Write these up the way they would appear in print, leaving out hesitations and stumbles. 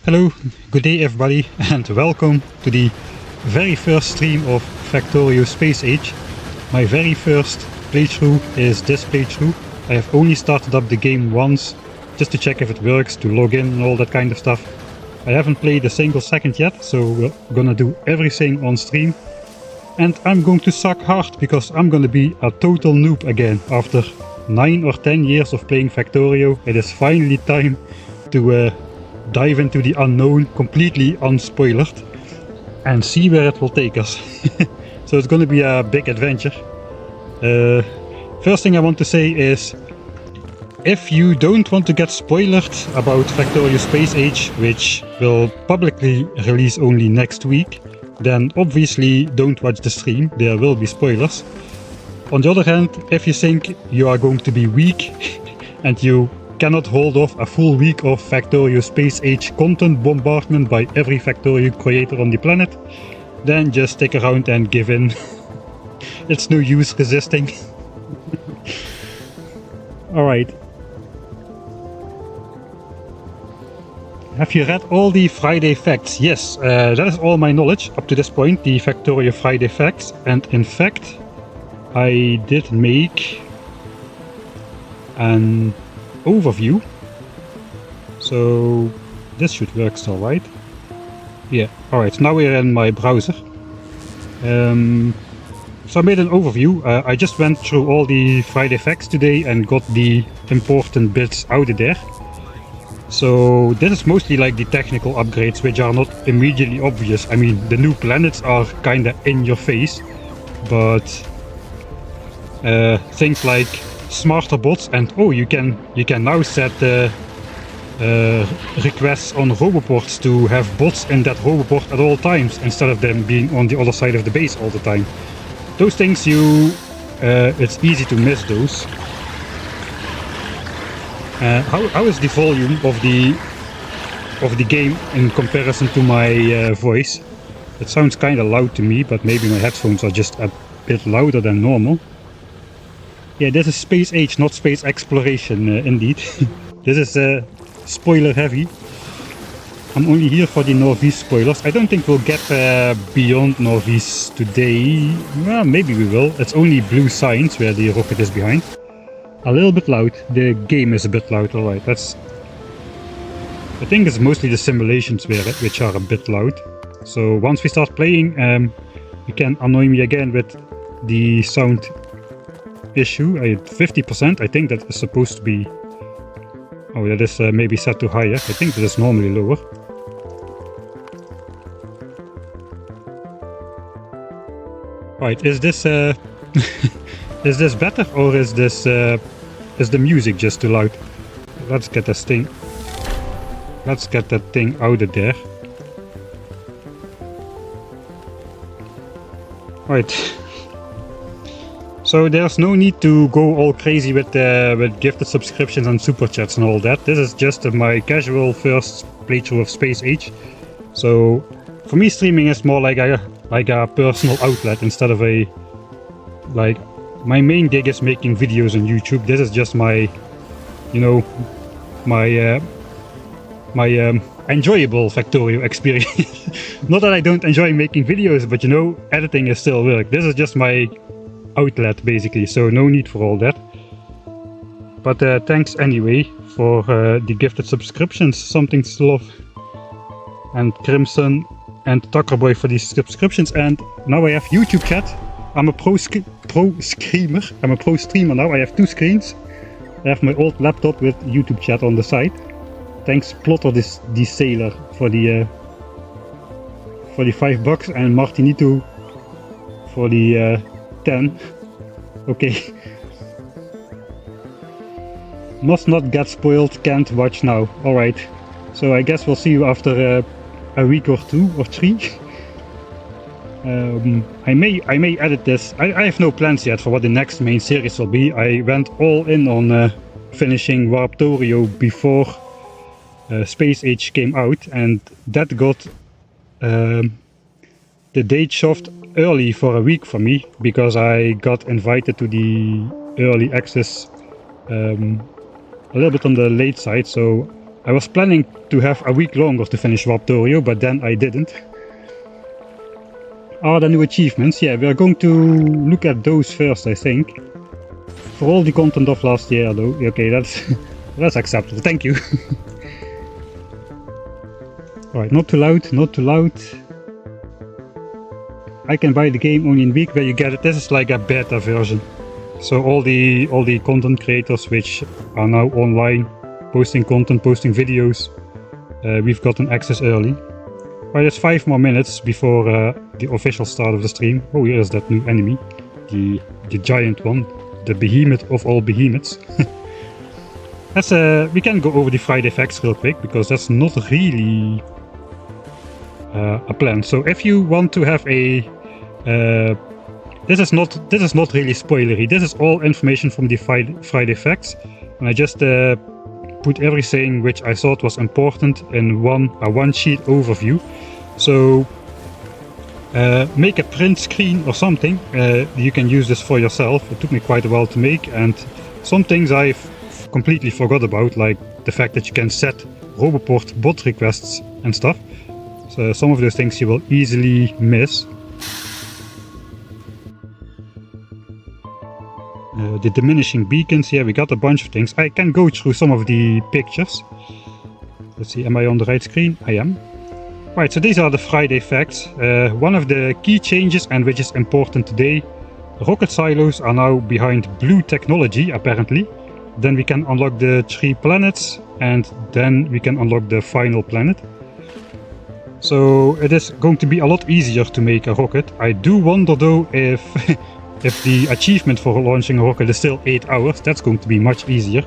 Hello, good day everybody, and welcome to the very first stream of Factorio Space Age. My very first playthrough is this playthrough. I have only started up the game once, just to check if it works, to log in and all that kind of stuff. I haven't played a single second yet, so we're gonna do everything on stream. And I'm going to suck hard, because I'm gonna be a total noob again. After 9 or 10 years of playing Factorio, it is finally time to dive into the unknown, completely unspoiled, and see where it will take us. So it's gonna be a big adventure. First thing I want to say is, if you don't want to get spoiled about Factorio Space Age, which will publicly release only next week, then obviously don't watch the stream, there will be spoilers. On the other hand, if you think you are going to be weak and you cannot hold off a full week of Factorio Space Age content bombardment by every Factorio creator on the planet, then just stick around and give in. It's no use resisting. Alright. Have you read all the Friday facts? Yes, that is all my knowledge up to this point, the Factorio Friday facts. And in fact, I did make an overview, so this should work still, right? Yeah, alright, now we're in my browser. So I made an overview. I just went through all the Friday facts today and got the important bits out of there. So this is mostly like the technical upgrades, which are not immediately obvious. I mean, the new planets are kinda in your face, but things like smarter bots, and oh, you can now set requests on roboports to have bots in that roboport at all times, instead of them being on the other side of the base all the time. Those things it's easy to miss those. How is the volume of the game in comparison to my voice? It sounds kind of loud to me, but maybe my headphones are just a bit louder than normal. Yeah, this is Space Age, not Space Exploration, indeed. This is spoiler heavy. I'm only here for the Northeast spoilers. I don't think we'll get beyond Northeast today. Well, maybe we will. It's only Blue Science where the rocket is behind. A little bit loud. The game is a bit loud, alright. That's... I think it's mostly the simulations which are a bit loud. So once we start playing, you can annoy me again with the sound issue. At 50%, I think that is supposed to be... Oh, that is maybe set to higher. I think that is normally lower. Right, is this is this better, or is this is the music just too loud? Let's get this thing. Let's get that thing out of there. Right. So there's no need to go all crazy with gifted subscriptions and super chats and all that. This is just my casual first playthrough of Space Age. So for me, streaming is more like a personal outlet instead of a like. My main gig is making videos on YouTube. This is just my, you know, my enjoyable Factorio experience. Not that I don't enjoy making videos, but you know, editing is still work. This is just my outlet basically, so no need for all that. But thanks anyway for the gifted subscriptions, something to love. And Crimson and Tuckerboy for these subscriptions. And now I have YouTube chat. I'm a pro screamer. I'm a pro streamer now. I have 2 screens. I have my old laptop with YouTube chat on the side. Thanks Plotter the Sailor for the $5 and Martinito for the 10. Okay. Must not get spoiled, can't watch now. Alright. So I guess we'll see you after a week or 2 or 3. I may edit this. I have no plans yet for what the next main series will be. I went all in on finishing Factorio before Space Age came out, and that got the date shoved early for a week for me because I got invited to the early access a little bit on the late side. So I was planning to have a week longer to finish Factorio, but then I didn't. Are there new achievements? Yeah, we are going to look at those first, I think. For all the content of last year though. Okay, that's acceptable, thank you. Alright, not too loud, not too loud. I can buy the game only in a week where you get it. This is like a beta version. So all the content creators which are now online, posting content, posting videos, we've gotten access early. Right, it's 5 more minutes before the official start of the stream. Oh, here is that new enemy. The giant one. The behemoth of all behemoths. We can go over the Friday facts real quick, because that's not really a plan. So if you want to have a... this is not really spoilery. This is all information from the Friday facts. And I just put everything which I thought was important in a one-sheet overview. So make a print screen or something. You can use this for yourself. It took me quite a while to make, and some things I've completely forgot about, like the fact that you can set Roboport bot requests and stuff. So some of those things you will easily miss. The diminishing beacons, yeah, we got a bunch of things. I can go through some of the pictures. Let's see, am I on the right screen? I am. Right, so these are the Friday facts. One of the key changes, and which is important today, rocket silos are now behind blue technology, apparently. Then we can unlock the 3 planets, and then we can unlock the final planet. So it is going to be a lot easier to make a rocket. I do wonder though if if the achievement for launching a rocket is still 8 hours. That's going to be much easier.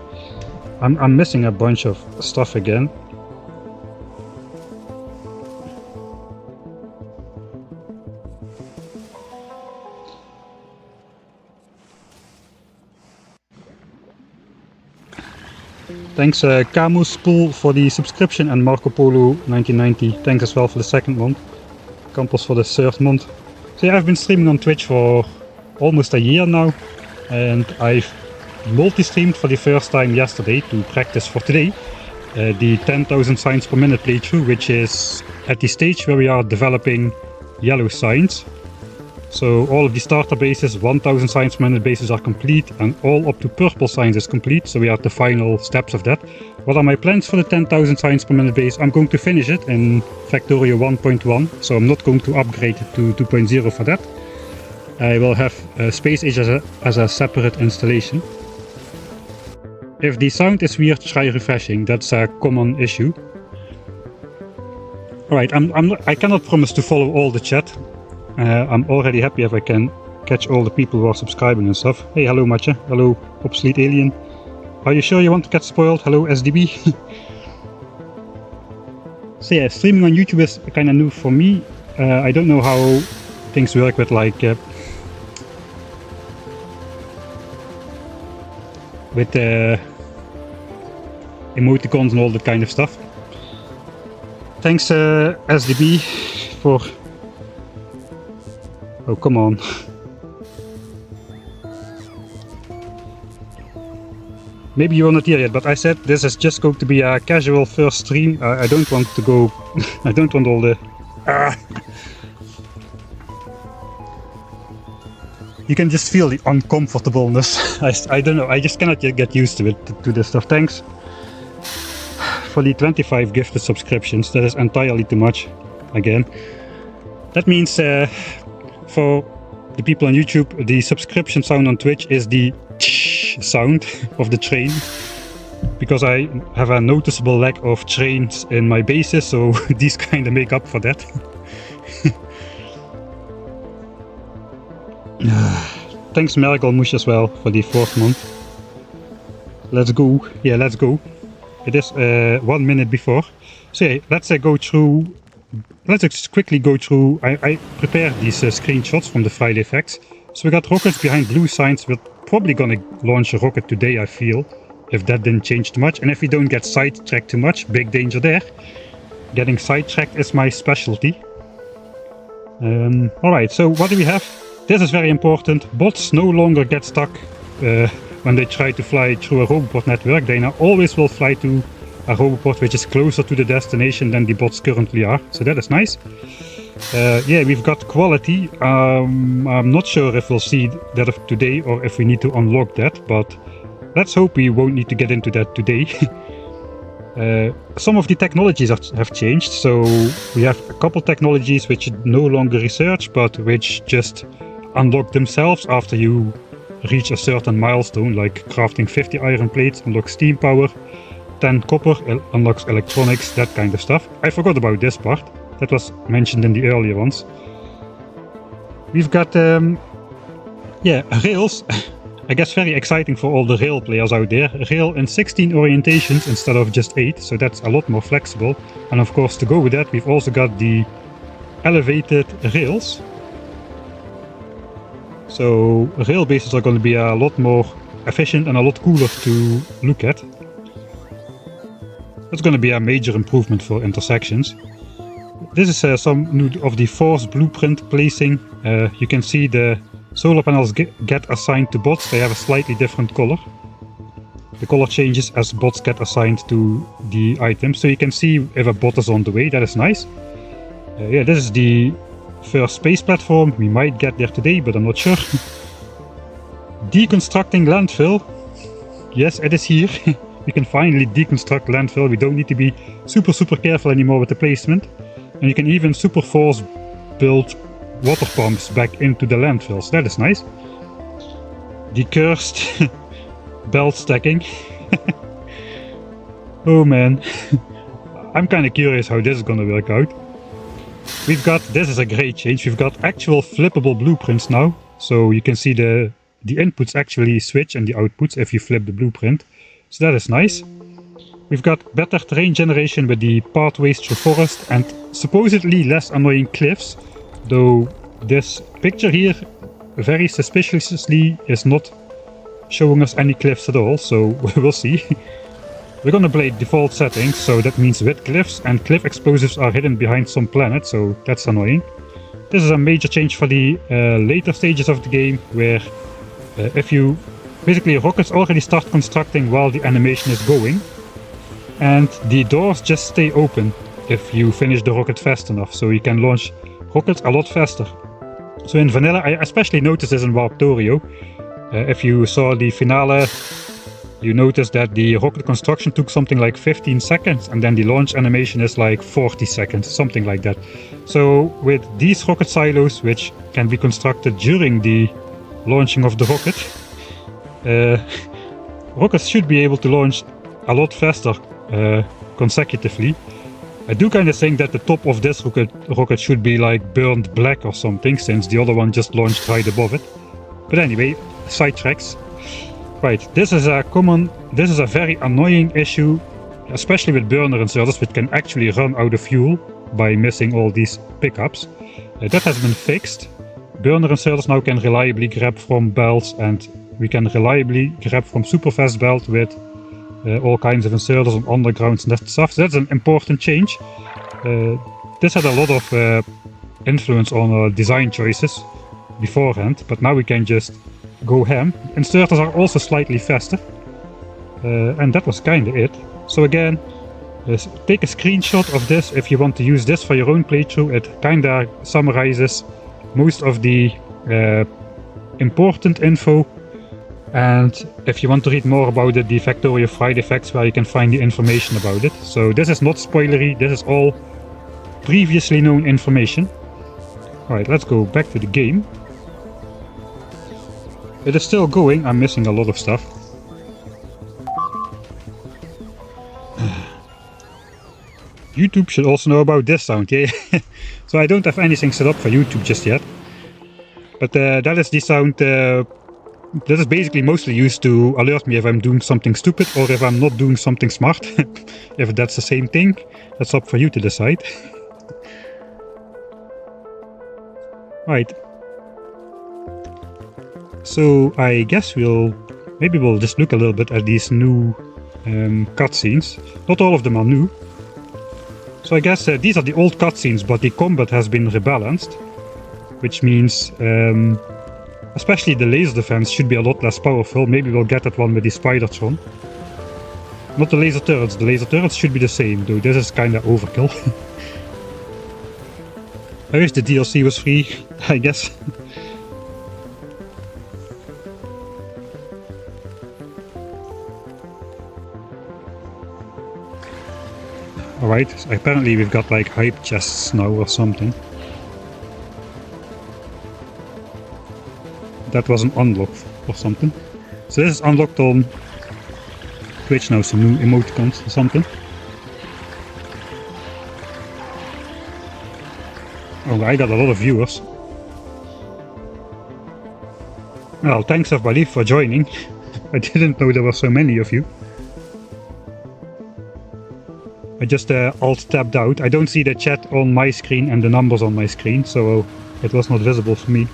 I'm missing a bunch of stuff again. Thanks Camuspool for the subscription, and Marco Polo 1990. Thanks as well for the 2nd month. Campos for the 3rd month. So yeah, I've been streaming on Twitch for almost a year now, and I've multi-streamed for the first time yesterday to practice for today. The 10,000 signs per minute playthrough, which is at the stage where we are developing yellow signs. So all of the starter bases, 1000 science per minute bases are complete, and all up to purple science is complete, so we are at the final steps of that. What are my plans for the 10,000 science per minute base? I'm going to finish it in Factorio 1.1, so I'm not going to upgrade it to 2.0 for that. I will have Space Age as a separate installation. If the sound is weird, try refreshing, that's a common issue. Alright, I cannot promise to follow all the chat. I'm already happy if I can catch all the people who are subscribing and stuff. Hey, hello Matje, hello Obsolete Alien. Are you sure you want to get spoiled? Hello SDB. So yeah, streaming on YouTube is kind of new for me. I don't know how things work with like emoticons and all that kind of stuff. Thanks SDB for... Oh, come on. Maybe you are not here yet, but I said this is just going to be a casual first stream. I don't want to go... I don't want all the... You can just feel the uncomfortableness. I don't know, I just cannot yet get used to it, to this stuff. Thanks for the 25 gifted subscriptions. That is entirely too much, again. That means... for the people on YouTube, the subscription sound on Twitch is the sound of the train, because I have a noticeable lack of trains in my bases, so these kind of make up for that. Thanks Mergelmush as well for the 4th month. Let's go. Yeah, let's go. It is 1 minute before. So yeah, let's go through. Let's just quickly go through. I prepared these screenshots from the Friday effects. So we got rockets behind blue signs. We're probably gonna launch a rocket today, I feel, if that didn't change too much. And if we don't get sidetracked too much, big danger there. Getting sidetracked is my specialty. Alright, so what do we have? This is very important. Bots no longer get stuck when they try to fly through a roboport network. They now always will fly to a roboport which is closer to the destination than the bots currently are, so that is nice. Yeah, we've got quality. I'm not sure if we'll see that today or if we need to unlock that, but let's hope we won't need to get into that today. Some of the technologies have changed, so we have a couple technologies which no longer research, but which just unlock themselves after you reach a certain milestone, like crafting 50 iron plates unlocks steam power, 10 copper unlocks electronics, that kind of stuff. I forgot about this part. That was mentioned in the earlier ones. We've got, yeah, rails. I guess very exciting for all the rail players out there. Rail in 16 orientations instead of just 8, so that's a lot more flexible. And of course, to go with that, we've also got the elevated rails. So rail bases are going to be a lot more efficient and a lot cooler to look at. That's going to be a major improvement for intersections. This is some new of the force blueprint placing. You can see the solar panels get assigned to bots. They have a slightly different color. The color changes as bots get assigned to the items, so you can see if a bot is on the way. That is nice. Yeah, this is the first space platform. We might get there today, but I'm not sure. Deconstructing landfill. Yes, it is here. We can finally deconstruct landfill. We don't need to be super careful anymore with the placement. And you can even super force build water pumps back into the landfills. That is nice. The cursed belt stacking. Oh man. I'm kind of curious how this is gonna work out. We've got, this is a great change, we've got actual flippable blueprints now. So you can see the inputs actually switch and the outputs if you flip the blueprint. So that is nice. We've got better terrain generation with the pathways through forest and supposedly less annoying cliffs. Though this picture here very suspiciously is not showing us any cliffs at all, so we'll see. We're gonna play default settings, so that means with cliffs, and cliff explosives are hidden behind some planets, so that's annoying. This is a major change for the later stages of the game, where if you... Basically, rockets already start constructing while the animation is going, and the doors just stay open if you finish the rocket fast enough, so you can launch rockets a lot faster. So in vanilla, I especially noticed this in Factorio. If you saw the finale, you noticed that the rocket construction took something like 15 seconds, and then the launch animation is like 40 seconds, something like that. So with these rocket silos, which can be constructed during the launching of the rocket, rockets should be able to launch a lot faster consecutively. I do kind of think that the top of this rocket should be like burned black or something, since the other one just launched right above it. But anyway, sidetracks. Right, this is a very annoying issue, especially with burner inserters, which can actually run out of fuel by missing all these pickups. That has been fixed. Burner inserters now can reliably grab from belts, and we can reliably grab from super fast belt with all kinds of inserters on undergrounds and that stuff. So that's an important change. This had a lot of influence on our design choices beforehand, but now we can just go ham. Inserters are also slightly faster, and that was kind of it. So again, take a screenshot of this if you want to use this for your own playthrough. It kind of summarizes most of the important info, and if you want to read more about it, the Factorio Friday Facts, where you can find the information about it. So this is not spoilery, this is all previously known information. Alright, let's go back to the game. It is still going, I'm missing a lot of stuff. YouTube should also know about this sound, yeah. So I don't have anything set up for YouTube just yet. But that is the sound, that is basically mostly used to alert me if I'm doing something stupid or if I'm not doing something smart. If that's the same thing, that's up for you to decide. Right. So I guess maybe we'll just look a little bit at these new cutscenes. Not all of them are new. So I guess these are the old cutscenes, but the combat has been rebalanced, which means especially the laser defense should be a lot less powerful. Maybe we'll get that one with the Spider-Tron. Not the laser turrets should be the same, though this is kinda overkill. I wish the DLC was free, I guess. Alright, apparently we've got like hype chests now or something. That wasn't unlocked or something. So this is unlocked on Twitch now, some new emoticons or something. Oh, I got a lot of viewers. Well, thanks everybody for joining. I didn't know there were so many of you. I just alt-tabbed out. I don't see the chat on my screen and the numbers on my screen, so it was not visible for me.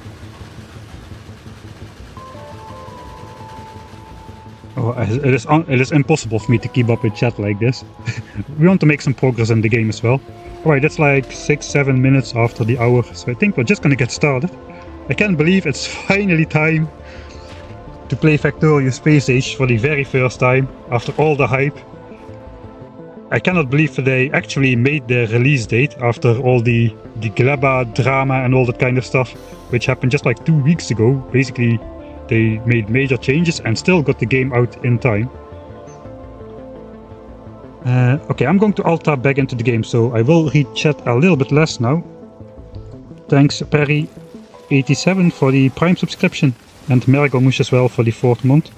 Oh, it is impossible for me to keep up with chat like this. We want to make some progress in the game as well. Alright, that's like 6-7 minutes after the hour, so I think we're just gonna get started. I can't believe it's finally time to play Factorio Space Age for the very first time, after all the hype. I cannot believe that they actually made their release date after all the Gleba drama and all that kind of stuff, which happened just like 2 weeks ago. Basically, they made major changes and still got the game out in time. Okay, I'm going to alt-tab back into the game, so I will read chat a little bit less now. Thanks Perry87 for the Prime subscription, and Mergelmush as well for the 4th month.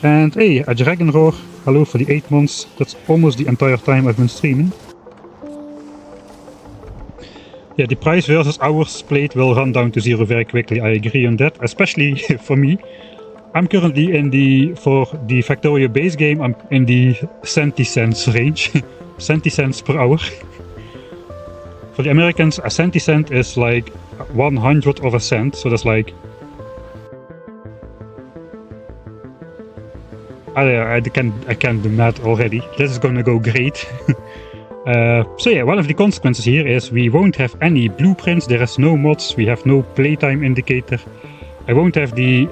And hey, a Dragon Roar, hello for the 8 months. That's almost the entire time I've been streaming. Yeah, the price versus hours played will run down to 0 very quickly, I agree on that, especially for me. I'm currently for the Factorio base game, I'm in the centicents range. Centicents per hour. For the Americans, a centicent is like 100 of a cent, so that's like... I can't do math already. This is gonna go great. So yeah, one of the consequences here is we won't have any blueprints, there is no mods, we have no playtime indicator. I won't have the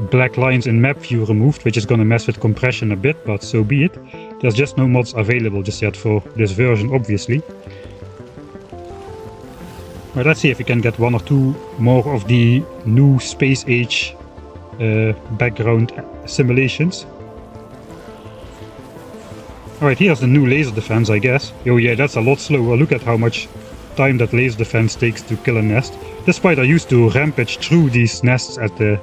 black lines in map view removed, which is gonna mess with compression a bit, but so be it. There's just no mods available just yet for this version, obviously. Right, let's see if we can get one or two more of the new space age background simulations. Alright, here's the new laser defense, I guess. Oh yeah, that's a lot slower. Look at how much time that laser defense takes to kill a nest. Despite I used to rampage through these nests at the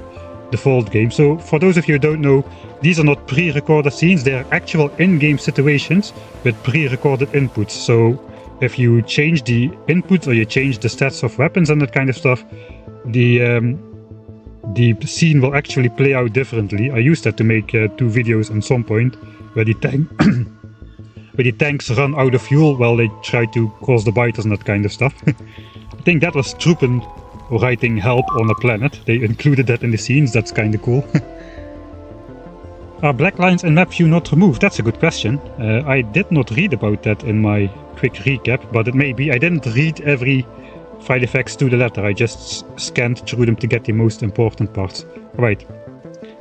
default game. So for those of you who don't know, these are not pre-recorded scenes, they're actual in-game situations with pre-recorded inputs. So if you change the inputs or you change the stats of weapons and that kind of stuff, the scene will actually play out differently. I used that to make 2 videos on some point where the tank where the tanks run out of fuel while they try to cross the biters and that kind of stuff. I think that was Troepen writing help on a planet. They included that in the scenes, that's kinda cool. Are black lines in map view not removed? That's a good question. I did not read about that in my quick recap, but it may be. I didn't read every file effects to the letter, I just scanned through them to get the most important parts. Right,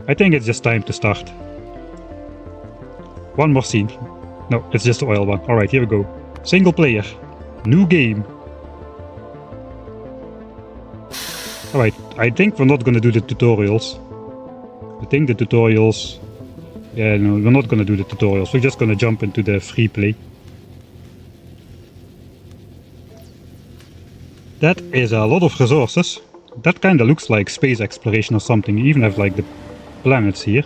I think it's just time to start. One more scene. No, it's just the oil one. Alright, here we go. Single player. New game. Alright, I think we're not gonna do the tutorials. I think the tutorials... Yeah, no, we're not gonna do the tutorials. We're just gonna jump into the free play. That is a lot of resources. That kinda looks like space exploration or something. You even have like the planets here.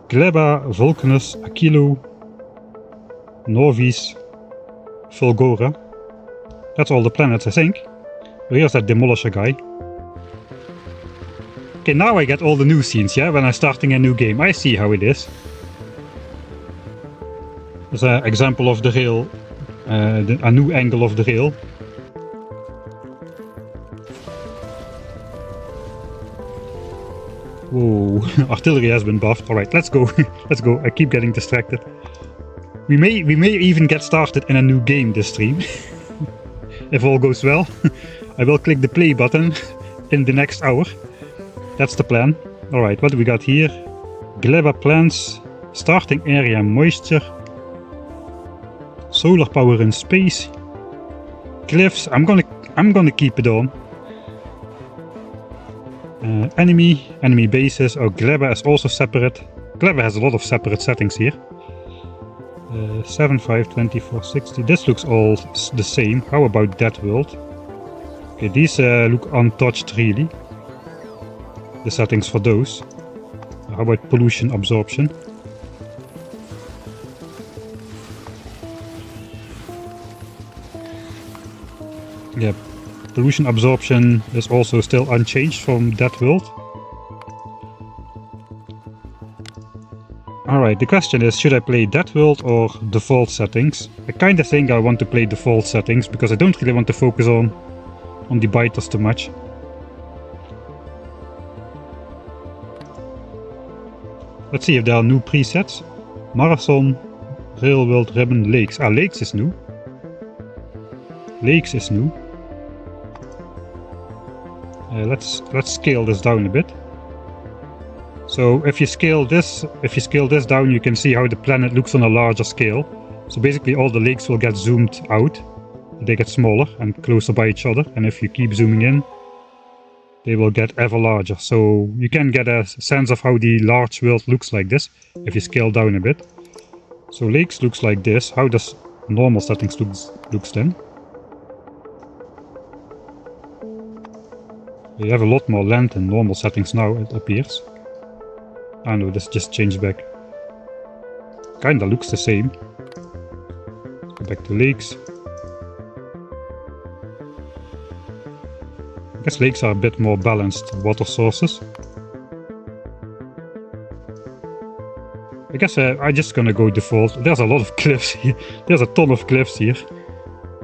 Gleba, Vulcanus, Aquilo, Norvis, Fulgora. That's all the planets, I think. Here's that Demolisher guy. Okay, now I get all the new scenes, yeah, when I'm starting a new game. I see how it is. There's an example of the rail, a new angle of the rail. Whoa, artillery has been buffed. Alright, let's go. Let's go. I keep getting distracted. We may even get started in a new game this stream. If all goes well. I will click the play button in the next hour. That's the plan. Alright, what do we got here? Gleba plants, starting area moisture, solar power in space, cliffs. I'm gonna keep it on. Enemy bases. Oh, Gleba is also separate. Gleba has a lot of separate settings here. 7, 5, 24, 60. This looks all the same. How about that world? Okay, these look untouched really. The settings for those. How about pollution absorption? Yeah, pollution absorption is also still unchanged from that world. Alright, the question is, should I play that world or default settings? I kinda think I want to play default settings because I don't really want to focus on the biters too much. Let's see if there are new presets. Marathon, Railworld, Ribbon, Lakes. Ah, Lakes is new. Lakes is new. Let's scale this down a bit. So if you scale this down, you can see how the planet looks on a larger scale. So basically all the lakes will get zoomed out. They get smaller and closer by each other. And if you keep zooming in, they will get ever larger. So you can get a sense of how the large world looks like this if you scale down a bit. So lakes looks like this. How does normal settings looks then? You have a lot more land in normal settings now, it appears. Ah no, this just changed back. Kinda looks the same. Go back to lakes. I guess lakes are a bit more balanced water sources. I guess I'm just gonna go default. There's a lot of cliffs here. There's a ton of cliffs here.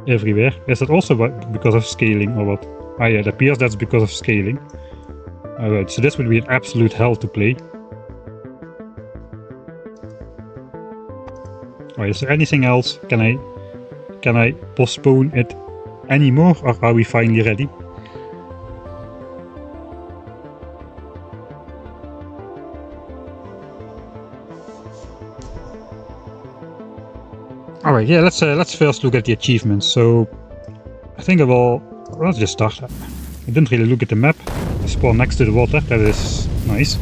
Everywhere. Is that also because of scaling or what? Ah yeah, it appears that's because of scaling. Alright, so this would be an absolute hell to play. Alright, is there anything else? Can I postpone it anymore, or are we finally ready? Alright, yeah, let's first look at the achievements. So I think I will Let's just start. I didn't really look at the map. The spawn next to the water, that is nice.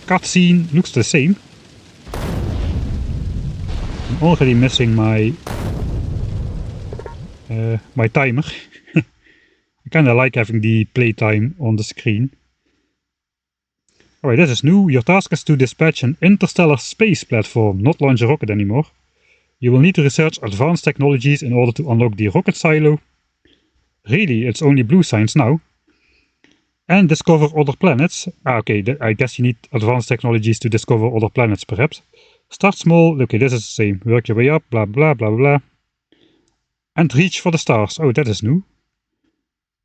Cutscene looks the same. I'm already missing my my timer. I kinda like having the playtime on the screen. Alright, this is new. Your task is to dispatch an interstellar space platform, not launch a rocket anymore. You will need to research advanced technologies in order to unlock the rocket silo. Really, it's only blue signs now. And discover other planets. Okay, I guess you need advanced technologies to discover other planets, perhaps. Start small. Okay, this is the same. Work your way up, blah, blah, blah, blah. And reach for the stars. Oh, that is new.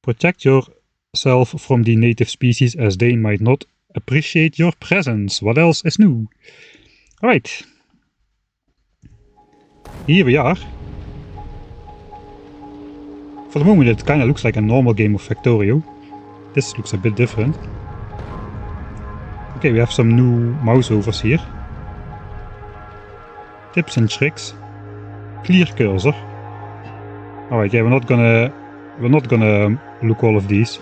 Protect yourself from the native species as they might not appreciate your presence. What else is new? Alright. Here we are. For the moment it kinda looks like a normal game of Factorio. This looks a bit different. Okay, we have some new mouse overs here. Tips and tricks. Clear cursor. Alright, yeah, we're not gonna look all of these.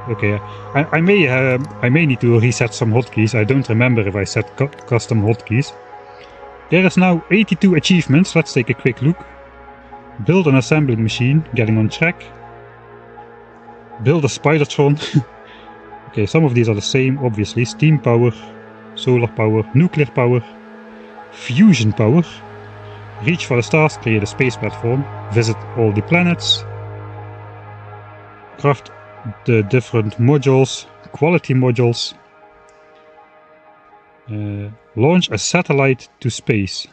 Okay, I may need to reset some hotkeys. I don't remember if I set custom hotkeys. There is now 82 achievements. Let's take a quick look. Build an assembling machine, getting on track. Build a Spidertron. Okay, some of these are the same, obviously. Steam power, solar power, nuclear power, fusion power. Reach for the stars, create a space platform, visit all the planets. Craft the different modules, quality modules. Launch a satellite to space.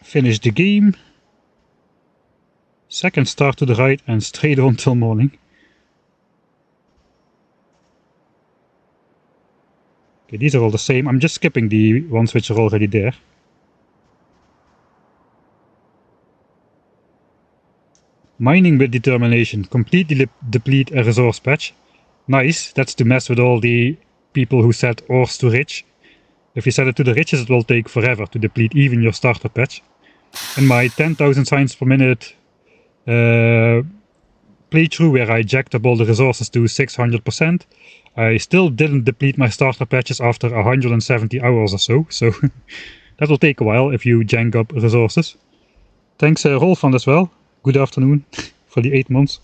Finish the game. Second star to the right and straight on till morning. Okay, these are all the same. I'm just skipping the ones which are already there. Mining with determination. Completely deplete a resource patch. Nice, that's to mess with all the people who set ores to rich. If you set it to the riches, it will take forever to deplete even your starter patch. In my 10,000 signs per minute playthrough where I jacked up all the resources to 600%, I still didn't deplete my starter patches after 170 hours or so, so that will take a while if you jank up resources. Thanks Rolfan as well. Good afternoon for the 8 months.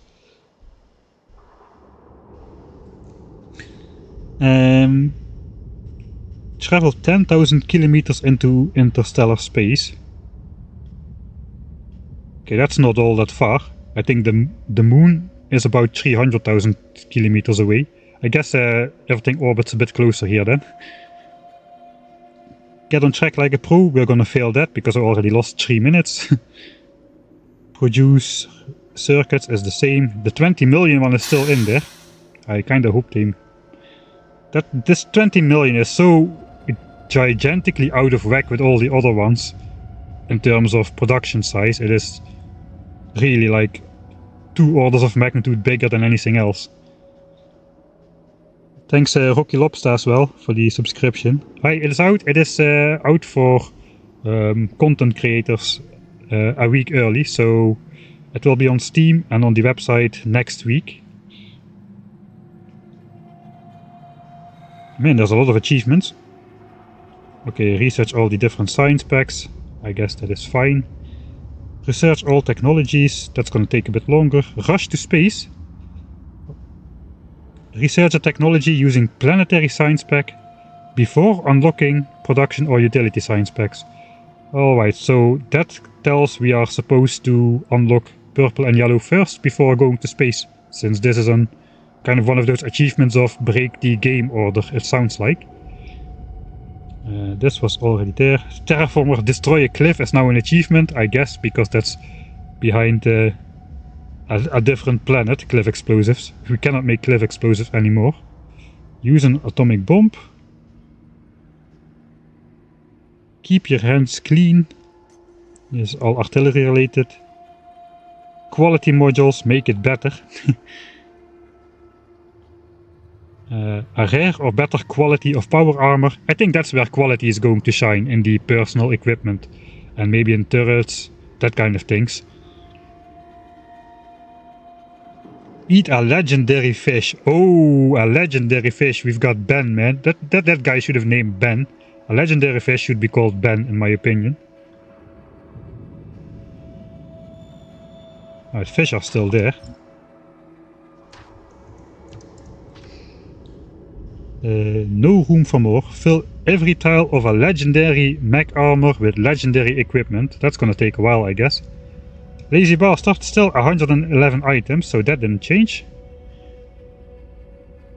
Travel 10,000 kilometers into interstellar space. Okay, that's not all that far. I think the moon is about 300,000 kilometers away. I guess everything orbits a bit closer here then. Get on track like a pro. We're gonna fail that because I already lost 3 minutes. Produce circuits is the same. The 20 million one is still in there. I kinda hoped this 20 million is so gigantically out of whack with all the other ones in terms of production size. It is really like 2 orders of magnitude bigger than anything else. Thanks Rocky Lobster as well for the subscription. Hi, it is out. It is out for content creators a week early, so it will be on Steam and on the website next week. Man, there's a lot of achievements. Okay, research all the different science packs. I guess that is fine. Research all technologies. That's gonna take a bit longer. Rush to space. Research a technology using planetary science pack before unlocking production or utility science packs. Alright, so that tells we are supposed to unlock purple and yellow first before going to space, since this is kind of one of those achievements of break the game order, it sounds like. This was already there. Terraformer destroy a cliff is now an achievement, I guess, because that's behind a different planet, cliff explosives. We cannot make cliff explosives anymore. Use an atomic bomb. Keep your hands clean. This is all artillery related. Quality modules, make it better. A rare or better quality of power armor. I think that's where quality is going to shine, in the personal equipment. And maybe in turrets, that kind of things. Eat a legendary fish. Oh, a legendary fish. We've got Ben, man. That guy should have named Ben. A legendary fish should be called Ben, in my opinion. Alright, fish are still there. No room for more. Fill every tile of a legendary mech armor with legendary equipment. That's gonna take a while, I guess. Lazy bastard, still 111 items, so that didn't change.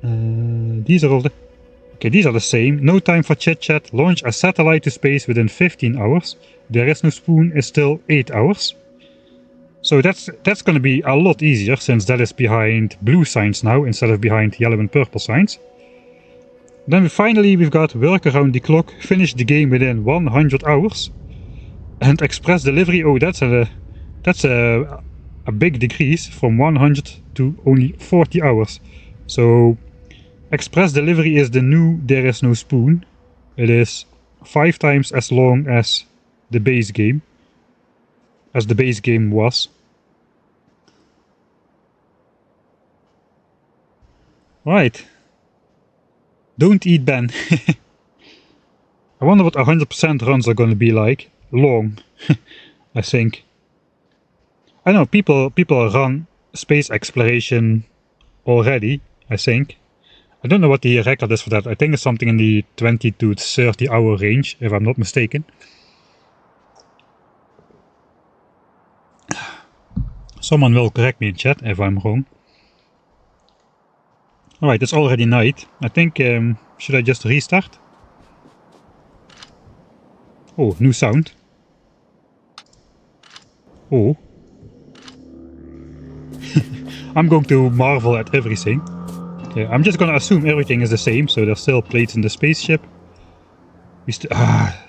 These are all the... Okay, these are the same. No time for chit-chat. Launch a satellite to space within 15 hours. There is no spoon is still 8 hours. So that's gonna be a lot easier, since that is behind blue signs now, instead of behind yellow and purple signs. Then finally we've got work around the clock, finish the game within 100 hours. And express delivery, oh that's a big decrease from 100 to only 40 hours. So express delivery is the new there is no spoon. It is 5 times as long as the base game. As the base game was. Right. Don't eat Ben. I wonder what 100% runs are gonna be like. Long, I think. I know people run space exploration already, I think. I don't know what the record is for that. I think it's something in the 20 to 30 hour range, if I'm not mistaken. Someone will correct me in chat if I'm wrong. Alright, it's already night. I think, should I just restart? Oh, new sound. Oh. I'm going to marvel at everything. Okay, I'm just gonna assume everything is the same, so there's still plates in the spaceship.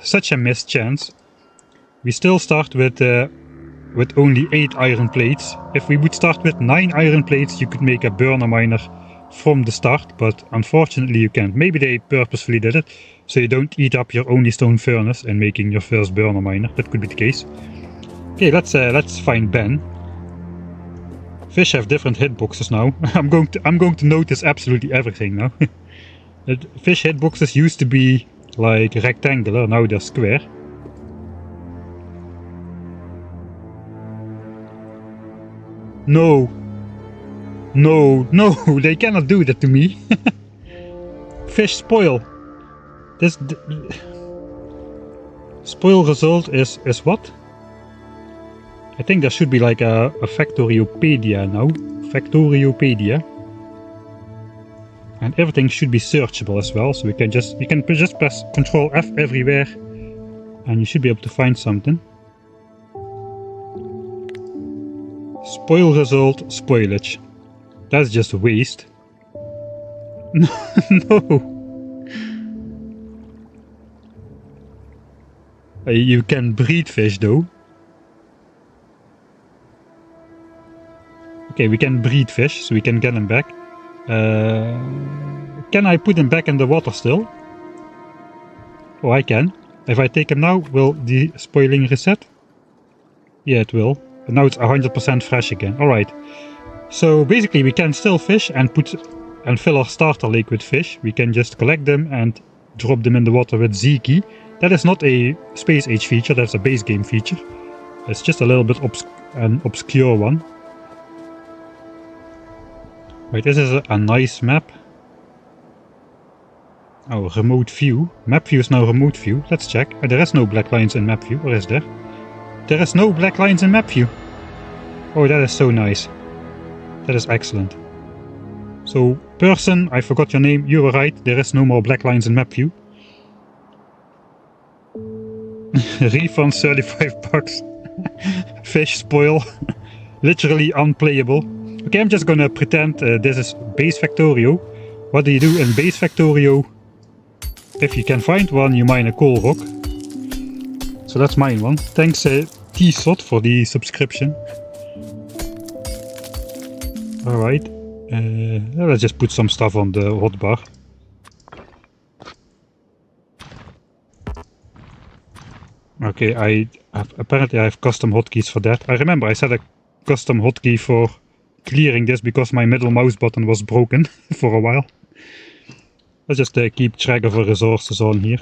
Such a missed chance. We still start with only 8 iron plates. If we would start with 9 iron plates, you could make a burner miner from the start, but unfortunately you can't. Maybe they purposefully did it, so you don't eat up your only stone furnace in making your first burner miner. That could be the case. Okay, let's find Ben. Fish have different hitboxes now. I'm going to notice absolutely everything now. Fish hitboxes used to be like rectangular, now they're square. No. No, no, they cannot do that to me. Fish spoil. Spoil result is what? I think there should be like a Factoriopedia now. Factoriopedia. And everything should be searchable as well, so you can just press Ctrl F everywhere and you should be able to find something. Spoil result, spoilage. That's just waste. No. You can breed fish though. Okay, we can breed fish, so we can get them back. Can I put them back in the water still? Oh, I can. If I take them now, will the spoiling reset? Yeah, it will. But now it's 100% fresh again. Alright. So basically we can still fish and fill our starter lake with fish. We can just collect them and drop them in the water with Z key. That is not a Space Age feature, that's a base game feature. It's just a little bit an obscure one. Right, this is a nice map. Oh, remote view. Map view is now remote view. Let's check. There is no black lines in map view, or is there? There is no black lines in map view. Oh, that is so nice. That is excellent. So, person, I forgot your name, you were right, there is no more black lines in map view. Refund 35 bucks. Fish spoil. Literally unplayable. Okay, I'm just gonna pretend this is base Factorio. What do you do in base Factorio? If you can find one, you mine a coal rock. So let's mine one. Thanks T-Sot for the subscription. Alright. Let's just put some stuff on the hotbar. Okay, apparently I have custom hotkeys for that. I remember I set a custom hotkey for clearing this because my middle mouse button was broken for a while. Let's just keep track of our resources on here.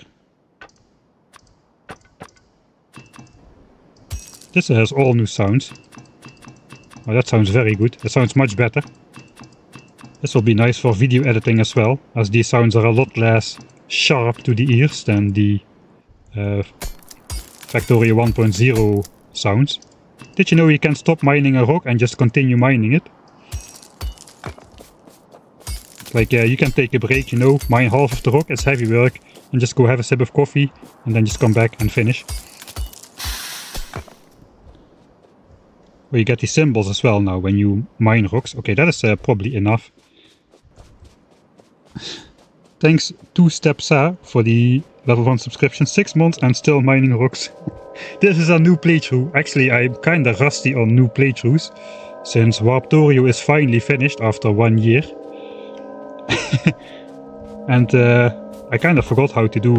This has all new sounds. Oh, that sounds very good. That sounds much better. This will be nice for video editing as well, as these sounds are a lot less sharp to the ears than the Factorio 1.0 sounds. Did you know you can stop mining a rock and just continue mining it? Like, you can take a break, you know, mine half of the rock, it's heavy work, and just go have a sip of coffee, and then just come back and finish. Well, you get these symbols as well now when you mine rocks. Okay, that is probably enough. Thanks to Stepsa for the level 1 subscription. 6 months and still mining rocks. This is a new playthrough. Actually, I'm kinda rusty on new playthroughs, since Factorio is finally finished after 1 year. And I kinda forgot how to do...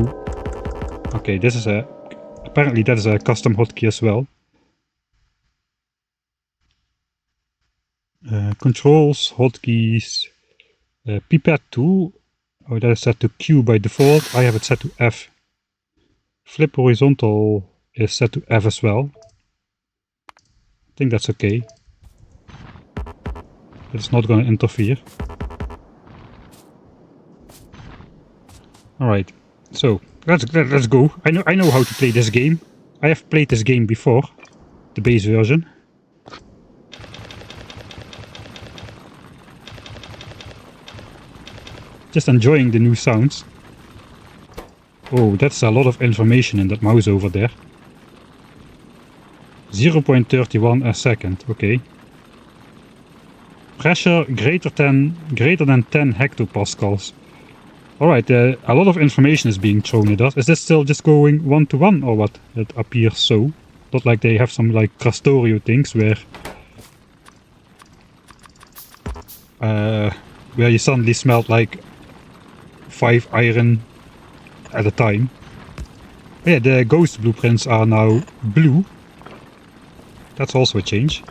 Okay, this is a... Apparently that is a custom hotkey as well. Controls, hotkeys, pipette tool. Oh, that is set to Q by default. I have it set to F. Flip horizontal is set to F as well. I think that's okay. It's not going to interfere. Alright, so let's go. I know how to play this game. I have played this game before, the base version. Just enjoying the new sounds. Oh, that's a lot of information in that mouse over there. 0.31 a second, okay. Pressure greater than 10 hectopascals. Alright, a lot of information is being thrown at us. Is this still just going 1-to-1 or what? It appears so. Not like they have some like Factorio things where you suddenly smelt like 5 iron at a time. Yeah, the ghost blueprints are now blue. That's also a change.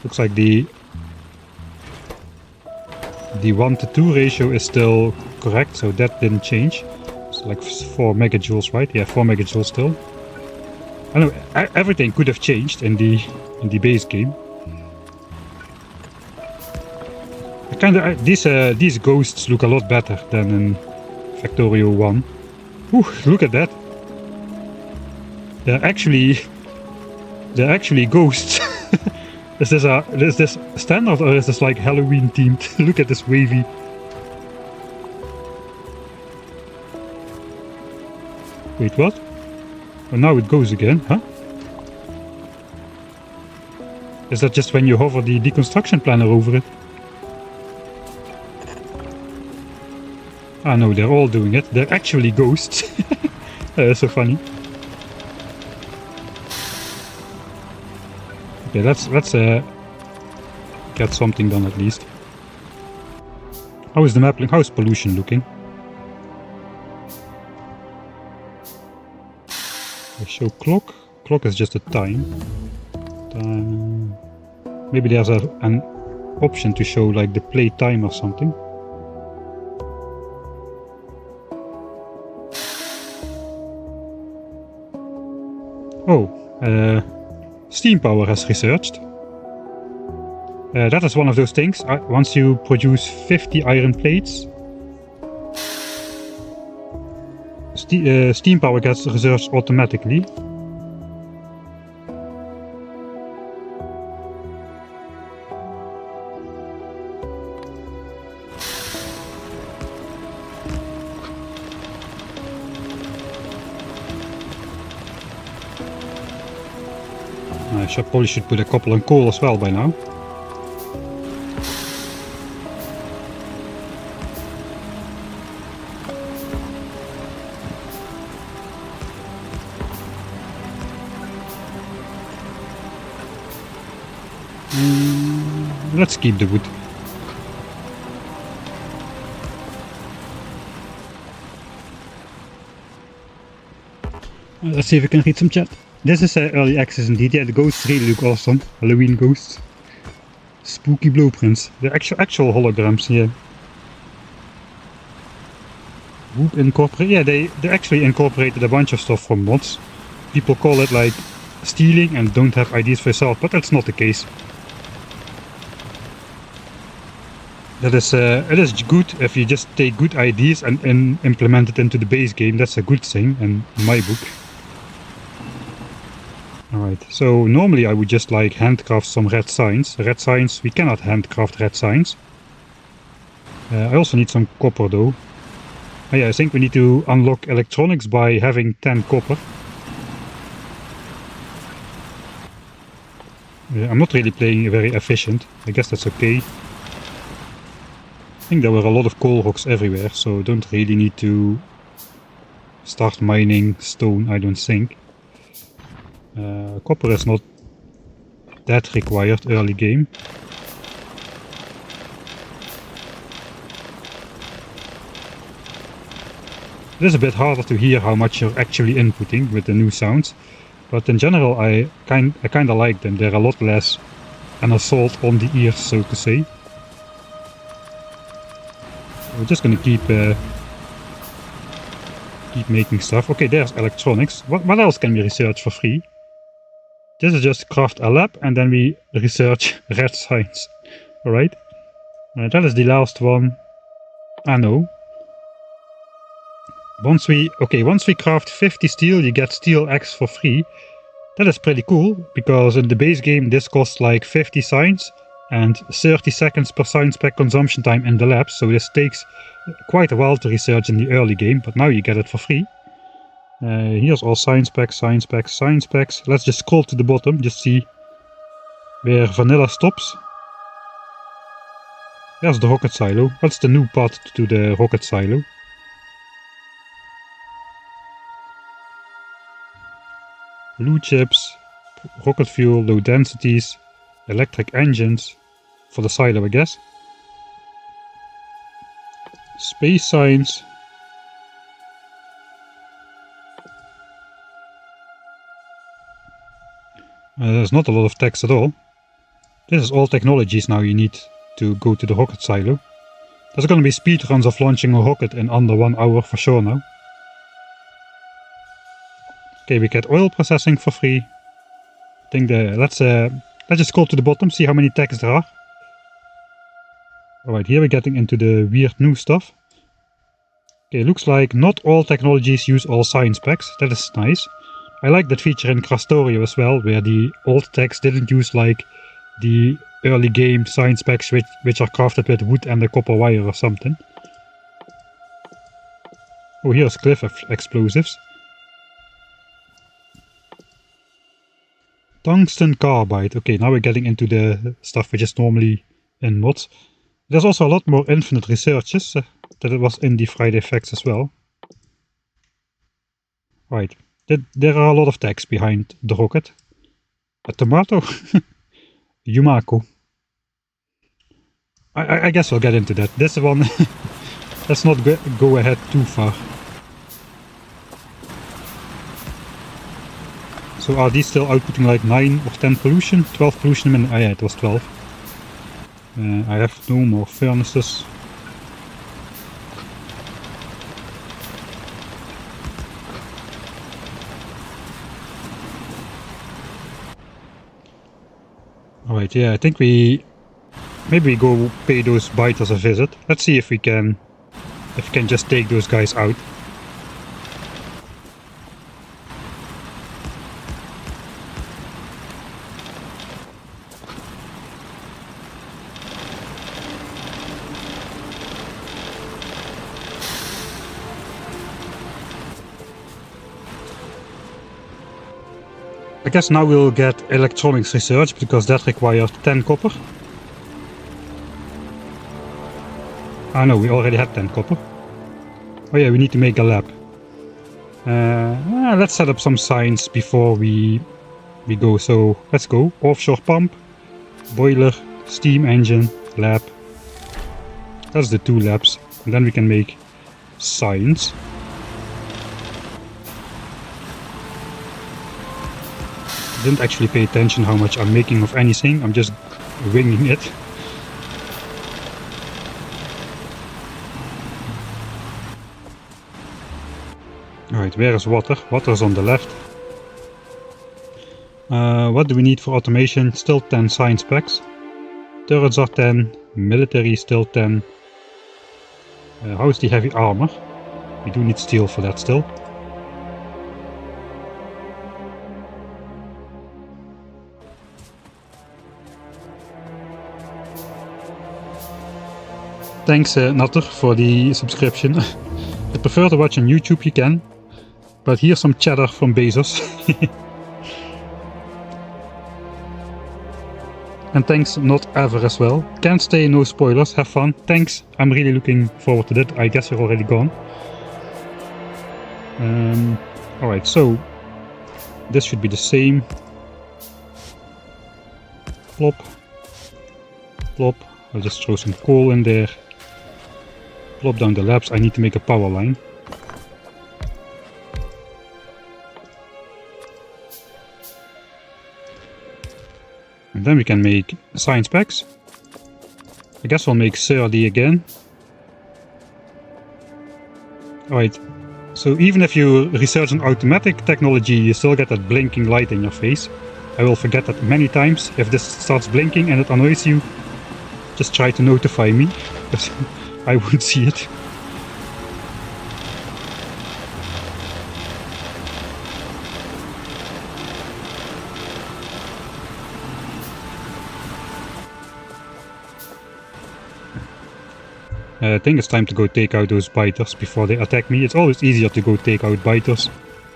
Looks like the 1-to-2 ratio is still correct, so that didn't change. It's like 4 megajoules, right? Yeah, 4 megajoules still. I know everything could have changed in the base game. These ghosts look a lot better than in Factorio 1. Ooh, look at that! They're actually ghosts. Is this standard or is this like Halloween themed? Look at this wavy. Wait, what? Oh, now it goes again, huh? Is that just when you hover the deconstruction planner over it? Ah no, they're all doing it. They're actually ghosts. That's so funny. Okay, let's get something done at least. How is the mapping house pollution looking? I show clock. Clock is just a time. Maybe there's an option to show like the play time or something. Oh, Steam Power has researched. That is one of those things. Once you produce 50 iron plates, Steam Power gets researched automatically. I probably should put a couple on coal as well by now. Let's keep the wood. Let's see if we can read some chat. This is early access indeed. Yeah, the ghosts really look awesome. Halloween ghosts. Spooky blueprints. The actual holograms, yeah. Whoop incorporate. Yeah, they actually incorporated a bunch of stuff from mods. People call it like stealing and don't have ideas for yourself, but that's not the case. That is, it is good if you just take good ideas and implement it into the base game. That's a good thing, in my book. Alright, so normally I would just like handcraft some red signs. Red signs, we cannot handcraft red signs. I also need some copper though. Oh yeah, I think we need to unlock electronics by having 10 copper. I'm not really playing very efficient. I guess that's okay. I think there were a lot of coal rocks everywhere, so don't really need to start mining stone, I don't think. Copper is not that required early game. It is a bit harder to hear how much you're actually inputting with the new sounds, but in general I kinda like them. They're a lot less an assault on the ears, so to say. We're just gonna keep making stuff. Okay, there's electronics. What else can we research for free? This is just craft a lab and then we research red signs. Alright. That is the last one. I know. Once we craft 50 steel, you get steel axe for free. That is pretty cool, because in the base game this costs like 50 signs and 30 seconds per sign spec consumption time in the lab, so this takes quite a while to research in the early game, but now you get it for free. Here's all sign specs, sign specs, sign specs. Let's just scroll to the bottom, just see where vanilla stops. There's the rocket silo. What's the new path to the rocket silo? Blue chips, rocket fuel, low densities, electric engines, for the silo I guess. Space signs. There's not a lot of text at all. This is all technologies now you need to go to the rocket silo. There's gonna be speedruns of launching a rocket in under 1 hour for sure now. Okay, we get oil processing for free. I think let's just scroll to the bottom, see how many tags there are. Alright, here we're getting into the weird new stuff. Okay, looks like not all technologies use all sign specs. That is nice. I like that feature in Factorio as well, where the old techs didn't use like the early game sign specs which are crafted with wood and a copper wire or something. Oh, here's cliff explosives. Tungsten carbide. Okay, now we're getting into the stuff which is normally in mods. There's also a lot more infinite researches that it was in the Friday Facts as well. Right, there are a lot of text behind the rocket. A tomato? Yumako. I guess we'll get into that. This one, let's not go ahead too far. So are these still outputting like 9 or 10 pollution? 12 pollution a minute? Oh yeah, it was 12. I have no more furnaces. Alright, yeah, I think maybe we go pay those biters a visit. Let's see if we can just take those guys out. I guess now we'll get electronics research, because that requires 10 copper. Ah no, we already had 10 copper. Oh yeah, we need to make a lab. Let's set up some signs before we go. So let's go. Offshore pump. boiler, steam engine, lab. That's the 2 labs. And then we can make science. Didn't actually pay attention how much I'm making of anything. I'm just winging it. Alright, where is water? Water is on the left. What do we need for automation? Still 10 science packs. Turrets are 10. Military still 10. How is the heavy armor? We do need steel for that still. Thanks Nutter for the subscription. If you prefer to watch on YouTube you can. But here's some cheddar from Bezos. And thanks Not Ever as well. Can't stay, no spoilers, have fun. Thanks, I'm really looking forward to that. I guess you're already gone. Alright, so this should be the same. Plop. Plop. I'll just throw some coal in there. Plop down the labs. I need to make a power line. And then we can make science packs. I guess I'll make 30 again. Alright, so even if you research an automatic technology, you still get that blinking light in your face. I will forget that many times. If this starts blinking and it annoys you, just try to notify me, because I won't see it. I think it's time to go take out those biters before they attack me. It's always easier to go take out biters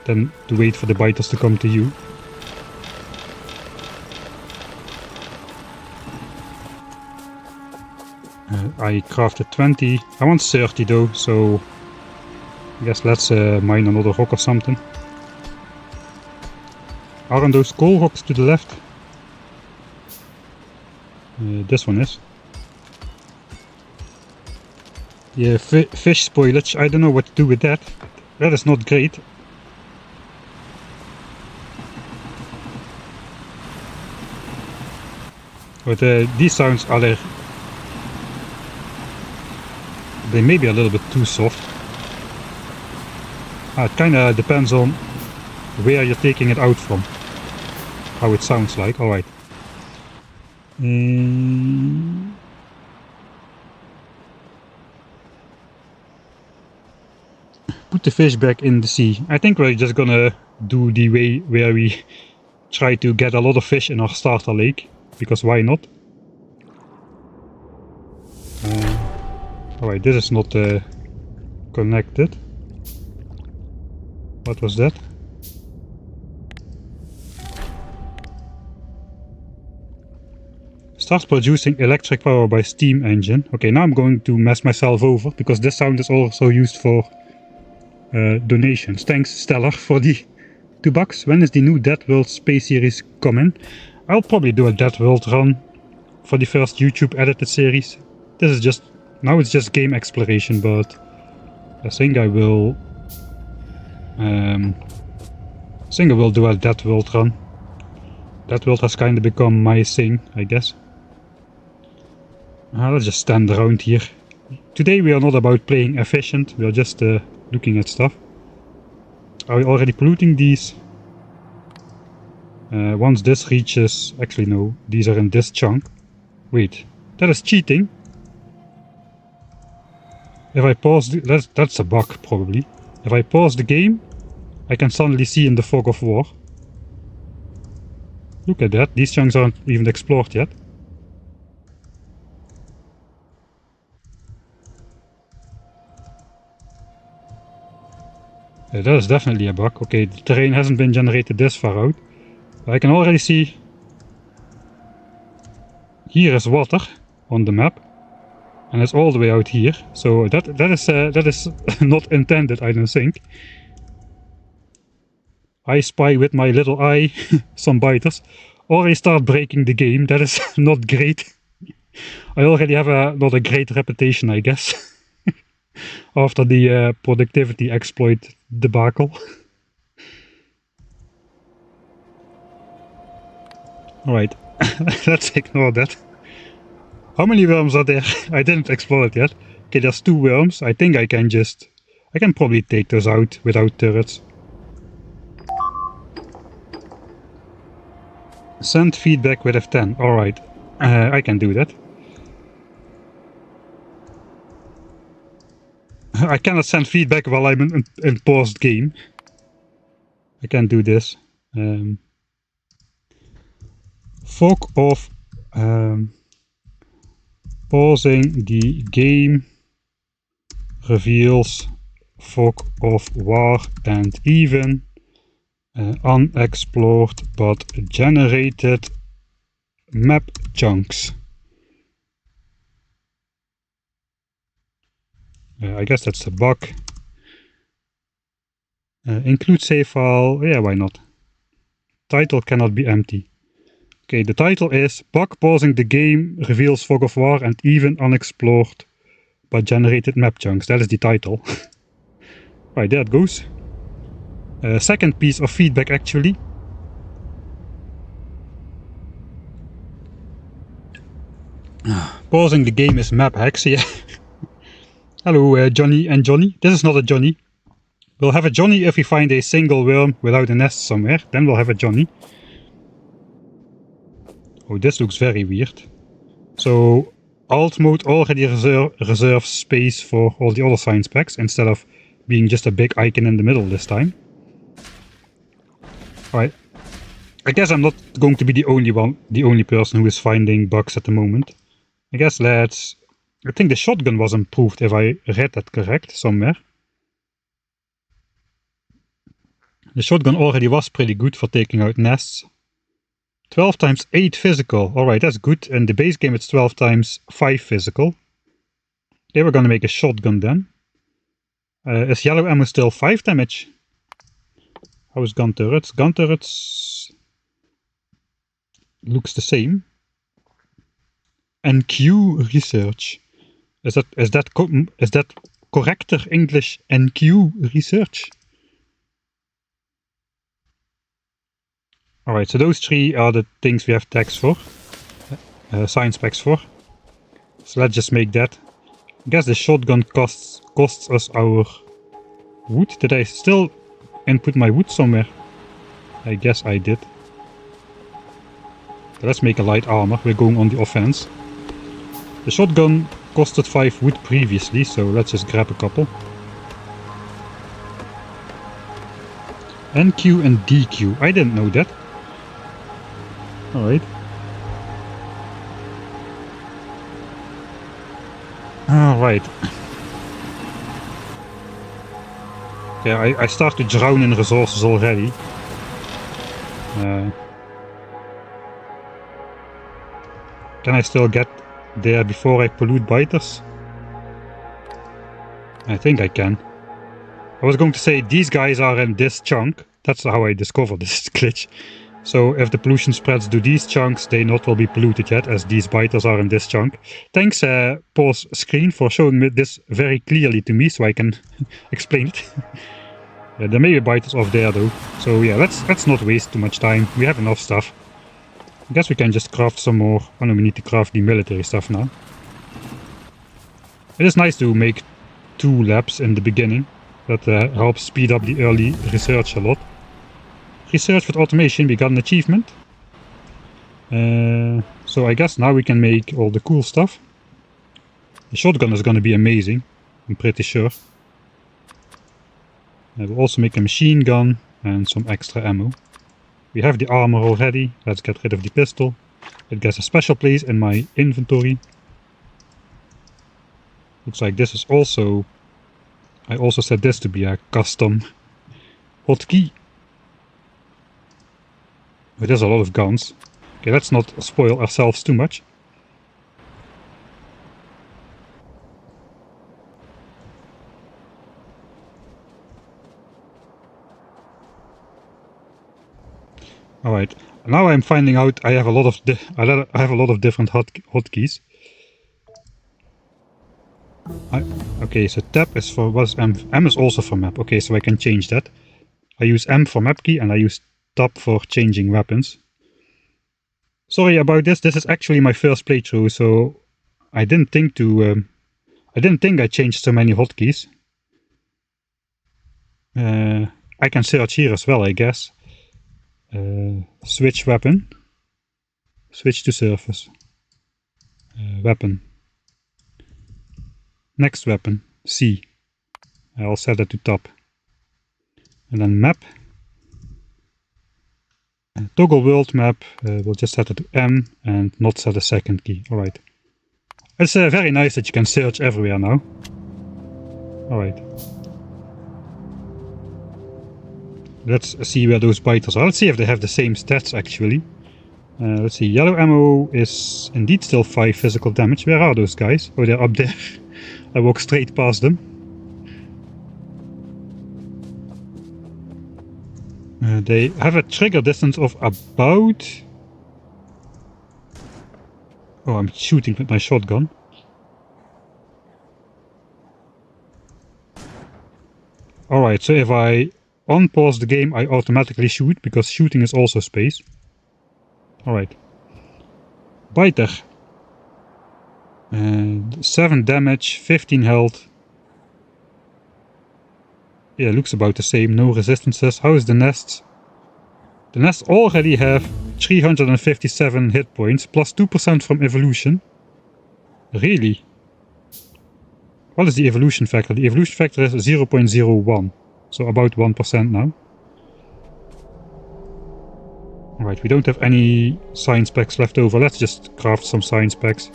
than to wait for the biters to come to you. I crafted 20. I want 30 though, so I guess let's mine another rock or something. Aren't those coal rocks to the left? This one is. Yeah, fish spoilage. I don't know what to do with that. That is not great. But these sounds are there. They may be a little bit too soft. It kinda depends on where you're taking it out from. How it sounds like. Alright. Put the fish back in the sea. I think we're just gonna do the way where we try to get a lot of fish in our starter lake. Because why not? Alright, this is not connected. What was that? Starts producing electric power by steam engine. Okay, now I'm going to mess myself over, because this sound is also used for donations. Thanks Stellar for the $2. When is the new Dead World Space Series coming? I'll probably do a Dead World run for the first YouTube edited series. This is just, now it's just game exploration, but I think I will do a Dead World run. Dead World has kind of become my thing, I guess. Let's just stand around here. Today we are not about playing efficient, we are just looking at stuff. Are we already polluting these? Once this reaches... Actually no, these are in this chunk. Wait, that is cheating. If I pause... That's a bug probably. If I pause the game, I can suddenly see in the fog of war. Look at that, these chunks aren't even explored yet. That is definitely a bug. Okay, the terrain hasn't been generated this far out. But I can already see... Here is water on the map. And it's all the way out here. So that is not intended, I don't think. I spy with my little eye some biters. already start breaking the game. That is not great. I already have not a great reputation, I guess, after the productivity exploit debacle. Alright, let's ignore that. How many worms are there? I didn't explore it yet. Okay, there's 2 worms. I think I can probably take those out without turrets. Send feedback with F10. Alright, I can do that. I cannot send feedback while I'm in paused game. I can do this. Fog off pausing the game reveals fog of war and even unexplored but generated map chunks. I guess that's a bug. Include save file. Yeah, why not? Title cannot be empty. Okay, the title is Bug pausing the game reveals fog of war and even unexplored but generated map chunks. That is the title. Right, there it goes. Second piece of feedback actually. Pausing the game is map hacks, yeah. Hello Johnny and Johnny. This is not a Johnny. We'll have a Johnny if we find a single worm without a nest somewhere. Then we'll have a Johnny. Oh, this looks very weird. So alt mode already reserves space for all the other science packs instead of being just a big icon in the middle this time. Alright. I guess I'm not going to be the only person who is finding bugs at the moment. I guess I think the shotgun was improved if I read that correct somewhere. The shotgun already was pretty good for taking out nests. 12 times 8 physical. Alright, that's good. In the base game it's 12 times 5 physical. They were gonna make a shotgun then. Is yellow ammo still 5 damage? How is gun turrets? Gun turrets looks the same. NQ Research. Is that correcter English? NQ Research? Alright, so those 3 are the things we have tags for. Science packs for. So let's just make that. I guess the shotgun costs us our wood. Did I still input my wood somewhere? I guess I did. So let's make a light armor. We're going on the offense. The shotgun costed 5 wood previously, so let's just grab a couple. NQ and DQ. I didn't know that. Alright. Alright. Okay, I start to drown in resources already. Can I still get there before I pollute biters? I think I can. I was going to say these guys are in this chunk. That's how I discovered this glitch. So if the pollution spreads to these chunks, they not will be polluted yet, as these biters are in this chunk. Thanks, pause screen, for showing me this very clearly to me, so I can explain it. There may be biters off there though. So yeah, let's not waste too much time. We have enough stuff. I guess we can just craft some more. Oh no, we need to craft the military stuff now. It is nice to make 2 labs in the beginning. That helps speed up the early research a lot. Research with automation, we got an achievement. So I guess now we can make all the cool stuff. The shotgun is going to be amazing, I'm pretty sure. We'll also make a machine gun and some extra ammo. We have the armor already. Let's get rid of the pistol. It gets a special place in my inventory. Looks like this is also... I also set this to be a custom hotkey. But there's a lot of guns. Okay, let's not spoil ourselves too much. Alright, Now I'm finding out I have a lot of different hotkeys. Okay, so tab is for what's M? M is also for map. Okay, so I can change that. I use M for map key and I use tab for changing weapons. Sorry about this. This is actually my first playthrough, so I didn't think I changed so many hotkeys. I can search here as well, I guess. Switch weapon. Switch to surface. Weapon. Next weapon. C. I'll set it to top. And then map. Toggle world map. We'll just set it to M and not set a second key. Alright. It's very nice that you can search everywhere now. Alright. Let's see where those biters are. Let's see if they have the same stats actually. Let's see. Yellow ammo is indeed still 5 physical damage. Where are those guys? Oh, they're up there. I walk straight past them. They have a trigger distance of about... Oh, I'm shooting with my shotgun. Alright, so if I unpause the game, I automatically shoot, because shooting is also space. Alright. Biter. 7 damage, 15 health. Yeah, looks about the same, no resistances. How is the nests? The nests already have 357 hit points, plus 2% from evolution. Really? What is the evolution factor? The evolution factor is 0.01, so about 1% now. Alright, we don't have any science packs left over. Let's just craft some science packs.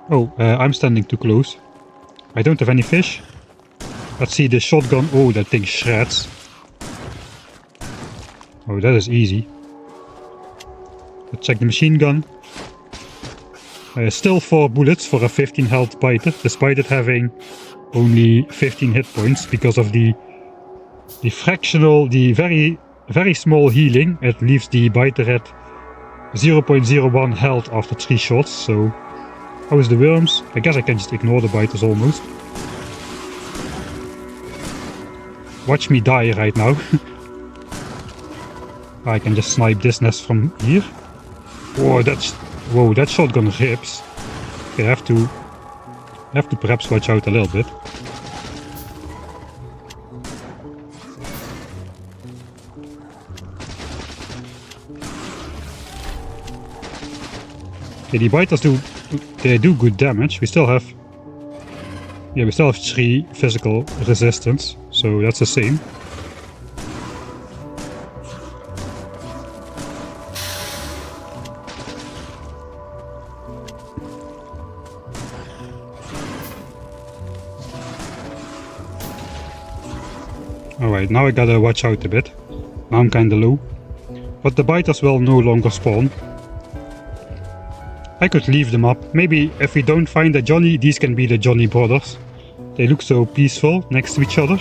Oh, I'm standing too close. I don't have any fish. Let's see the shotgun. Oh, that thing shreds. Oh, that is easy. Let's check the machine gun. Still 4 bullets for a 15 health biter, despite it having only 15 hit points, because of the fractional, the very small healing. It leaves the biter at 0.01 health after 3 shots, so... How is the worms? I guess I can just ignore the biters almost. Watch me die right now. I can just snipe this nest from here. Whoa, that shotgun rips. Okay, I have to perhaps watch out a little bit. Okay, the biters do good damage. We still have 3 physical resistance, so that's the same. Alright, now I gotta watch out a bit. Now I'm kinda low. But the biters will no longer spawn. I could leave them up. Maybe if we don't find a Johnny, these can be the Johnny brothers. They look so peaceful next to each other.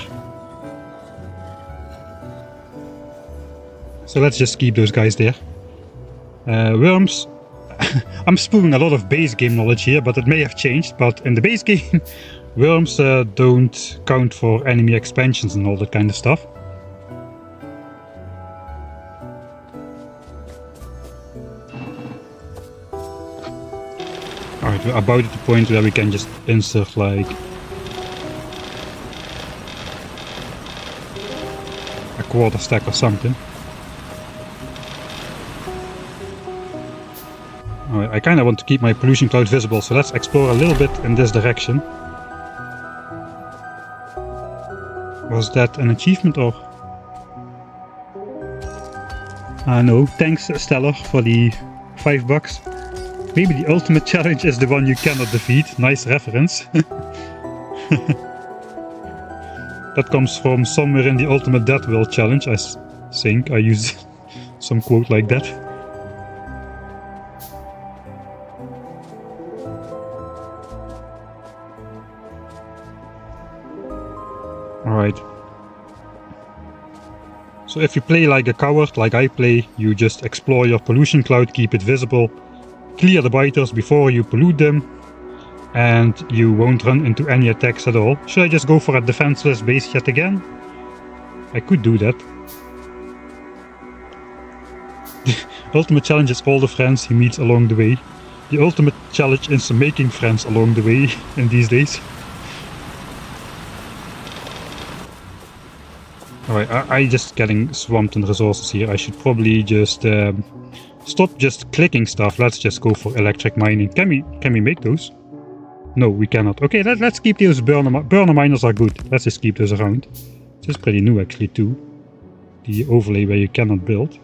So let's just keep those guys there. Worms. I'm spewing a lot of base game knowledge here, but it may have changed. But in the base game, worms don't count for enemy expansions and all that kind of stuff. Alright, we're about at the point where we can just insert like a quarter stack or something. Alright, I kinda want to keep my pollution cloud visible, so let's explore a little bit in this direction. Was that an achievement or? No, thanks Stellar for the $5. Maybe the ultimate challenge is the one you cannot defeat. Nice reference. That comes from somewhere in the Ultimate Death World challenge, I think. I used some quote like that. Alright. So if you play like a coward, like I play, you just explore your pollution cloud, keep it visible, clear the biters before you pollute them, and you won't run into any attacks at all. Should I just go for a defenseless base yet again? I could do that. The ultimate challenge is all the friends he meets along the way. The ultimate challenge is making friends along the way in these days. Alright, I just getting swamped in resources here. I should probably just stop just clicking stuff. Let's just go for electric mining. Can we make those? No, we cannot. Okay, let's keep those burner miners are good. Let's just keep those around. This is pretty new actually too. The overlay where you cannot build.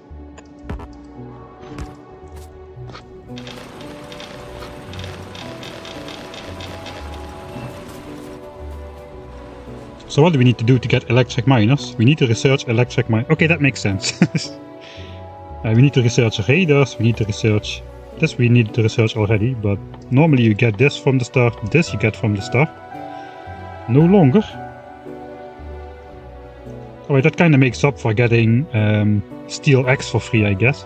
So what do we need to do to get electric miners? We need to research electric mine. Okay, that makes sense. We need to research radars, we need to research... This we need to research already, but normally you get this from the start, this you get from the start. No longer. Alright, that kind of makes up for getting Steel X for free, I guess.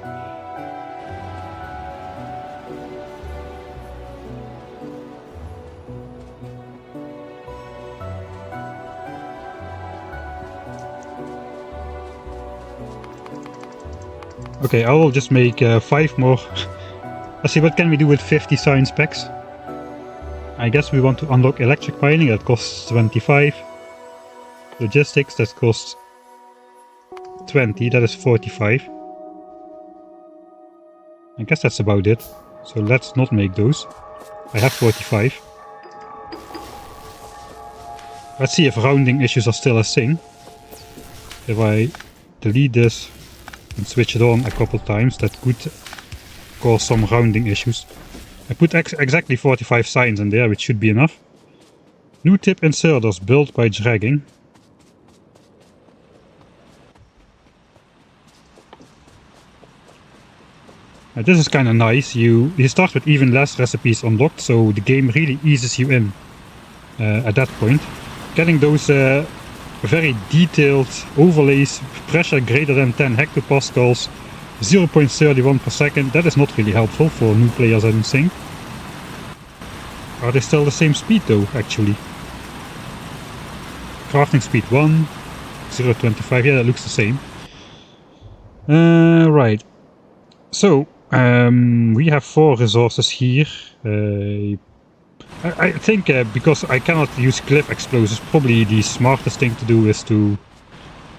Okay, I will just make 5 more. Let's see, what can we do with 50 science packs? I guess we want to unlock electric mining, that costs 25. Logistics, that costs 20, that is 45. I guess that's about it. So let's not make those. I have 45. Let's see if rounding issues are still a thing. If I delete this and switch it on a couple times, that could cause some rounding issues. I put exactly 45 signs in there, which should be enough. New tip inserters built by dragging. This is kind of nice. You start with even less recipes unlocked, so the game really eases you in at that point. Getting those very detailed overlays, pressure greater than 10 hectopascals, 0.31 per second, that is not really helpful for new players, I don't think. Are they still the same speed though, actually? Crafting speed 1, 0.25, yeah, that looks the same. Right. So, we have 4 resources here. I think because I cannot use cliff explosives, probably the smartest thing to do is to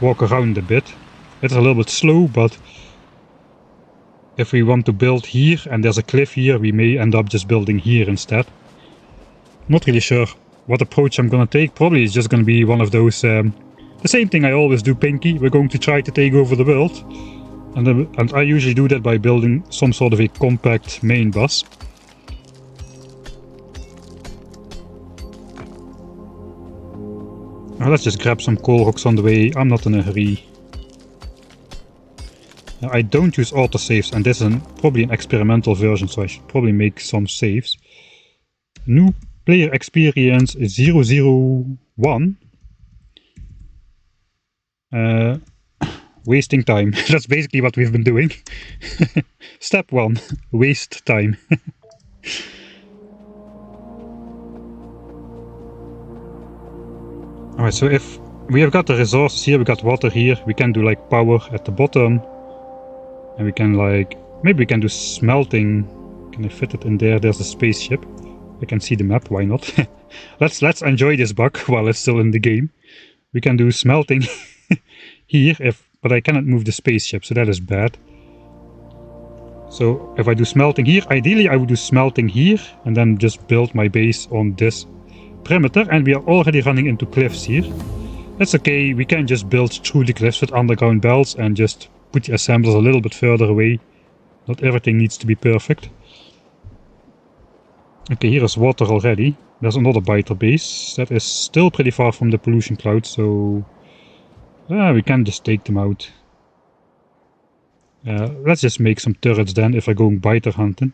walk around a bit. It's a little bit slow, but if we want to build here and there's a cliff here, we may end up just building here instead. Not really sure what approach I'm gonna take. Probably it's just gonna be one of those, the same thing I always do, Pinky. We're going to try to take over the world. And I usually do that by building some sort of a compact main bus. Now let's just grab some coal rocks on the way. I'm not in a hurry. I don't use autosaves, and this is probably an experimental version, so I should probably make some saves. New player experience 001. Wasting time. That's basically what we've been doing. Step 1. Waste time. Alright, so if we have got the resources here, we got water here, we can do like power at the bottom. And we can like, maybe we can do smelting. Can I fit it in there? There's a spaceship. I can see the map, why not? Let's enjoy this bug while it's still in the game. We can do smelting here, but I cannot move the spaceship, so that is bad. So if I do smelting here, ideally I would do smelting here and then just build my base on this perimeter, and we are already running into cliffs here. That's okay, we can just build through the cliffs with underground belts and just put the assemblers a little bit further away. Not everything needs to be perfect. Okay, here is water already. There's another biter base. That is still pretty far from the pollution cloud, so we can just take them out. Let's just make some turrets then if I'm going biter hunting.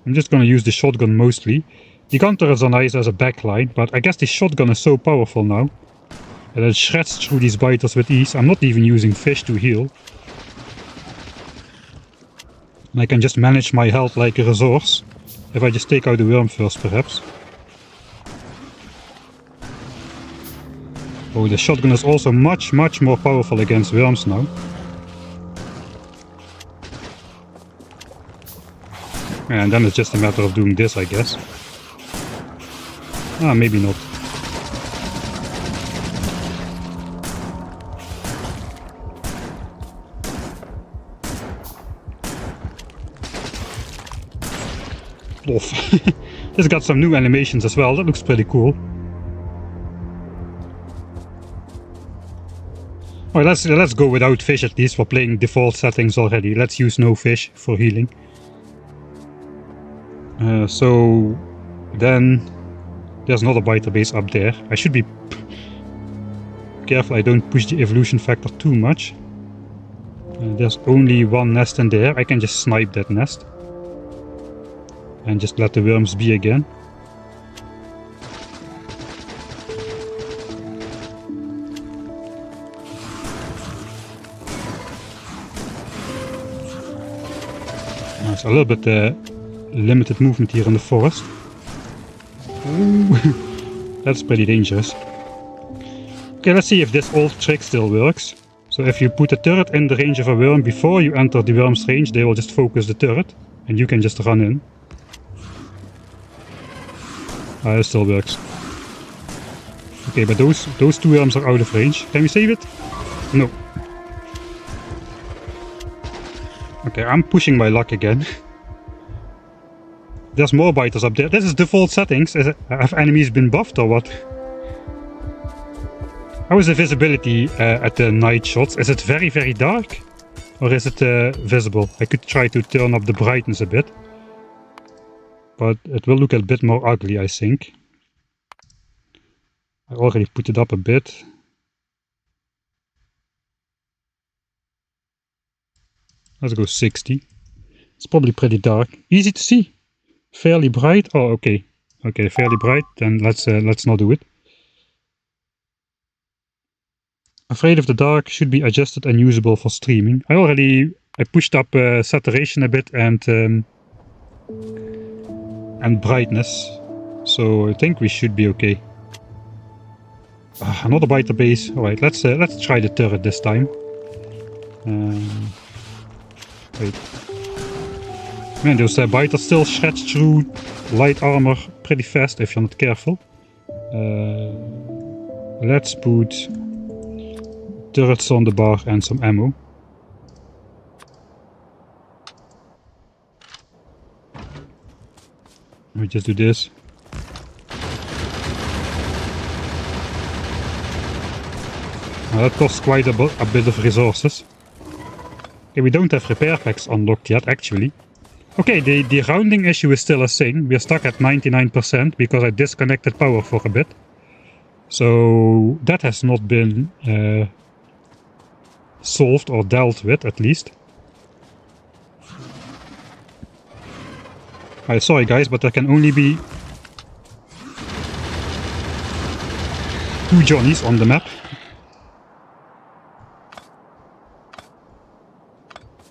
I'm just gonna use the shotgun mostly. The gun turrets are nice as a backline, but I guess the shotgun is so powerful now that it shreds through these biters with ease. I'm not even using fish to heal. And I can just manage my health like a resource. If I just take out the worm first, perhaps. Oh, the shotgun is also much more powerful against worms now. And then it's just a matter of doing this, I guess. Ah, maybe not. Off. This got some new animations as well. That looks pretty cool. Alright, let's go without fish at least. We're playing default settings already. Let's use no fish for healing. So then there's another biter base up there. I should be careful I don't push the evolution factor too much. There's only one nest in there. I can just snipe that nest and just let the worms be again. It's a little bit limited movement here in the forest. Ooh, that's pretty dangerous. Okay, let's see if this old trick still works. So if you put a turret in the range of a worm before you enter the worm's range, they will just focus the turret and you can just run in. Ah, it still works. Okay, but those two worms are out of range. Can we save it? No. Okay, I'm pushing my luck again. There's more biters up there. This is default settings. Have enemies been buffed or what? How is the visibility at the night shots? Is it very dark? Or is it visible? I could try to turn up the brightness a bit. But it will look a bit more ugly, I think. I already put it up a bit. Let's go 60. It's probably pretty dark. Easy to see. Fairly bright. Oh, okay. Okay, fairly bright. Then let's not do it. Afraid of the dark should be adjusted and usable for streaming. I pushed up saturation a bit and brightness. So I think we should be okay. Another biter base. All right, let's try the turret this time. Wait. Man, those biters still shred through light armor pretty fast if you're not careful. Let's put turrets on the bar and some ammo. Let me just do this. Now that costs quite a bit of resources. Okay, we don't have repair packs unlocked yet, actually. Okay, the rounding issue is still a thing. We're stuck at 99% because I disconnected power for a bit. So that has not been solved or dealt with, at least. Sorry guys, but there can only be 2 Johnnies on the map.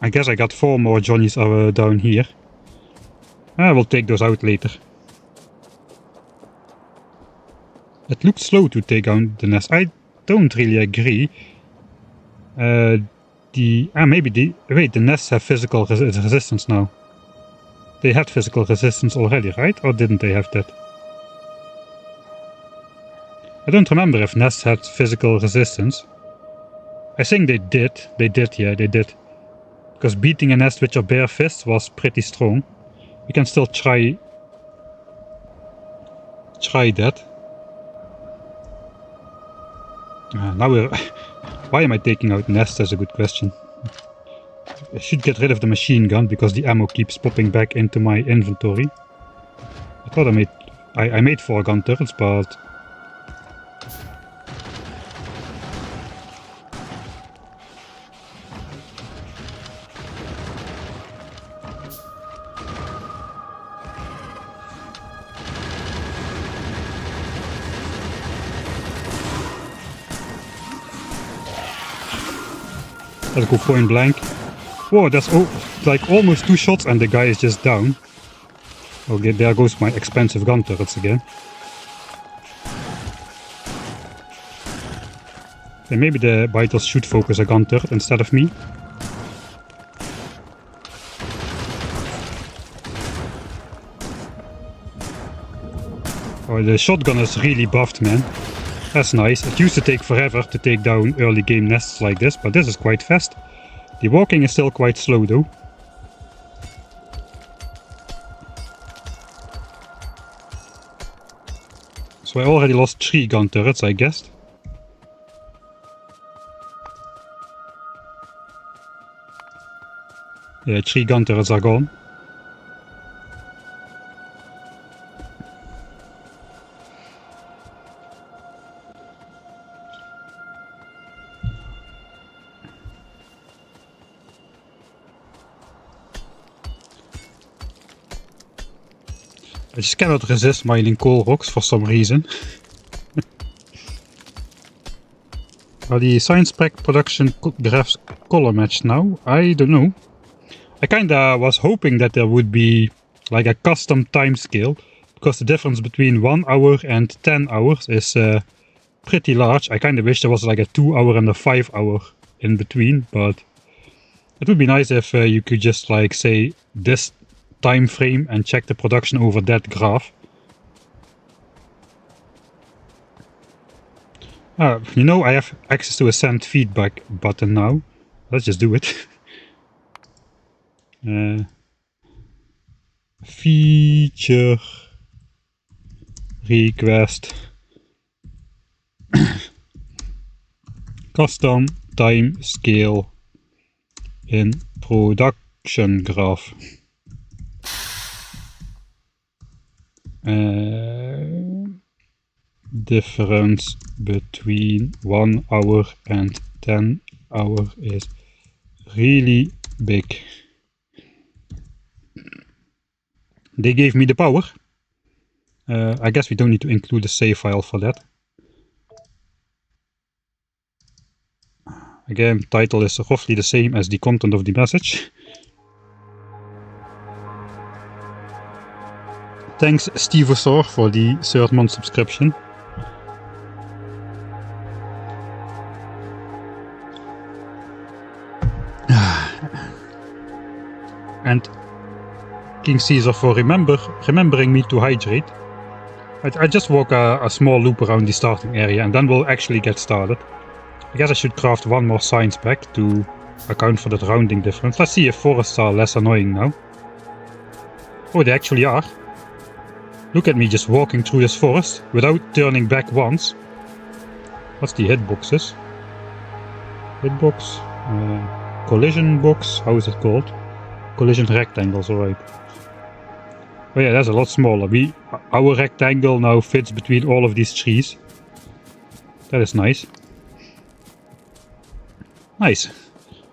I guess I got 4 more Johnnies down here. I will take those out later. It looked slow to take down the nest. I don't really agree. Maybe the nests have physical resistance now. They had physical resistance already, right? Or didn't they have that? I don't remember if nests had physical resistance. I think they did. Yeah, they did. Because beating a nest with your bare fists was pretty strong. We can still try that. Now we're... Why am I taking out nests? That's a good question. I should get rid of the machine gun because the ammo keeps popping back into my inventory. I thought I made 4 gun turrets, but... Let's go point blank. Whoa, that's like almost 2 shots and the guy is just down. Okay, there goes my expensive gun turrets again. Okay, maybe the Vitals should focus a gun turret instead of me. Oh, the shotgun is really buffed, man. That's nice. It used to take forever to take down early game nests like this, but this is quite fast. The walking is still quite slow though. So I already lost 3 gun turrets, I guessed. Yeah, 3 gun turrets are gone. I just cannot resist mining coal rocks for some reason. Are the science pack production graphs color matched now? I don't know. I kinda was hoping that there would be like a custom time scale, because the difference between 1 hour and 10 hours is pretty large. I kinda wish there was like a 2 hour and a 5 hour in between, but it would be nice if you could just like say this time frame and check the production over that graph. You know, I have access to a send feedback button now. Let's just do it. Feature request custom time scale in production graph. Difference between 1 hour and 10 hour is really big. They gave me the power. I guess we don't need to include a save file for that. Again, title is roughly the same as the content of the message. Thanks Stevosaur for the 3rd month subscription. And King Caesar for remembering me to hydrate. I just walk a small loop around the starting area and then we'll actually get started. I guess I should craft 1 more science pack to account for that rounding difference. Let's see if forests are less annoying now. Oh, they actually are. Look at me just walking through this forest without turning back once. What's the hitboxes? Hitbox? Collision box? How is it called? Collision rectangles, alright. Oh yeah, that's a lot smaller. Our rectangle now fits between all of these trees. That is nice. Nice.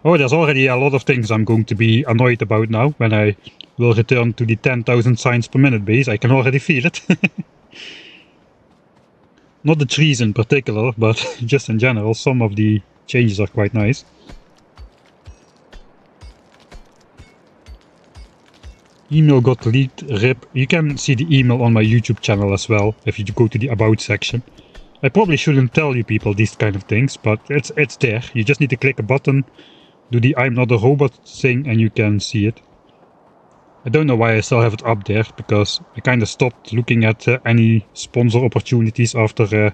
Oh, there's already a lot of things I'm going to be annoyed about now when I will return to the 10,000 signs per minute base. I can already feel it. Not the trees in particular, but just in general, some of the changes are quite nice. Email got leaked, RIP. You can see the email on my YouTube channel as well, if you go to the About section. I probably shouldn't tell you people these kind of things, but it's there. You just need to click a button, do the I'm not a robot thing, and you can see it. I don't know why I still have it up there, because I kind of stopped looking at any sponsor opportunities after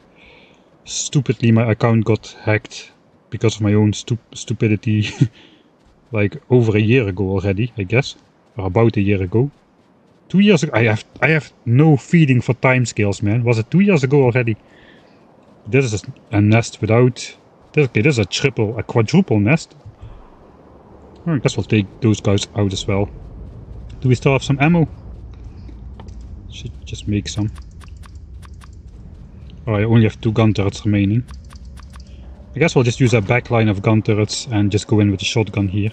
stupidly my account got hacked because of my own stupidity like over a year ago already, I guess. Or about a year ago. 2 years ago. I have no feeling for timescales, man. Was it 2 years ago already? This is a nest without... Okay, this is a quadruple nest. I guess we'll take those guys out as well. Do we still have some ammo? Should just make some. Oh, I only have 2 gun turrets remaining. I guess we'll just use a back line of gun turrets and just go in with the shotgun here.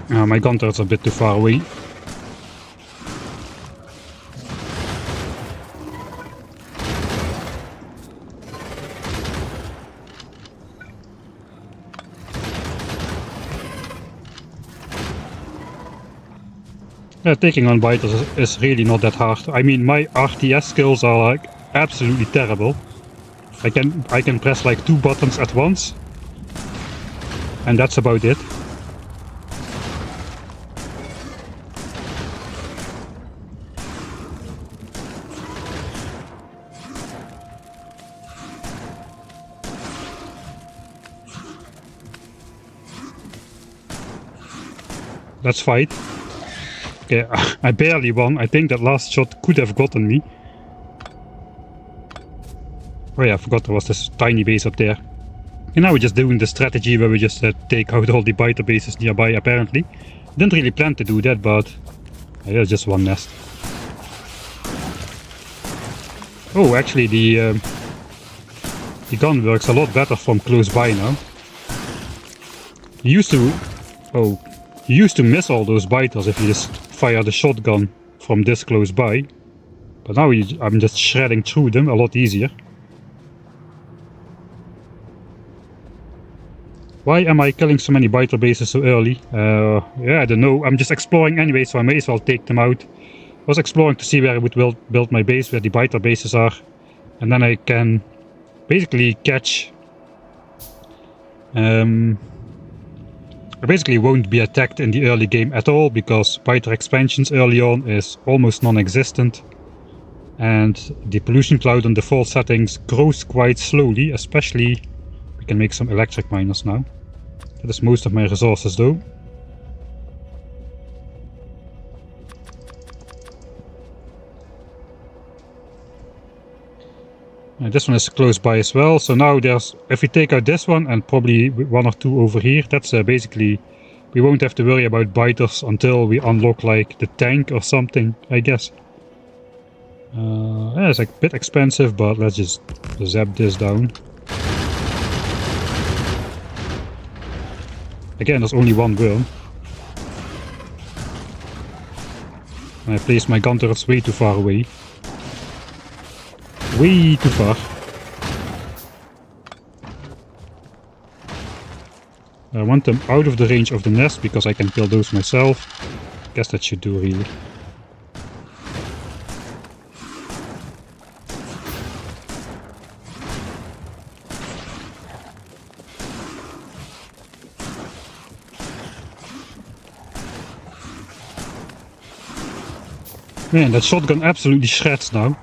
My gun turret's a bit too far away. Taking on biters is really not that hard. I mean, my RTS skills are like absolutely terrible. I can press like 2 buttons at once, and that's about it. Let's fight. Okay, I barely won. I think that last shot could have gotten me. Oh yeah, I forgot there was this tiny base up there. And now we're just doing the strategy where we just take out all the biter bases nearby, apparently. Didn't really plan to do that, but there's just one nest. Oh, actually the gun works a lot better from close by now. You used to miss all those biters if you just fire the shotgun from this close by. But now I'm just shredding through them a lot easier. Why am I killing so many biter bases so early? Yeah, I don't know. I'm just exploring anyway, so I may as well take them out. I was exploring to see where I would build my base, where the biter bases are. And then I can basically catch... I basically won't be attacked in the early game at all, because biter expansions early on is almost non-existent. And the pollution cloud on default settings grows quite slowly, especially... We can make some electric miners now. That is most of my resources though. And this one is close by as well, so now if we take out this one and probably 1 or 2 over here, that's basically, we won't have to worry about biters until we unlock like the tank or something, I guess. Yeah, it's like a bit expensive, but let's just zap this down. Again, there's only one worm. And I placed my gun turrets way too far away. Way too far. I want them out of the range of the nest because I can kill those myself. Guess that should do really. Man, that shotgun absolutely shreds now.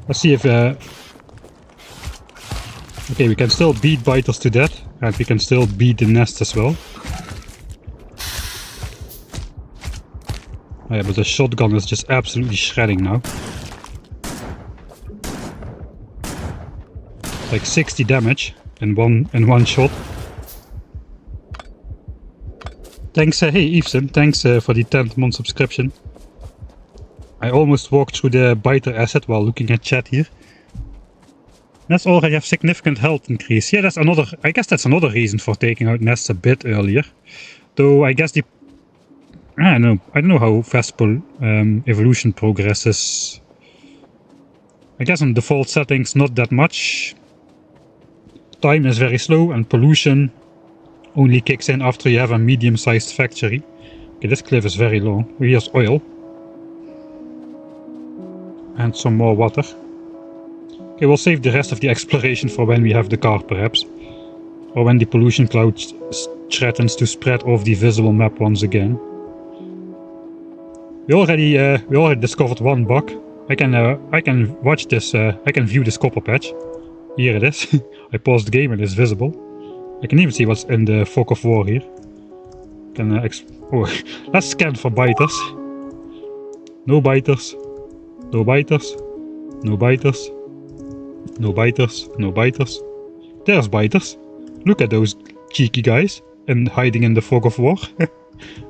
Let's see if... Okay, we can still beat biters to death, and we can still beat the nest as well. Oh yeah, but the shotgun is just absolutely shredding now. Like 60 damage in one shot. Thanks, hey Eveson, thanks for the 10th month subscription. I almost walked through the biter asset while looking at chat here. Nests already have significant health increase. Yeah, I guess that's another reason for taking out nests a bit earlier. Though I guess I don't know how fast evolution progresses. I guess on default settings not that much. Time is very slow and pollution only kicks in after you have a medium-sized factory. Okay, this cliff is very long. Here's oil. And some more water. Okay, we'll save the rest of the exploration for when we have the car, perhaps. Or when the pollution cloud threatens to spread off the visible map once again. We already discovered one bug. I can watch this, I can view this copper patch. Here it is. I paused the game and it's visible. I can even see what's in the fog of war here. Let's scan for biters. No biters. No biters. No biters. No biters. No biters. There's biters. Look at those cheeky guys and hiding in the fog of war.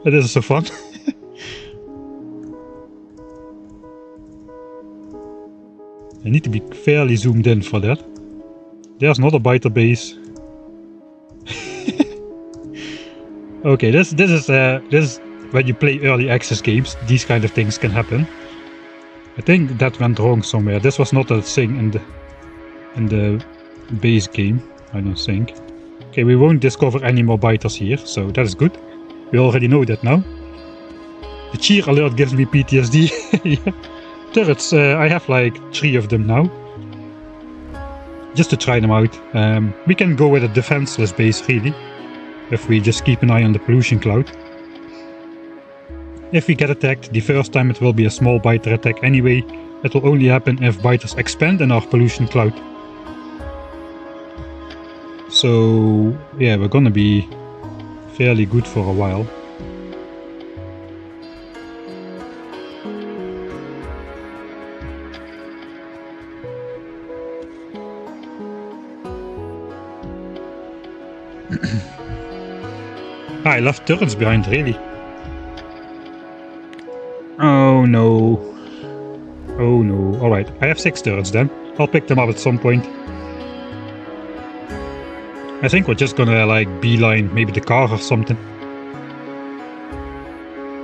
This is so fun. I need to be fairly zoomed in for that. There's not a biter base. Okay, this is when you play early access games, these kind of things can happen. I think that went wrong somewhere. This was not a thing in the base game, I don't think. Okay, we won't discover any more biters here, so that is good. We already know that now. The cheer alert gives me PTSD. Yeah. Turrets, I have like 3 of them now. Just to try them out. We can go with a defenseless base really, if we just keep an eye on the pollution cloud. If we get attacked, the first time it will be a small biter attack anyway. It will only happen if biters expand in our pollution cloud. So yeah, we're gonna be fairly good for a while. I left turrets behind, really. Oh no. Oh no. Alright, I have 6 turrets then. I'll pick them up at some point. I think we're just gonna like beeline maybe the car or something.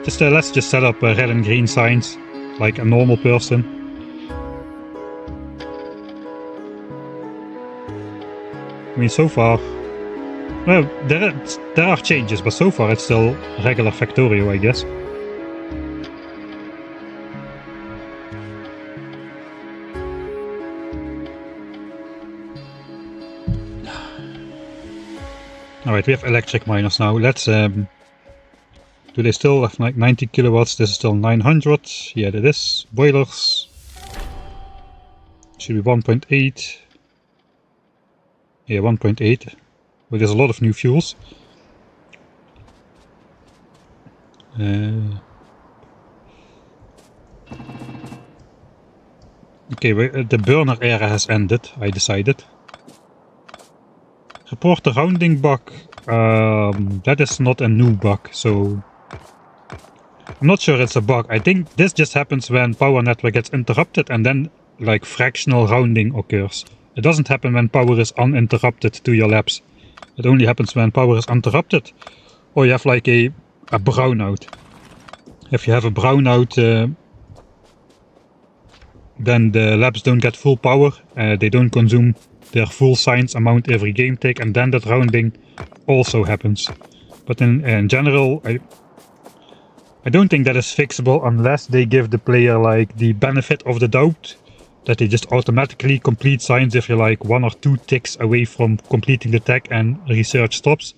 Just let's just set up red and green signs like a normal person. I mean, so far, well, there are changes, but so far it's still regular Factorio, I guess. Alright, we have electric miners now. Let's do they still have like 90 kilowatts? This is still 900. Yeah, that is. Boilers should be 1.8. Yeah, 1.8. Well, there's a lot of new fuels. Okay, the burner era has ended, I decided. Report the rounding bug. That is not a new bug, so I'm not sure it's a bug. I think this just happens when power network gets interrupted and then like fractional rounding occurs. It doesn't happen when power is uninterrupted to your labs. It only happens when power is interrupted, or you have like a brownout. If you have a brownout, then the labs don't get full power, they don't consume their full science amount every game take, and then that rounding also happens. But in general, I don't think that is fixable unless they give the player like the benefit of the doubt, that they just automatically complete science if you're like 1 or 2 ticks away from completing the tech and research stops.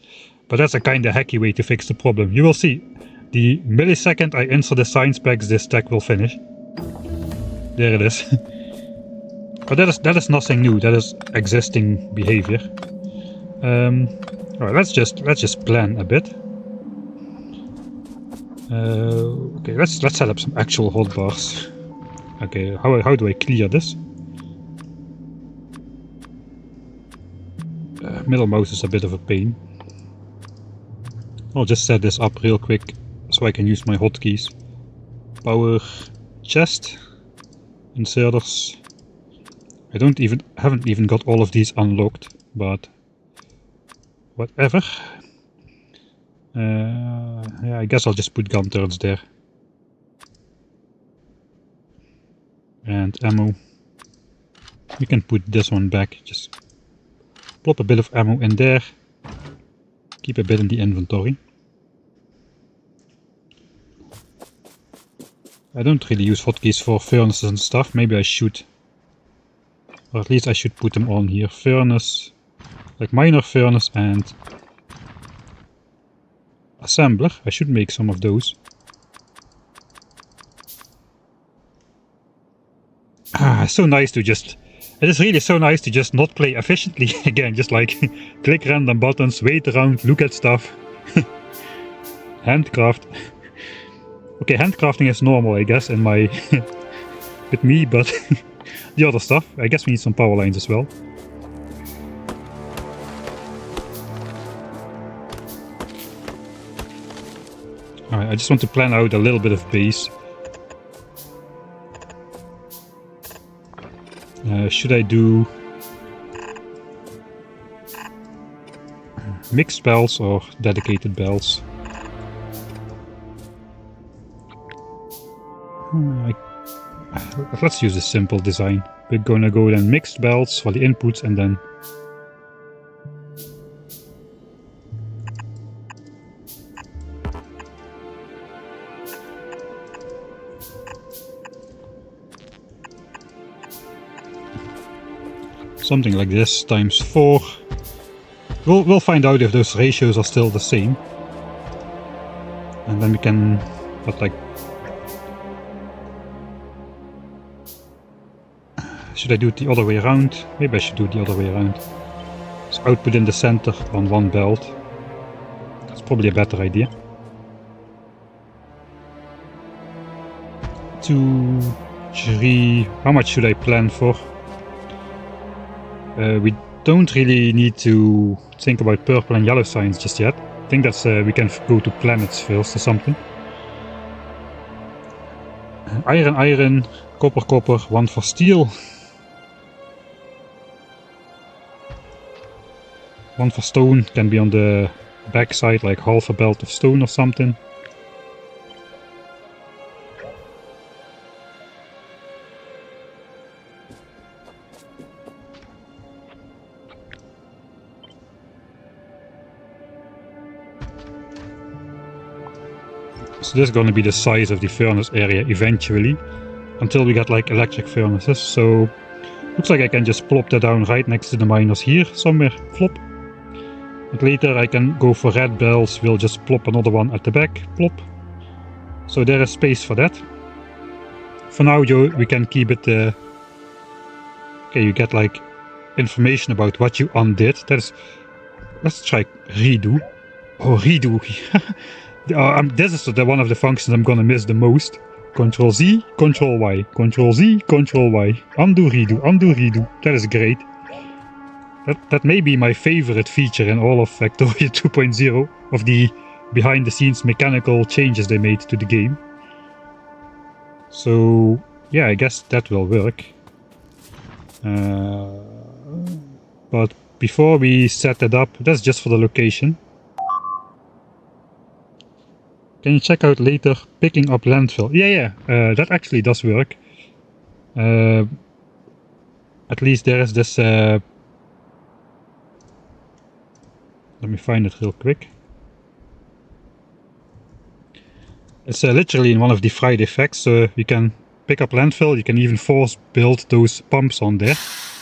But that's a kinda hacky way to fix the problem. You will see, the millisecond I insert the science packs, this tech will finish. There it is. But that is nothing new. That is existing behavior. Alright, let's just plan a bit. Okay, let's set up some actual hotbars. Okay, how do I clear this? Middle mouse is a bit of a pain. I'll just set this up real quick so I can use my hotkeys. Power chest, inserters. I haven't even got all of these unlocked, but whatever. Yeah, I guess I'll just put gun turrets there. And ammo. We can put this one back. Just plop a bit of ammo in there. Keep a bit in the inventory. I don't really use hotkeys for furnaces and stuff. Maybe I should. Or at least I should put them on here. Furnace, like miner furnace and assembler. I should make some of those. It's so nice to just... It is really so nice to just not play efficiently again. Just like click random buttons, wait around, look at stuff. Handcraft. Okay, handcrafting is normal, I guess, in my... with me, but... the other stuff, I guess we need some power lines as well. Alright, I just want to plan out a little bit of base. Should I do... mixed belts or dedicated belts. Let's use a simple design. We're gonna go then mixed belts for the inputs and then something like this times 4. We'll find out if those ratios are still the same. And then we can put like... Should I do it the other way around? Maybe I should do it the other way around. So output in the center on one belt. That's probably a better idea. 2, 3... How much should I plan for? We don't really need to think about purple and yellow signs just yet. I think that's we can go to planets first or something. Iron, iron, copper, copper, 1 for steel. 1 for stone, can be on the back side, like half a belt of stone or something. So this is going to be the size of the furnace area eventually, until we get like electric furnaces. So looks like I can just plop that down right next to the miners here somewhere, flop. And later I can go for red bells, we'll just plop another one at the back, plop. So there is space for that. For now we can keep it, okay, you get like information about what you undid. That is, let's try redo. Oh, redo. This is one of the functions I'm gonna miss the most. Control Z, Control Y, Control Z, Control Y. Undo, redo, undo, redo. That is great. That may be my favorite feature in all of Factorio 2.0, of the behind the scenes mechanical changes they made to the game. So yeah, I guess that will work. But before we set that up, that's just for the location. Can you check out later picking up landfill? Yeah, that actually does work. At least there is this... let me find it real quick. It's literally in one of the Friday effects, so you can pick up landfill, you can even force build those pumps on there,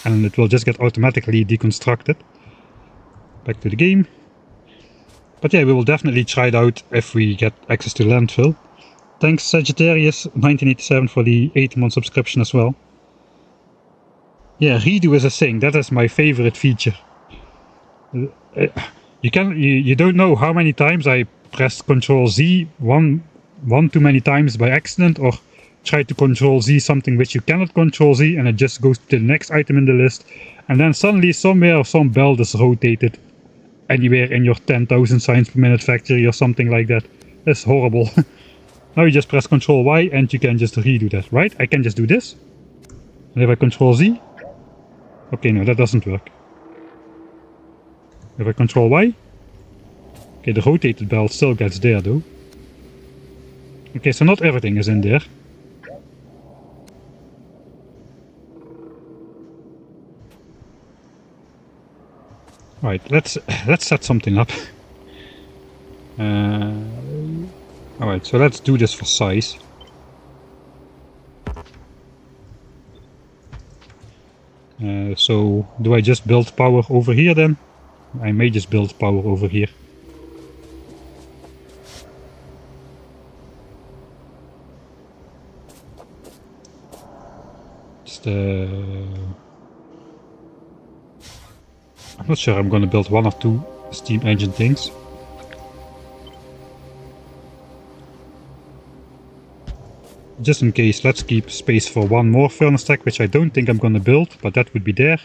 and it will just get automatically deconstructed. Back to the game. But yeah, we will definitely try it out if we get access to landfill. Thanks Sagittarius1987 for the 8-month subscription as well. Yeah, redo is a thing, that is my favorite feature. You don't know how many times I pressed Control Z one too many times by accident, or try to Control Z something which you cannot Control Z and it just goes to the next item in the list, and then suddenly somewhere some belt is rotated anywhere in your 10,000 signs per minute factory or something like that. That's horrible. Now you just press Control Y and you can just redo that, right? I can just do this. And if I Control Z... Okay, no, that doesn't work. If I Control Y... Okay, the rotated belt still gets there though. Okay, so not everything is in there. Right, let's set something up. Alright, so let's do this for size. So do I just build power over here then? I may just build power over here. Just I'm not sure I'm gonna build 1 or 2 steam engine things. Just in case, let's keep space for 1 more furnace stack, which I don't think I'm gonna build, but that would be there.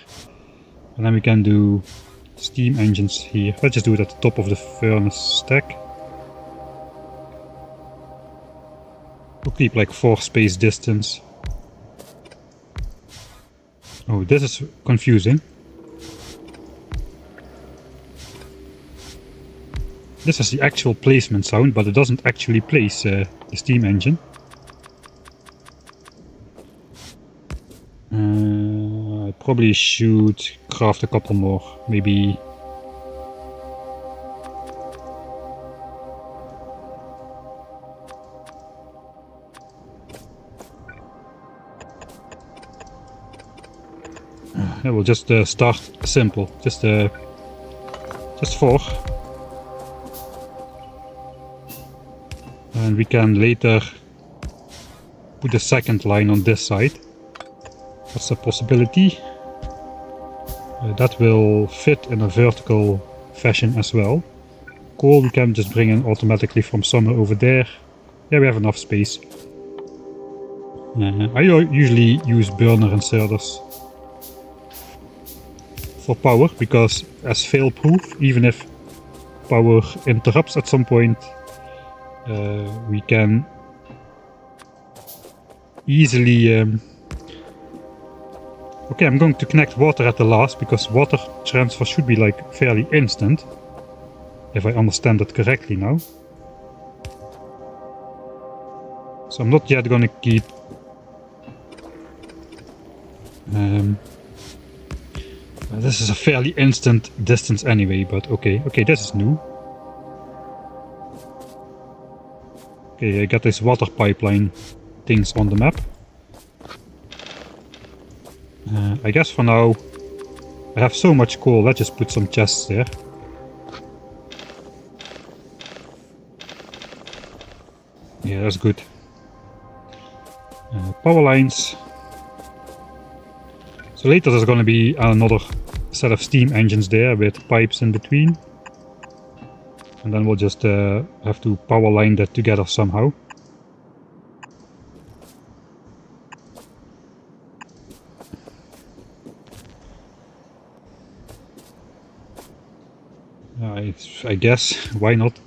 And then we can do steam engines here. Let's just do it at the top of the furnace stack. We'll keep like 4 space distance. Oh, this is confusing. This is the actual placement sound, but it doesn't actually place the steam engine. I probably should craft a couple more, maybe. Yeah, we'll just start simple, just 4. And we can later put a second line on this side. That's a possibility. That will fit in a vertical fashion as well. Coal we can just bring in automatically from somewhere over there. Yeah, we have enough space. I usually use burner inserters for power, because as fail-proof, even if power interrupts at some point, we can easily... Okay, I'm going to connect water at the last, because water transfer should be like fairly instant, if I understand it correctly now. So I'm not yet going to keep... this is a fairly instant distance anyway, but okay. Okay, this is new. Okay, I got these water pipeline things on the map. I guess for now I have so much coal, let's just put some chests there. Yeah, that's good. Power lines. So later there's going to be another set of steam engines there with pipes in between. And then we'll just have to power line that together somehow. I guess, why not?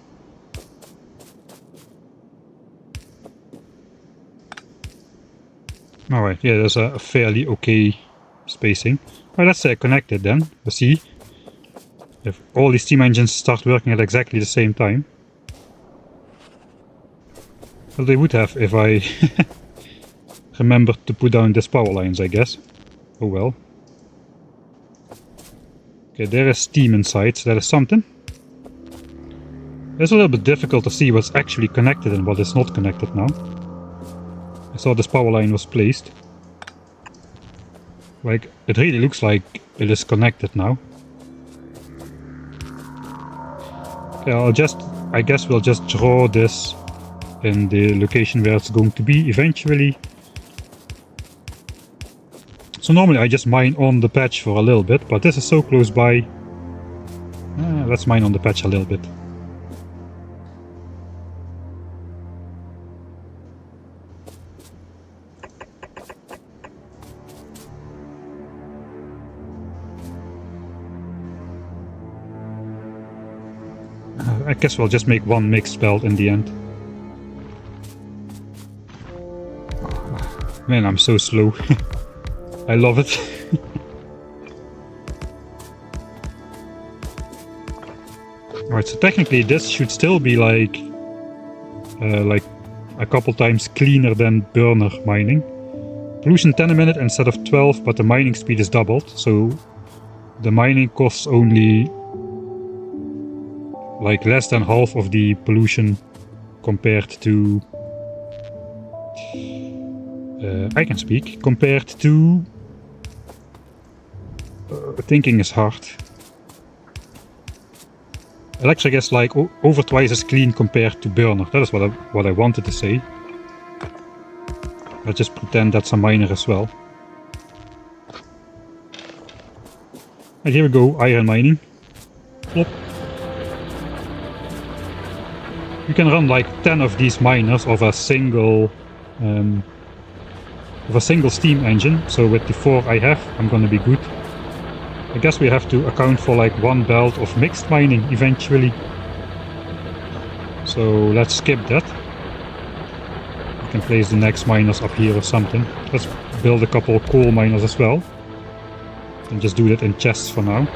Alright, yeah, there's a fairly okay spacing. Alright, let's connect it then. Let's see if all these steam engines start working at exactly the same time. Well, they would have if I remembered to put down these power lines, I guess. Oh well. Okay, there is steam inside, so that is something. It's a little bit difficult to see what's actually connected and what is not connected now. I saw this power line was placed. Like, it really looks like it is connected now. Okay, I guess we'll just draw this in the location where it's going to be eventually. So normally I just mine on the patch for a little bit, but this is so close by. Let's mine on the patch a little bit. I guess we'll just make one mixed belt in the end. Man, I'm so slow. I love it. Alright, so technically this should still be like a couple times cleaner than burner mining. Pollution 10 a minute instead of 12, but the mining speed is doubled, so the mining costs only like less than half of the pollution compared to I can speak, compared to thinking is hard. Electric is like over twice as clean compared to burner. That is what I wanted to say. Let's just pretend that's a miner as well. And here we go, iron mining. Plop. You can run like 10 of these miners of a single steam engine. So with the 4 I have, I'm gonna be good. I guess we have to account for like 1 belt of mixed mining eventually. So let's skip that. We can place the next miners up here or something. Let's build a couple of coal miners as well. And just do that in chests for now.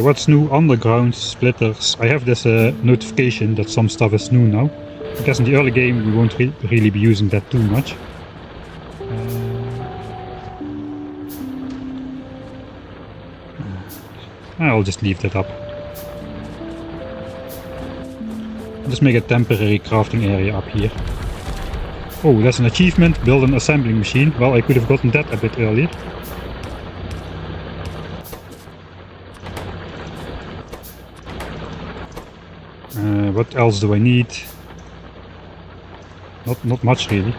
Okay, what's new? Underground splitters. I have this notification that some stuff is new now. I guess in the early game we won't really be using that too much. I'll just leave that up. Just make a temporary crafting area up here. Oh, that's an achievement. Build an assembling machine. Well, I could have gotten that a bit earlier. What else do I need? Not much really.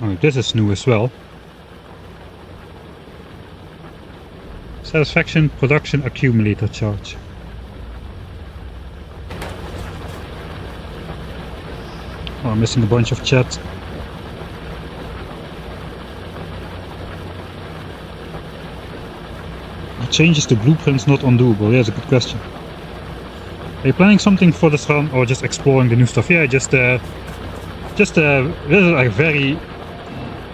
Oh, this is new as well. Satisfaction production accumulator charge. Oh, I'm missing a bunch of chat. Changes to blueprints not undoable. Yeah, that's a good question. Are you planning something for this run or just exploring the new stuff? Yeah, this is a very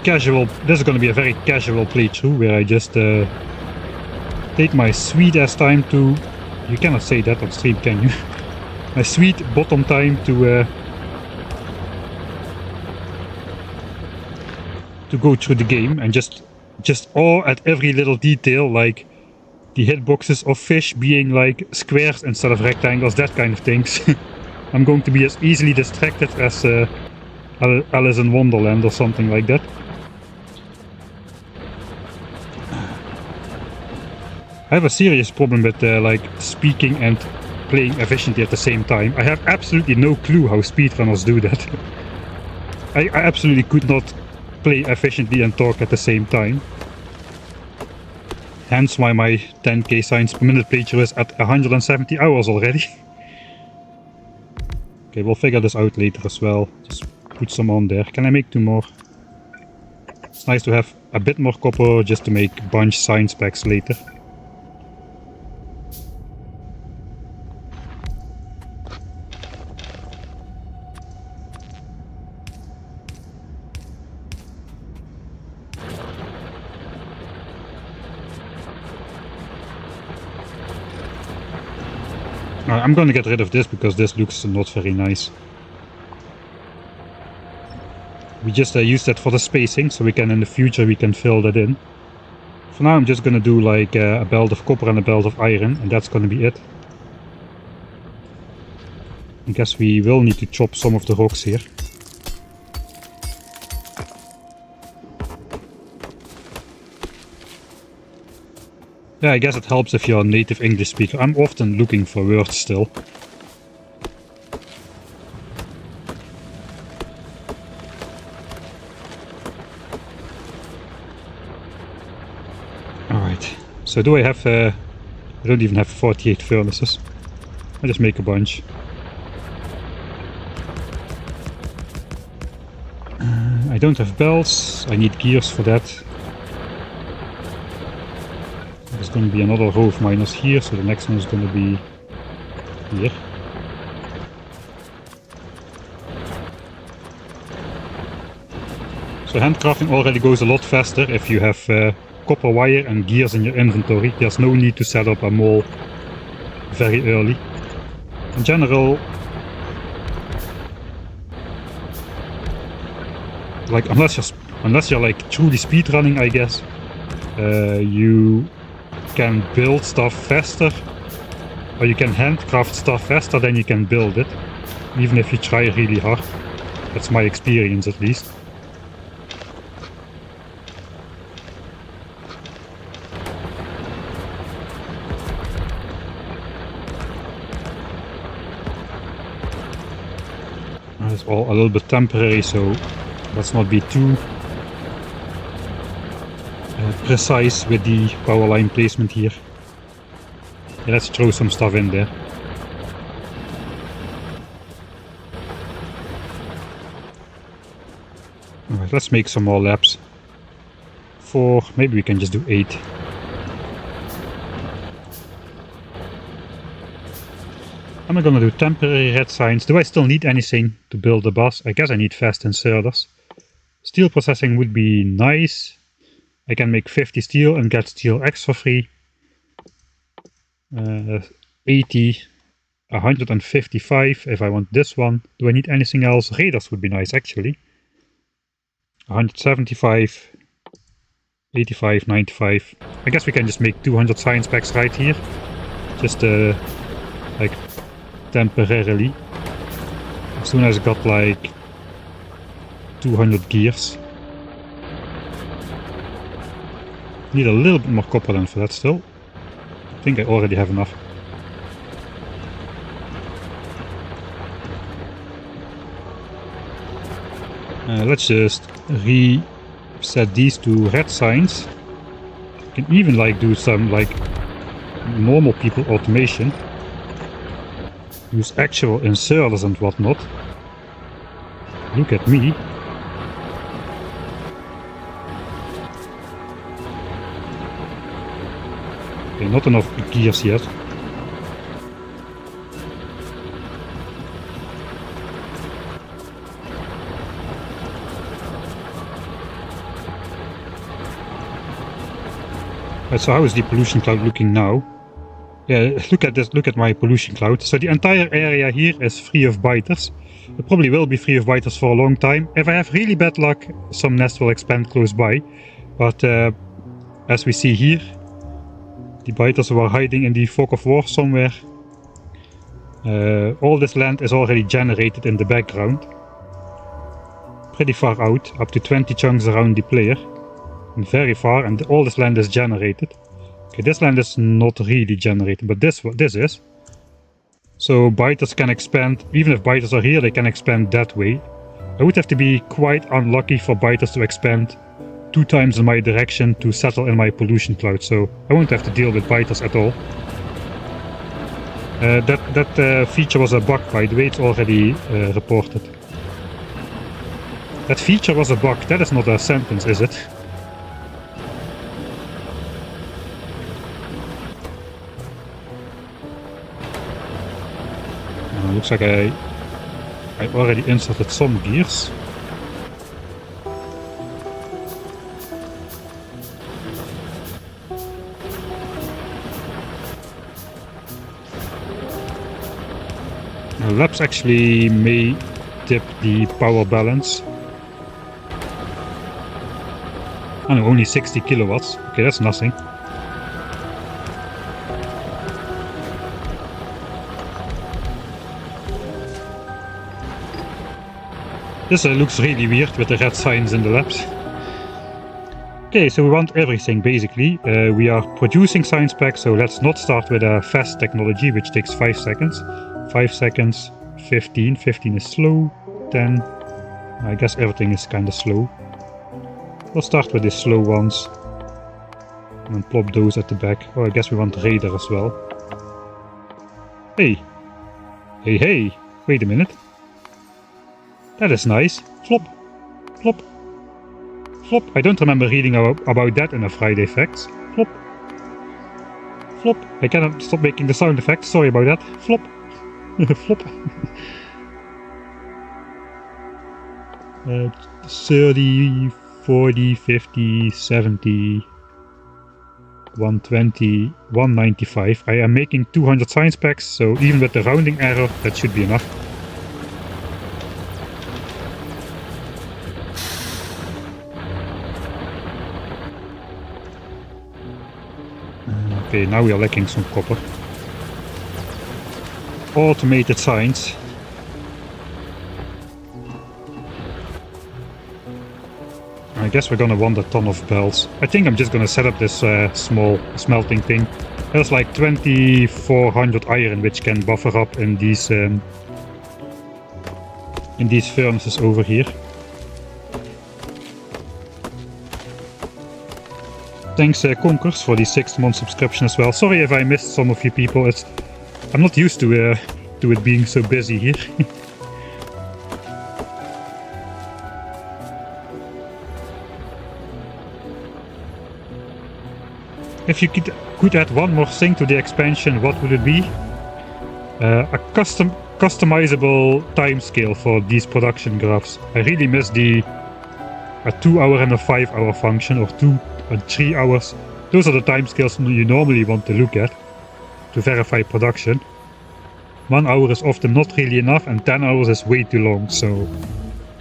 casual. This is going to be a very casual playthrough where I just take my sweet ass time to. You cannot say that on stream, can you? My sweet bottom time to go through the game and just awe at every little detail, like the hitboxes of fish being like squares instead of rectangles, that kind of things. I'm going to be as easily distracted as Alice in Wonderland or something like that. I have a serious problem with like speaking and playing efficiently at the same time. I have absolutely no clue how speedrunners do that. I absolutely could not play efficiently and talk at the same time. Hence why my 10k signs per minute playthrough is at 170 hours already. Okay, we'll figure this out later as well. Just put some on there. Can I make 2 more? It's nice to have a bit more copper just to make bunch science packs later. I'm going to get rid of this because this looks not very nice. We just use that for the spacing, so we can in the future we can fill that in. For now I'm just going to do like a belt of copper and a belt of iron, and that's going to be it. I guess we will need to chop some of the rocks here. Yeah, I guess it helps if you're a native English speaker. I'm often looking for words still. Alright, so do I have... I don't even have 48 furnaces. I just make a bunch. I don't have belts, I need gears for that. There's going to be another row of miners here, so the next one is going to be here. So handcrafting already goes a lot faster if you have copper wire and gears in your inventory. There's no need to set up a mall very early. In general, like unless you're like truly speedrunning, I guess, you can build stuff faster, or you can handcraft stuff faster than you can build it, even if you try really hard. That's my experience at least. It's all a little bit temporary, so let's not be too precise with the power line placement here. Yeah, let's throw some stuff in there. Alright, let's make some more laps. 4, maybe we can just do 8. Am I gonna do temporary red signs? Do I still need anything to build the bus? I guess I need fast inserters. Steel processing would be nice. I can make 50 steel and get steel X for free. 80, 155 if I want this one. Do I need anything else? Radars would be nice actually. 175, 85, 95. I guess we can just make 200 science packs right here. Just like temporarily. As soon as I got like 200 gears. Need a little bit more copper then for that still. I think I already have enough. Let's just reset these to red signs. You can even like do some like normal people automation. Use actual inserters and whatnot. Look at me. Okay, not enough gears yet. Right, so how is the pollution cloud looking now? Yeah, look at this, look at my pollution cloud. So the entire area here is free of biters. It probably will be free of biters for a long time. If I have really bad luck, some nests will expand close by. But as we see here, the biters were hiding in the fog of war somewhere. All this land is already generated in the background. Pretty far out, up to 20 chunks around the player. And very far, and all this land is generated. Okay, this land is not really generated, but this is. So biters can expand, even if biters are here, they can expand that way. I would have to be quite unlucky for biters to expand 2 times in my direction to settle in my pollution cloud, so I won't have to deal with biters at all. That feature was a bug, by the way, it's already reported. That feature was a bug, that is not a sentence, is it? Looks like I already inserted some gears. Laps actually may tip the power balance. Oh no, only 60 kilowatts. Okay, that's nothing. This looks really weird with the red signs in the labs. Okay, so we want everything basically. We are producing science packs, so let's not start with a fast technology, which takes 5 seconds. 5 seconds, 15. 15 is slow. 10. I guess everything is kind of slow. We'll start with the slow ones. And then plop those at the back. Oh, I guess we want radar as well. Hey! Hey, hey! Wait a minute. That is nice. Flop. Flop. Flop. I don't remember reading about that in the Friday Facts. Flop. Flop. I cannot stop making the sound effects. Sorry about that. Flop. Flop. 30, 40, 50, 70, 120, 195. I am making 200 science packs, so even with the rounding error, that should be enough. Okay, now we are lacking some copper. Automated science. I guess we're gonna want a ton of bells. I think I'm just gonna set up this small smelting thing. There's like 2400 iron which can buffer up in these furnaces over here. Thanks Conkers for the 6-month subscription as well. Sorry if I missed some of you people. I'm not used to it being so busy here. if you could add one more thing to the expansion, what would it be? A customizable timescale for these production graphs. I really miss a 2 hour and a 5 hour function, or 2 and 3 hours. Those are the timescales you normally want to look at to verify production. 1 hour is often not really enough, and 10 hours is way too long, so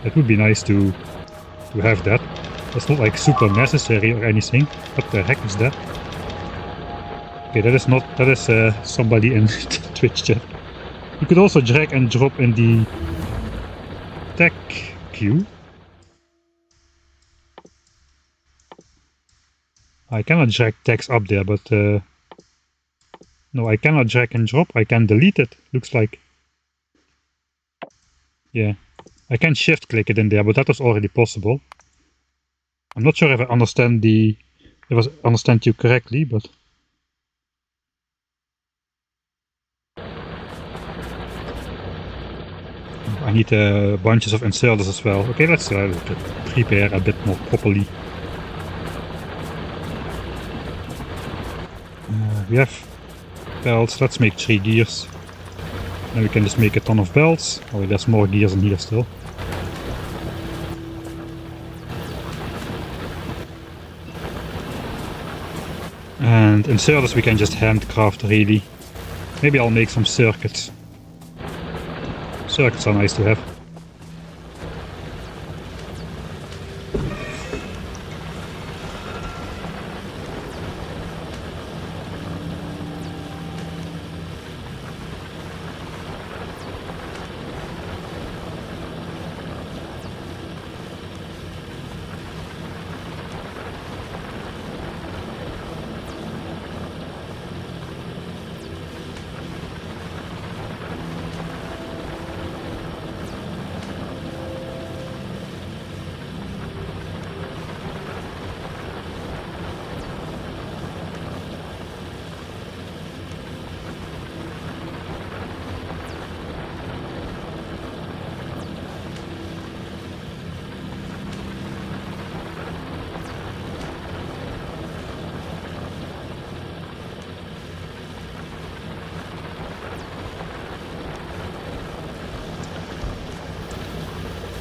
it would be nice to have that. It's not like super necessary or anything. What the heck is that? Okay, that is somebody in Twitch chat. You could also drag and drop in the tech queue. I cannot drag text up there, but no, I cannot drag and drop. I can delete it, looks like. Yeah, I can shift click it in there, but that was already possible. I'm not sure if I understand you correctly, but I need bunches of inserters as well. Okay, let's prepare a bit more properly. We have belts. Let's make 3 gears. Then we can just make a ton of belts. Oh, there's more gears in here still. And inserters we can just handcraft, really. Maybe I'll make some circuits. Circuits are nice to have.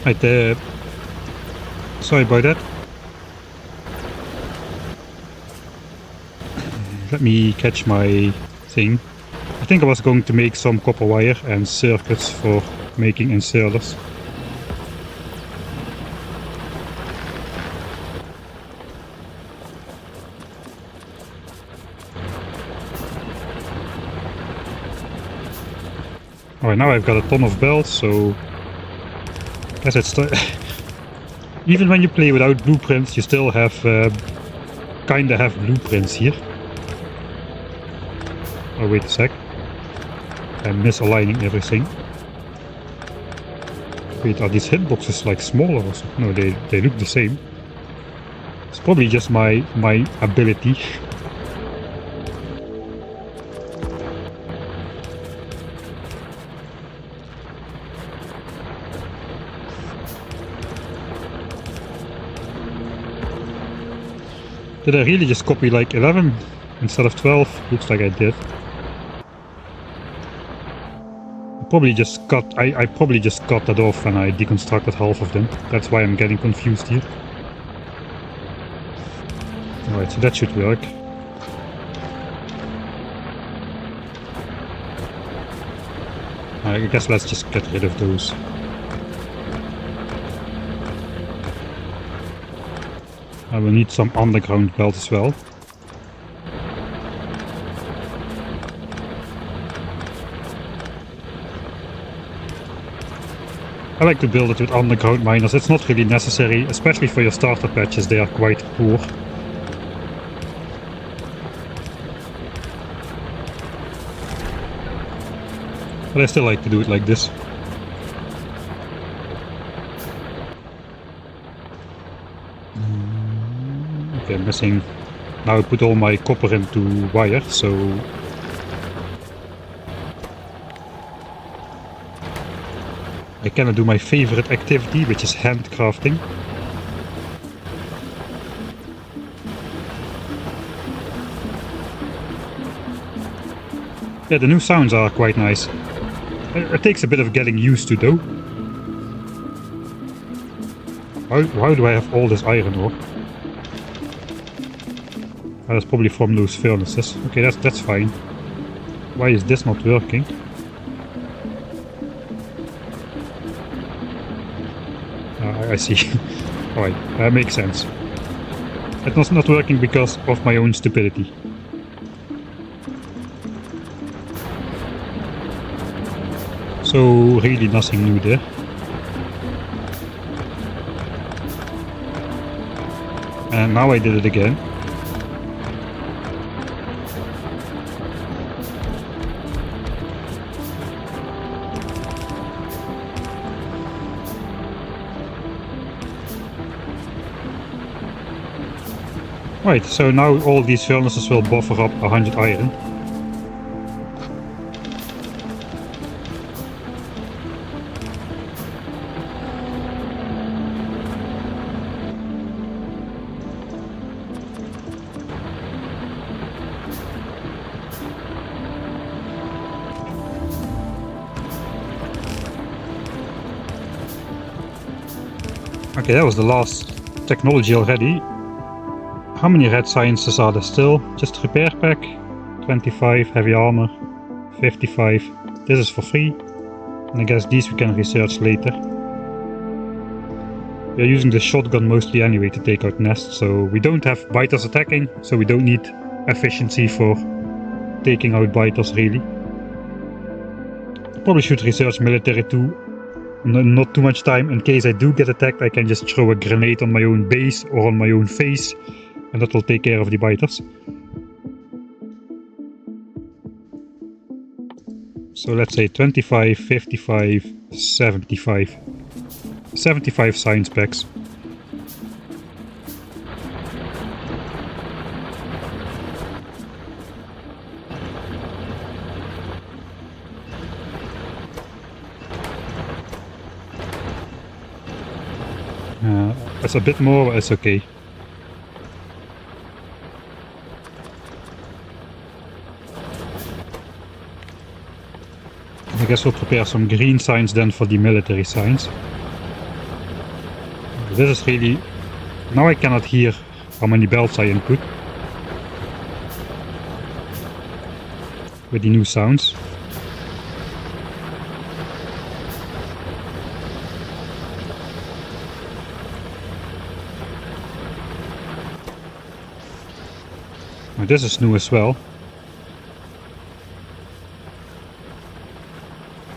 Right, sorry about that. Let me catch my thing. I think I was going to make some copper wire and circuits for making inserters. Alright, now I've got a ton of belts, so I guess it's even when you play without blueprints, you still have kinda have blueprints here. Oh, wait a sec. I'm misaligning everything. Wait, are these hitboxes like smaller or something? No, they look the same. It's probably just my ability. Did I really just copy like 11 instead of 12? Looks like I did. I probably just cut that off when I deconstructed half of them. That's why I'm getting confused here. Alright, so that should work. I guess let's just get rid of those. I will need some underground belt as well. I like to build it with underground miners. It's not really necessary, especially for your starter patches, they are quite poor. But I still like to do it like this. Okay, I'm missing. Now I put all my copper into wire, so I cannot do my favorite activity, which is handcrafting. Yeah, the new sounds are quite nice. It takes a bit of getting used to though. Why do I have all this iron ore? Oh, that's probably from those furnaces. Okay, that's fine. Why is this not working? I see. Alright, that makes sense. It was not working because of my own stupidity. So really nothing new there. And now I did it again. Right, so now all these furnaces will buffer up 100 iron. Okay, that was the last technology already. How many red sciences are there still? Just repair pack, 25, heavy armor, 55. This is for free. And I guess these we can research later. We are using the shotgun mostly anyway to take out nests, so we don't have biters attacking, so we don't need efficiency for taking out biters really. Probably should research military too. Not too much time. In case I do get attacked, I can just throw a grenade on my own base or on my own face, and that will take care of the biters. So let's say 25, 55, 75. 75 science packs. It's a bit more, but it's okay. I guess we'll prepare some green signs then for the military signs. This is really... Now I cannot hear how many belts I input with the new sounds. Now this is new as well.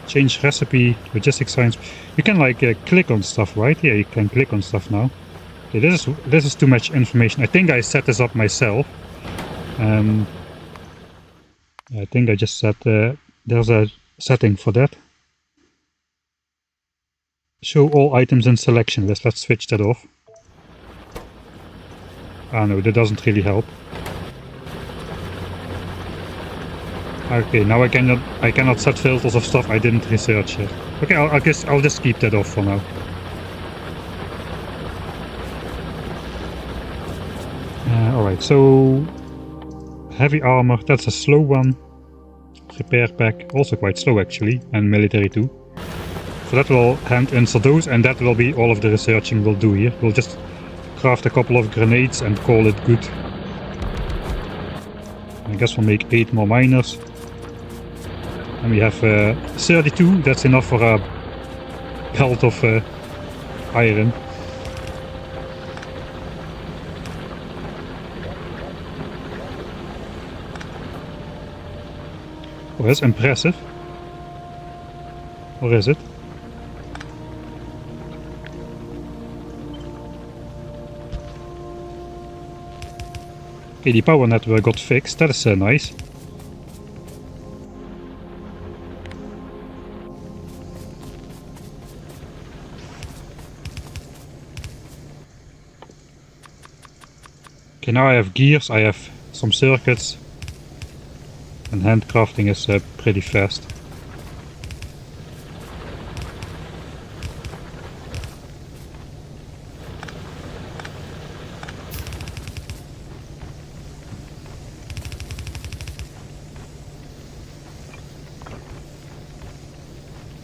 Change recipe, logistic science. You can like click on stuff, right? Yeah, you can click on stuff now. Okay, this is too much information. I think I set this up myself. I think I just set there's a setting for that. Show all items in selection list. Let's switch that off. Ah no, that doesn't really help. Okay, now I cannot set filters of stuff I didn't research yet. Okay, I guess I'll just keep that off for now. Alright, so heavy armor, that's a slow one. Repair pack, also quite slow actually, and military too. So that will hand answer those, and that will be all of the researching we'll do here. We'll just craft a couple of grenades and call it good. I guess we'll make 8 more miners. And we have 32, that's enough for a belt of iron. Oh, that's impressive. Or is it? Okay, the power network got fixed, that is nice. Okay, now I have gears, I have some circuits, and handcrafting is pretty fast.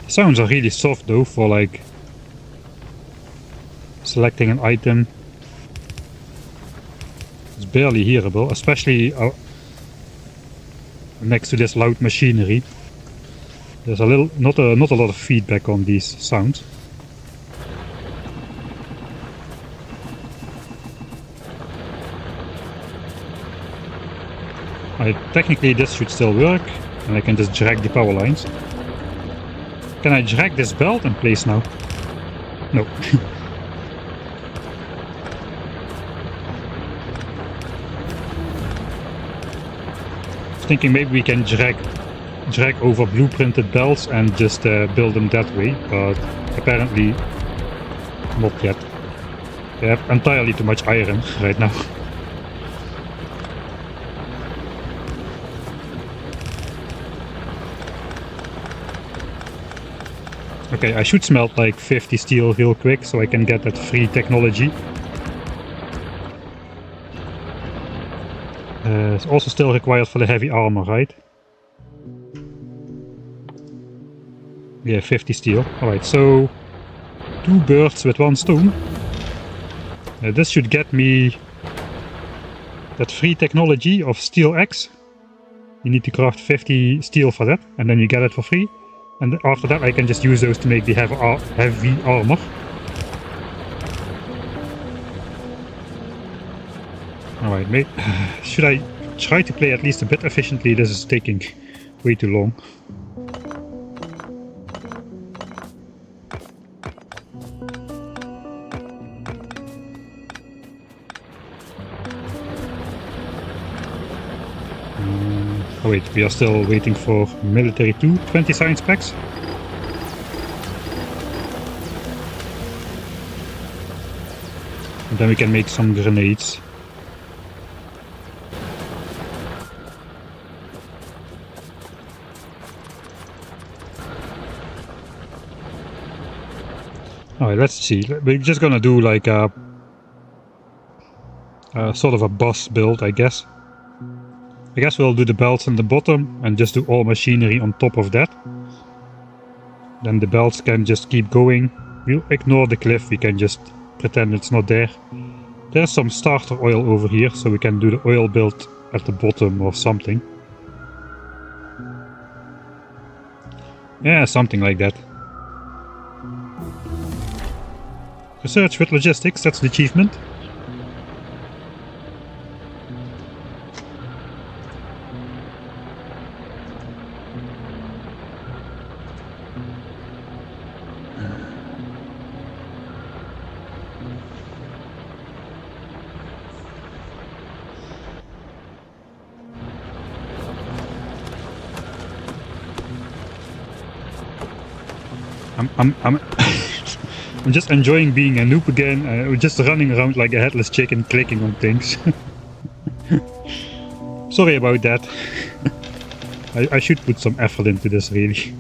Sounds are really soft though for like selecting an item. It's barely hearable, especially next to this loud machinery. There's not a lot of feedback on these sounds. Technically this should still work, and I can just drag the power lines. Can I drag this belt in place now? No. Thinking maybe we can drag over blueprinted belts and just build them that way, but apparently not yet. They have entirely too much iron right now. Okay, I should smelt like 50 steel real quick so I can get that free technology. It's also still required for the heavy armor, right? Yeah, 50 steel. Alright, so 2 birds with 1 stone. This should get me that free technology of steel axe. You need to craft 50 steel for that, and then you get it for free. And after that I can just use those to make the heavy armor. Alright, mate. Should I try to play at least a bit efficiently? This is taking way too long. Oh wait, we are still waiting for military 2, 20 science packs. And then we can make some grenades. Alright, let's see. We're just gonna do like a sort of a boss build, I guess. I guess we'll do the belts on the bottom and just do all machinery on top of that. Then the belts can just keep going. We'll ignore the cliff, we can just pretend it's not there. There's some starter oil over here, so we can do the oil build at the bottom or something. Yeah, something like that. Research with logistics, that's the achievement. I'm just enjoying being a noob again, just running around like a headless chicken clicking on things. Sorry about that. I should put some effort into this really.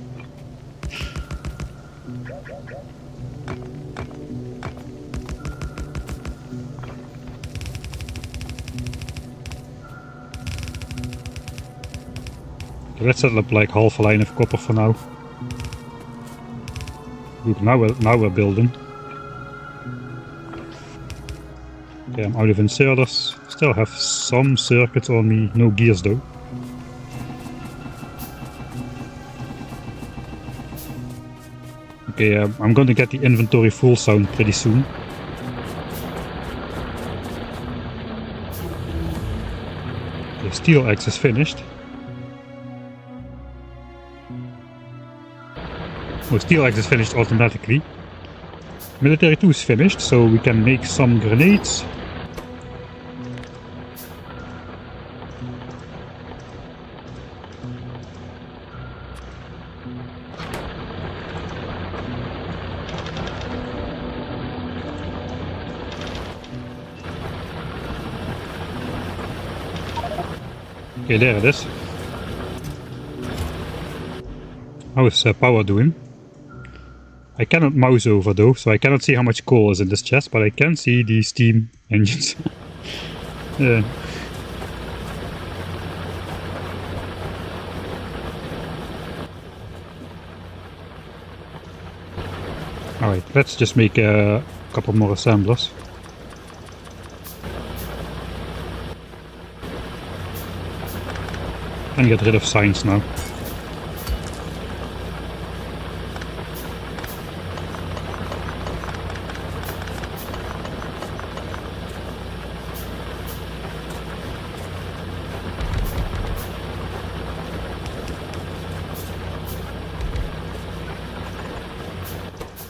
Okay, let's set up like half a line of copper for now. Good, now we're building. Okay, I'm out of inserters. Still have some circuits on me, no gears though. Okay, I'm going to get the inventory full sound pretty soon. The steel axe is finished. Oh, steel axe is finished automatically. Military 2 is finished, so we can make some grenades. Okay, there it is. How is power doing? I cannot mouse over though, so I cannot see how much coal is in this chest, but I can see the steam engines. Yeah. Alright, let's just make a couple more assemblers. And get rid of signs now.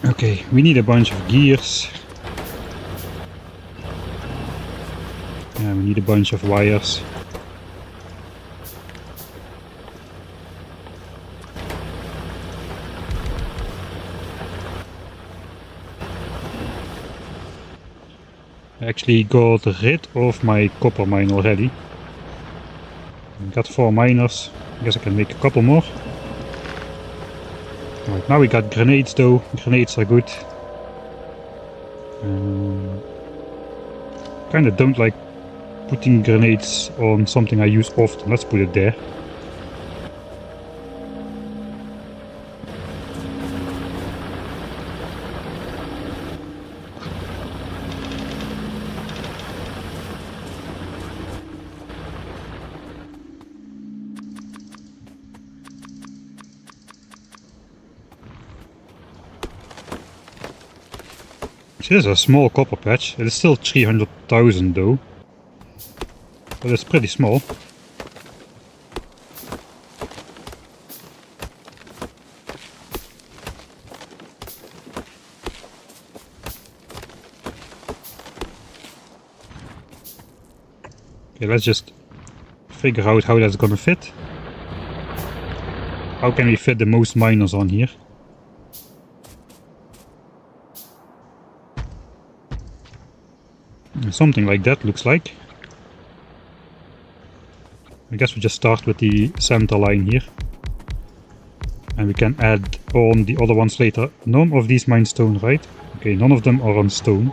Okay, we need a bunch of gears. Yeah, we need a bunch of wires. I actually got rid of my copper mine already. Got 4 miners. I guess I can make a couple more. Right, now we got grenades though. Grenades are good. Kinda don't like putting grenades on something I use often. Let's put it there. It is a small copper patch. It is still 300,000 though. But it's pretty small. Okay, let's just figure out how that's gonna fit. How can we fit the most miners on here? Something like that looks like. I guess we just start with the center line here. And we can add on the other ones later. None of these mine stone, right? Okay, none of them are on stone.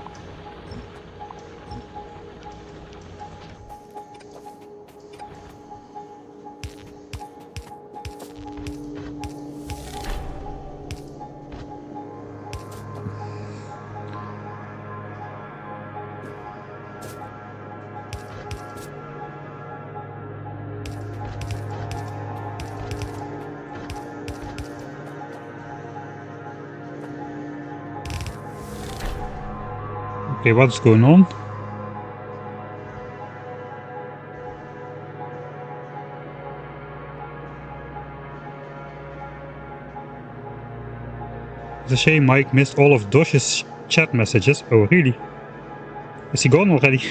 Okay, what's going on? It's a shame Mike missed all of Dosh's chat messages. Oh, really? Is he gone already?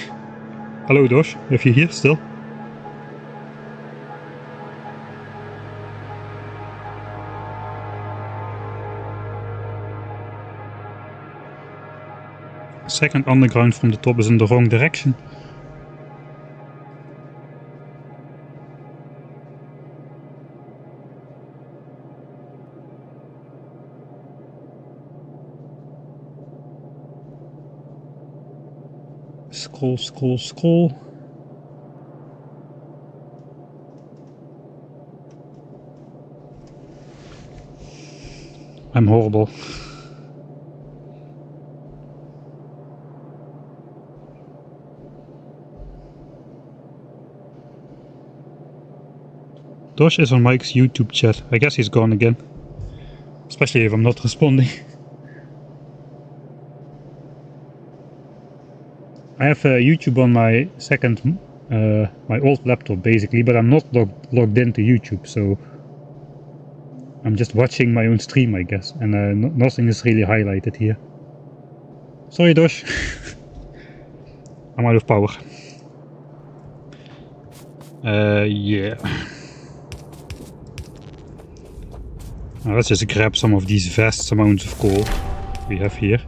Hello Dosh, if you're here still. Second underground from the top is in the wrong direction. Scroll, scroll, scroll. I'm horrible. Dosh is on Mike's YouTube chat. I guess he's gone again. Especially if I'm not responding. I have YouTube on my second, my old laptop basically, but I'm not logged into YouTube, so I'm just watching my own stream, I guess, and nothing is really highlighted here. Sorry, Dosh. I'm out of power. Yeah. Now let's just grab some of these vast amounts of coal we have here.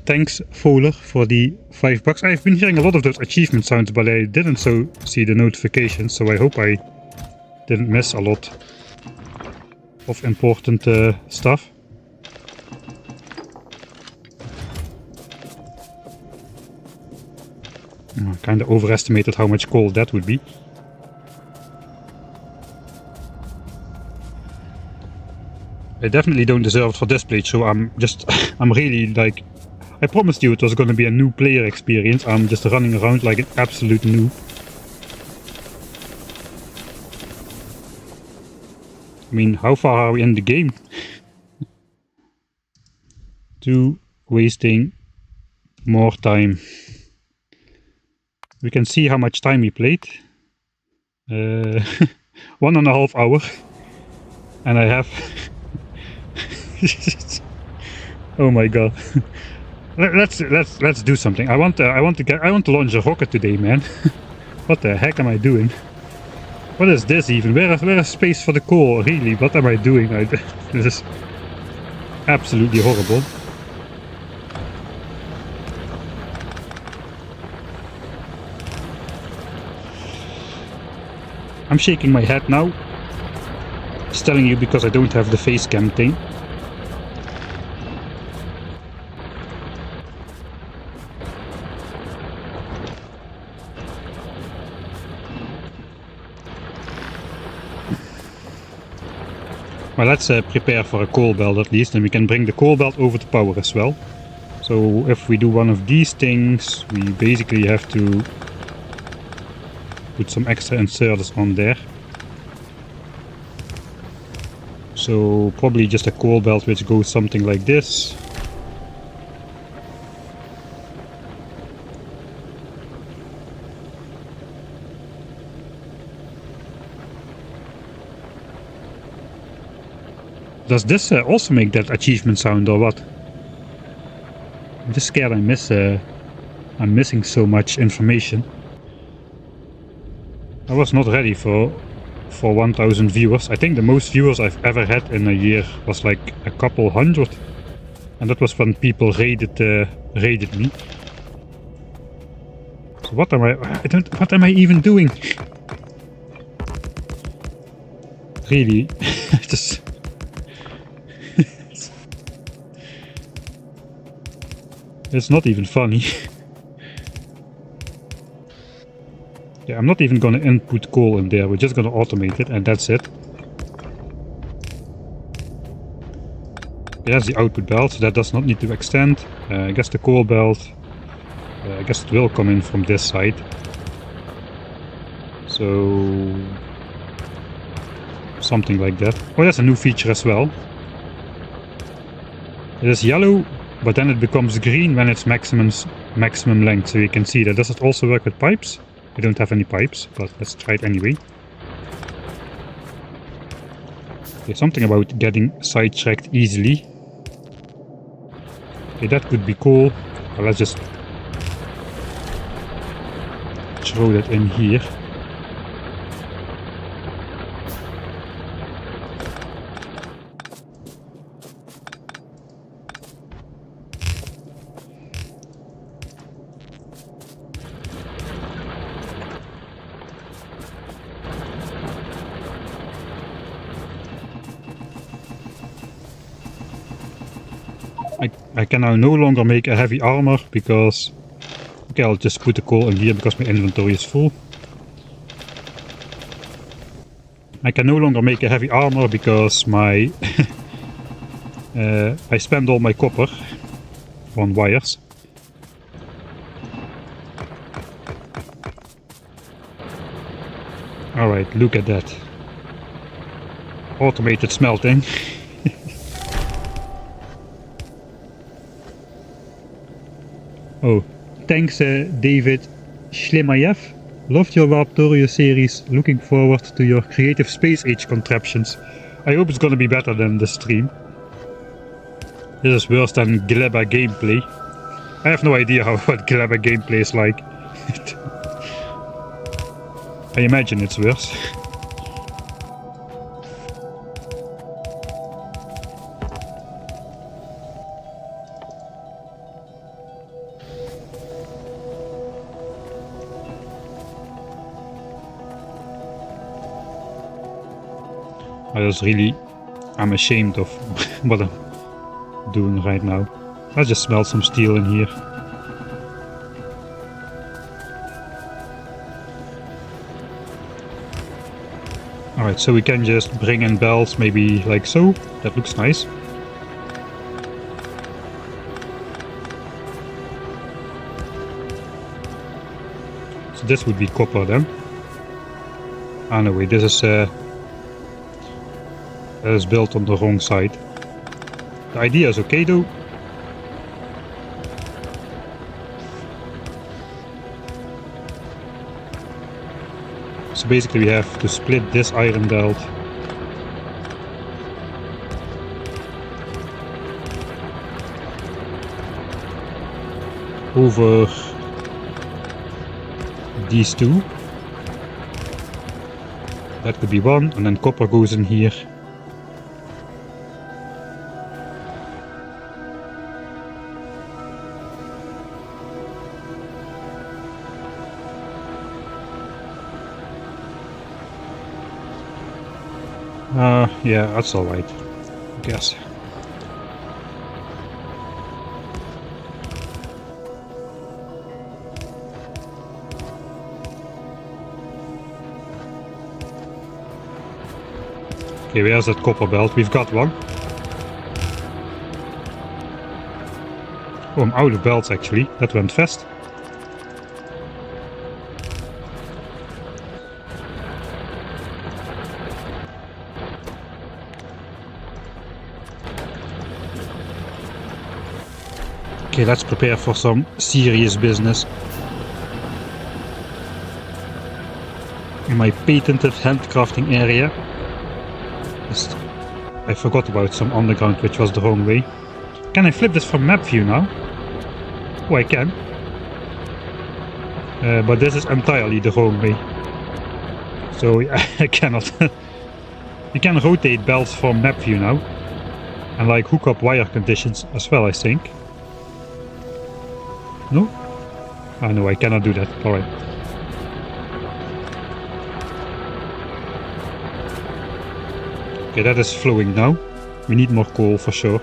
Thanks, Fowler, for the $5. I've been hearing a lot of those achievement sounds, but I didn't see the notifications, so I hope I didn't miss a lot of important stuff. I kinda overestimated how much coal that would be. I definitely don't deserve it for this playthrough. I'm really like, I promised you it was gonna be a new player experience. I'm just running around like an absolute noob. I mean, how far are we in the game? To wasting more time. We can see how much time we played. 1.5 hours. And I have... oh my god. Let's do something. I want to launch a rocket today, man. What the heck am I doing? What is this even? Where is space for the core? Really, what am I doing? This is absolutely horrible. I'm shaking my head now. It's telling you because I don't have the face cam thing. Well, let's prepare for a coal belt at least, and we can bring the coal belt over to power as well. So if we do one of these things, we basically have to put some extra inserters on there. So probably just a coal belt which goes something like this. Does this also make that achievement sound or what? I'm just scared I'm missing so much information. I was not ready for 1000 viewers. I think the most viewers I've ever had in a year was like a couple hundred. And that was when people raided me. So what am I even doing? Really? Just it's not even funny. Yeah, I'm not even gonna input coal in there, we're just gonna automate it and that's it. There's the output belt, so that does not need to extend. I guess the coal belt, I guess it will come in from this side. So something like that. Oh, that's a new feature as well. It is yellow, but then it becomes green when it's maximum length, so you can see that. Does it also work with pipes? I don't have any pipes, but let's try it anyway. Okay, something about getting sidetracked easily. Okay, that could be cool. Well, let's just throw that in here. I can now no longer make a heavy armor because... Okay, I'll just put the coal in here because my inventory is full. I can no longer make a heavy armor because my... I spent all my copper on wires. Alright, look at that. Automated smelting. Oh, thanks David Shlimayev. Loved your Factorio series. Looking forward to your creative space age contraptions. I hope it's gonna be better than the stream. This is worse than Gleba gameplay. I have no idea what Gleba gameplay is like. I imagine it's worse. I'm ashamed of what I'm doing right now. Let's just smelt some steel in here. Alright, so we can just bring in belts maybe like so. That looks nice. So this would be copper then. Ah no wait, this is that is built on the wrong side. The idea is okay though. So basically we have to split this iron belt over these two. That could be one, and then copper goes in here. Yeah, that's alright, I guess. Okay, where's that copper belt? We've got one. Oh, I'm out of belts actually. That went fast. Okay, let's prepare for some serious business. In my patented handcrafting area. I forgot about some underground, which was the wrong way. Can I flip this from map view now? Oh, I can. But this is entirely the wrong way. So I cannot. You can rotate belts from map view now. And like hook up wire conditions as well, I think. No? Ah no, I cannot do that. Alright. Okay, that is flowing now. We need more coal for sure.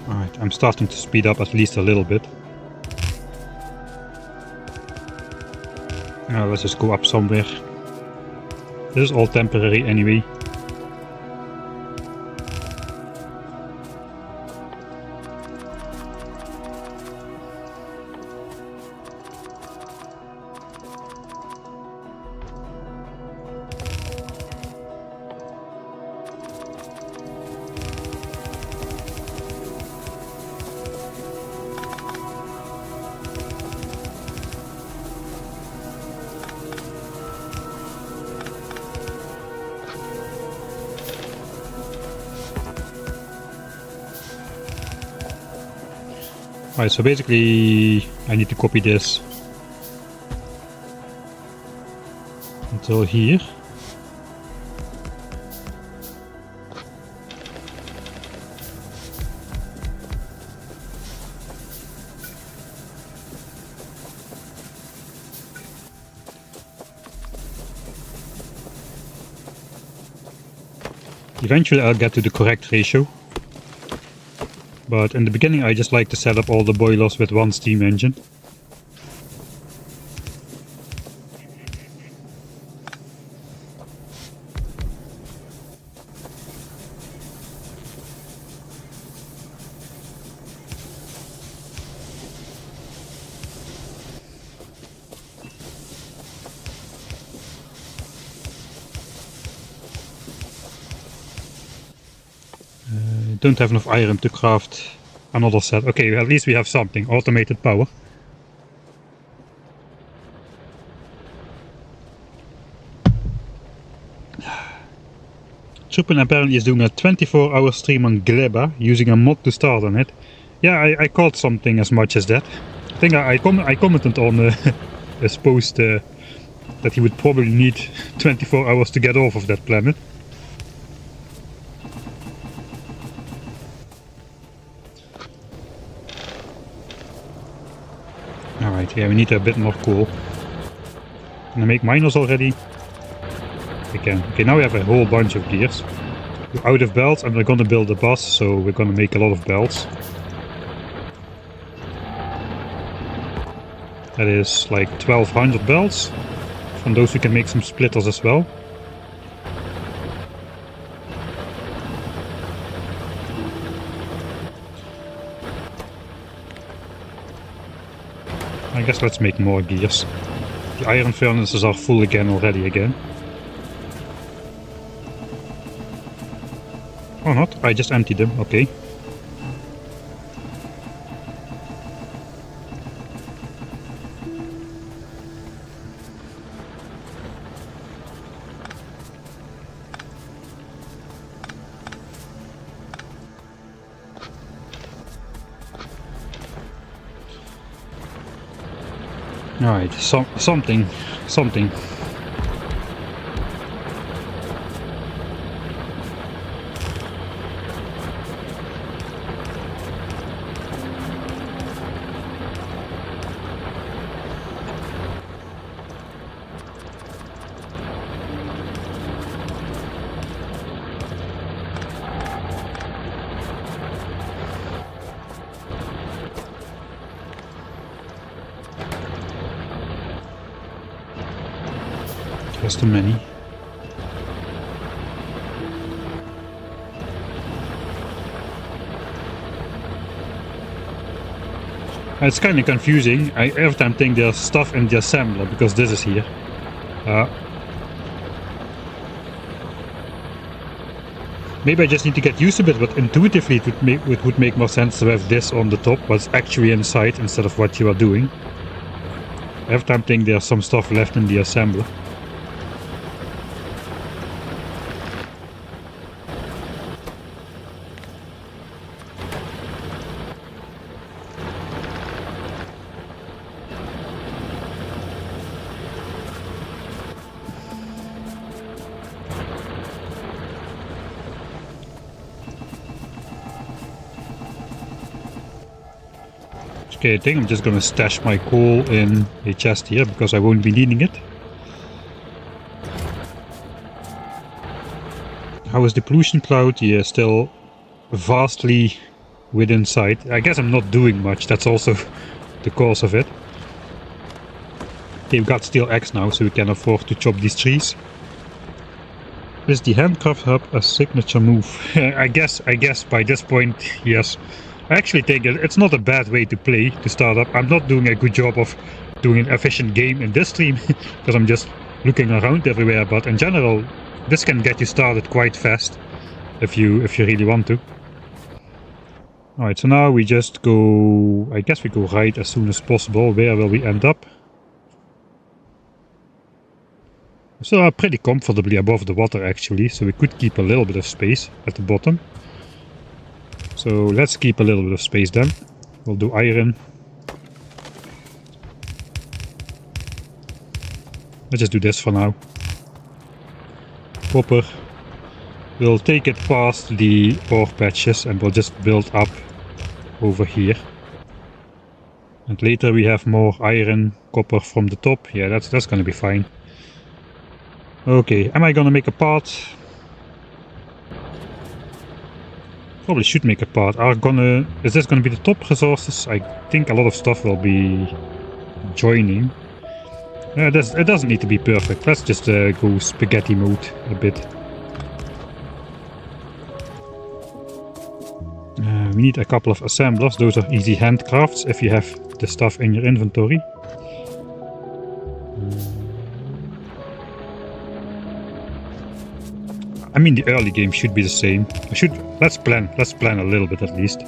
Alright, I'm starting to speed up at least a little bit. Now let's just go up somewhere. This is all temporary anyway. Alright, so basically I need to copy this until here. Eventually I'll get to the correct ratio. But in the beginning I just like to set up all the boilers with one steam engine. Don't have enough iron to craft another set. Okay, at least we have something. Automated power. Chupin apparently is doing a 24-hour stream on Gleba using a mod to start on it. Yeah, I caught something as much as that. I think I commented on his post that he would probably need 24 hours to get off of that planet. Alright, yeah, we need a bit more coal. Can I make miners already? I can. Okay, now we have a whole bunch of gears. We're out of belts and we're gonna build a bus, so we're gonna make a lot of belts. That is like 1200 belts. From those we can make some splitters as well. I guess let's make more gears. The iron furnaces are full again already again. Or not, I just emptied them, okay. Alright, something. Just too many. It's kind of confusing. I every time think there's stuff in the assembler because this is here. Maybe I just need to get used to it, but intuitively it would make more sense to have this on the top, what's actually inside instead of what you are doing. Every time think there's some stuff left in the assembler. Okay, I think I'm just gonna stash my coal in a chest here because I won't be needing it. How is the pollution cloud? Yeah, still vastly within sight. I guess I'm not doing much, that's also the cause of it. Okay, we've got steel axe now, so we can afford to chop these trees. Is the handcraft hub a signature move? I guess by this point, yes. I actually think it's not a bad way to play, to start up. I'm not doing a good job of doing an efficient game in this stream, because I'm just looking around everywhere, but in general, this can get you started quite fast, if you really want to. Alright, so now we just go... I guess we go right as soon as possible. Where will we end up? So are pretty comfortably above the water actually, so we could keep a little bit of space at the bottom. So let's keep a little bit of space then. We'll do iron. Let's just do this for now. Copper. We'll take it past the ore patches and we'll just build up over here. And later we have more iron, copper from the top. Yeah, that's gonna be fine. Okay, am I gonna make a path? Probably should make a path. Is this gonna be the top resources? I think a lot of stuff will be joining. It doesn't need to be perfect. Let's just go spaghetti mode a bit. We need a couple of assemblers. Those are easy handcrafts if you have the stuff in your inventory. I mean, the early game should be the same. Let's plan a little bit at least.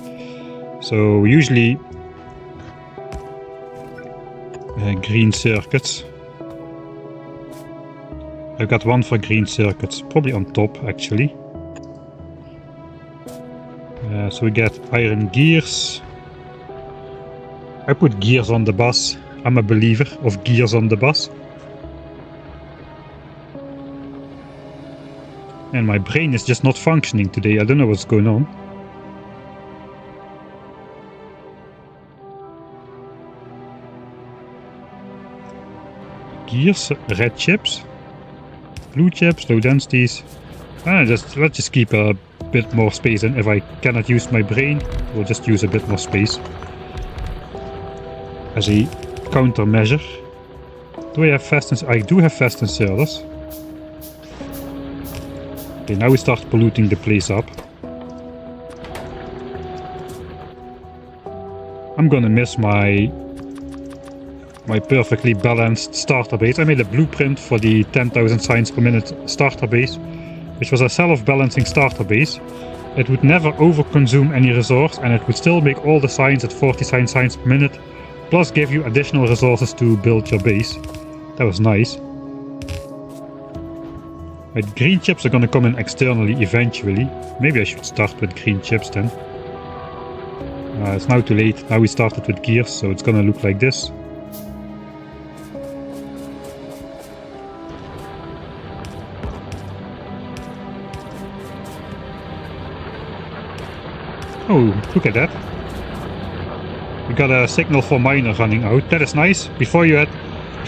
So usually green circuits. I've got one for green circuits, probably on top actually. So we get iron gears. I put gears on the bus. I'm a believer of gears on the bus. And my brain is just not functioning today. I don't know what's going on. Gears, red chips, blue chips, low densities. Let's just keep a bit more space, and if I cannot use my brain, we'll just use a bit more space. As a countermeasure. Do I have fast inserters? I do have fast inserters. Okay, now we start polluting the place up. I'm gonna miss my perfectly balanced starter base. I made a blueprint for the 10,000 signs per minute starter base, which was a self-balancing starter base. It would never overconsume any resource, and it would still make all the signs at 49 signs per minute, plus give you additional resources to build your base. That was nice. Right, green chips are gonna come in externally eventually. Maybe I should start with green chips then. It's now too late. Now we started with gears, so it's gonna look like this. Oh, look at that. We got a signal for miner running out. That is nice. Before it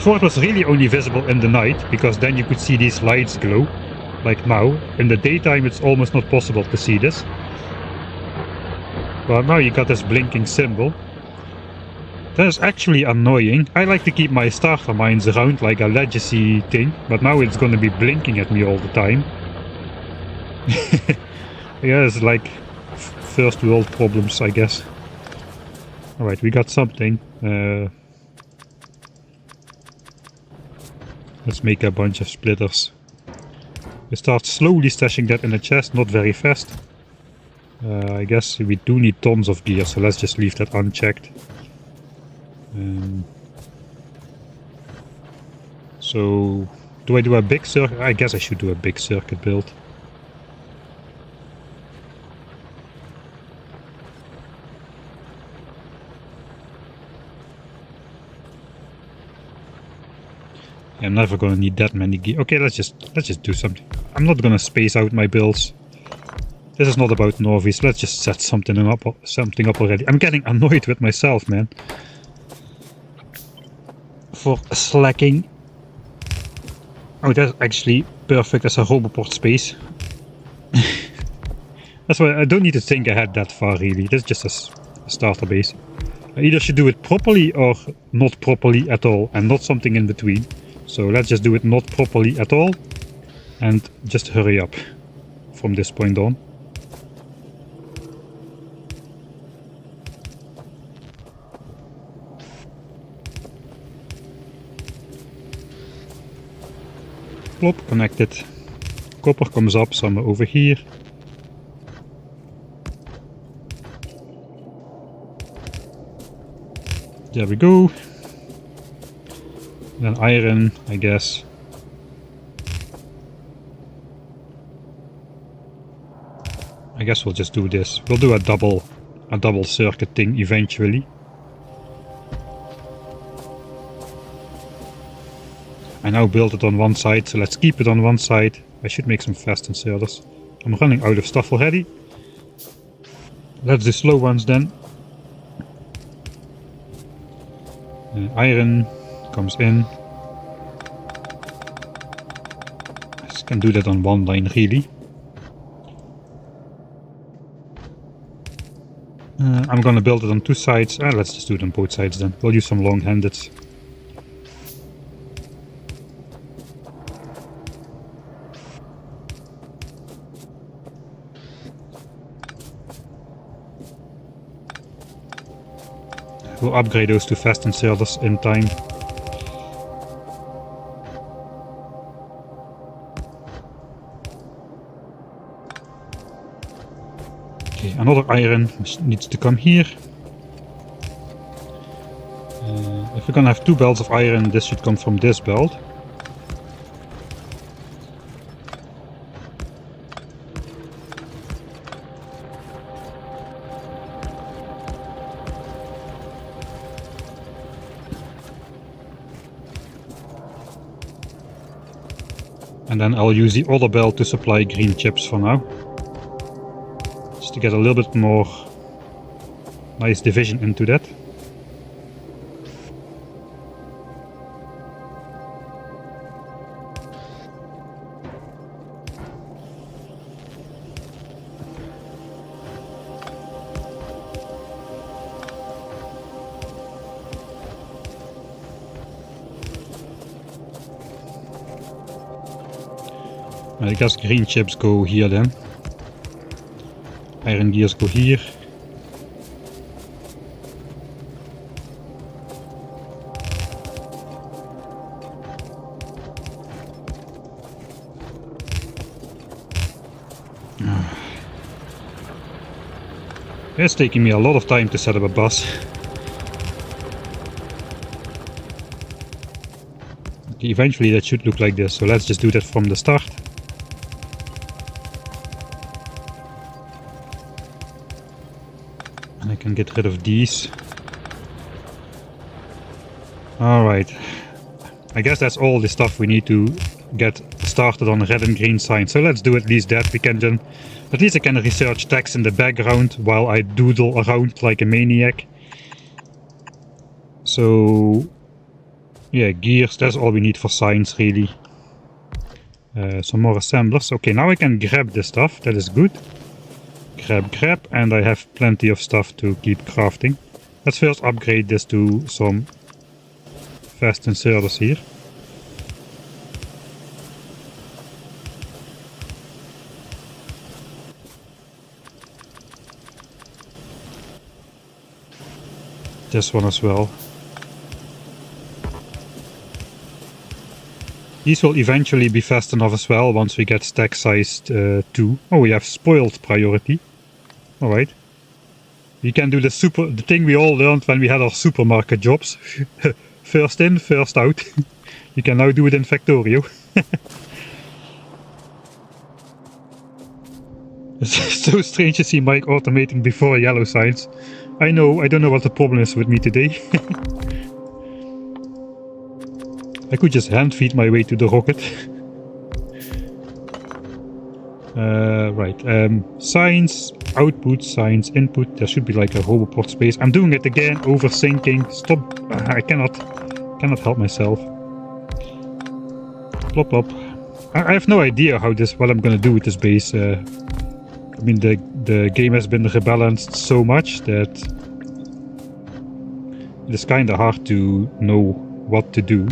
was really only visible in the night, because then you could see these lights glow. Like now. In the daytime it's almost not possible to see this. But now you got this blinking symbol. That is actually annoying. I like to keep my starter mines around like a legacy thing, but now it's gonna be blinking at me all the time. Yeah, it's like first world problems, I guess. Alright, we got something. Let's make a bunch of splitters. We start slowly stashing that in the chest, not very fast. I guess we do need tons of gear, so let's just leave that unchecked. So, do I do a big circuit? I guess I should do a big circuit build. I'm never gonna need that many gear. Okay, let's just do something. I'm not gonna space out my builds. This is not about novice. Let's just set something up already. I'm getting annoyed with myself, man, for slacking. Oh, that's actually perfect as a roboport space. That's why I don't need to think ahead that far, really. That's just a starter base. I either should do it properly or not properly at all, and not something in between. So let's just do it not properly at all, and just hurry up from this point on. Plop, connected. Copper comes up somewhere over here. There we go. Then iron, I guess. I guess we'll just do this. We'll do a double circuit thing eventually. I now built it on one side, so let's keep it on one side. I should make some fast inserters. I'm running out of stuff already. Let's do slow ones then. Iron comes in. I just can do that on one line, really. I'm gonna build it on two sides. Let's just do it on both sides then. We'll use some long-handed. We'll upgrade those to fast inserters in time. Okay, another iron which needs to come here. If we're gonna have two belts of iron, this should come from this belt. And then I'll use the other belt to supply green chips for now. Just to get a little bit more nice division into that. I guess green chips go here then. Iron gears go here. It's taking me a lot of time to set up a bus. Okay, eventually that should look like this, so let's just do that from the start. And I can get rid of these. Alright. I guess that's all the stuff we need to get started on red and green signs. So let's do at least that. We can then, at least I can research text in the background while I doodle around like a maniac. So yeah, gears, that's all we need for signs really. Some more assemblers. Okay, now I can grab this stuff, that is good. Grab, and I have plenty of stuff to keep crafting. Let's first upgrade this to some fast inserters here. This one as well. These will eventually be fast enough as well once we get stack sized 2. Oh, we have spoiled priority. Alright. We can do the thing we all learned when we had our supermarket jobs. First in, first out. You can now do it in Factorio. It's so strange to see Mike automating before yellow signs. I know, I don't know what the problem is with me today. I could just hand feed my way to the rocket. Right, signs, output, signs, input. There should be like a roboport space. I'm doing it again, overthinking. Stop, I cannot help myself. Plop plop. I have no idea what I'm gonna do with this base. I mean, the game has been rebalanced so much that it is kinda hard to know what to do.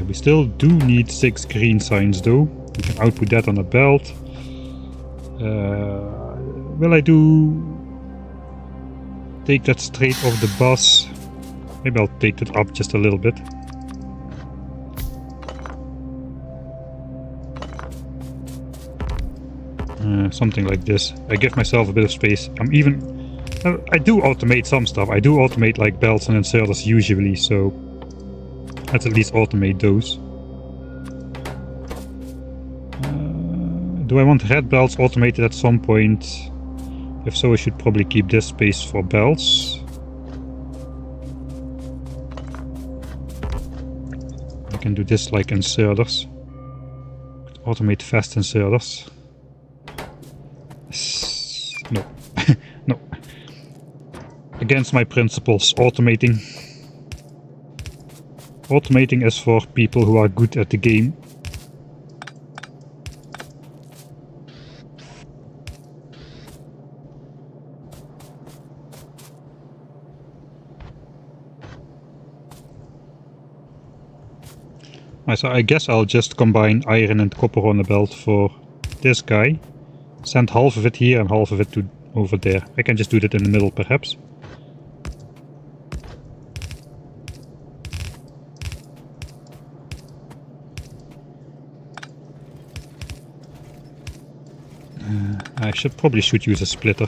We still do need 6 green signs though. We can output that on a belt. Will I take that straight off the bus? Maybe I'll take that up just a little bit. Something like this. I give myself a bit of space. I do automate some stuff. I do automate like belts and inserters usually, so let's at least automate those. Do I want red belts automated at some point? If so, I should probably keep this space for belts. I can do this like inserters. Automate fast inserters. No. No. Against my principles, automating. Automating is for people who are good at the game. So I guess I'll just combine iron and copper on a belt for this guy. Send half of it here and half of it to over there. I can just do that in the middle perhaps. I probably should use a splitter.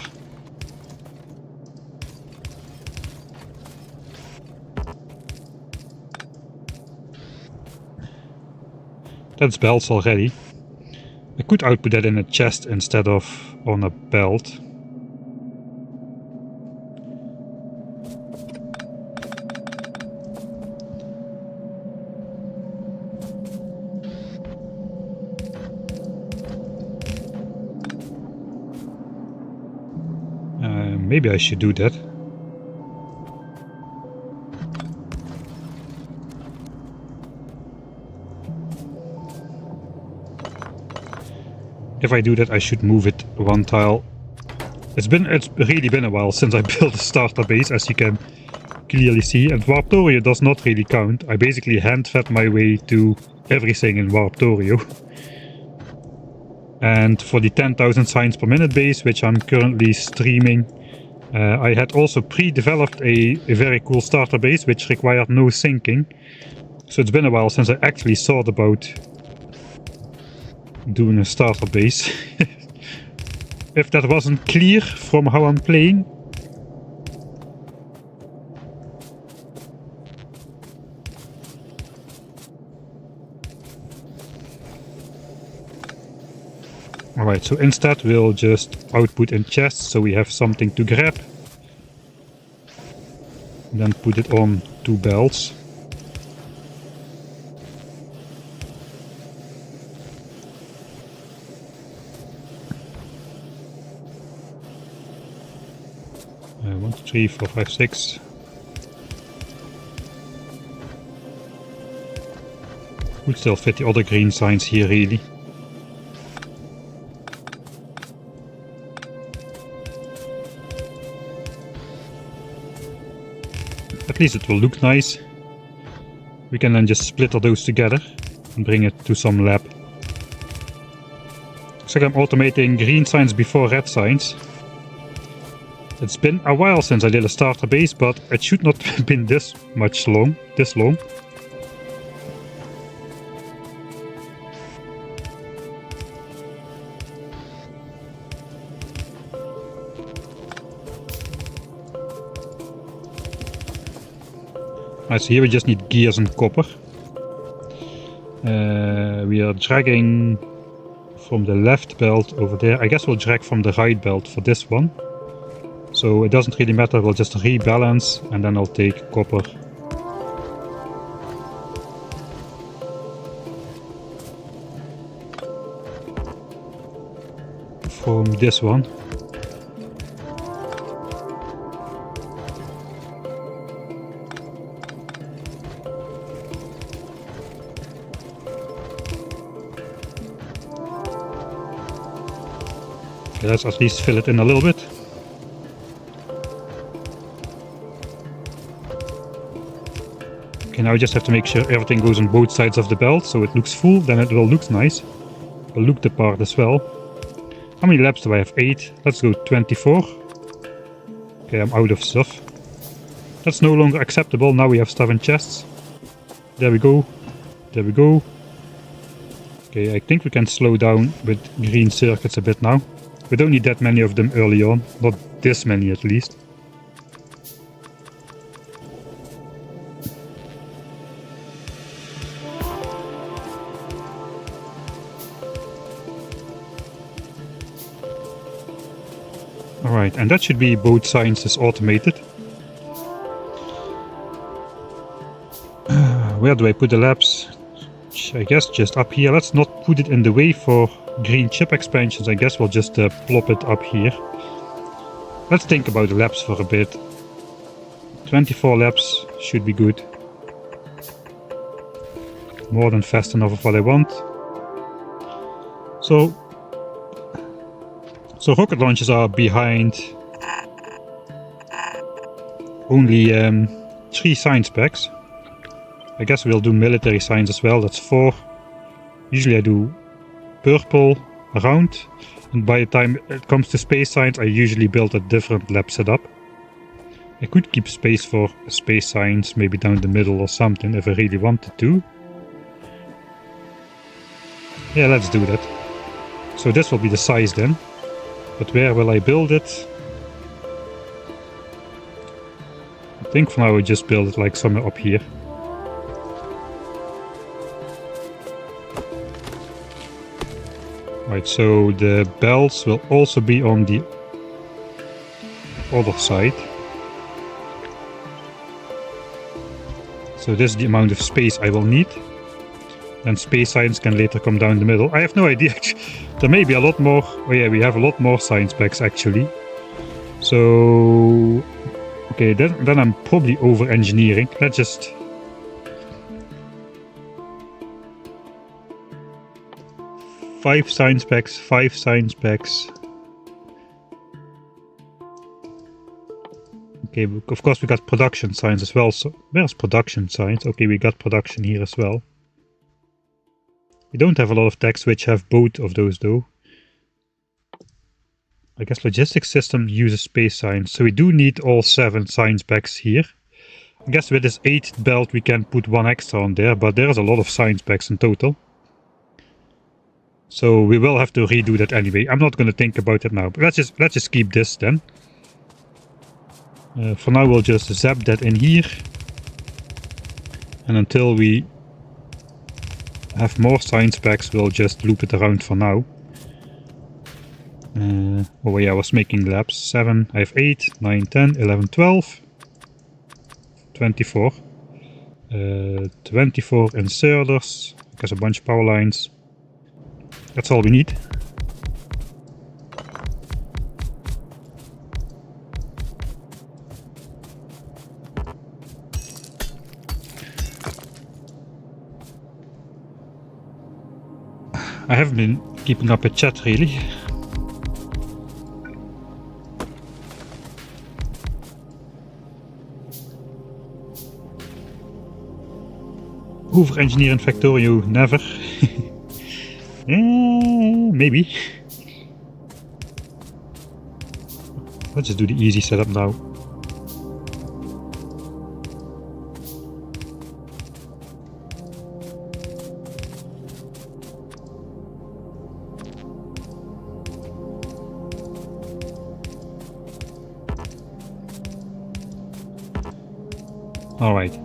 That's belts already. I could output that in a chest instead of on a belt. Maybe I should do that. If I do that, I should move it one tile. It's really been a while since I built a starter base, as you can clearly see, and Factorio does not really count. I basically hand fed my way to everything in Factorio. And for the 10,000 signs per minute base, which I'm currently streaming, I had also pre-developed a very cool starter base, which required no syncing. So it's been a while since I actually thought about doing a starter base. If that wasn't clear from how I'm playing. Alright, so instead we'll just output in chests so we have something to grab. And then put it on 2 belts. One, two, 3, 4, 5, 6. Would still fit the other green signs here really. At least it will look nice. We can then just splitter those together and bring it to some lab. Looks like I'm automating green signs before red signs. It's been a while since I did a starter base, but it should not have been this long. Alright, so here we just need gears and copper. We are dragging from the left belt over there. I guess we'll drag from the right belt for this one. So it doesn't really matter, we'll just rebalance and then I'll take copper. From this one. Okay, let's at least fill it in a little bit. Okay, now I just have to make sure everything goes on both sides of the belt so it looks full, then it will look nice. It will look the part as well. How many laps do I have? 8. Let's go 24. Okay, I'm out of stuff. That's no longer acceptable, now we have stuff in chests. There we go. There we go. Okay, I think we can slow down with green circuits a bit now. We don't need that many of them early on, not this many at least. Alright, and that should be both signs is automated. Where do I put the labs? I guess just up here. Let's not put it in the way for green chip expansions. I guess we'll just plop it up here. Let's think about the labs for a bit. 24 labs should be good. More than fast enough of what I want. So rocket launches are behind only 3 science packs. I guess we'll do military science as well, that's 4. Usually I do purple around, and by the time it comes to space science I usually build a different lab setup. I could keep space for space science maybe down the middle or something if I really wanted to. Yeah, let's do that. So this will be the size then. But where will I build it? I think for now I will just build it like somewhere up here. Right, so the belts will also be on the other side. So this is the amount of space I will need. And space science can later come down the middle. I have no idea. There may be a lot more. Oh yeah, we have a lot more science packs actually. So okay, then I'm probably over engineering. Let's just five science packs. Okay, of course we got production science as well. So where's production science? Okay, we got production here as well. We don't have a lot of techs which have both of those though. I guess logistics system uses space science, so we do need all 7 science packs here. I guess with this 8th belt we can put 1 extra on there, but there's a lot of science packs in total. So we will have to redo that anyway. I'm not going to think about it now, but let's just keep this then. For now we'll just zap that in here. And until we have more science packs, we'll just loop it around for now. Oh yeah, I was making labs. 7, I have 8, 9, 10, 11, 12. 24. 24 inserters. I guess a bunch of power lines. That's all we need. I haven't been keeping up with chat really. Over-engineer in Factorio, never. Maybe. Let's just do the easy setup now. All right.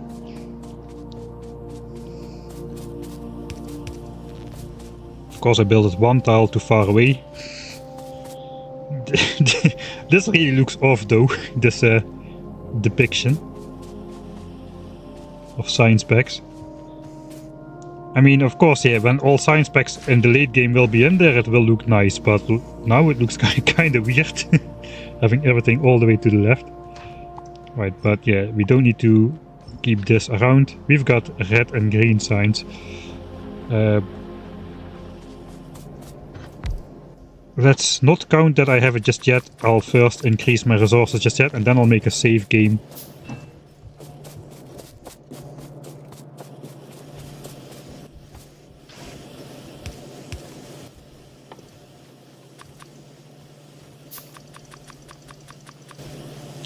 Of course I built it 1 tile too far away. This really looks off though, this depiction of science packs. I mean, of course, yeah, when all science packs in the late game will be in there, it will look nice, but now it looks kind of weird, having everything all the way to the left. Right, but yeah, we don't need to keep this around. We've got red and green signs. Let's not count that I have it just yet. I'll first increase my resources just yet, and then I'll make a save game.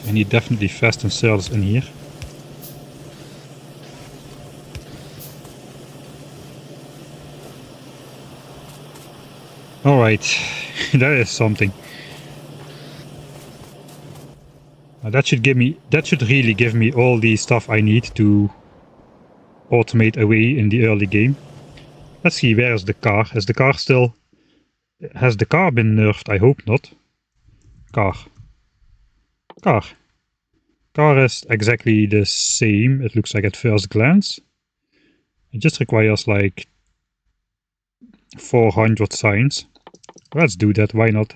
I need definitely fast inserters in here. Alright, that is something. Now that should really give me all the stuff I need to automate away in the early game. Let's see, where is the car? Has the car been nerfed? I hope not. Car is exactly the same, it looks like at first glance. It just requires like 400 signs. Let's do that, why not?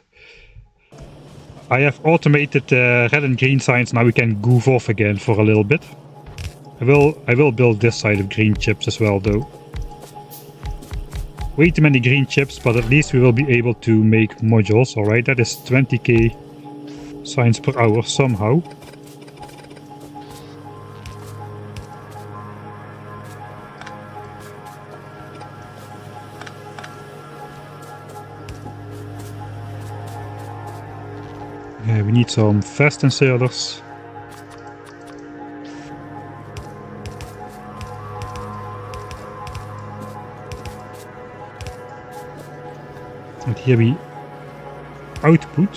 I have automated red and green signs, now we can goof off again for a little bit. I will build this side of green chips as well though. Way too many green chips, but at least we will be able to make modules. Alright, that is 20k signs per hour somehow. We need some fast inserters. And here we output.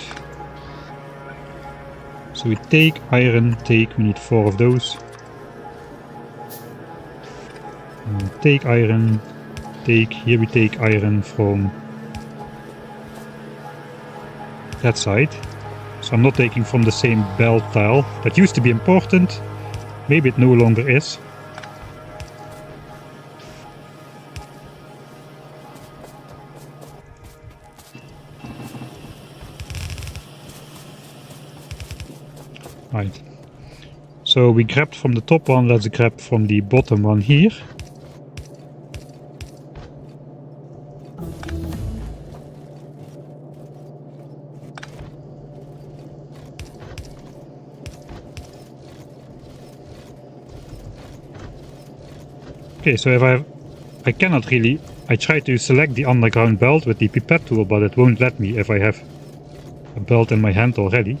So we take iron, we need 4 of those. And take iron, here we take iron from that side. So I'm not taking from the same belt tile. That used to be important. Maybe it no longer is. Right. So we grabbed from the top one, let's grab from the bottom one here. Okay, so if I I try to select the underground belt with the pipette tool, but it won't let me if I have a belt in my hand already.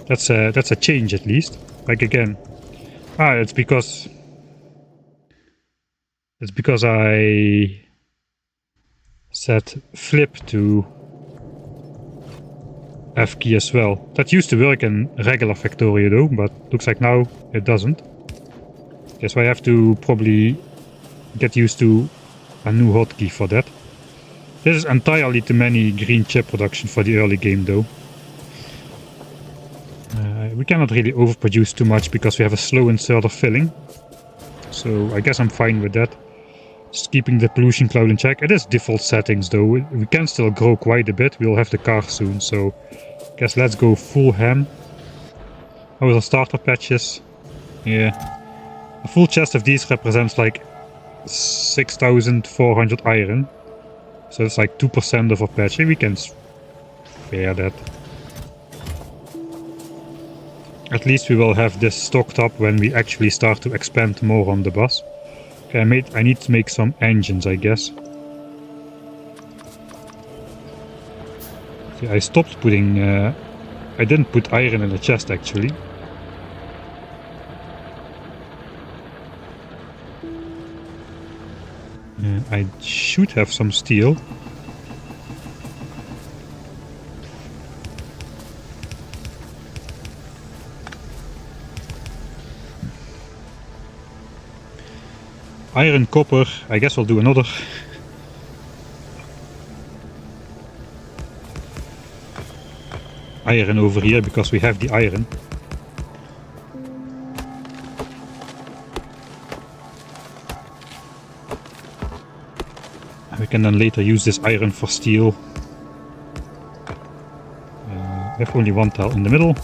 That's a change at least. Like again. It's because I set flip to F key as well. That used to work in regular Factorio though, but looks like now it doesn't. Guess I have to probably get used to a new hotkey for that. This is entirely too many green chip production for the early game though. We cannot really overproduce too much because we have a slow insert of filling. So I guess I'm fine with that. Just keeping the pollution cloud in check. It is default settings though. We can still grow quite a bit. We'll have the car soon, so I guess let's go full ham. How are the starter patches? Yeah. A full chest of these represents like 6,400 iron. So it's like 2% of a patch. We can spare that. At least we will have this stocked up when we actually start to expand more on the bus. Okay, I need to make some engines, I guess. See, I stopped putting... I didn't put iron in the chest, actually. I should have some steel. Iron, copper, I guess we'll do another. Iron over here because we have the iron. We can then later use this iron for steel. We have only one tile in the middle.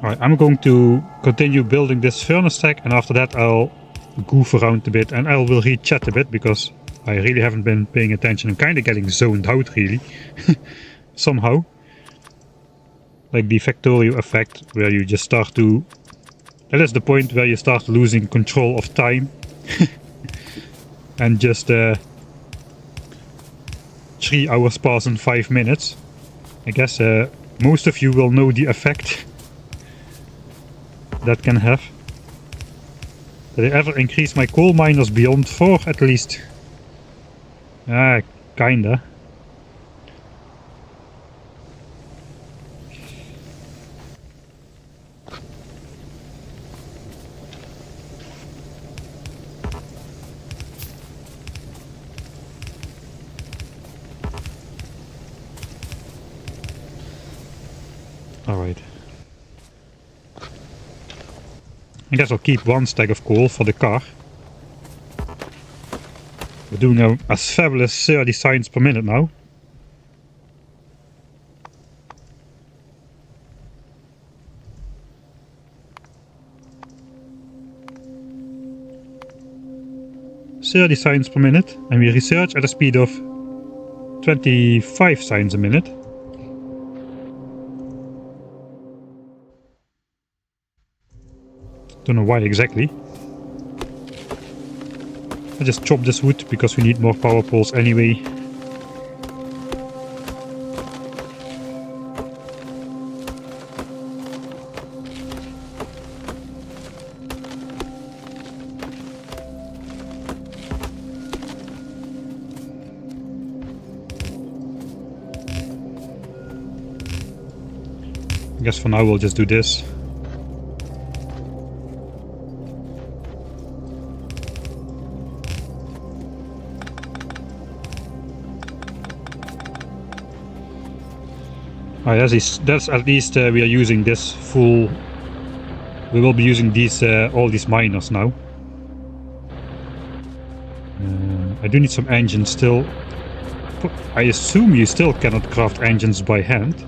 Alright, I'm going to continue building this furnace stack, and after that I'll goof around a bit and I will re-chat a bit because I really haven't been paying attention. I'm kind of getting zoned out really. Somehow. Like the Factorio effect where you just start to... That is the point where you start losing control of time. And just 3 hours pass in 5 minutes. I guess most of you will know the effect that can have. Did I ever increase my coal miners beyond 4 at least? Kinda. Alright. I guess I'll keep 1 stack of coal for the car. We're doing a fabulous 30 signs per minute now. .30 signs per minute, and we research at a speed of 25 signs a minute. Don't know why exactly. I just chop this wood because we need more power poles anyway. I guess for now we'll just do this. Oh, that's at least we are using this full. We will be using these all these miners now. I do need some engines still. I assume you still cannot craft engines by hand.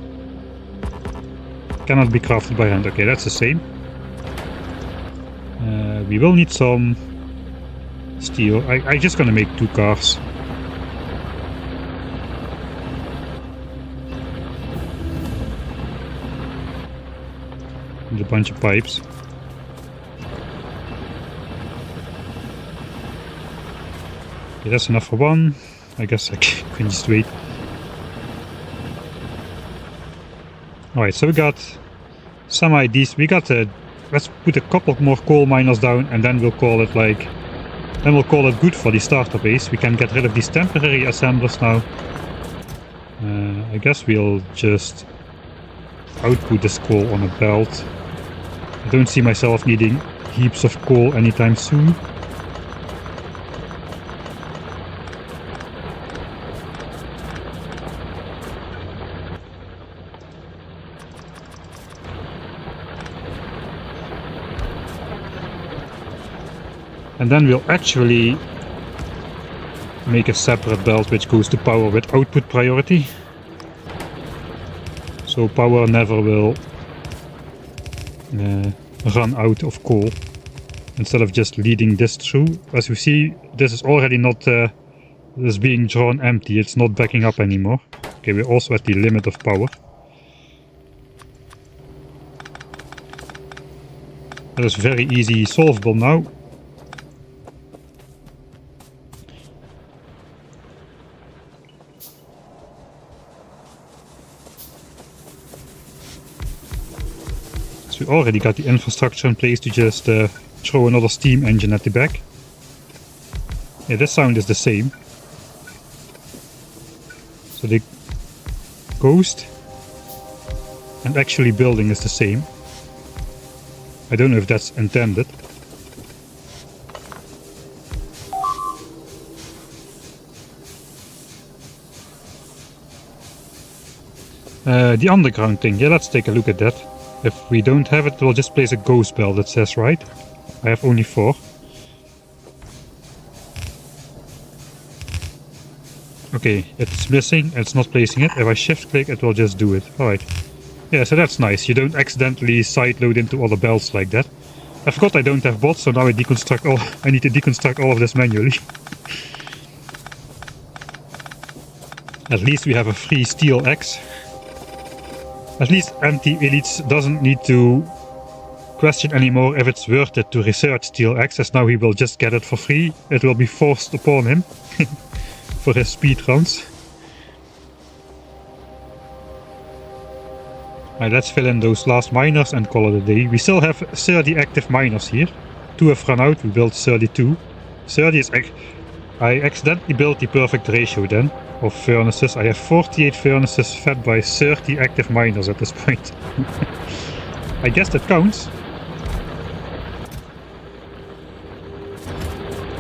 Cannot be crafted by hand. Okay, that's the same. We will need some steel. I'm just gonna make 2 cars. And a bunch of pipes. Okay, that's enough for one. I guess I can just wait. Alright, so we got some ideas. We got let's put a couple more coal miners down, and then we'll call it good for the starter base. We can get rid of these temporary assemblers now. I guess we'll just output this coal on a belt. I don't see myself needing heaps of coal anytime soon. And then we'll actually make a separate belt which goes to power with output priority. So power never will run out of coal, instead of just leading this through. As you see, this is already not this being drawn empty, it's not backing up anymore. Okay, we're also at the limit of power. That is very easy solvable now. So we already got the infrastructure in place to just throw another steam engine at the back. Yeah, this sound is the same. So the ghost and actually building is the same. I don't know if that's intended. The underground thing, yeah, let's take a look at that. If we don't have it, we'll just place a ghost bell that says, right? I have only 4. Okay, it's missing, it's not placing it. If I shift click, it will just do it. Alright. Yeah, so that's nice. You don't accidentally sideload into other belts like that. I forgot I don't have bots, so now I need to deconstruct all of this manually. At least we have a free steel axe. At least Empty Elites doesn't need to question anymore if it's worth it to research steel axes. Now he will just get it for free. It will be forced upon him for his speedruns. Alright, let's fill in those last miners and call it a day. We still have 30 active miners here. 2 have run out, we built 32. 30 is... I accidentally built the perfect ratio then of furnaces. I have 48 furnaces fed by 30 active miners at this point. I guess that counts.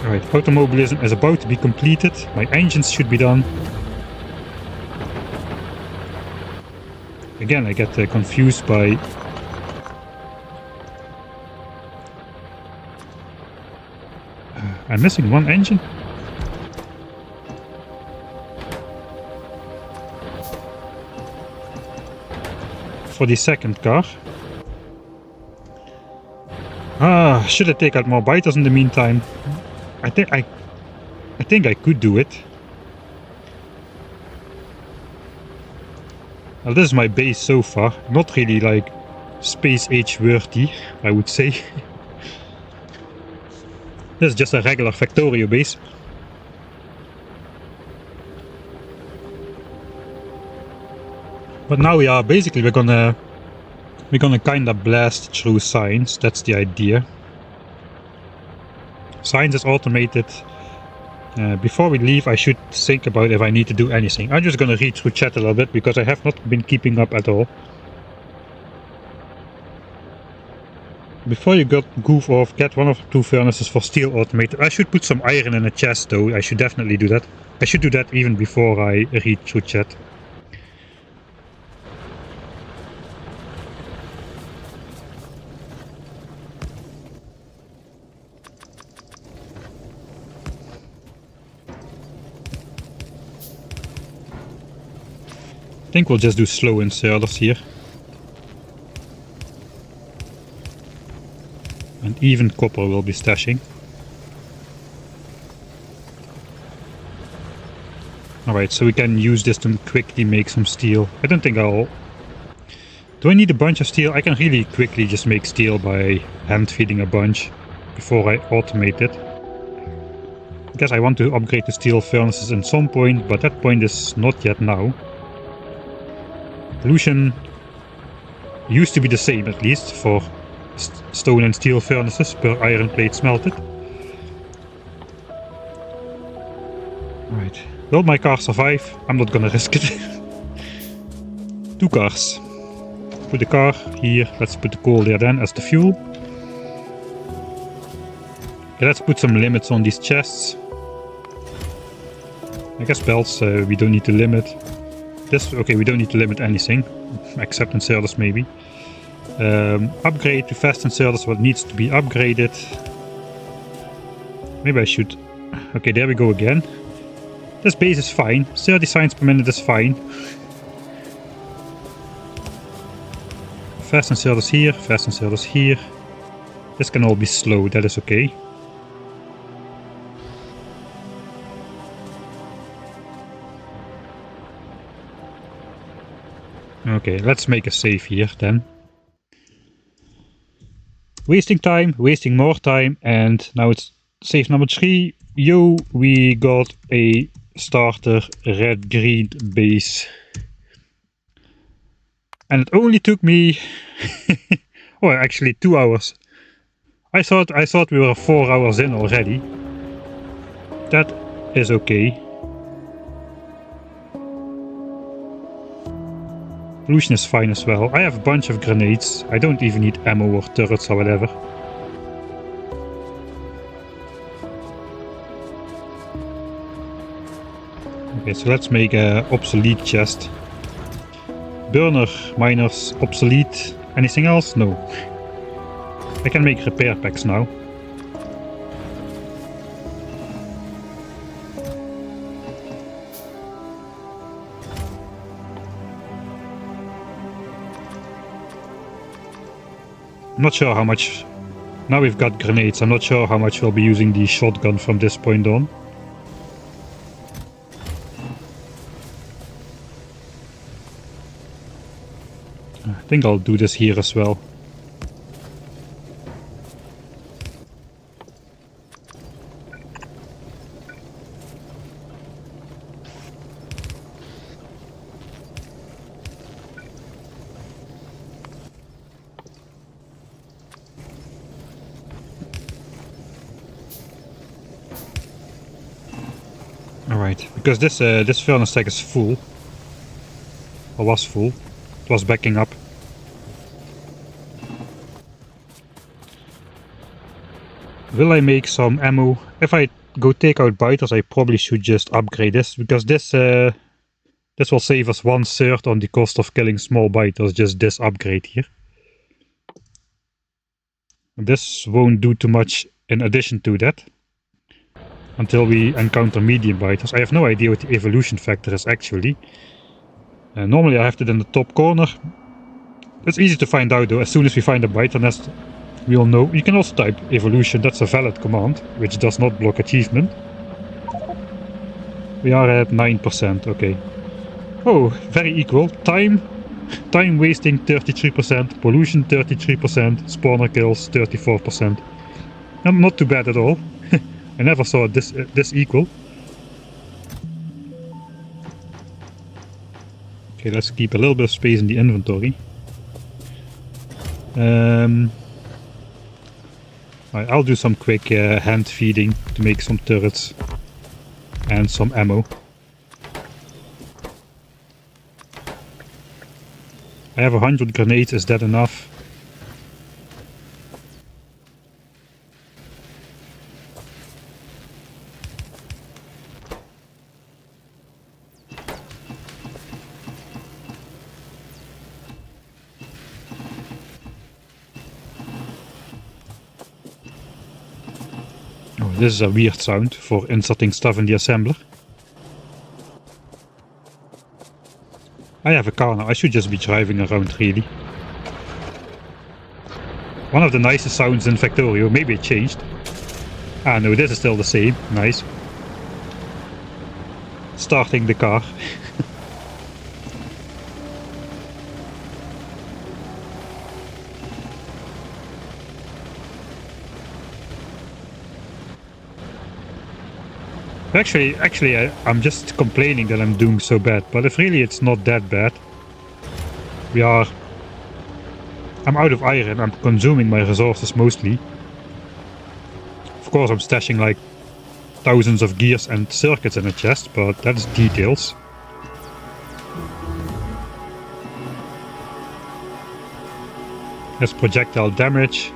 Alright, automobilism is about to be completed. My engines should be done. Again, I get confused by... I'm missing one engine. For the second car. Should I take out more biters in the meantime? I think I could do it. Well, this is my base so far. Not really like space age worthy, I would say. This is just a regular Factorio base. But now we are basically we're gonna kinda blast through science. That's the idea. Science is automated. Before we leave, I should think about if I need to do anything. I'm just gonna read through chat a little bit because I have not been keeping up at all. Before you goof off, get one of the 2 furnaces for steel automated. I should put some iron in a chest though, I should definitely do that. I should do that even before I read through chat. I think we'll just do slow inserters here. And even copper will be stashing. Alright, so we can use this to quickly make some steel. I don't think I'll... Do I need a bunch of steel? I can really quickly just make steel by hand feeding a bunch before I automate it. I guess I want to upgrade the steel furnaces at some point, but that point is not yet now. Pollution used to be the same, at least, for stone and steel furnaces per iron plate smelted. Right. Will my car survive? I'm not gonna risk it. 2 cars. Put the car here. Let's put the coal there then as the fuel. Okay, let's put some limits on these chests. I guess belts we don't need to limit. This, okay, we don't need to limit anything, except inserters maybe. Upgrade to fast inserters, what needs to be upgraded. Maybe I should... Okay, there we go again. This base is fine. 30 signs per minute is fine. Fast inserters here, fast inserters here. This can all be slow, that is okay. Okay, let's make a save here then. Wasting time, wasting more time, and now it's save number 3. Yo, we got a starter red-green base. And it only took me... oh, actually 2 hours. I thought we were 4 hours in already. That is okay. Pollution is fine as well. I have a bunch of grenades. I don't even need ammo or turrets or whatever. Okay, so let's make a obsolete chest. Burner, miners, obsolete. Anything else? No. I can make repair packs now. I'm not sure how much... Now we've got grenades, I'm not sure how much we'll be using the shotgun from this point on. I think I'll do this here as well. Alright, because this furnace stack is full. Or was full. It was backing up. Will I make some ammo? If I go take out biters, I probably should just upgrade this, because this will save us 1/3 on the cost of killing small biters, just this upgrade here. This won't do too much in addition to that, until we encounter medium biters. I have no idea what the evolution factor is actually. Normally I have it in the top corner. It's easy to find out though. As soon as we find a biter nest, we'll know. You can also type evolution, that's a valid command, which does not block achievement. We are at 9%, okay. Oh, very equal. Time wasting 33%, pollution 33%, spawner kills 34%. Not too bad at all. I never saw it this equal. Okay, let's keep a little bit of space in the inventory. I'll do some quick hand feeding to make some turrets and some ammo. I have 100 grenades, is that enough? This is a weird sound for inserting stuff in the assembler. I have a car now, I should just be driving around really. One of the nicest sounds in Factorio, maybe it changed. Ah no, this is still the same, nice. Starting the car. Actually, I'm just complaining that I'm doing so bad, but if really it's not that bad. I'm out of iron, I'm consuming my resources mostly. Of course I'm stashing like thousands of gears and circuits in a chest, but that's details. That's projectile damage.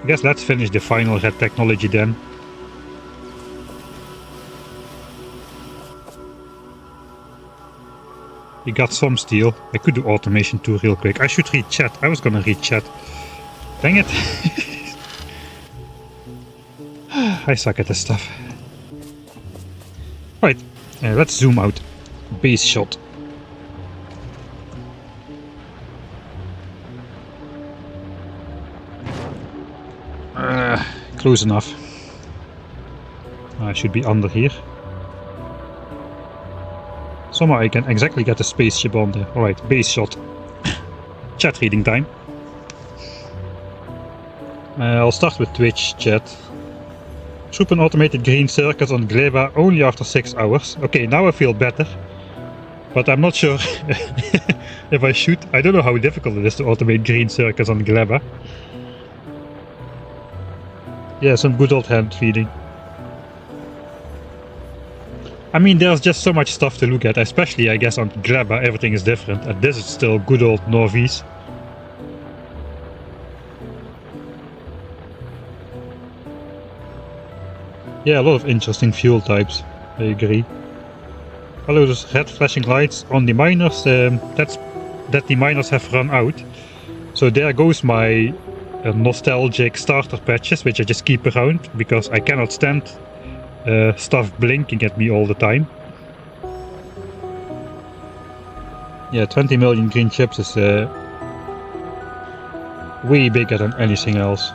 I guess let's finish the final red technology then. We got some steel. I could do automation too real quick. I should read chat. I was gonna read chat. Dang it. I suck at this stuff. Right, let's zoom out. Base shot. Close enough. I should be under here. Somehow I can exactly get the spaceship on there. Alright, base shot. Chat reading time. I'll start with Twitch chat. Troop an automated green circuit on Gleba only after 6 hours. Okay, now I feel better. But I'm not sure if I should. I don't know how difficult it is to automate green circuits on Gleba. Yeah, some good old hand feeding. I mean, there's just so much stuff to look at, especially I guess on Gleba everything is different, and this is still good old Norvese. Yeah, a lot of interesting fuel types, I agree. Hello, there's red flashing lights on the miners, that's that the miners have run out. So there goes my nostalgic starter patches, which I just keep around, because I cannot stand stuff blinking at me all the time. Yeah, 20 million green chips is way bigger than anything else.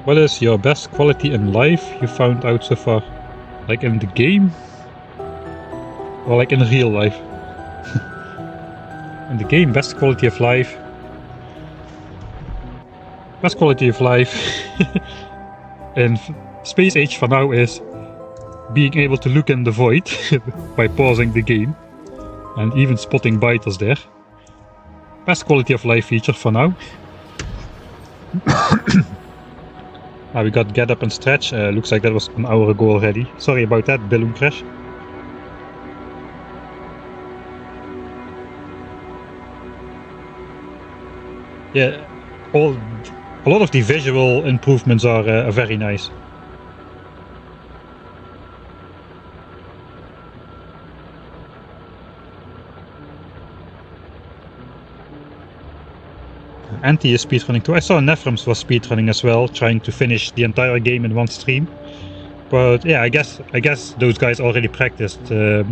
What is your best quality in life you found out so far? Like in the game? Or like in real life? In the game, best quality of life. Best quality of life in Space Age for now is being able to look in the void by pausing the game and even spotting biters there. Best quality of life feature for now. We got get up and stretch. Looks like that was an hour ago already. Sorry about that, balloon crash. Yeah, a lot of the visual improvements are very nice. Anti is speedrunning too. I saw Nephrums was speedrunning as well, trying to finish the entire game in one stream. But yeah, I guess those guys already practiced. A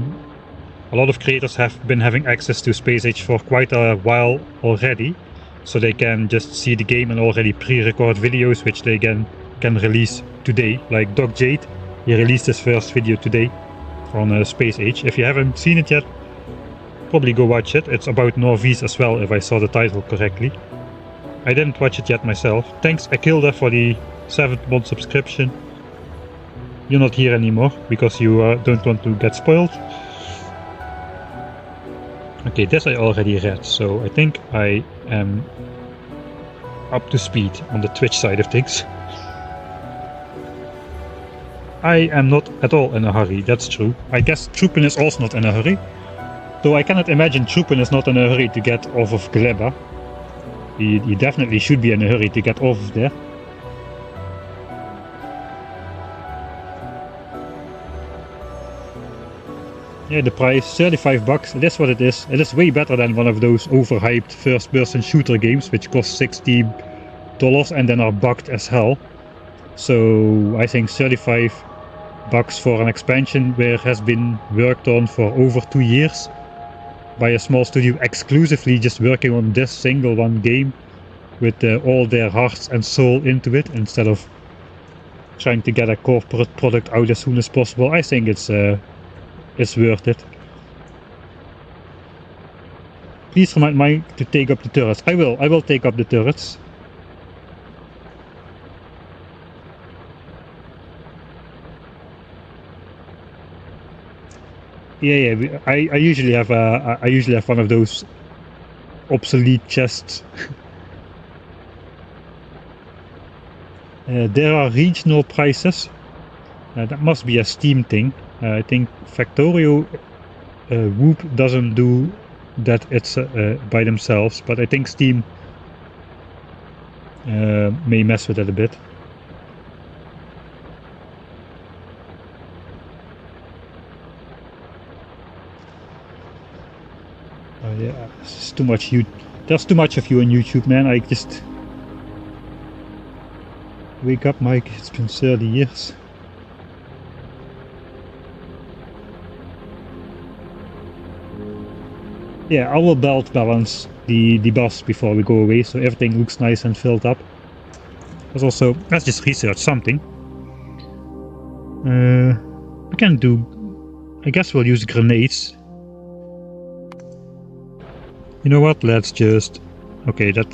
lot of creators have been having access to Space Age for quite a while already, so they can just see the game and already pre-record videos, which they can release today. Like Doc Jade, he released his first video today on Space Age. If you haven't seen it yet, probably go watch it. It's about Norvese as well, if I saw the title correctly. I didn't watch it yet myself. Thanks Akilda for the 7th month subscription. You're not here anymore because you don't want to get spoiled. Okay, this I already read, so I think I am up to speed on the Twitch side of things. I am not at all in a hurry, that's true. I guess Troopin is also not in a hurry. Though I cannot imagine Troopin is not in a hurry to get off of Gleba. He definitely should be in a hurry to get off of there. Yeah, the price, 35 bucks, it is what it is. It is way better than one of those overhyped first-person shooter games which cost $60 and then are bugged as hell. So I think 35 bucks for an expansion where it has been worked on for over 2 years by a small studio exclusively just working on this single one game with all their hearts and soul into it instead of trying to get a corporate product out as soon as possible. I think it's worth it. Please remind me to take up the turrets. I will take up the turrets. Yeah, I usually have one of those obsolete chests. There are regional prices. That must be a Steam thing. I think Factorio Whoop doesn't do that. It's by themselves, but I think Steam may mess with it a bit. Oh yeah, it's too much. There's too much of you on YouTube, man. I just wake up, Mike. It's been 30 years. Yeah, I will belt balance the bus before we go away, so everything looks nice and filled up. There's also, let's just research something. We can do, I guess we'll use grenades. You know what, let's just, okay, that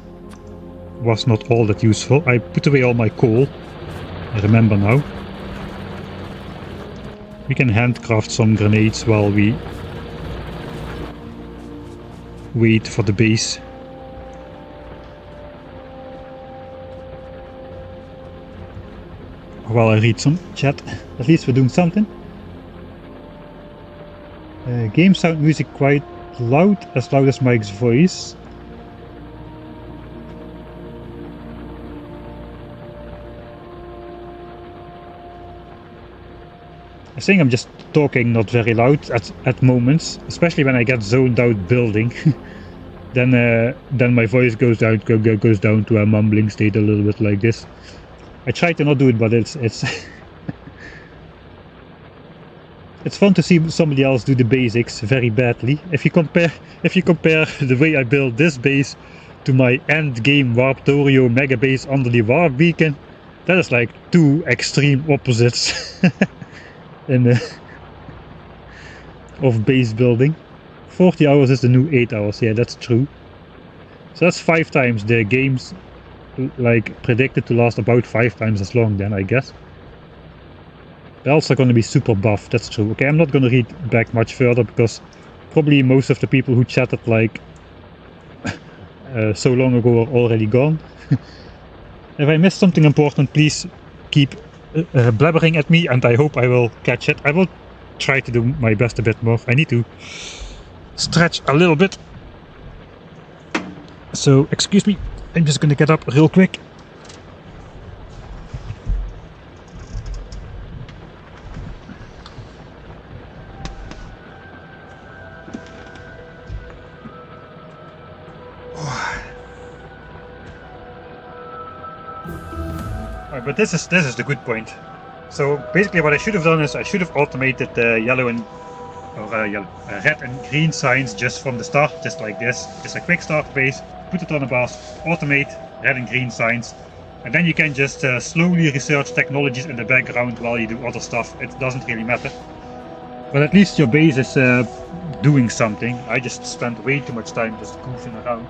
was not all that useful. I put away all my coal, I remember now. We can handcraft some grenades while we wait for the base. While I read some chat, at least we're doing something. Game sound music quite loud as Mike's voice. I think I'm just talking not very loud at moments, especially when I get zoned out building. then my voice goes down to a mumbling state a little bit like this. I try to not do it, but it's it's fun to see somebody else do the basics very badly. If you compare the way I build this base to my end game Warptorio mega base under the warp beacon, that is like two extreme opposites. Of base building. 40 hours is the new 8 hours, yeah, that's true. So that's 5 times. The game's like predicted to last about 5 times as long then, I guess. They're also going to be super buff, that's true. Okay, I'm not going to read back much further because probably most of the people who chatted like so long ago are already gone. If I missed something important, please keep blabbering at me and I hope I will catch it. I will try to do my best a bit more. I need to stretch a little bit. So, excuse me, I'm just gonna get up real quick. Alright, but this is the good point. So basically what I should have done is I should have automated the yellow and red and green signs just from the start, just like this. Just a quick start base, put it on a bus, automate red and green signs, and then you can just slowly research technologies in the background while you do other stuff. It doesn't really matter. But at least your base is doing something. I just spent way too much time just goofing around.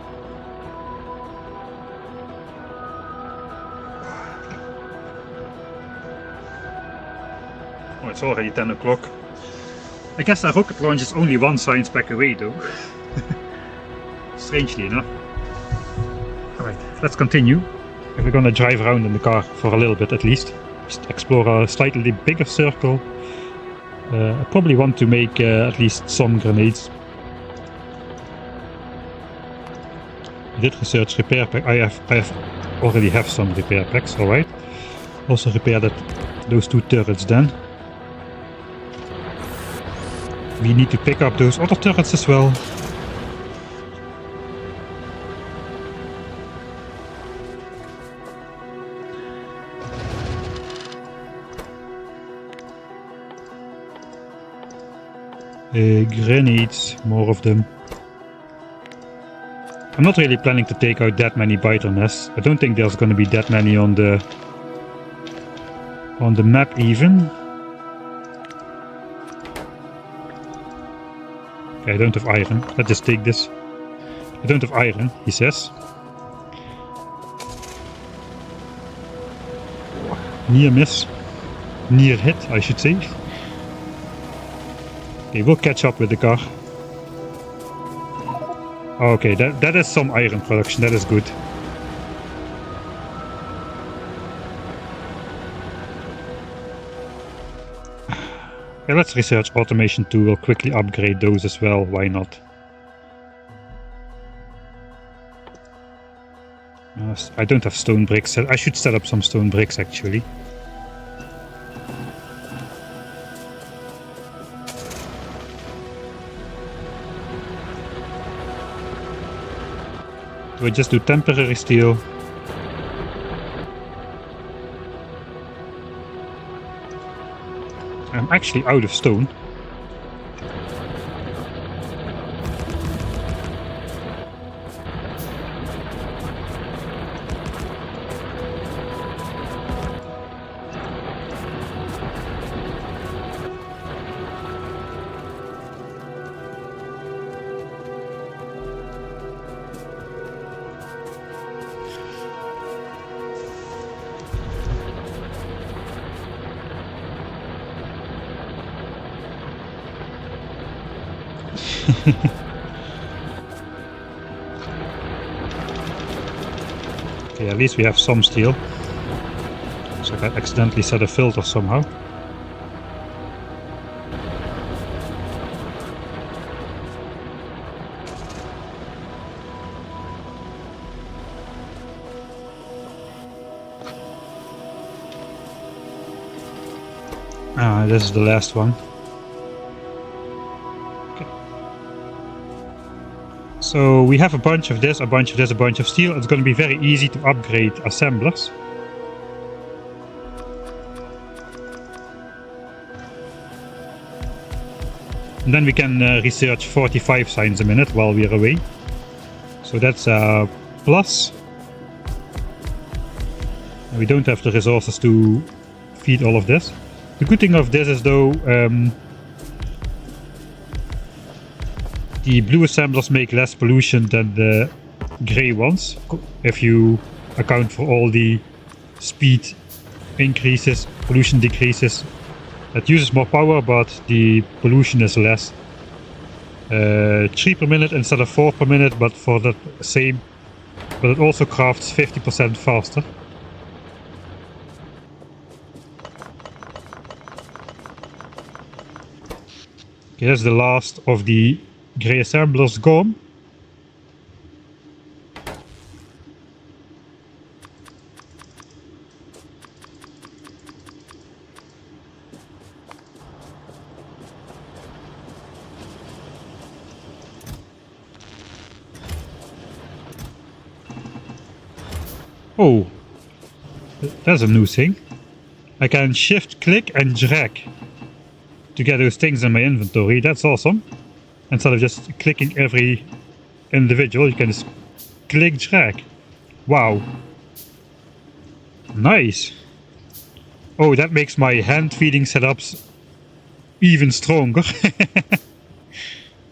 Oh, it's already 10 o'clock. I guess a rocket launch is only 1 science pack away though. Strangely enough. Alright, let's continue. We're gonna drive around in the car for a little bit at least. Just explore a slightly bigger circle. I probably want to make at least some grenades. I did research repair pack. I already have some repair packs, alright. Also repair those 2 turrets then. We need to pick up those other turrets as well. Grenades, more of them. I'm not really planning to take out that many biter nests. I don't think there's going to be that many on the map even. Okay, I don't have iron. Let's just take this. I don't have iron, he says. Near miss. Near hit, I should say. Okay, we'll catch up with the car. Okay, that is some iron production, that is good. Okay, let's research automation 2, we'll quickly upgrade those as well, why not? I don't have stone bricks, I should set up some stone bricks actually. We just do temporary steel. I'm actually out of stone. Okay, at least we have some steel. So I accidentally set a filter somehow. Ah, this is the last one. So we have a bunch of this, a bunch of this, a bunch of steel. It's going to be very easy to upgrade assemblers. And then we can research 45 signs a minute while we're away. So that's a plus. And we don't have the resources to feed all of this. The good thing of this is though, the blue assemblers make less pollution than the grey ones, if you account for all the speed increases, pollution decreases. It uses more power, but the pollution is less. 3 per minute instead of 4 per minute, but for the same. But it also crafts 50% faster. Okay, that's the last of the grey assemblers gone. Oh, that's a new thing. I can shift, click and drag to get those things in my inventory. That's awesome. Instead of just clicking every individual, you can just click, drag. Wow. Nice. Oh, that makes my hand feeding setups even stronger.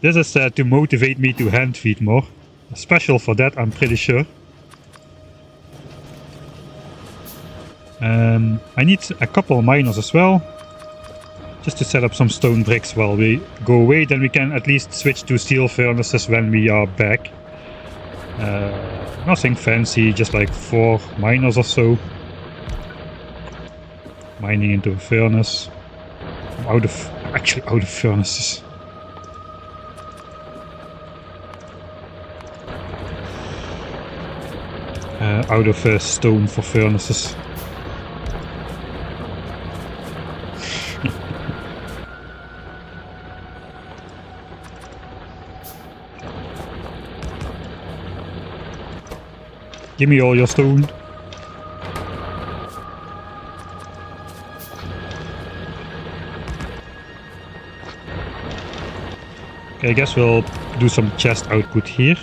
This is to motivate me to hand feed more. Special for that, I'm pretty sure. I need a couple of miners as well. Just to set up some stone bricks while we go away, then we can at least switch to steel furnaces when we are back. Nothing fancy, just like 4 miners or so. Mining into a furnace. I'm actually out of furnaces. Out of stone for furnaces. Give me all your stone. Okay, I guess we'll do some chest output here.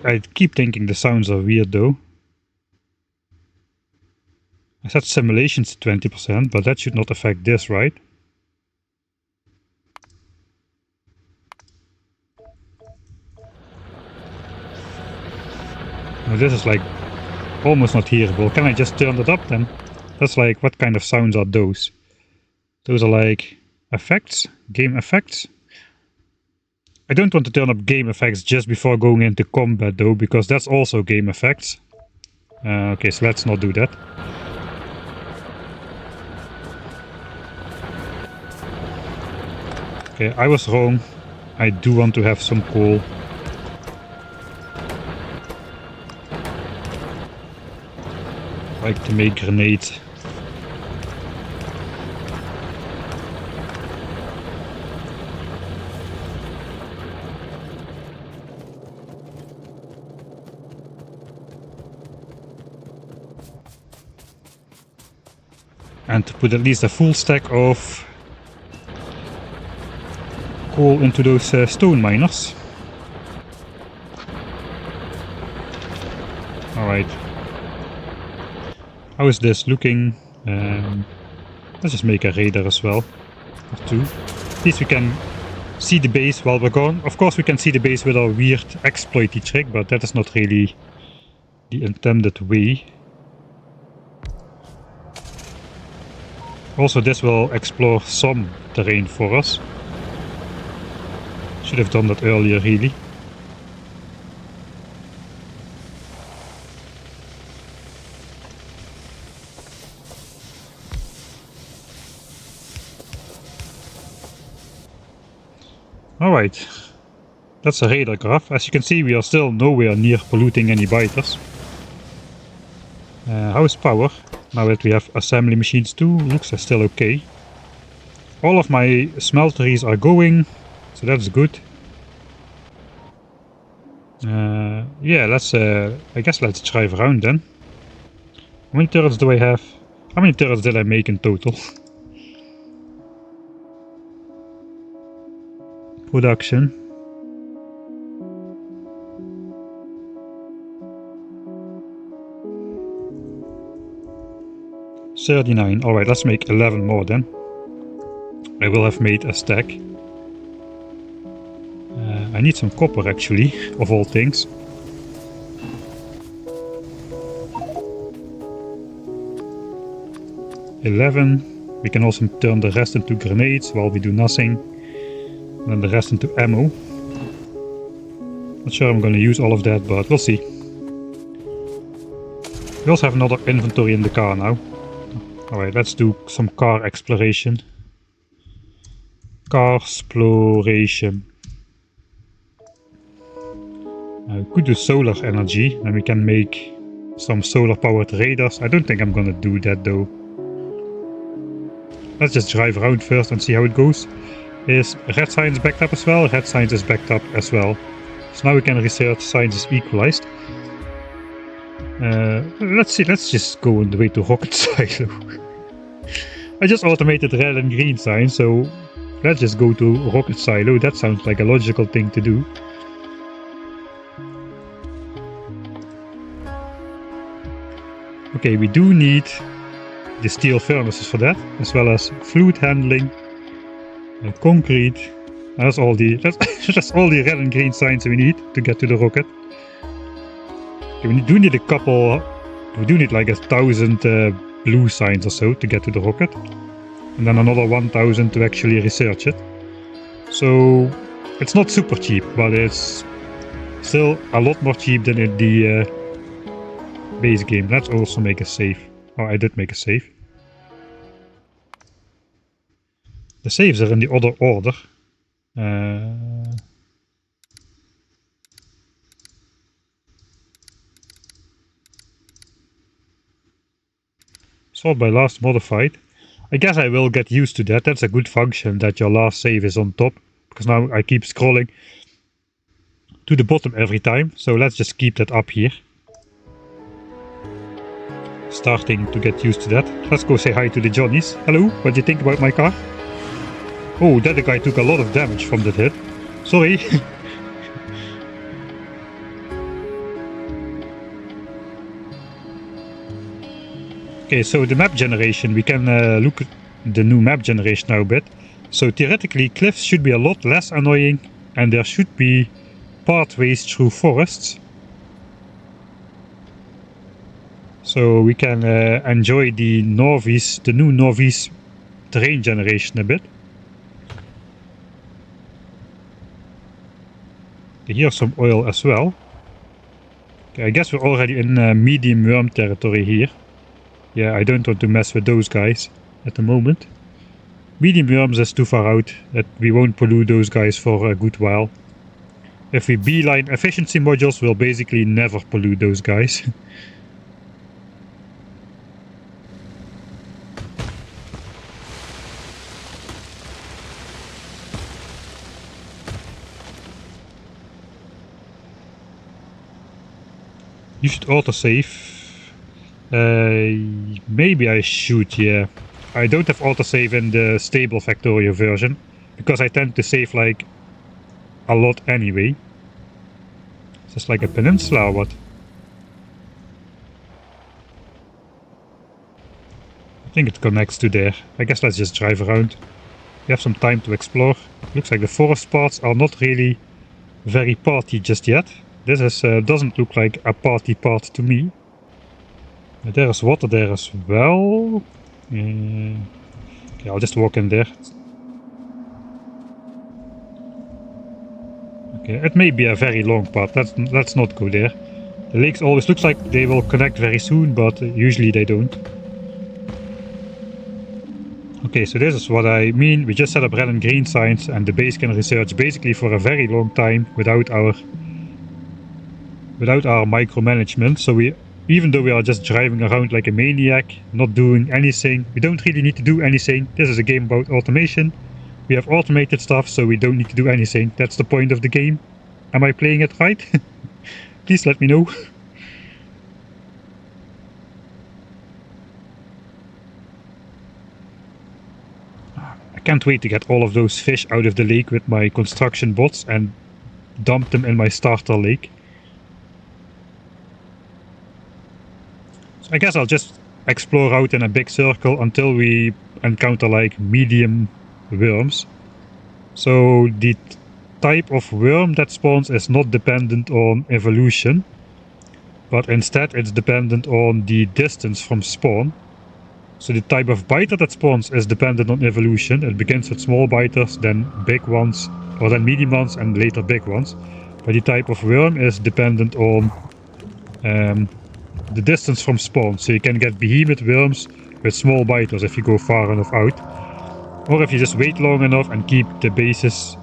I keep thinking the sounds are weird though. I set simulations to 20%, but that should not affect this, right? Now this is like almost not hearable. Can I just turn it up then? That's like, what kind of sounds are those? Those are like effects, game effects. I don't want to turn up game effects just before going into combat though, because that's also game effects. Okay, so let's not do that. Okay, I was wrong. I do want to have some coal. I like to make grenades. And to put at least a full stack of coal into those stone miners. Alright. How is this looking? Let's just make a radar as well. Or two. At least we can see the base while we're gone. Of course we can see the base with our weird exploity trick, but that is not really the intended way. Also, this will explore some terrain for us. Should have done that earlier, really. Alright, that's a radar graph. As you can see, we are still nowhere near polluting any biters. How is power? Now that we have assembly machines too, looks still okay. All of my smelteries are going, so that's good. Yeah, let's I guess let's drive around then. How many turrets do I have? How many turrets did I make in total? Production. $39. Alright, let's make 11 more then. I will have made a stack. I need some copper actually, of all things. We can also turn the rest into grenades while we do nothing. And then the rest into ammo. Not sure I'm gonna use all of that, but we'll see. We also have another inventory in the car now. Alright, let's do some car exploration. Car exploration. We could do solar energy, and we can make some solar powered radars. I don't think I'm gonna do that though. Let's just drive around first and see how it goes. Is red science backed up as well? Red science is backed up as well. So now we can research science is equalized. Let's see, let's just go on the way to rocket silo. I just automated red and green science, so let's just go to rocket silo. That sounds like a logical thing to do. Okay, we do need the steel furnaces for that, as well as fluid handling, concrete. That's all the that's all the red and green science we need to get to the rocket. Okay, we do need a couple. We do need like 1,000 blue science or so to get to the rocket, and then another 1,000 to actually research it. So it's not super cheap, but it's still a lot more cheap than in the base game. Let's also make a save. Oh, I did make a save. The saves are in the other order. Sort by last modified. I guess I will get used to that. That's a good function that your last save is on top. Because now I keep scrolling to the bottom every time. So let's just keep that up here. Starting to get used to that. Let's go say hi to the Johnnies. Hello, what do you think about my car? Oh, that guy took a lot of damage from that hit. Sorry. Okay, so the map generation, we can look at the new map generation now a bit. So theoretically, cliffs should be a lot less annoying and there should be pathways through forests. So we can enjoy the new Northeast terrain generation a bit. Here's some oil as well. Okay, I guess we're already in medium worm territory here. Yeah, I don't want to mess with those guys at the moment. Medium worms is too far out, that we won't pollute those guys for a good while. If we beeline efficiency modules, we'll basically never pollute those guys. You should autosave. Maybe I should, yeah. I don't have autosave in the stable Factorio version, because I tend to save like a lot anyway. Is this like a peninsula or what? I think it connects to there. I guess let's just drive around. We have some time to explore. Looks like the forest parts are not really very party just yet. This is, doesn't look like a party part to me. There is water there as well. Okay, I'll just walk in there. Okay, it may be a very long path. Let's not go there. The lakes always looks like they will connect very soon, but usually they don't. Okay, so this is what I mean. We just set up red and green signs, and the base can research basically for a very long time without our micromanagement. So even though we are just driving around like a maniac, not doing anything, we don't really need to do anything. This is a game about automation. We have automated stuff, so we don't need to do anything. That's the point of the game. Am I playing it right? Please let me know. I can't wait to get all of those fish out of the lake with my construction bots and dump them in my starter lake. I guess I'll just explore out in a big circle until we encounter like medium worms. So the type of worm that spawns is not dependent on evolution, but instead it's dependent on the distance from spawn. So the type of biter that spawns is dependent on evolution. It begins with small biters, then big ones, or then medium ones, and later big ones. But the type of worm is dependent on the distance from spawn. So you can get behemoth worms with small biters if you go far enough out. Or if you just wait long enough and keep the bases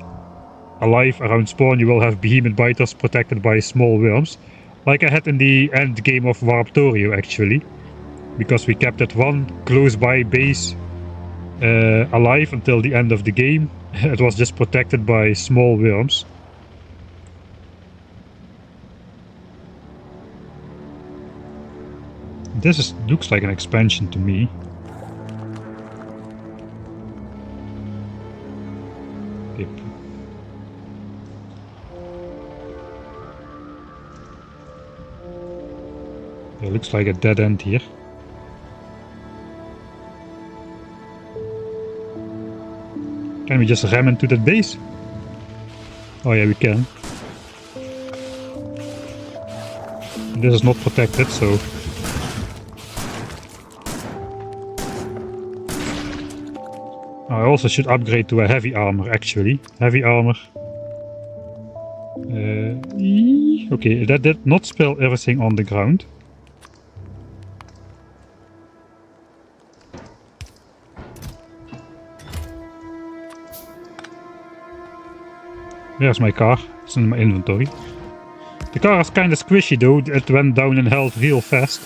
alive around spawn, you will have behemoth biters protected by small worms. Like I had in the end game of Factorio actually. Because we kept that one close by base alive until the end of the game. It was just protected by small worms. This looks like an expansion to me. Yep. It looks like a dead end here. Can we just ram into that base? Oh yeah, we can. This is not protected, so... I also should upgrade to a heavy armor, actually. Heavy armor. Okay, that did not spill everything on the ground. There's my car. It's in my inventory. The car is kinda squishy though. It went down in health real fast.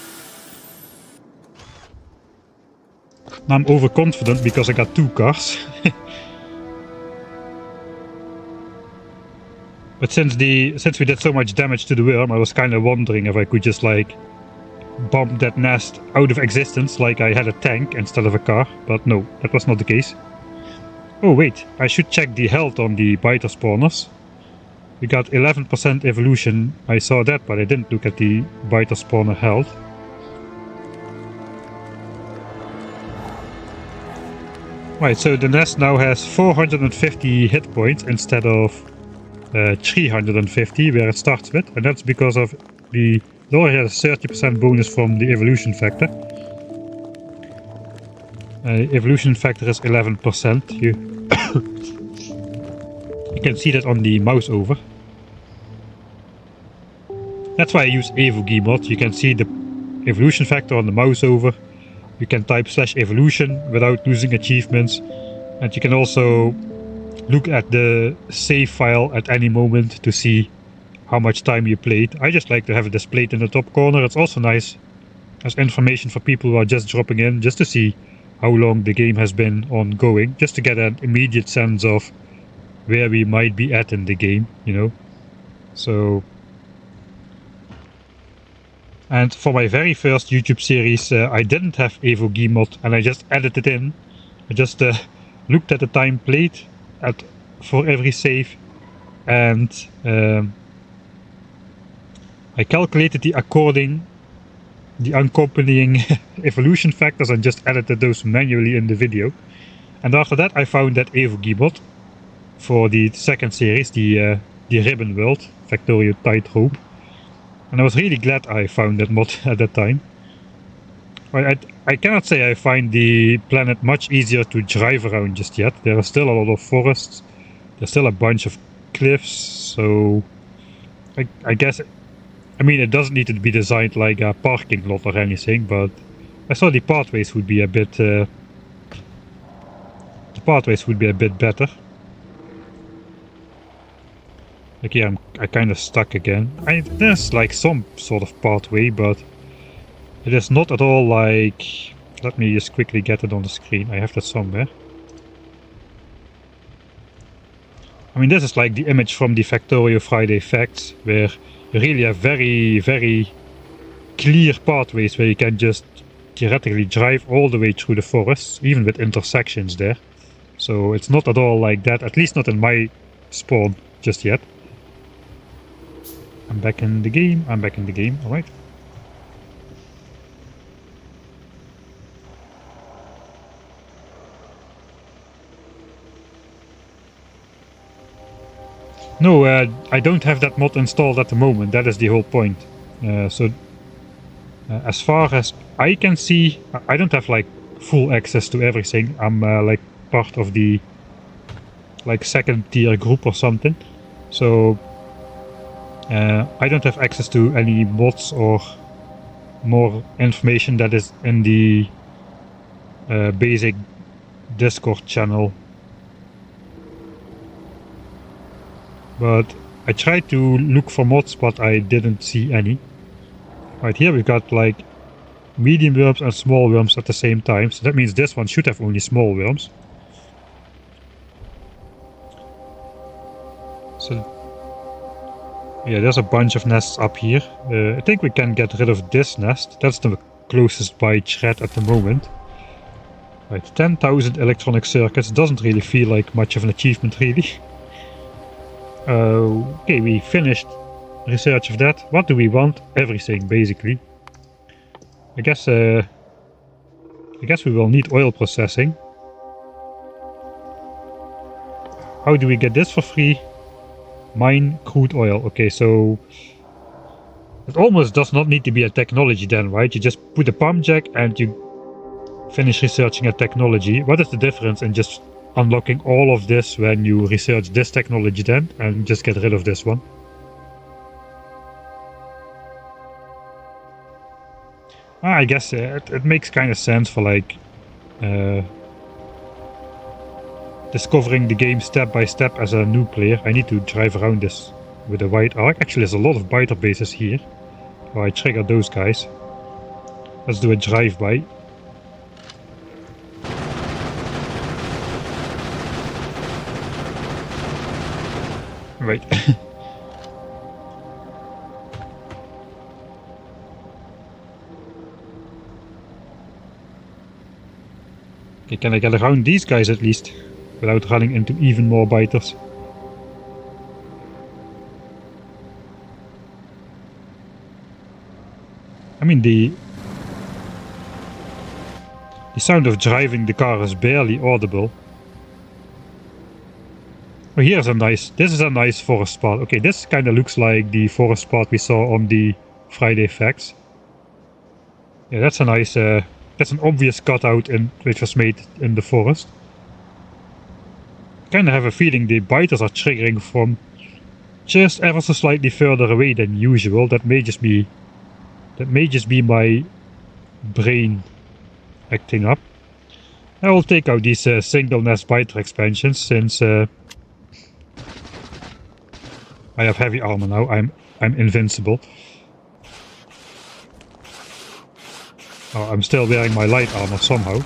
I'm overconfident because I got 2 cars. But since we did so much damage to the worm, I was kind of wondering if I could just like bomb that nest out of existence like I had a tank instead of a car, but no, that was not the case. Oh wait, I should check the health on the biter spawners. We got 11% evolution, I saw that, but I didn't look at the biter spawner health. Right, so the nest now has 450 hit points instead of 350 where it starts with, and that's because of the door has a 30% bonus from the evolution factor. Evolution factor is 11%. You can see that on the mouse over. That's why I use EvoGMod. You can see the evolution factor on the mouse over. You can type /evolution without losing achievements, and you can also look at the save file at any moment to see how much time you played. I just like to have it displayed in the top corner. It's also nice as information for people who are just dropping in, just to see how long the game has been ongoing, just to get an immediate sense of where we might be at in the game, you know. So, and for my very first YouTube series, I didn't have EvoGMod, and I just added it in. I just looked at the time played for every save, and I calculated the accompanying evolution factors and just edited those manually in the video. And after that I found that EvoGMod for the second series, the Ribbon World, Factorio Tightrope. And I was really glad I found that mod at that time. I cannot say I find the planet much easier to drive around just yet. There are still a lot of forests. There's still a bunch of cliffs, so I guess, I mean, it doesn't need to be designed like a parking lot or anything, but I thought the pathways would be a bit better. Like, yeah, I kind of stuck again. There's like some sort of pathway, but it is not at all like... Let me just quickly get it on the screen. I have that somewhere. I mean, this is like the image from the Factorio Friday Facts, where you really have very, very clear pathways where you can just theoretically drive all the way through the forests, even with intersections there. So it's not at all like that, at least not in my spawn just yet. I'm back in the game, alright. No, I don't have that mod installed at the moment, that is the whole point. As far as I can see, I don't have like full access to everything. I'm like part of the like second tier group or something. So I don't have access to any mods or more information that is in the basic Discord channel. But I tried to look for mods, but I didn't see any. Right here we got like medium worms and small worms at the same time, so that means this one should have only small worms. So yeah, there's a bunch of nests up here. I think we can get rid of this nest. That's the closest by thread at the moment. Right, 10,000 electronic circuits doesn't really feel like much of an achievement, really. Okay, we finished research of that. What do we want? Everything, basically. I guess we will need oil processing. How do we get this for free? Mine crude oil. Okay, so it almost does not need to be a technology then, right? You just put a pump jack and you finish researching a technology. What is the difference in just unlocking all of this when you research this technology then and just get rid of this one? I guess it makes kind of sense for like discovering the game step by step as a new player. I need to drive around this with a wide arc. Actually, there's a lot of biter bases here. Oh, I triggered those guys. Let's do a drive-by. Right. Okay, can I get around these guys at least? Without running into even more biters. I mean, the sound of driving the car is barely audible. Oh, here's a nice... This is a nice forest spot. Okay, this kind of looks like the forest spot we saw on the Friday Facts. Yeah, that's a nice... that's an obvious cutout which was made in the forest. I kind of have a feeling the biters are triggering from just ever so slightly further away than usual. That may just be my brain acting up. I will take out these single nest biter expansions since I have heavy armor now. I'm invincible. Oh, I'm still wearing my light armor somehow.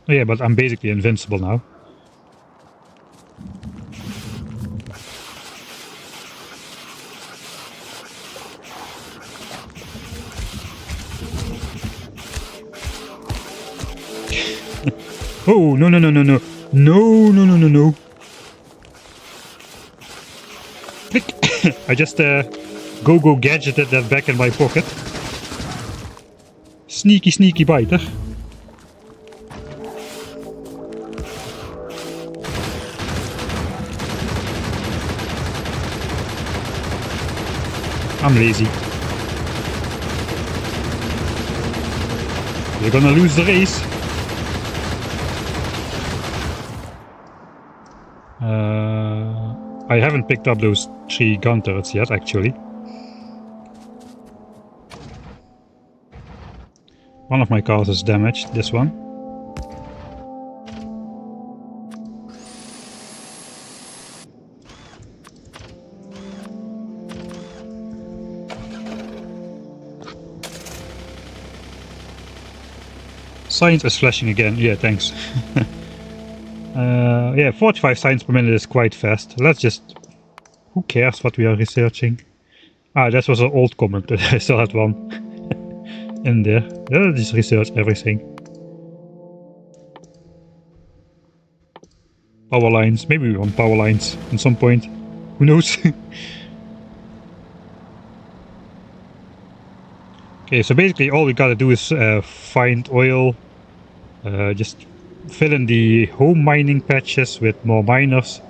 Oh, yeah, but I'm basically invincible now. Oh, no, no, no, no, no. No, no, no, no, no. Click. I just go gadgeted that back in my pocket. Sneaky, sneaky biter. I'm lazy. You're gonna lose the race. I haven't picked up those 3 gun turrets yet, actually. One of my cars is damaged, this one. Science is flashing again, yeah, thanks. Yeah, 45 signs per minute is quite fast. Let's just... Who cares what we are researching? Ah, that was an old comment. I still had one in there. Let's just research everything. Power lines. Maybe we want power lines at some point. Who knows? Okay, so basically all we gotta do is find oil. Just fill in the home mining patches with more miners,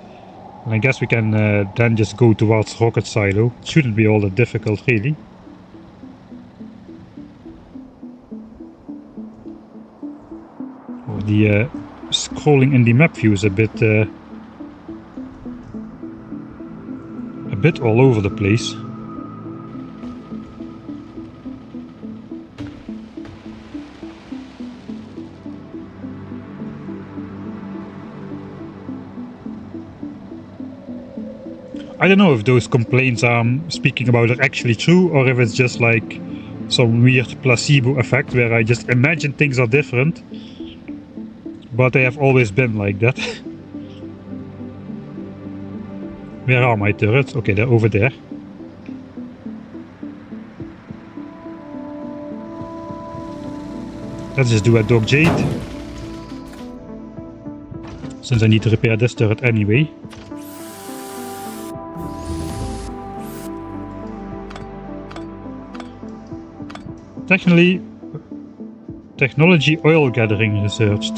and I guess we can then just go towards rocket silo. Shouldn't be all that difficult, really. Oh, the scrolling in the map view is a bit all over the place. I don't know if those complaints I'm speaking about are actually true, or if it's just like some weird placebo effect where I just imagine things are different, but they have always been like that. Where are my turrets? Okay, they're over there. Let's just do a dog jade, since I need to repair this turret anyway. Technology oil gathering researched.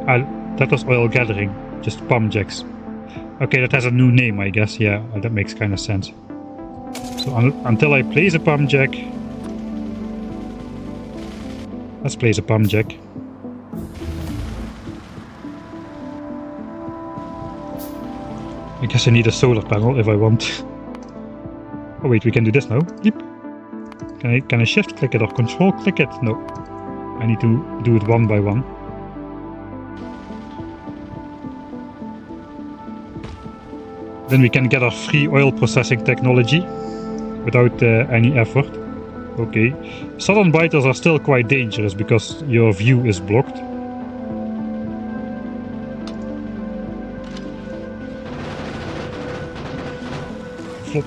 That was oil gathering, just pump jacks. Okay, that has a new name, I guess. Yeah, that makes kind of sense. So until I place a pump jack, let's place a pump jack. I guess I need a solar panel if I want. Oh wait, we can do this now. Yep. Can I shift click it or control click it? No. I need to do it one by one. Then we can get our free oil processing technology without any effort. Okay. Southern biters are still quite dangerous because your view is blocked. Flop.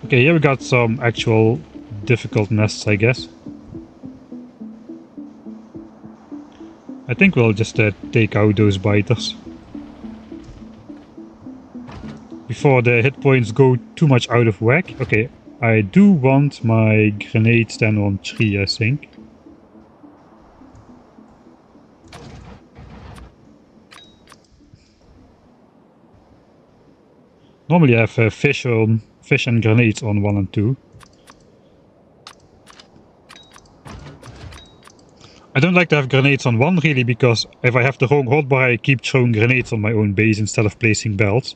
Okay, here we got some actual difficult nests, I guess. I think we'll just take out those biters before the hit points go too much out of whack. Okay, I do want my grenades then on 3, I think. Normally I have fish and grenades on 1 and 2. I don't like to have grenades on 1 really, because if I have the wrong hotbar I keep throwing grenades on my own base instead of placing belts.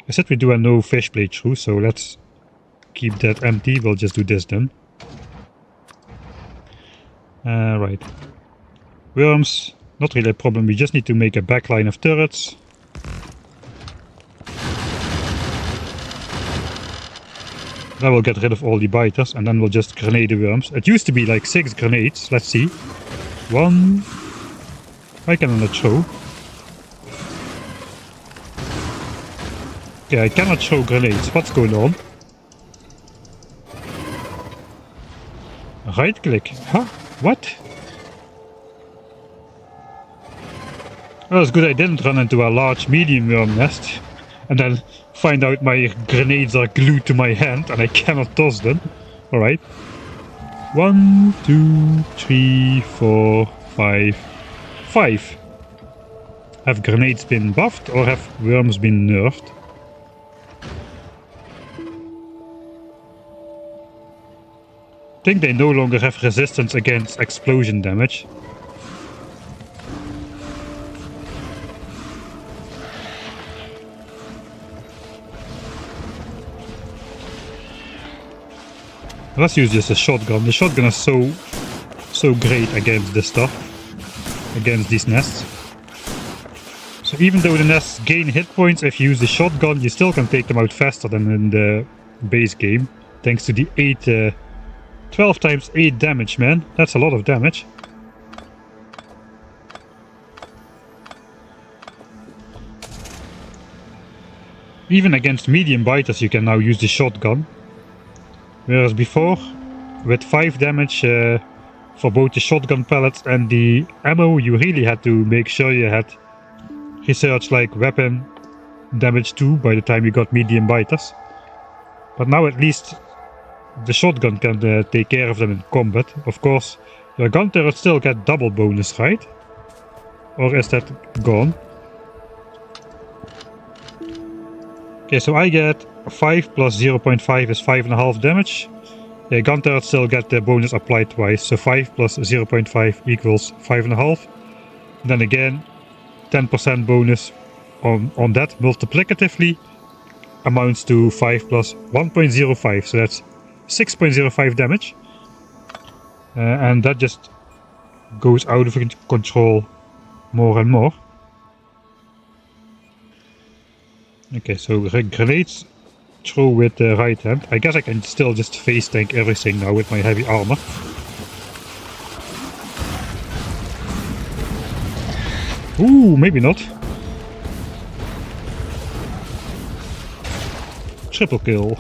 I said we do a no fish playthrough, so let's keep that empty. We'll just do this then. Right. Worms, not really a problem. We just need to make a backline of turrets. Then we'll get rid of all the biters, and then we'll just grenade the worms. It used to be like 6 grenades. Let's see. 1. I cannot throw. Okay, I cannot throw grenades. What's going on? Right click. Huh? What? Well, it's good I didn't run into a large medium worm nest and then find out my grenades are glued to my hand and I cannot toss them. Alright. 1, 2, 3, 4, 5. 5. Have grenades been buffed or have worms been nerfed? I think they no longer have resistance against explosion damage. Let's use just a shotgun. The shotgun is so great against this stuff, against these nests. So even though the nests gain hit points, if you use the shotgun, you still can take them out faster than in the base game, thanks to the 12 times 8 damage, man. That's a lot of damage. Even against medium biters you can now use the shotgun. Whereas before, with 5 damage for both the shotgun pellets and the ammo, you really had to make sure you had research like weapon damage 2 by the time you got medium biters. But now at least the shotgun can take care of them in combat. Of course, your gun turrets still get double bonus, right? Or is that gone? Okay, so I get 5 plus 0.5 is 5.5 damage. Yeah, gun turrets still get the bonus applied twice, so 5 plus 0.5 equals 5.5. Then again, 10% bonus on that multiplicatively amounts to 5 plus 1.05, so that's 6.05 damage. And that just goes out of control more and more. Okay, so grenades throw with the right hand. I guess I can still just face tank everything now with my heavy armor. Ooh, maybe not. Triple kill.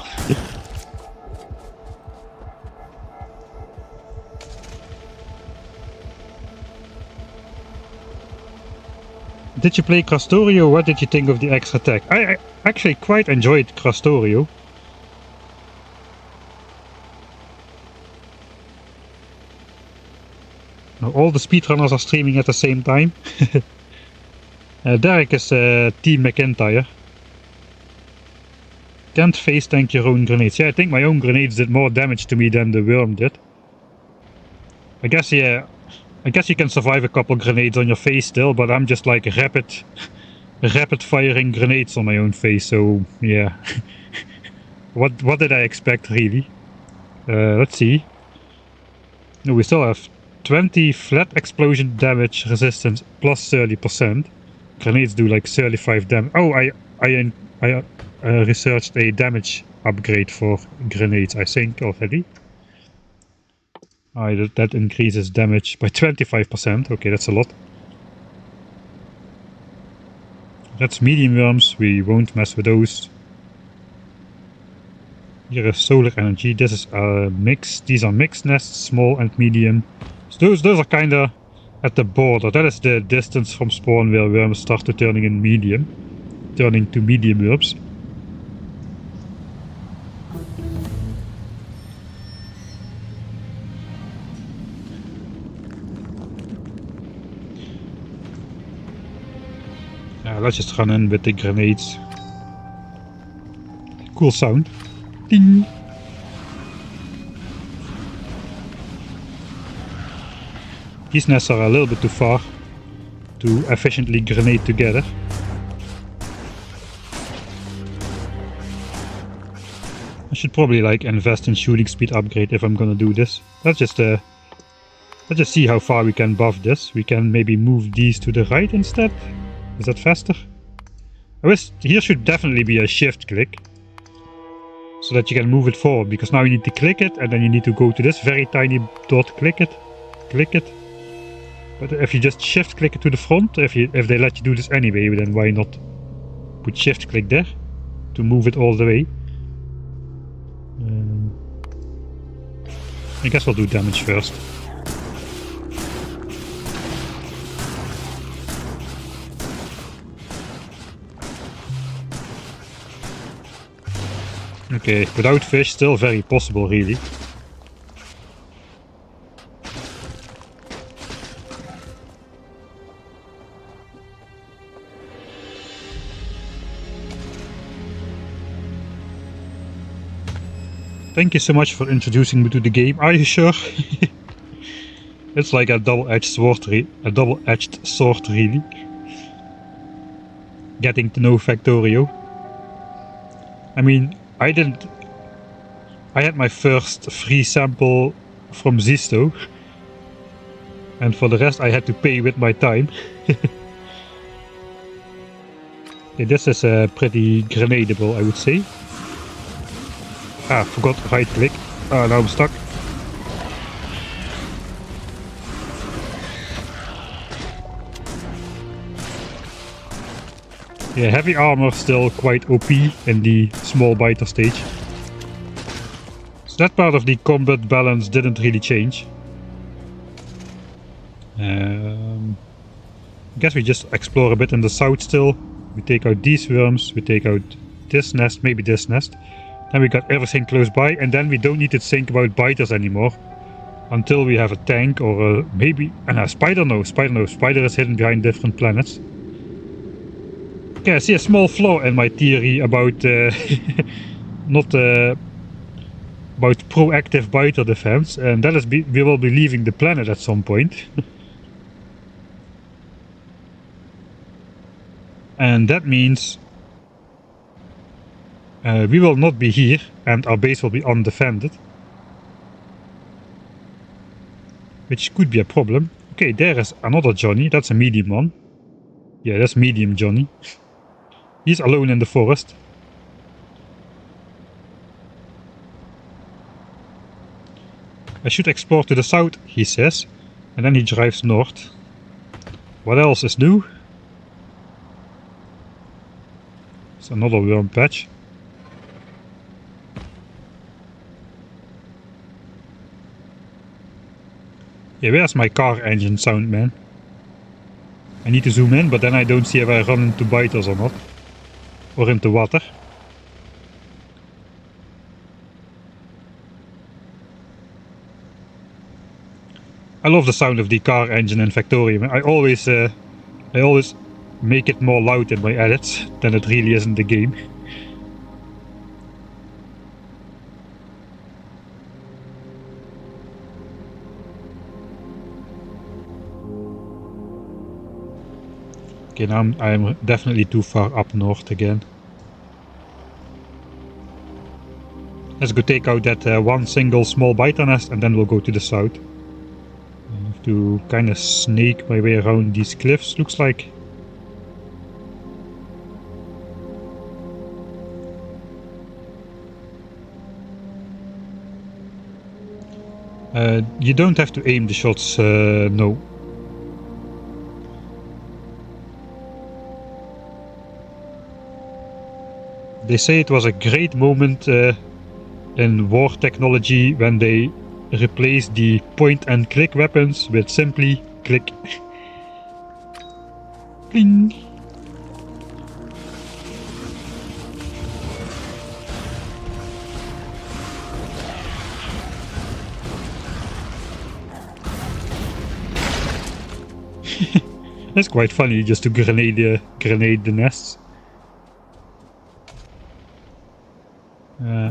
Did you play Factorio? What did you think of the extra tech? I actually quite enjoyed Factorio. Now all the speedrunners are streaming at the same time. Derek is Team McIntyre. Can't face tank your own grenades. Yeah, I think my own grenades did more damage to me than the worm did. I guess, yeah. I guess you can survive a couple grenades on your face still, but I'm just like rapid firing grenades on my own face, so yeah. What did I expect really? Let's see. No, we still have 20 flat explosion damage resistance plus 30%. Grenades do like 35 damage. Oh, I researched a damage upgrade for grenades, I think, already. That increases damage by 25%. Okay, that's a lot. That's medium worms. We won't mess with those. Here is solar energy. This is a mix. These are mixed nests, small and medium. So those are kind of at the border. That is the distance from spawn where worms start to turning to medium worms. Let's just run in with the grenades. Cool sound. Ding! These nests are a little bit too far to efficiently grenade together. I should probably like invest in shooting speed upgrade if I'm gonna do this. Let's just see how far we can buff this. We can maybe move these to the right instead. Is that faster? Here should definitely be a shift click, so that you can move it forward, because now you need to click it and then you need to go to this very tiny dot, click it. But if you just shift click it to the front, if they let you do this anyway, then why not put shift click there to move it all the way? I guess I'll do damage first. Okay, without fish, still very possible, really. Thank you so much for introducing me to the game. Are you sure? It's like a double-edged sword, really. Getting to know Factorio. I mean, I had my first free sample from Zisto, and for the rest I had to pay with my time. Okay, this is pretty grenadable, I would say. Forgot right click. Now I'm stuck. Yeah, heavy armor still quite OP in the small biter stage. So that part of the combat balance didn't really change. I guess we just explore a bit in the south still. We take out these worms, we take out this nest, maybe this nest. Then we got everything close by, and then we don't need to think about biters anymore until we have a tank or maybe a spider. No, spider is hidden behind different planets. Okay, I see a small flaw in my theory about not about proactive biter defense, and that is we will be leaving the planet at some point. And that means we will not be here, and our base will be undefended. Which could be a problem. Okay, there is another Johnny. That's a medium one. Yeah, that's medium Johnny. He's alone in the forest. I should explore to the south, he says. And then he drives north. What else is new? It's another worm patch. Yeah, where's my car engine sound, man? I need to zoom in, but then I don't see if I run into biters or not. Or into water. I love the sound of the car engine in Factorio. I always make it more loud in my edits than it really is in the game. Okay, now I'm definitely too far up north again. Let's go take out that one single small biter nest, and then we'll go to the south. I have to kind of snake my way around these cliffs, looks like. You don't have to aim the shots, no. They say it was a great moment in war technology when they replaced the point-and-click weapons with simply click. Bling. That's quite funny just to grenade the nests.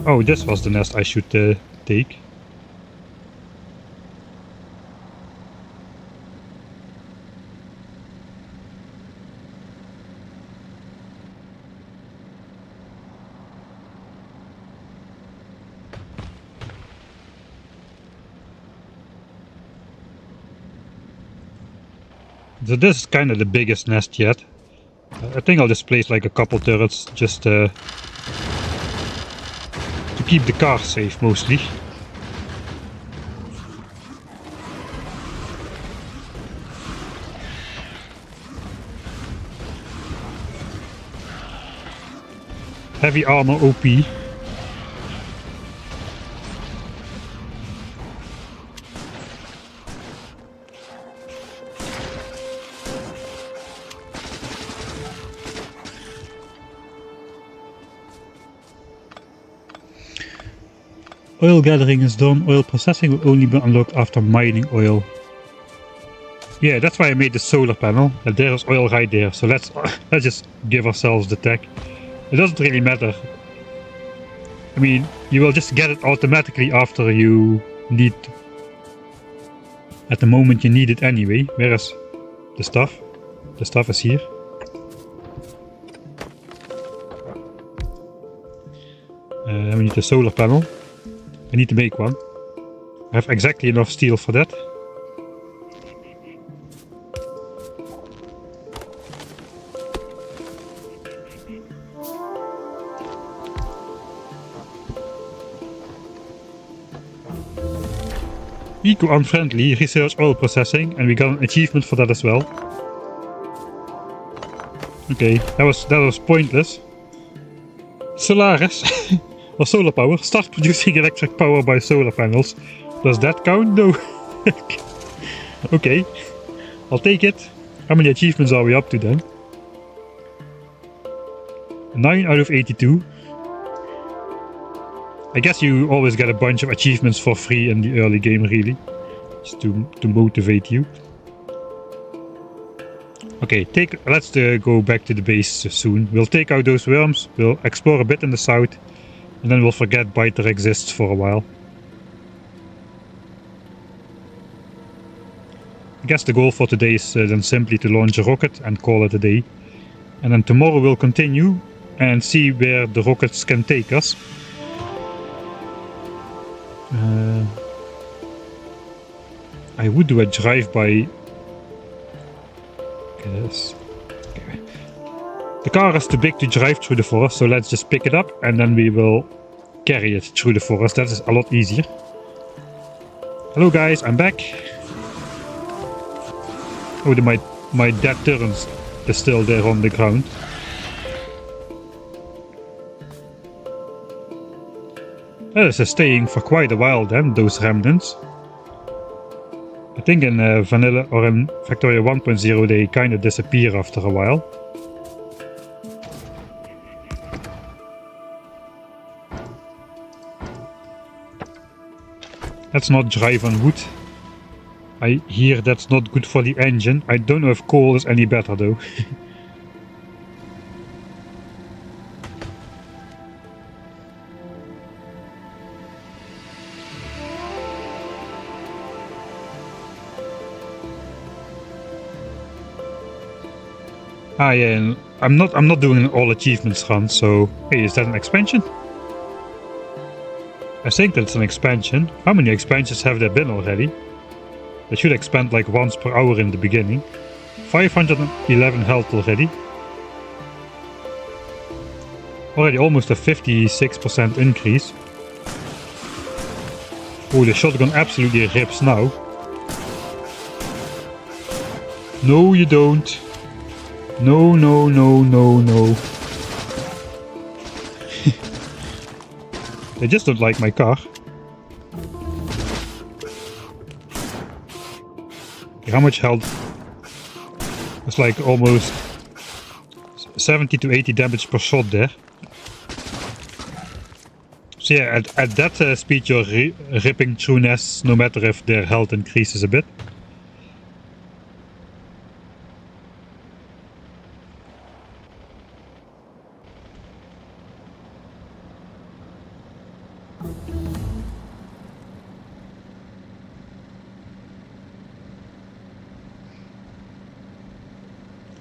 Oh, this was the nest I should take. So this is kind of the biggest nest yet. I think I'll just place like a couple turrets just to keep the car safe mostly. Heavy armor OP. Oil gathering is done. Oil processing will only be unlocked after mining oil. Yeah, that's why I made the solar panel. And there's oil right there. So let's just give ourselves the tech. It doesn't really matter. I mean, you will just get it automatically after you need. At the moment you need it anyway. Where is the stuff? The stuff is here. We need a solar panel. I need to make one. I have exactly enough steel for that. Eco-unfriendly research oil processing, and we got an achievement for that as well. Okay, that was pointless. Solaris. Or solar power. Start producing electric power by solar panels. Does that count? No. Okay. I'll take it. How many achievements are we up to then? 9 out of 82. I guess you always get a bunch of achievements for free in the early game, really. Just to motivate you. Okay, let's go back to the base soon. We'll take out those worms. We'll explore a bit in the south. And then we'll forget Biter exists for a while. I guess the goal for today is then simply to launch a rocket and call it a day. And then tomorrow we'll continue and see where the rockets can take us. I would do a drive-by. Yes. Okay. The car is too big to drive through the forest, so let's just pick it up and then we will carry it through the forest. That is a lot easier. Hello guys, I'm back. Oh, my dead turret is still there on the ground. That is staying for quite a while then, those remnants. I think in Vanilla or in Factorio 1.0 they kind of disappear after a while. Let's not drive on wood. I hear that's not good for the engine. I don't know if coal is any better though. Ah yeah, and I'm not doing an all achievements run, so hey, is that an expansion? I think that's an expansion. How many expansions have there been already? They should expand like once per hour in the beginning. 511 health already. Already almost a 56% increase. Oh, the shotgun absolutely rips now. No, you don't. No, no, no, no, no. They just don't like my car. How much health? It's like almost 70 to 80 damage per shot there. So yeah, at that speed you're ripping through nests no matter if their health increases a bit.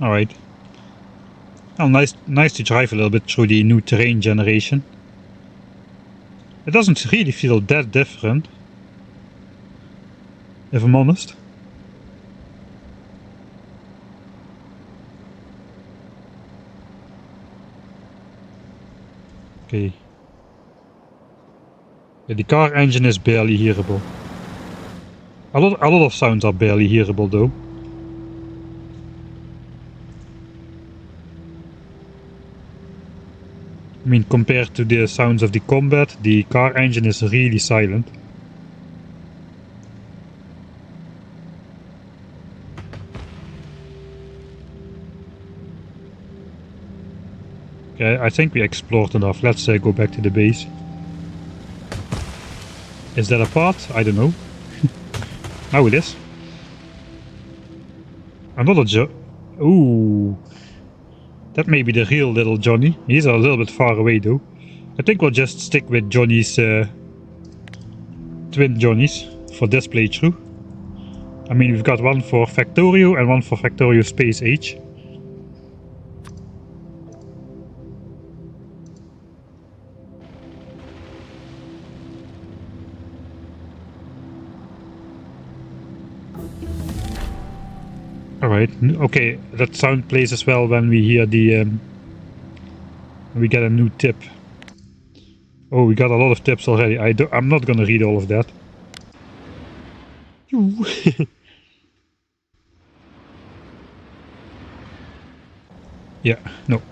Alright. Oh, nice to drive a little bit through the new terrain generation. It doesn't really feel that different, if I'm honest. Okay. Yeah, the car engine is barely hearable. A lot of sounds are barely hearable though. I mean, compared to the sounds of the combat, the car engine is really silent. Okay, I think we explored enough. Let's go back to the base. Is that a path? I don't know. Now it is. Another Ooh. That may be the real little Johnny. He's a little bit far away though. I think we'll just stick with Johnny's twin Johnnies for this playthrough. I mean, we've got one for Factorio and one for Factorio Space Age. Alright, okay, that sound plays as well when we hear the when we get a new tip. Oh, we got a lot of tips already. I'm not gonna read all of that. Yeah, no.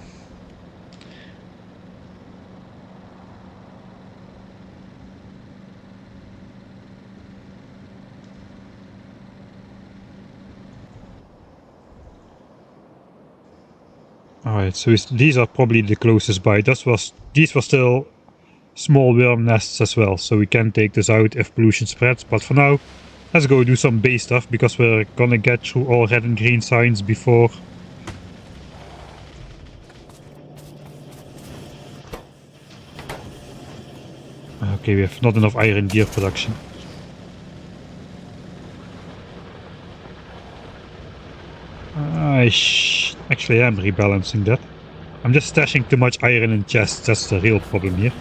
Alright, so these are probably the closest by. These were still small worm nests as well, so we can take this out if pollution spreads. But for now, let's go do some base stuff, because we're gonna get through all red and green signs before... Okay, we have not enough iron gear production. Actually, I am rebalancing that. I'm just stashing too much iron in chests, that's the real problem here.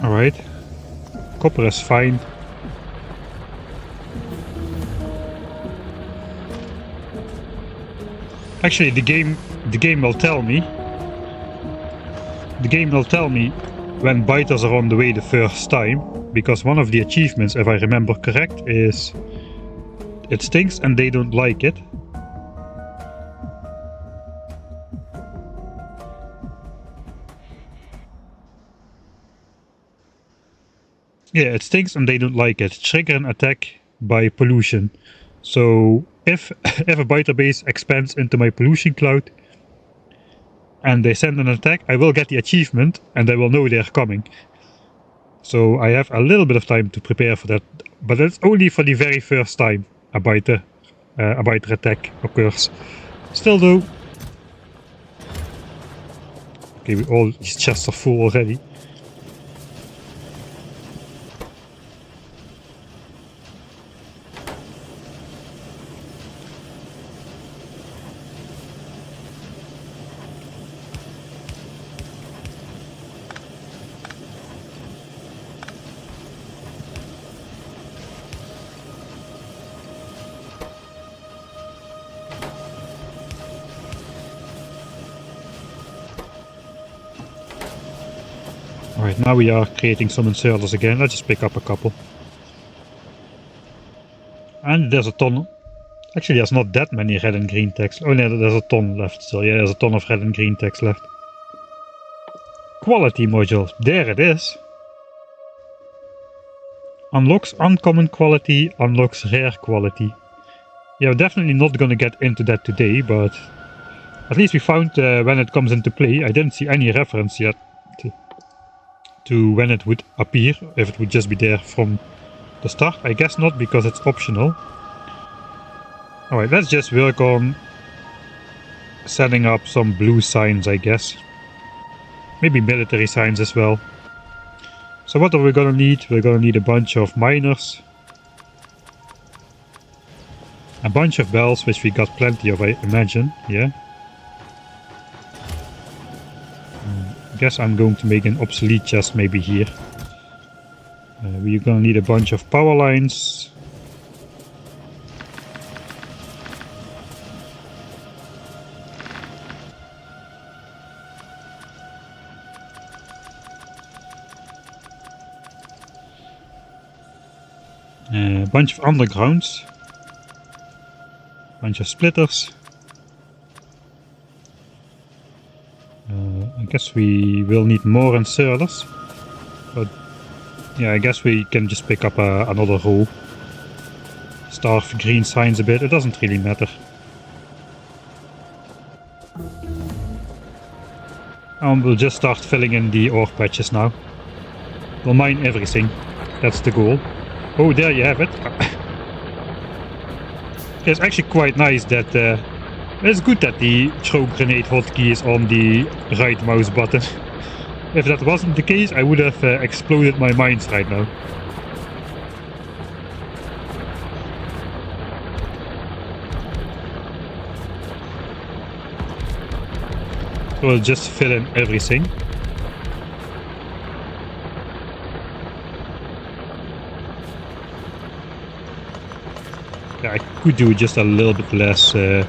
Alright. Copper is fine. Actually, the game will tell me. The game will tell me when biters are on the way the first time, because one of the achievements, if I remember correct, is it stinks and they don't like it. Yeah, it stinks and they don't like it. Trigger an attack by pollution. So if a biter base expands into my pollution cloud and they send an attack, I will get the achievement and I will know they're coming. So I have a little bit of time to prepare for that, but that's only for the very first time a biter attack occurs. Still though... Okay, all these chests are full already. Alright, now we are creating some inserters again. Let's just pick up a couple. And there's a ton. Actually, there's not that many red and green text. Oh no, there's a ton left still. Yeah, there's a ton of red and green text left. Quality module. There it is. Unlocks uncommon quality, unlocks rare quality. Yeah, we're definitely not gonna get into that today, but at least we found when it comes into play. I didn't see any reference yet to when it would appear, if it would just be there from the start. I guess not, because it's optional. Alright, let's just work on setting up some blue signs, I guess. Maybe military signs as well. So what are we gonna need? We're gonna need a bunch of miners. A bunch of bells, which we got plenty of, I imagine, yeah. I guess I'm going to make an obsolete chest maybe here. We're gonna need a bunch of power lines. A bunch of undergrounds. Bunch of splitters. I guess we will need more inserters. But yeah, I guess we can just pick up another row. Starve green signs a bit, it doesn't really matter. And we'll just start filling in the ore patches now. We'll mine everything, that's the goal. Oh, there you have it. It's actually quite nice that it's good that the throw grenade hotkey is on the right mouse button. If that wasn't the case, I would have exploded my mines right now. So we'll just fill in everything. I could do just a little bit less. And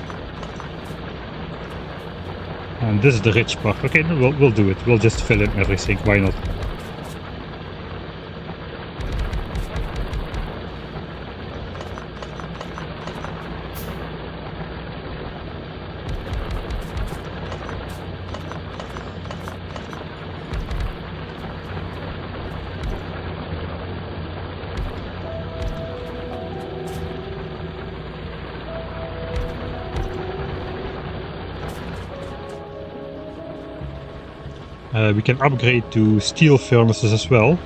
this is the rich part. Okay, no, we'll do it. We'll just fill in everything. Why not? We can upgrade to steel furnaces as well.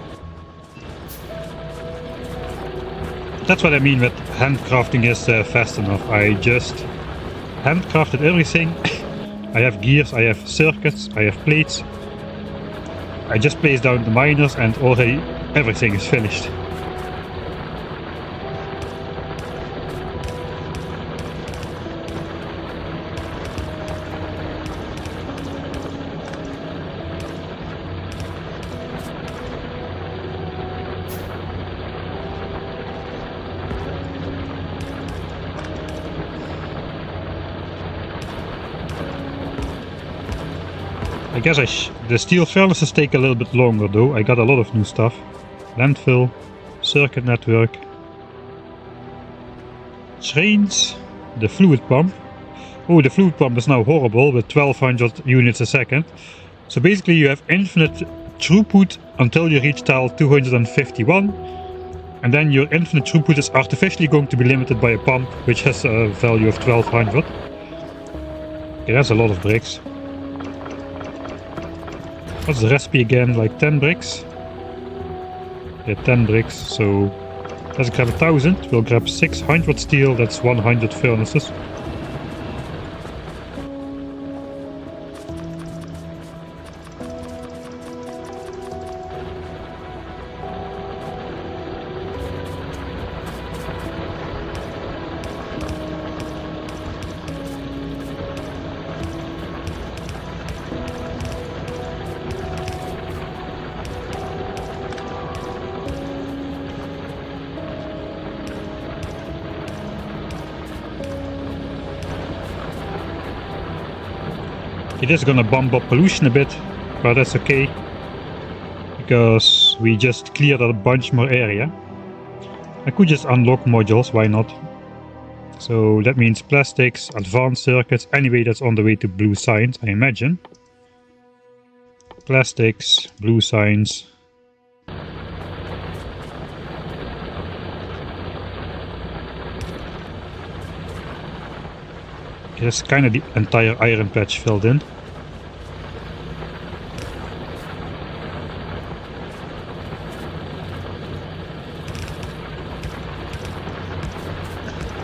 That's what I mean with handcrafting is fast enough. I just handcrafted everything. I have gears, I have circuits, I have plates. I just placed down the miners and already everything is finished. I guess the steel furnaces take a little bit longer though. I got a lot of new stuff. Landfill, circuit network, trains, the fluid pump. Oh, the fluid pump is now horrible with 1200 units a second. So basically you have infinite throughput until you reach tile 251. And then your infinite throughput is artificially going to be limited by a pump which has a value of 1200. Okay, that's a lot of bricks. What's the recipe again? Like 10 bricks? Yeah, 10 bricks, so let's grab 1000, we'll grab 600 steel, that's 100 furnaces. It is gonna bump up pollution a bit, but that's okay. because we just cleared a bunch more area. I could just unlock modules, why not? So that means plastics, advanced circuits, anyway that's on the way to blue signs, I imagine. Plastics, blue signs. Okay, that's kind of the entire iron patch filled in.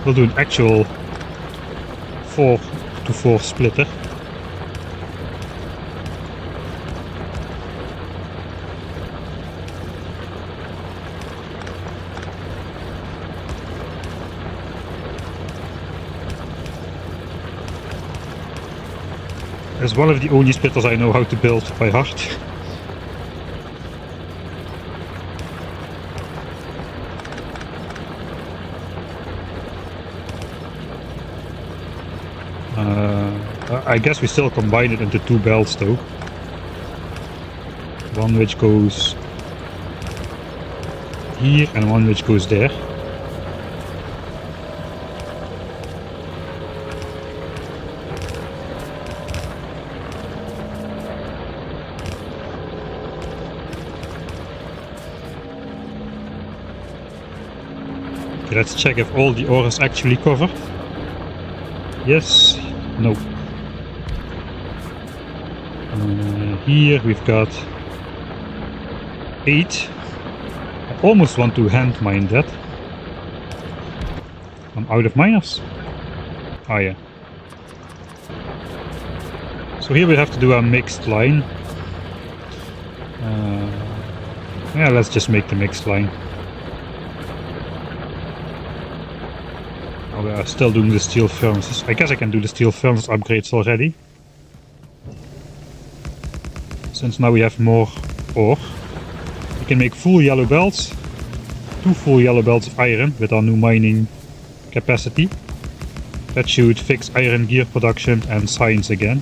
We'll do an actual 4-to-4 splitter. It's one of the only splitters I know how to build by heart. I guess we still combine it into 2 belts though. One which goes here and one which goes there. Okay, let's check if all the ore is actually covered. Yes, no. Here we've got 8. I almost want to hand mine that. I'm out of miners. Oh yeah. So here we have to do a mixed line. Yeah, let's just make the mixed line. Oh, we are still doing the steel furnaces. I guess I can do the steel furnace upgrades already. Since now we have more ore. We can make full yellow belts. 2 full yellow belts of iron with our new mining capacity. That should fix iron gear production and science again.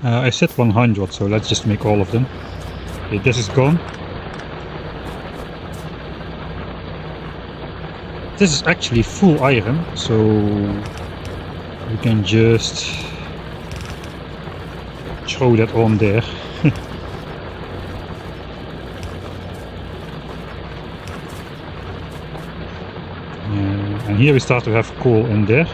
I said 100, so let's just make all of them. Okay, this is gone. This is actually full iron, so we can just throw that on there. And here we start to have coal in there.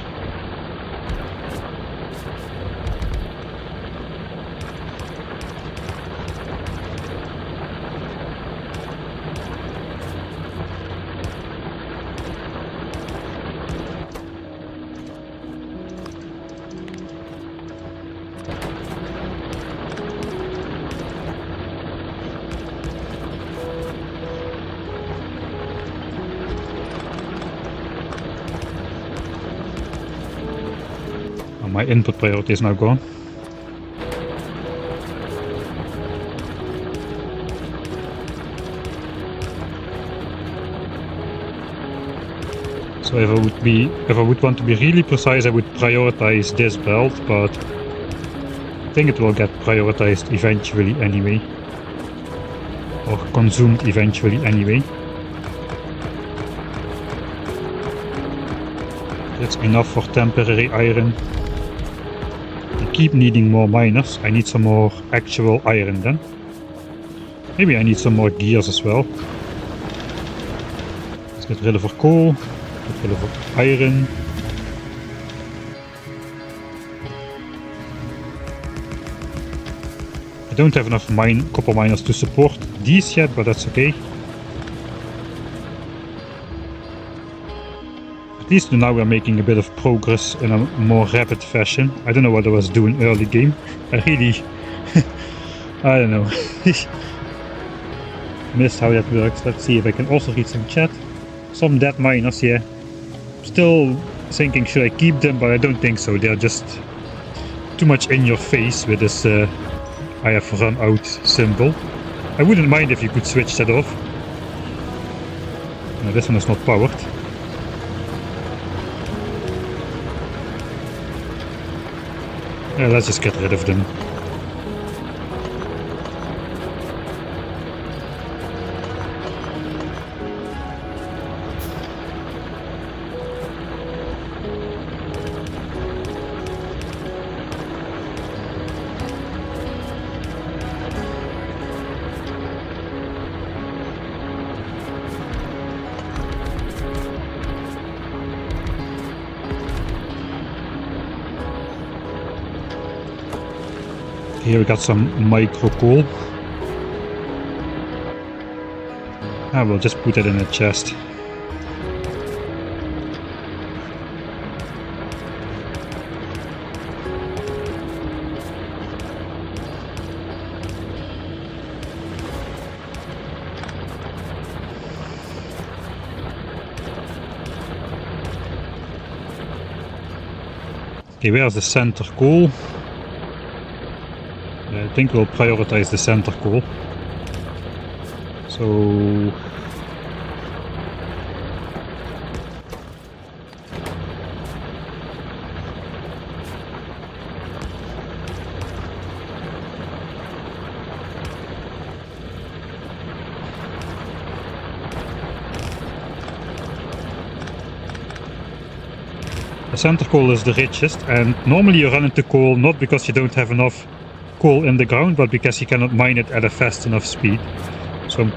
My input priority is now gone. So if I would want to be really precise, I would prioritize this belt, but I think it will get prioritized eventually anyway, or consumed eventually anyway. That's enough for temporary iron. Keep needing more miners. I need some more actual iron then. Maybe I need some more gears as well. Let's get rid of our coal, get rid of our iron. I don't have enough copper miners to support these yet, but that's okay. At least now we're making a bit of progress in a more rapid fashion. I don't know what I was doing early game. I really... I don't know. Missed how that works. Let's see if I can also read some chat. Some dead miners here. Still thinking should I keep them, but I don't think so. They're just too much in your face with this I have run out symbol. I wouldn't mind if you could switch that off. No, this one is not powered. Yeah, let's just get rid of them. Here we got some micro coal. I will just put it in a chest. Okay, where's the center coal? I think we'll prioritize the center coal. So the center coal is the richest, and normally you run into coal not because you don't have enough coal in the ground, but because you cannot mine it at a fast enough speed. So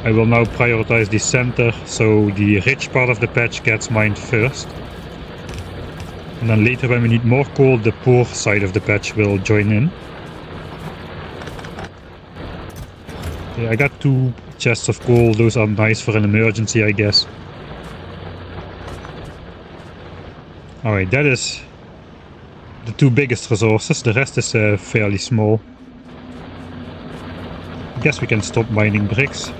I will now prioritize the center, so the rich part of the patch gets mined first. And then later, when we need more coal, the poor side of the patch will join in. Okay, I got 2 chests of coal. Those are nice for an emergency, I guess. Alright, that is the 2 biggest resources. The rest is fairly small. I guess we can stop mining bricks.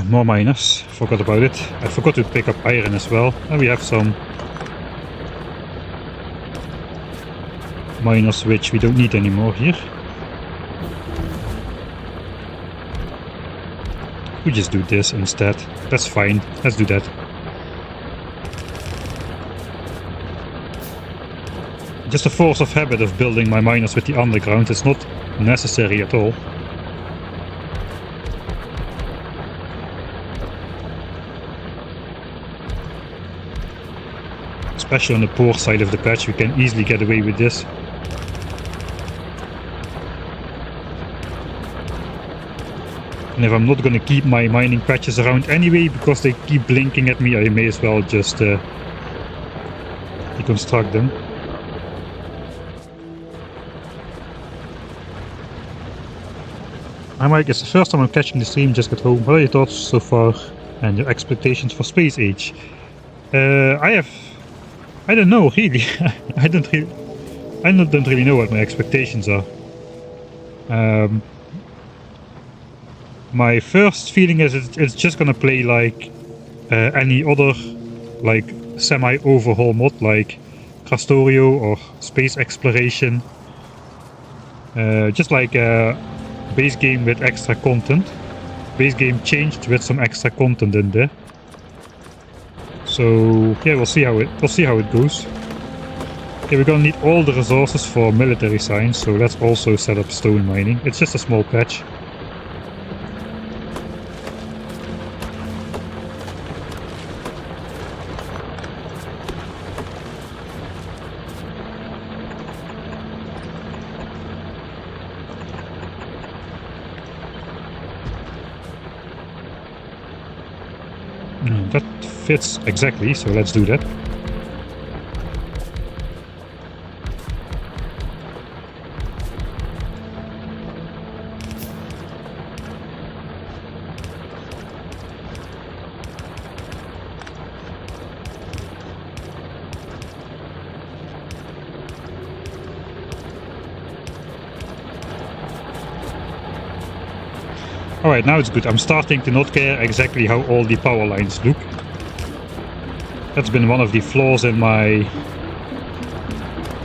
More miners, forgot about it. I forgot to pick up iron as well. And we have some miners which we don't need anymore here. We just do this instead. That's fine, let's do that. Just a force of habit of building my miners with the underground. It's not necessary at all. Especially on the poor side of the patch, we can easily get away with this. And if I'm not going to keep my mining patches around anyway, because they keep blinking at me, I may as well just deconstruct them. Hi Mike, it's the first time I'm catching the stream, just got home. What are your thoughts so far and your expectations for Space Age? I don't know, really. I don't really know what my expectations are. My first feeling is it's just gonna play like any other like semi-overhaul mod, like Factorio or Space Exploration. Just like a base game with extra content. Base game changed with some extra content in there. So yeah, we'll see how it goes. Okay, we're gonna need all the resources for military science, so let's also set up stone mining. It's just a small patch. That fits exactly, so let's do that. Alright, now it's good. I'm starting to not care exactly how all the power lines look. That's been one of the flaws in my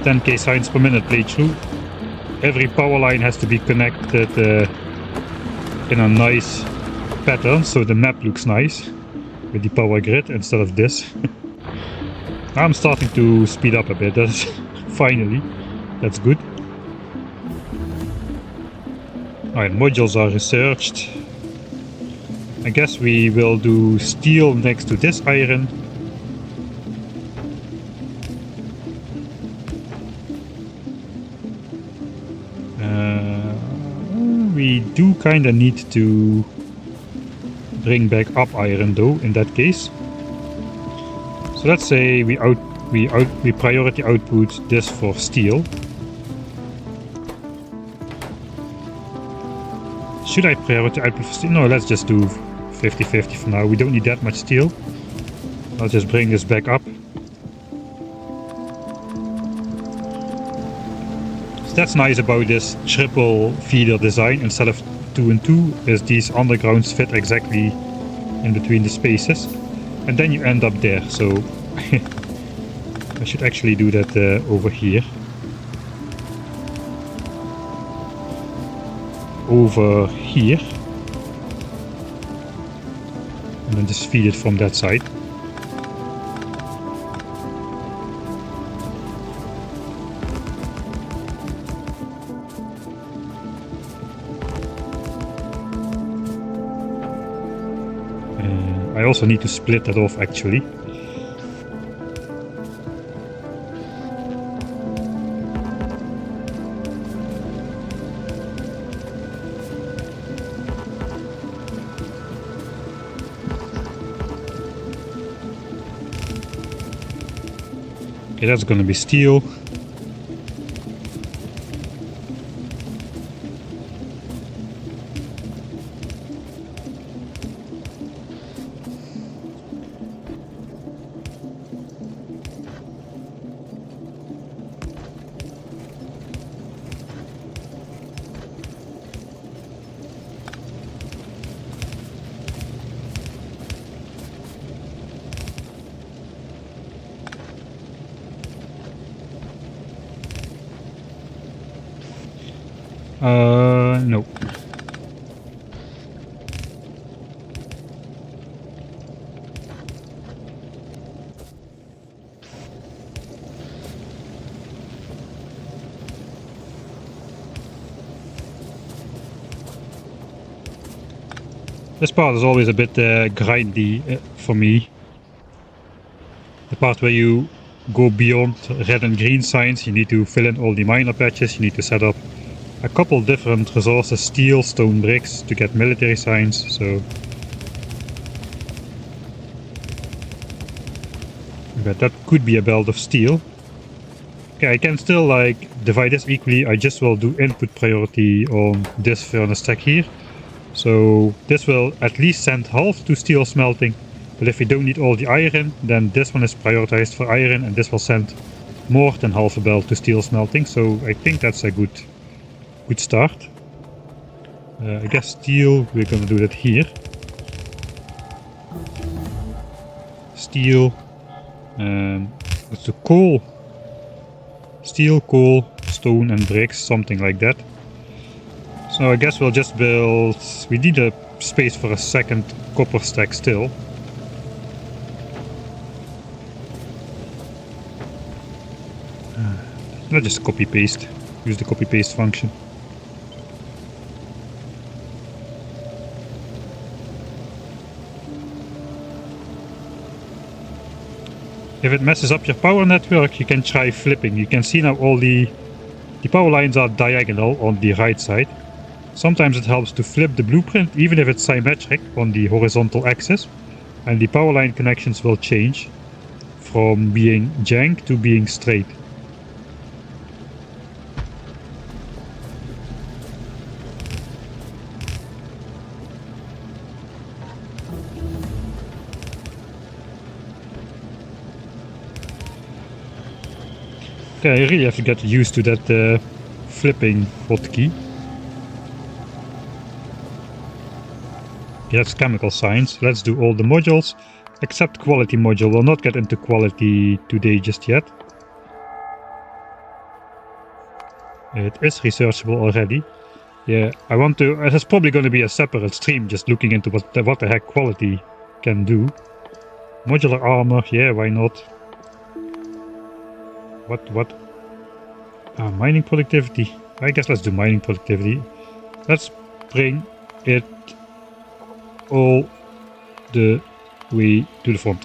10k signs per minute playthrough. Every power line has to be connected in a nice pattern, so the map looks nice with the power grid instead of this. I'm starting to speed up a bit. That's finally, that's good. Alright, modules are researched. I guess we will do steel next to this iron. We do kinda need to bring back up iron though in that case. So let's say we priority output this for steel. Should I priority output for steel? No, let's just do 50-50 for now. We don't need that much steel. I'll just bring this back up. So that's nice about this triple feeder design instead of 2 and 2 is these undergrounds fit exactly in between the spaces. And then you end up there, so I should actually do that over here. Over here. And then just feed it from that side. I also need to split that off actually. Okay, that's gonna be steel. No. This part is always a bit grindy for me. The part where you go beyond red and green signs, you need to fill in all the minor patches, you need to set up a couple different resources, steel, stone bricks, to get military signs, so... But that could be a belt of steel. Okay, I can still like divide this equally. I just will do input priority on this furnace stack here. So this will at least send half to steel smelting, but if we don't need all the iron, then this one is prioritized for iron and this will send more than half a belt to steel smelting, so I think that's a good start. I guess steel, we're gonna do that here. Steel, let's do coal. Steel, coal, stone and bricks, something like that. So I guess we'll just build... We need a space for a second copper stack still. Let's just copy paste. Use the copy paste function. If it messes up your power network, you can try flipping. You can see now all the power lines are diagonal on the right side. Sometimes it helps to flip the blueprint, even if it's symmetric on the horizontal axis. And the power line connections will change from being jank to being straight. Okay, I really have to get used to that flipping hotkey. that's chemical science. Let's do all the modules, except quality module. We'll not get into quality today just yet. It is researchable already. Yeah, I want to... It's probably going to be a separate stream, just looking into what the heck quality can do. Modular armor, yeah, why not? What? Mining productivity. I guess let's do mining productivity. Let's bring it all the way to the front.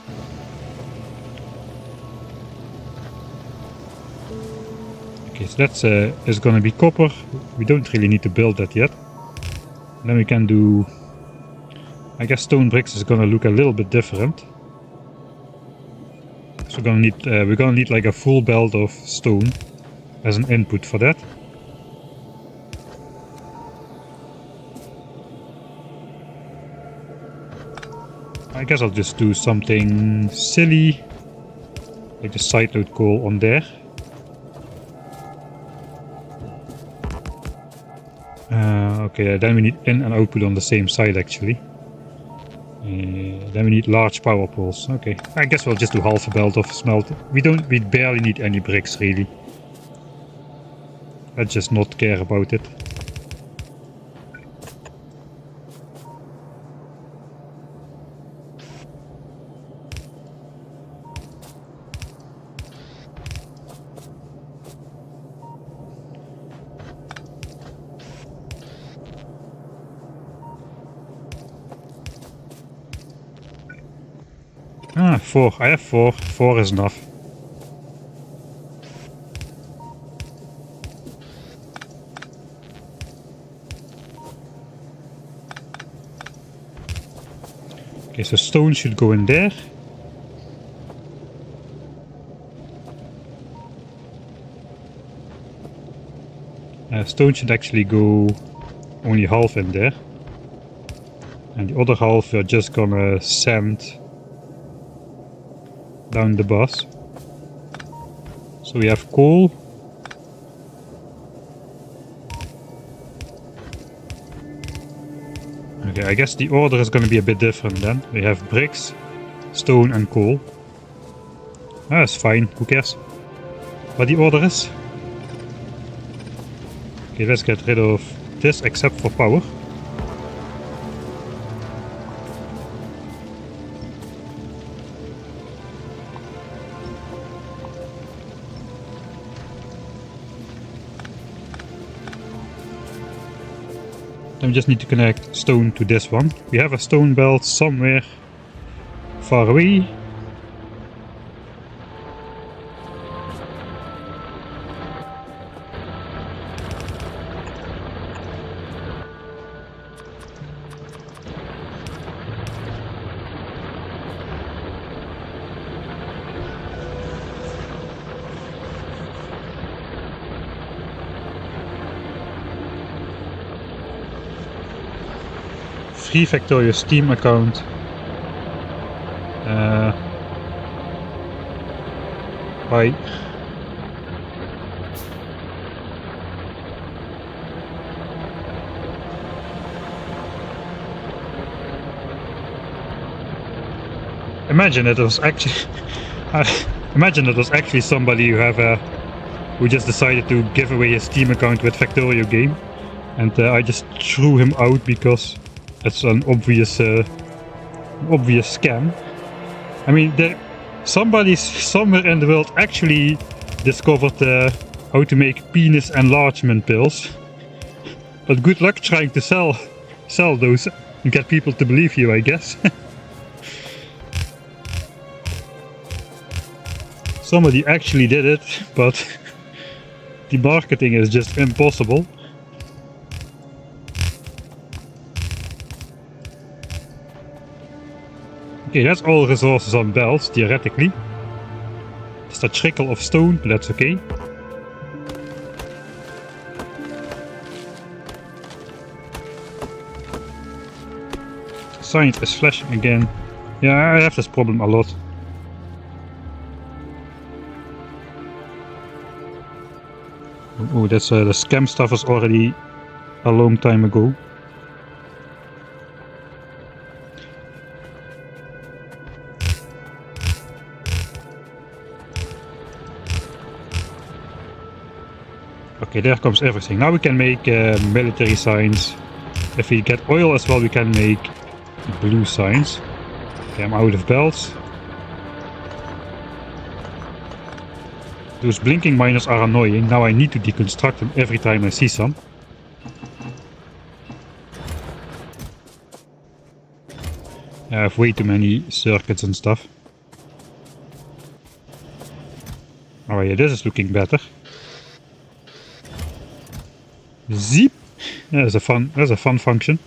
Okay, so that's is gonna be copper. We don't really need to build that yet. And then we can do... I guess stone bricks is gonna look a little bit different. So we're gonna need like a full belt of stone as an input for that. I guess I'll just do something silly, like the side load coal on there. Okay, then we need in and output on the same side actually. Then we need large power poles. Okay, I guess we'll just do half a belt of smelt. We barely need any bricks really. Let's just not care about it. Ah, 4. I have 4. 4 is enough. Okay, so stone should go in there. Stone should actually go only half in there. And the other half we're just gonna sand down the bus. So we have coal. Okay, I guess the order is going to be a bit different then. We have bricks, stone and coal. That's fine, who cares what the order is. Okay, let's get rid of this except for power. Then we just need to connect stone to this one. We have a stone belt somewhere far away. Free Factorio Steam account. Bye. Imagine it was actually imagine it was actually somebody who just decided to give away his Steam account with Factorio game, and I just threw him out because it's an obvious scam. I mean, somebody somewhere in the world actually discovered how to make penis enlargement pills. But good luck trying to sell those and get people to believe you, I guess. Somebody actually did it, but the marketing is just impossible. Okay, that's all resources on belts, theoretically. Just a trickle of stone, but that's okay. Science is flashing again. Yeah, I have this problem a lot. Oh, that's the scam stuff was already a long time ago. Okay, there comes everything. Now we can make military signs. If we get oil as well, we can make blue signs. Okay, I'm out of belts. Those blinking miners are annoying. Now I need to deconstruct them every time I see some. I have way too many circuits and stuff. Oh yeah, this is looking better. Zip! That's a fun function.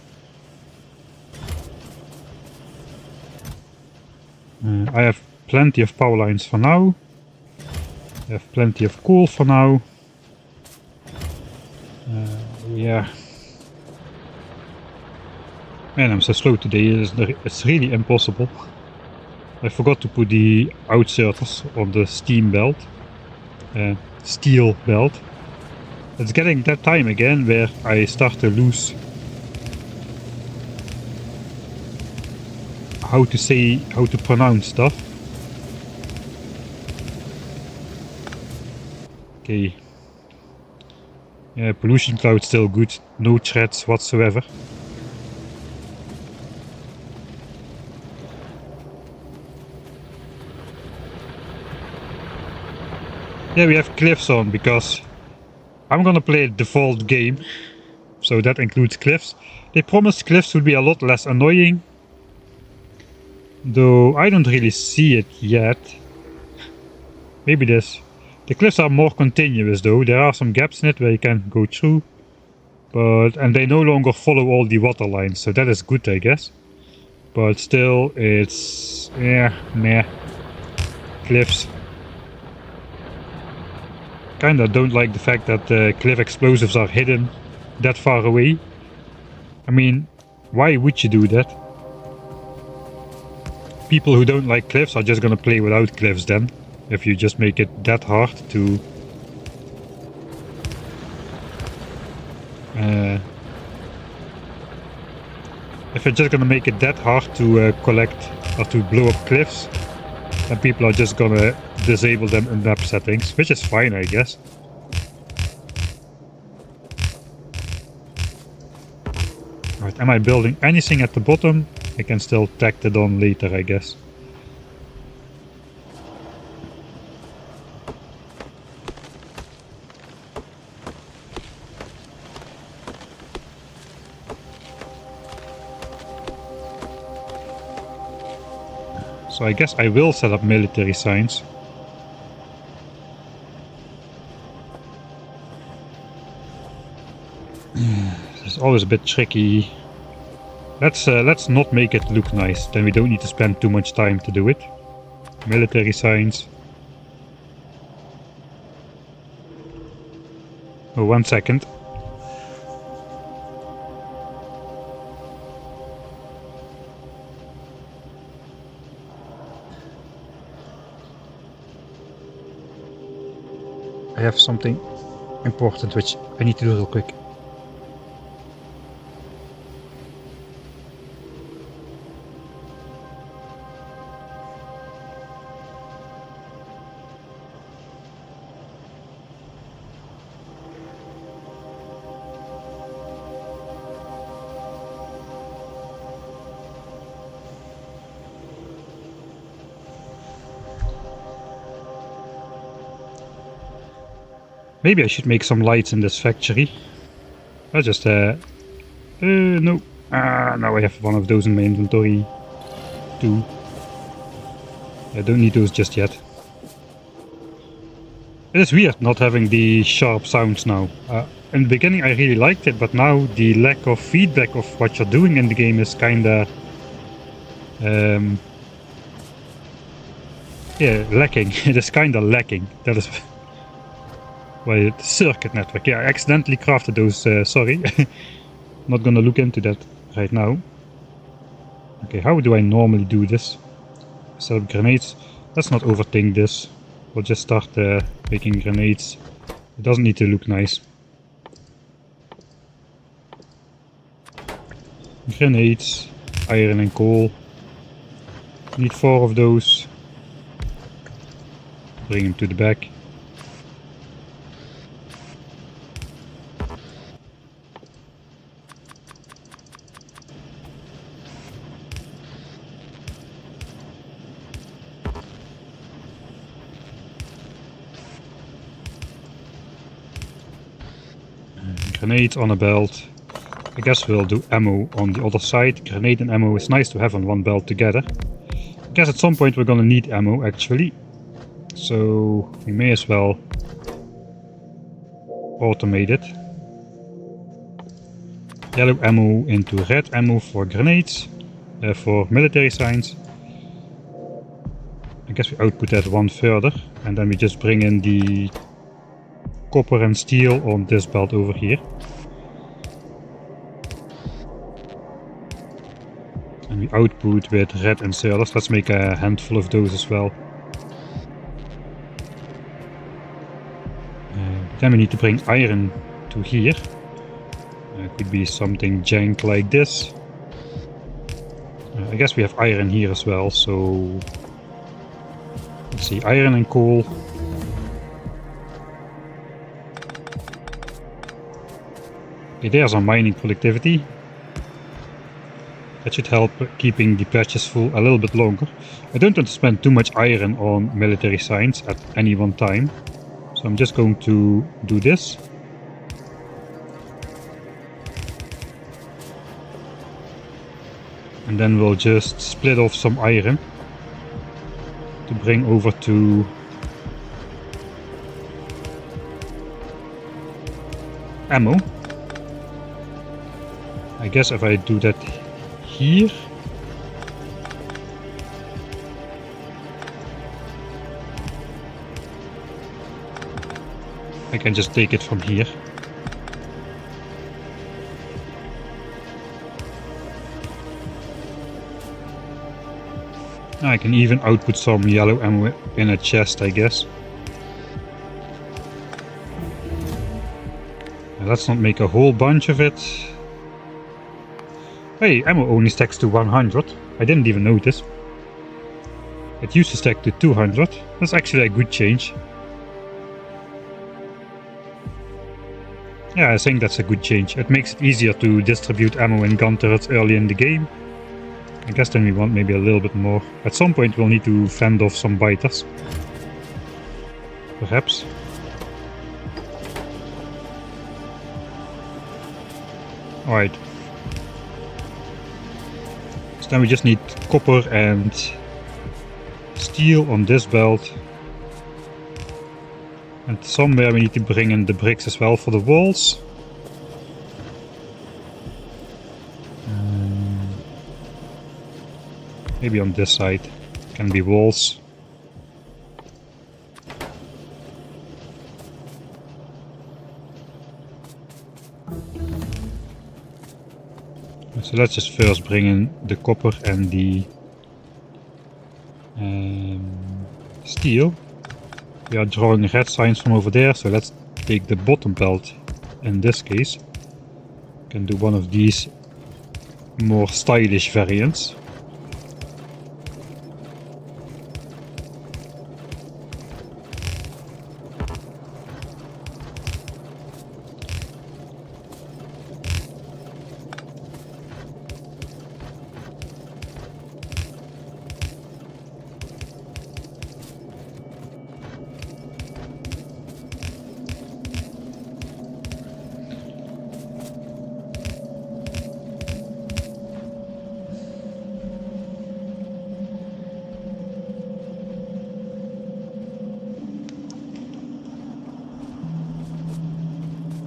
I have plenty of power lines for now. I have plenty of coal for now. Yeah. Man, I'm so slow today. It's really impossible. I forgot to put the outserters on the steam belt. Steel belt. It's getting that time again where I start to lose how to pronounce stuff. Okay. Yeah, pollution cloud still good. No threats whatsoever. Yeah, we have cliffs on because I'm gonna play a default game, so that includes cliffs. They promised cliffs would be a lot less annoying, though I don't really see it yet. Maybe the cliffs are more continuous though. There are some gaps in it where you can go through, and they no longer follow all the water lines, so that is good, I guess. But still, it's meh. Cliffs. Kinda don't like the fact that cliff explosives are hidden that far away. I mean, why would you do that? People who don't like cliffs are just gonna play without cliffs then, if you just make it that hard to... if you're just gonna make it that hard to collect or to blow up cliffs, then people are just gonna disable them in map settings, which is fine, I guess. Alright, am I building anything at the bottom? I can still tack that on later, I guess. So I guess I will set up military signs. It's always a bit tricky. Let's not make it look nice, then we don't need to spend too much time to do it. Military signs. Oh, 1 second. I have something important which I need to do real quick. Maybe I should make some lights in this factory. I just, no. Now I have one of those in my inventory. 2. I don't need those just yet. It is weird not having the sharp sounds now. In the beginning I really liked it, but now the lack of feedback of what you're doing in the game is kinda... yeah, lacking. It is kinda lacking. That is... well, the circuit network. Yeah, I accidentally crafted those, sorry. Not gonna look into that right now. Okay, how do I normally do this? Set up grenades. Let's not overthink this. We'll just start making grenades. It doesn't need to look nice. Grenades, iron and coal. Need 4 of those. Bring them to the back. Grenade on a belt. I guess we'll do ammo on the other side. Grenade and ammo is nice to have on one belt together. I guess at some point we're gonna need ammo actually. So we may as well automate it. Yellow ammo into red ammo for grenades, for military signs. I guess we output that one further, and then we just bring in the copper and steel on this belt over here. And we output with red inserters. Let's make a handful of those as well. Then we need to bring iron to here. Could be something jank like this. I guess we have iron here as well, so let's see, iron and coal. Okay, there's our mining productivity. That should help keeping the patches full a little bit longer. I don't want to spend too much iron on military signs at any one time. So I'm just going to do this. And then we'll just split off some iron to bring over to ammo. I guess if I do that here, I can just take it from here. I can even output some yellow ammo in a chest, I guess. Now, let's not make a whole bunch of it. Hey, ammo only stacks to 100. I didn't even notice. It used to stack to 200. That's actually a good change. Yeah, I think that's a good change. It makes it easier to distribute ammo and gun turrets early in the game. I guess then we want maybe a little bit more. At some point we'll need to fend off some biters. Perhaps. Alright. So then we just need copper and steel on this belt. And somewhere we need to bring in the bricks as well for the walls. Maybe on this side can be walls. So let's just first bring in the copper and the steel. We are drawing red signs from over there, so let's take the bottom belt in this case. Can do one of these more stylish variants.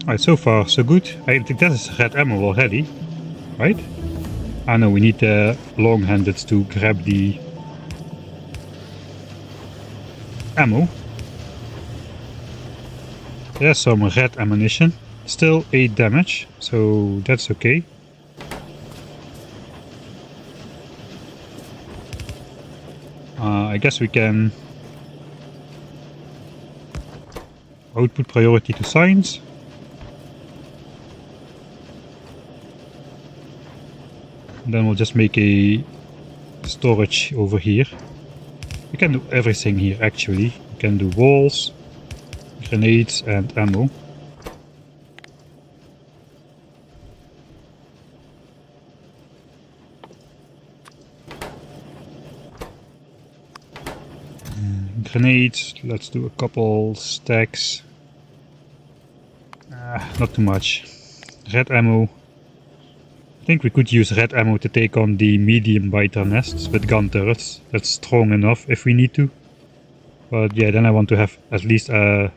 Alright, so far so good. I think that is red ammo already, right? Ah no, we need the long-handed to grab the ammo. There's some red ammunition. Still 8 damage, so that's okay. I guess we can output priority to signs. And then we'll just make a storage over here. We can do everything here actually. We can do walls, grenades and ammo. Grenades, let's do a couple stacks. Not too much. Red ammo. I think we could use red ammo to take on the medium biter nests with gun turrets. That's strong enough if we need to. But yeah, then I want to have at least a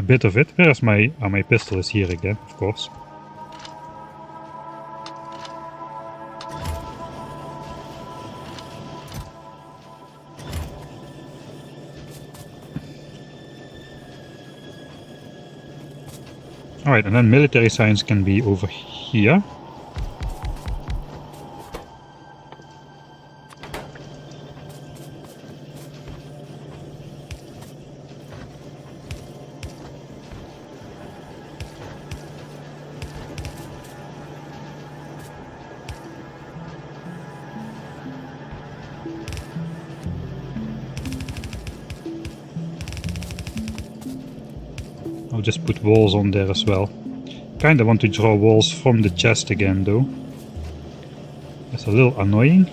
bit of it. Where's my... Oh, my pistol is here again, of course. Alright, and then military science can be over here. I'll just put walls on there as well. Kinda want to draw walls from the chest again though. That's a little annoying.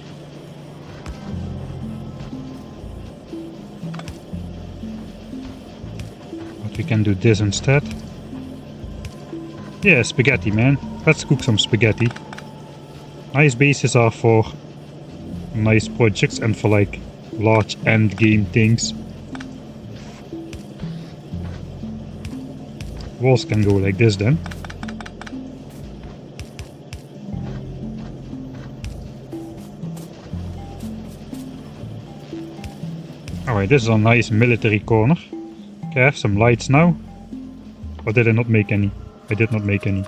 But we can do this instead. Yeah, spaghetti man. Let's cook some spaghetti. Nice bases are for nice projects and for like large end game things. Walls can go like this then. Alright, this is a nice military corner. Okay, I have some lights now. Or did I not make any? I did not make any.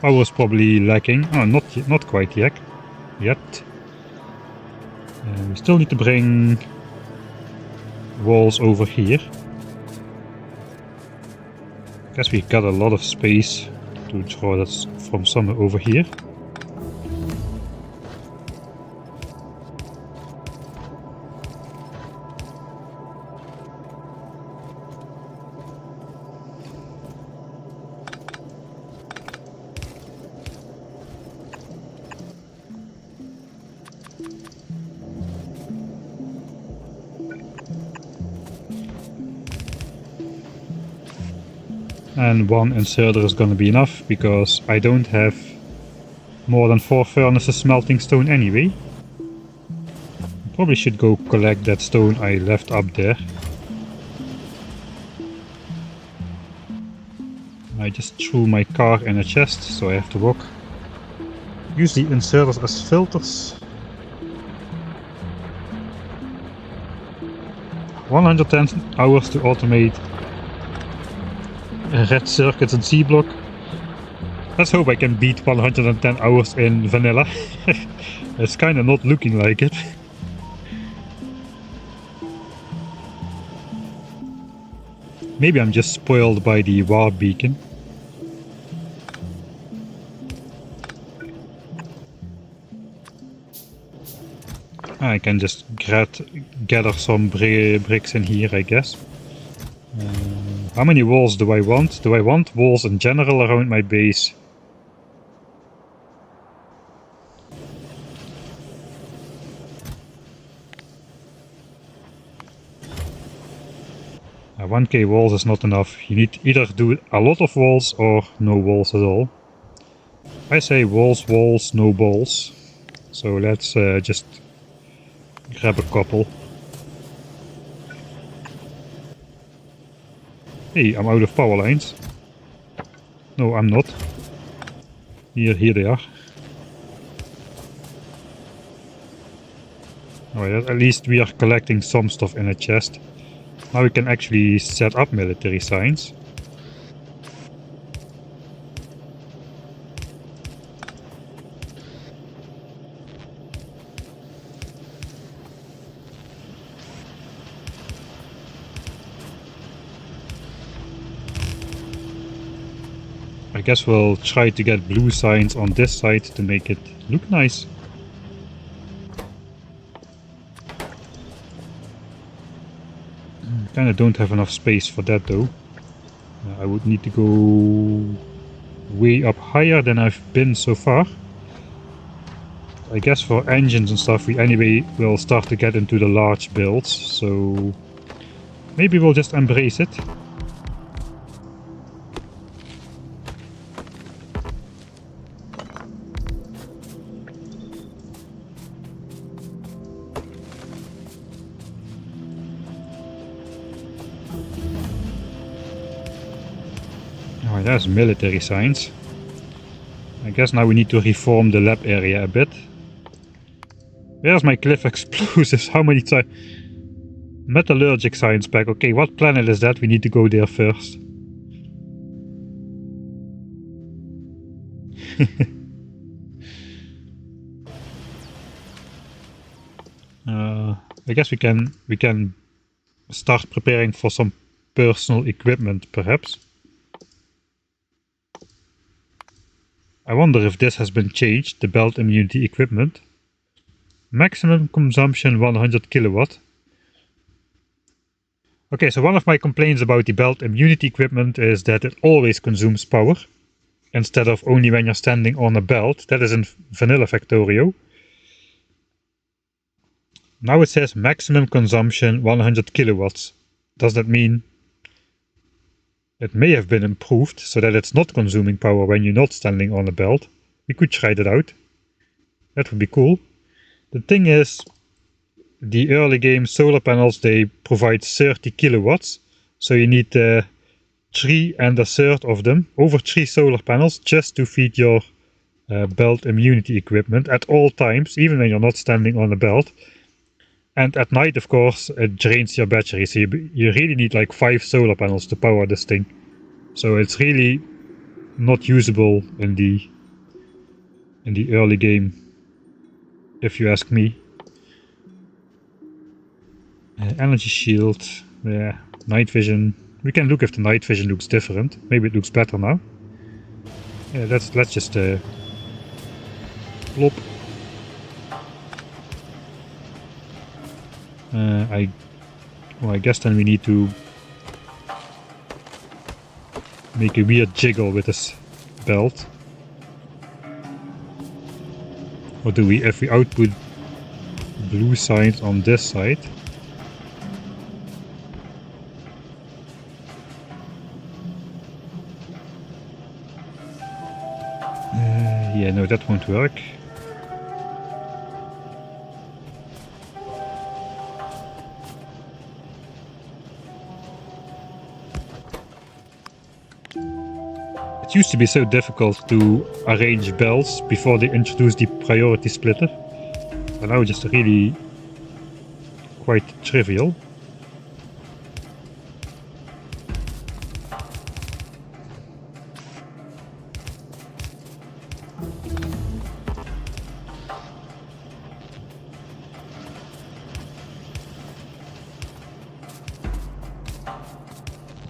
I was probably lacking. Oh, not quite yet. We still need to bring walls over here. Guess we got a lot of space to draw that from somewhere over here. And one inserter is gonna be enough, because I don't have more than 4 furnaces smelting stone anyway. Probably should go collect that stone I left up there. I just threw my car in a chest, so I have to walk. Use the inserters as filters. 110 hours to automate red circuits in C-block. Let's hope I can beat 110 hours in vanilla. It's kinda not looking like it. Maybe I'm just spoiled by the warp beacon. I can just gather some bricks in here, I guess. How many walls do I want? Do I want walls in general around my base? Uh, 1k walls is not enough. You need to either do a lot of walls or no walls at all. I say walls, walls, no balls. So let's just grab a couple. Hey, I'm out of power lines. No, I'm not. Here they are. Alright, at least we are collecting some stuff in a chest. Now we can actually set up military science. I guess we'll try to get blue signs on this side to make it look nice. Kinda don't have enough space for that though. I would need to go way up higher than I've been so far. I guess for engines and stuff we anyway will start to get into the large builds, so maybe we'll just embrace it. Alright, there's military science. I guess now we need to reform the lab area a bit. Where's my cliff explosives? How many times? Metallurgic science pack. Okay, what planet is that? We need to go there first. I guess we can start preparing for some personal equipment, perhaps. I wonder if this has been changed, the belt immunity equipment. Maximum consumption 100 kilowatt. Okay, so one of my complaints about the belt immunity equipment is that it always consumes power, instead of only when you're standing on a belt. That is in vanilla Factorio. Now it says maximum consumption 100 kilowatts. Does that mean it may have been improved so that it's not consuming power when you're not standing on a belt? We could try that out. That would be cool. The thing is, the early game solar panels, they provide 30 kilowatts. So you need 3 1/3 of them, over 3 solar panels, just to feed your belt immunity equipment at all times, even when you're not standing on a belt. And at night, of course, it drains your battery. So you really need like 5 solar panels to power this thing. So it's really not usable in the early game, if you ask me. Energy shield, yeah, night vision. We can look if the night vision looks different. Maybe it looks better now. Yeah, let's just plop. I guess then we need to make a weird jiggle with this belt. Or do we, if we output blue signs on this side? Yeah, no, that won't work. It used to be so difficult to arrange belts before they introduced the priority splitter. And now just really quite trivial.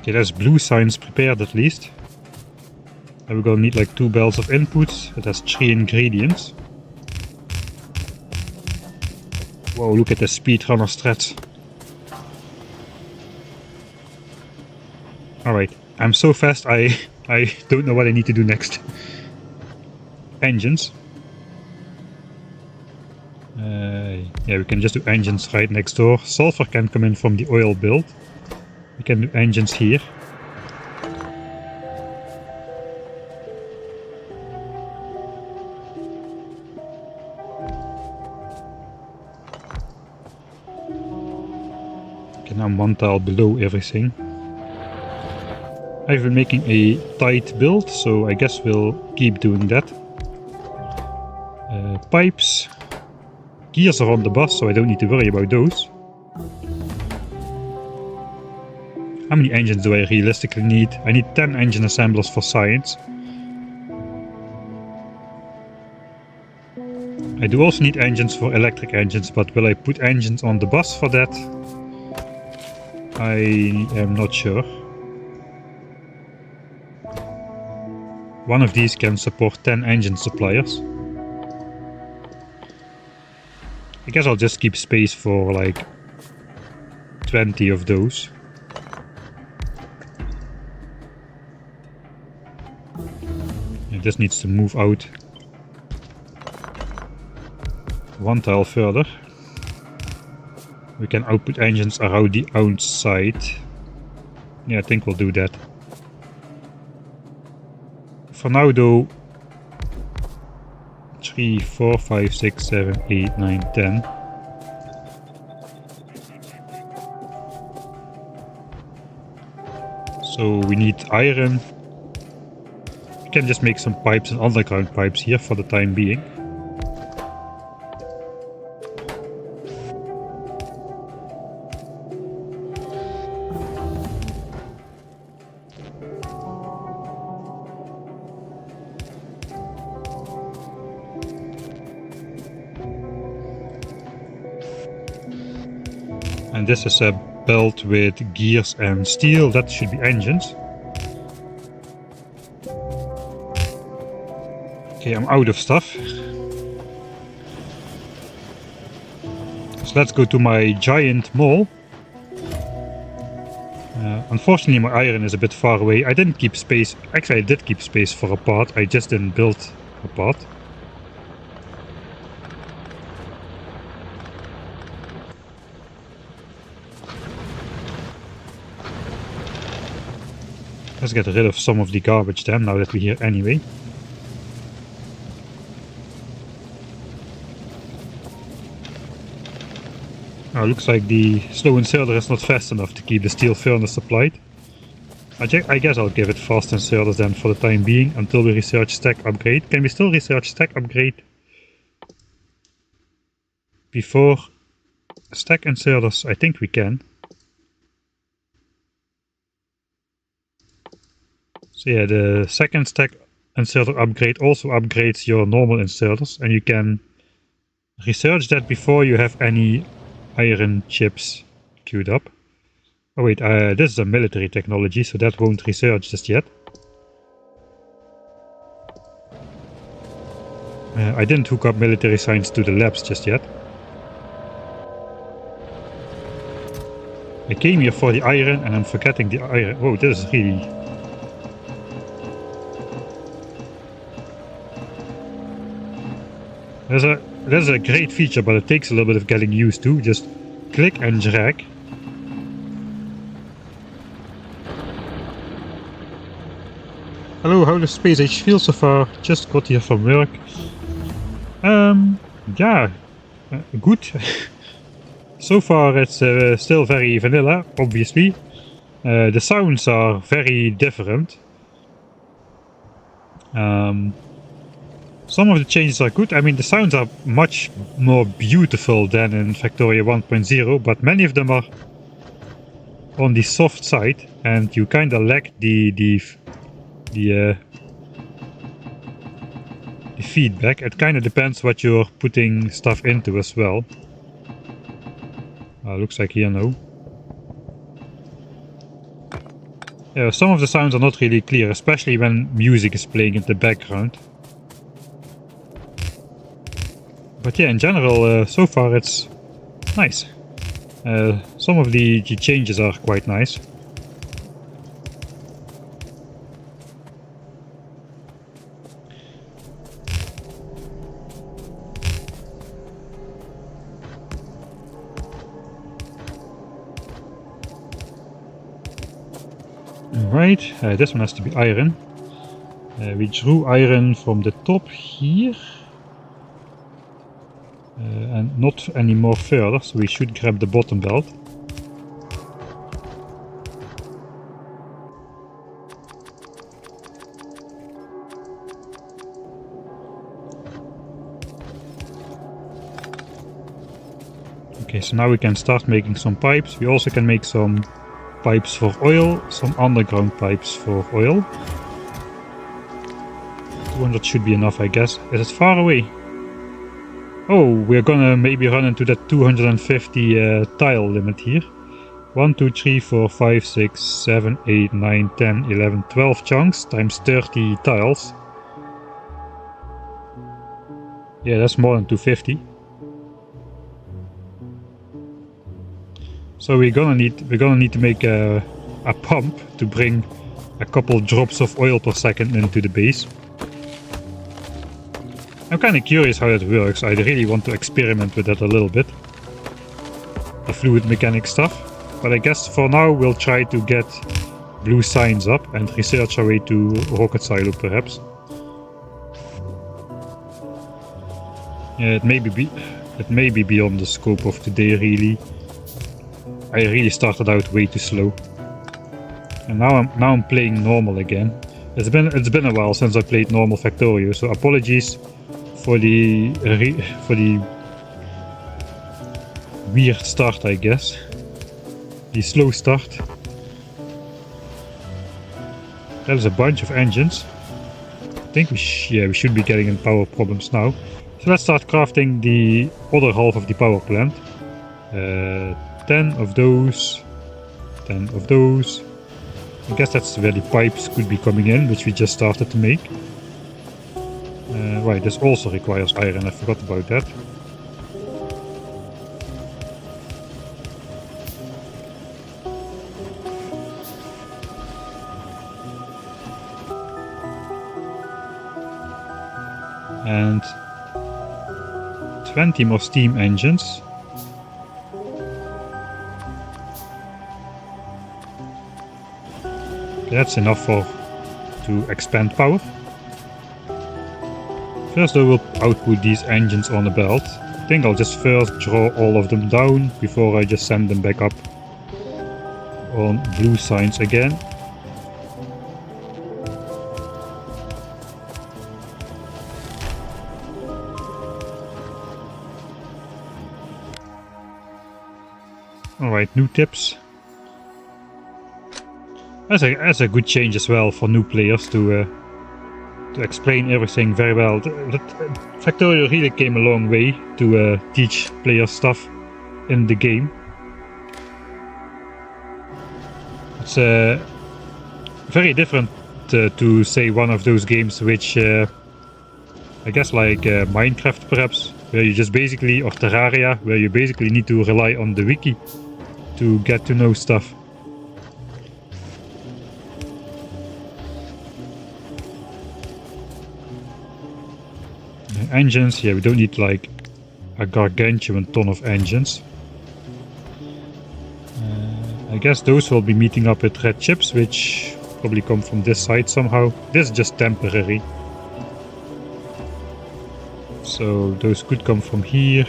Okay, there's blue signs prepared at least. And we're gonna need like 2 belts of inputs. It has 3 ingredients. Whoa, look at the speedrunner strats. Alright, I'm so fast I don't know what I need to do next. Engines. Yeah, we can just do engines right next door. Sulfur can come in from the oil build. We can do engines here. Okay, now I'm 1 tile below everything. I've been making a tight build, so I guess we'll keep doing that. Pipes. Gears are on the bus, so I don't need to worry about those. How many engines do I realistically need? I need 10 engine assemblers for science. I do also need engines for electric engines, but will I put engines on the bus for that? I am not sure. One of these can support 10 engine suppliers. I guess I'll just keep space for like 20 of those. It just needs to move out. one tile further. We can output engines around the outside. Yeah, I think we'll do that. For now though, 3, 4, 5, 6, 7, 8, 9, 10. So we need iron. We can just make some pipes and underground pipes here for the time being. And this is a belt with gears and steel. That should be engines. Okay, I'm out of stuff. So let's go to my giant mall. Unfortunately my iron is a bit far away. I didn't keep space. Actually I did keep space for a part. I just didn't build a part. Let's get rid of some of the garbage then, now that we're here anyway. Now looks like the slow inserter is not fast enough to keep the steel furnace supplied. I guess I'll give it fast inserters then for the time being, until we research stack upgrade. Can we still research stack upgrade before stack inserters? I think we can. So yeah, the second stack inserter upgrade also upgrades your normal inserters, and you can research that before you have any iron chips queued up. Oh wait, this is a military technology, so that won't research just yet. I didn't hook up military science to the labs just yet. I came here for the iron and I'm forgetting the iron. Whoa, this is really... That's a great feature, but it takes a little bit of getting used to. Just click and drag. Hello, how does Space Age feel so far? Just got here from work. Yeah, good. So far it's still very vanilla, obviously. The sounds are very different. Some of the changes are good. I mean, the sounds are much more beautiful than in Factorio 1.0, but many of them are on the soft side, and you kind of lack the feedback. It kind of depends what you're putting stuff into as well. Looks like here no. Yeah, some of the sounds are not really clear, especially when music is playing in the background. But yeah, in general, so far it's nice. Some of the changes are quite nice. Alright, this one has to be iron. We drew iron from the top here. And not any more further, so we should grab the bottom belt. Okay, so now we can start making some pipes. We also can make some pipes for oil, some underground pipes for oil. 200 should be enough, I guess. Is it far away? Oh, we're gonna maybe run into that 250 tile limit here. 1, 2, 3, 4, 5, 6, 7, 8, 9, 10, 11, 12 chunks times 30 tiles. Yeah, that's more than 250. So we're gonna need to make a pump to bring a couple drops of oil per second into the base. I'm kind of curious how that works. I really want to experiment with that a little bit. The fluid mechanics stuff. But I guess for now we'll try to get blue signs up and research our way to rocket silo perhaps. Yeah, it may be beyond the scope of today really. I really started out way too slow. And now I'm playing normal again. It's been a while since I played normal Factorio, so apologies for the weird start, I guess. The slow start. There's a bunch of engines. I think we should be getting in power problems now. So let's start crafting the other half of the power plant. 10 of those. 10 of those. I guess that's where the pipes could be coming in, which we just started to make. Right, this also requires iron, I forgot about that. And 20 more steam engines. That's enough to expand power. First I will output these engines on the belt. I think I'll just first draw all of them down before I just send them back up on blue signs again. Alright, new tips. That's a good change as well for new players to explain everything very well. Factorio really came a long way to teach players stuff in the game. It's very different to say one of those games which I guess like Minecraft perhaps, where you just basically, or Terraria, where you basically need to rely on the wiki to get to know stuff. Engines, yeah, we don't need like a gargantuan ton of engines. I guess those will be meeting up with red chips, which probably come from this side somehow. This is just temporary. So those could come from here.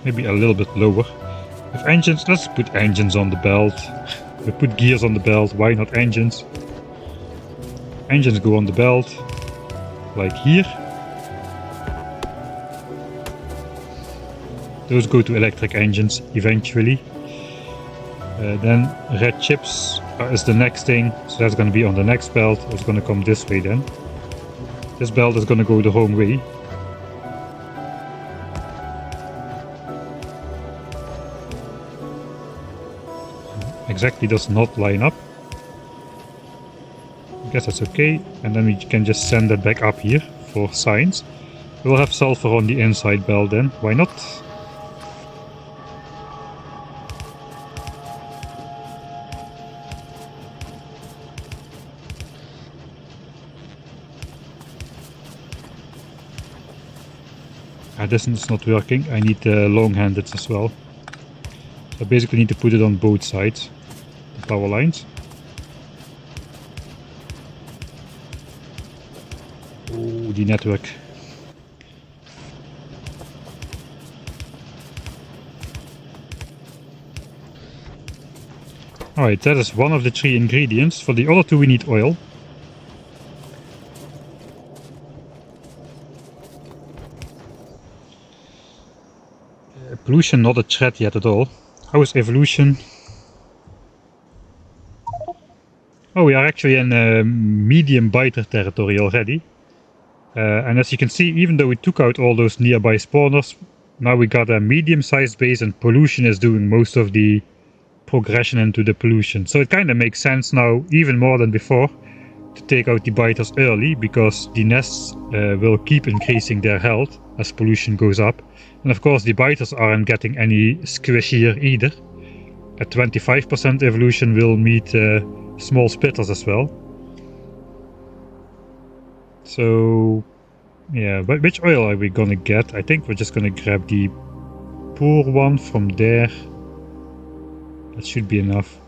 Maybe a little bit lower. With engines, let's put engines on the belt. We put gears on the belt, why not engines? Engines go on the belt, like here. Those go to electric engines eventually. Then red chips is the next thing, so that's going to be on the next belt. It's going to come this way then. This belt is going to go the wrong way. Exactly does not line up. I guess that's okay, and then we can just send that back up here for signs. We'll have sulfur on the inside belt then, why not? This is not working, I need long-handed as well. So I basically need to put it on both sides, the power lines. Oh, the network. Alright, that is one of the 3 ingredients. For the other 2 we need oil. Pollution not a threat yet at all. How is evolution? Oh, we are actually in medium biter territory already. And as you can see, even though we took out all those nearby spawners, now we got a medium-sized base and pollution is doing most of the progression into the pollution. So it kind of makes sense now, even more than before, to take out the biters early, because the nests will keep increasing their health as pollution goes up. And of course the biters aren't getting any squishier either. at 25% evolution will meet small spitters as well. So yeah, but which oil are we gonna get? I think we're just gonna grab the poor one from there. That should be enough.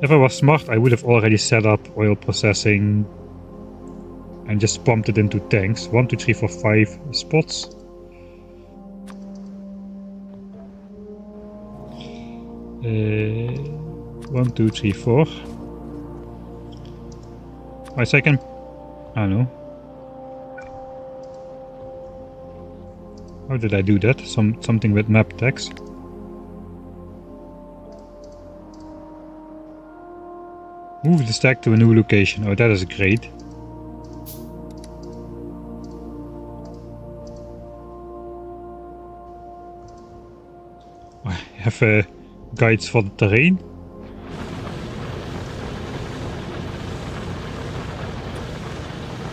If I was smart, I would have already set up oil processing and just pumped it into tanks. 1, 2, 3, 4, 5 spots. One, two, three, four. My second. I don't know. How did I do that? Something with map text. Move the stack to a new location. Oh, that is great. I have guides for the terrain.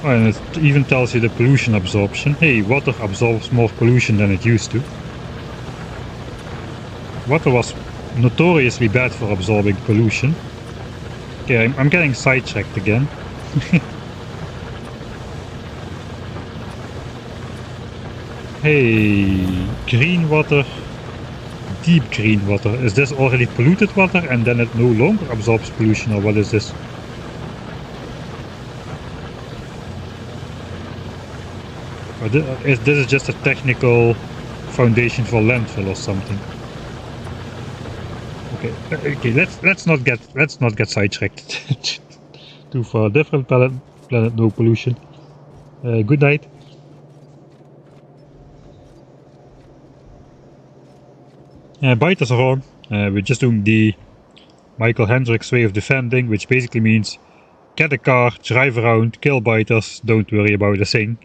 Oh, and it even tells you the pollution absorption. Hey, water absorbs more pollution than it used to. Water was notoriously bad for absorbing pollution. Okay, I'm getting sidetracked again. Hey, green water. Deep green water. Is this already polluted water and then it no longer absorbs pollution, or what is this? Or this is just a technical foundation for landfill or something. Okay, let's not get sidetracked. Too far. Different planet, no pollution. Good night. Biters are on. We're just doing the Michael Hendricks way of defending, which basically means get a car, drive around, kill biters, don't worry about a thing.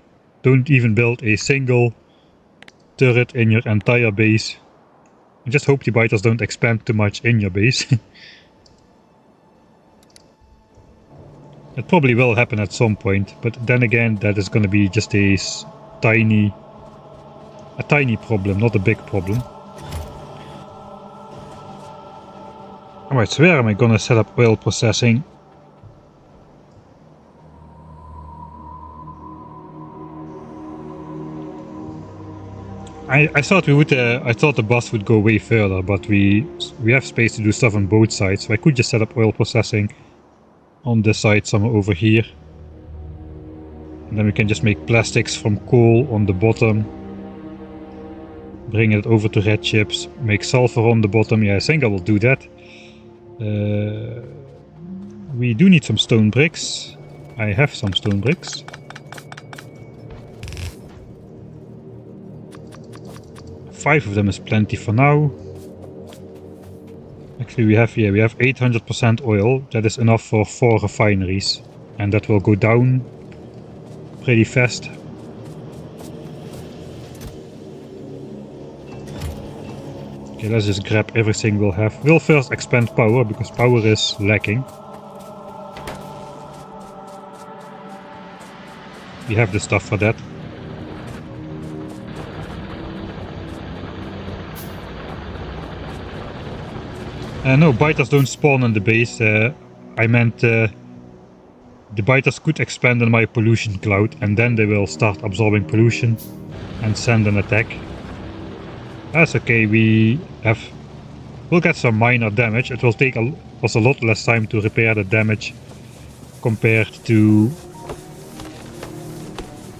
Don't even build a single turret in your entire base. And just hope the biters don't expand too much in your base. It probably will happen at some point, but then again that is gonna be just a tiny problem, not a big problem. Alright, so where am I gonna set up oil processing? I thought we would. I thought the bus would go way further, but we have space to do stuff on both sides, so I could just set up oil processing on this side somewhere over here, and then we can just make plastics from coal on the bottom, bring it over to red chips, make sulfur on the bottom. Yeah, I think I will do that. We do need some stone bricks. I have some stone bricks. Five of them is plenty for now. Actually, we have 800% oil. That is enough for 4 refineries, and that will go down pretty fast. Okay, let's just grab everything we'll have. We'll first expand power, because power is lacking. We have the stuff for that. No, biters don't spawn in the base. I meant the biters could expand in my pollution cloud, and then they will start absorbing pollution and send an attack. That's okay, we'll get some minor damage. It will take us a lot less time to repair the damage compared to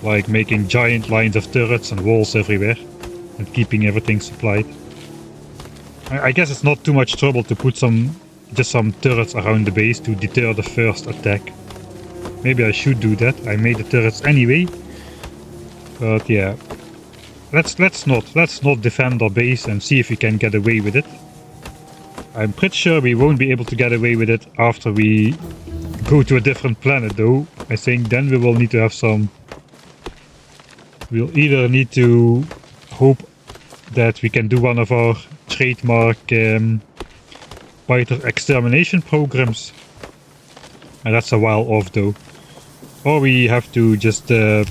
like making giant lines of turrets and walls everywhere and keeping everything supplied. I guess it's not too much trouble to put just some turrets around the base to deter the first attack. Maybe I should do that. I made the turrets anyway. But yeah, let's not defend our base and see if we can get away with it. I'm pretty sure we won't be able to get away with it after we go to a different planet, though. I think then we will need to have some. We'll either need to hope that we can do one of our trademark biter extermination programs, and that's a while off though, or we have to just okay,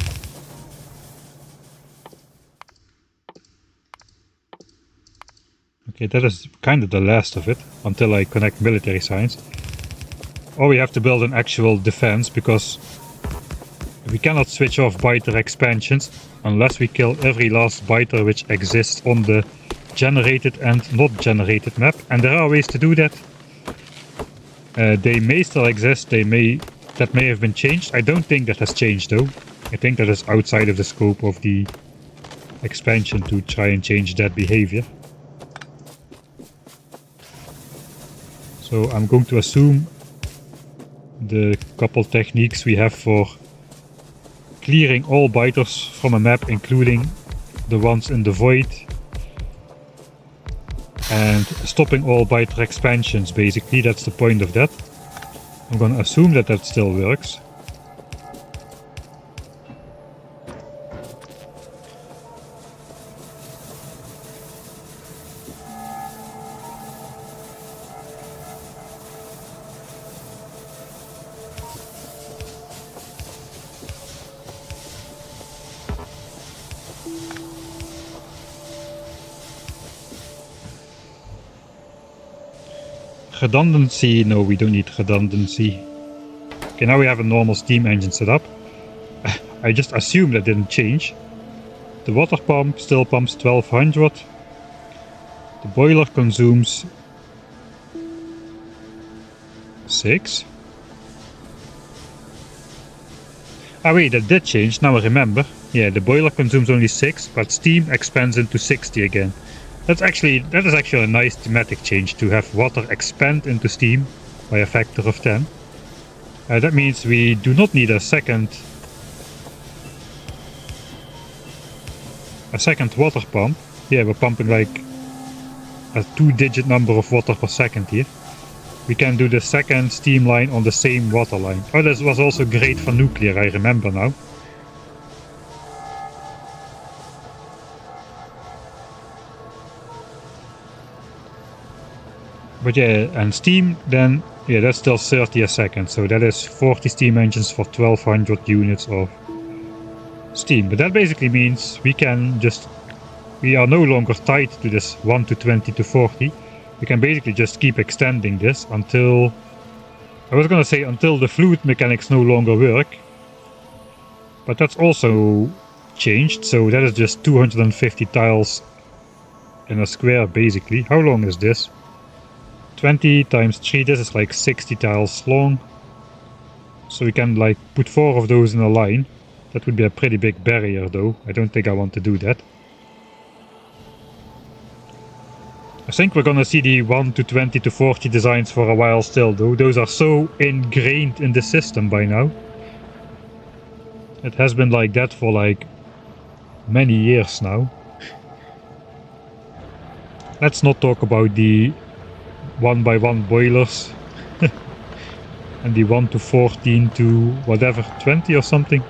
Okay, that is kind of the last of it, until I connect military science. Or we have to build an actual defense, because we cannot switch off biter expansions unless we kill every last biter which exists on the generated and not generated map. And there are ways to do that. They may still exist, that may have been changed. I don't think that has changed though. I think that is outside of the scope of the expansion to try and change that behavior. So I'm going to assume the couple techniques we have for clearing all biters from a map, including the ones in the void, and stopping all biter expansions, basically. That's the point of that. I'm gonna assume that that still works. Redundancy, no, we don't need redundancy. Okay, now we have a normal steam engine set up. I just assume that didn't change. The water pump still pumps 1200. The boiler consumes 6. Ah wait, that did change, now I remember. Yeah, the boiler consumes only 6, but steam expands into 60 again. That is actually a nice thematic change, to have water expand into steam by a factor of 10. That means we do not need a second water pump. Yeah, we're pumping like a 2-digit number of water per second here. We can do the second steam line on the same water line. Oh, this was also great for nuclear, I remember now. But yeah, and steam then, yeah, that's still 30 a second, so that is 40 steam engines for 1200 units of steam. But that basically means we are no longer tied to this 1 to 20 to 40. We can basically just keep extending this until, I was gonna say until the fluid mechanics no longer work. But that's also changed, so that is just 250 tiles in a square basically. How long is this? 20 times 3, this is like 60 tiles long. So we can like put 4 of those in a line. That would be a pretty big barrier though. I don't think I want to do that. I think we're gonna see the 1 to 20 to 40 designs for a while still though. Those are so ingrained in the system by now. It has been like that for like many years now. Let's not talk about the 1x1 boilers and the 1 to 14 to whatever, 20 or something.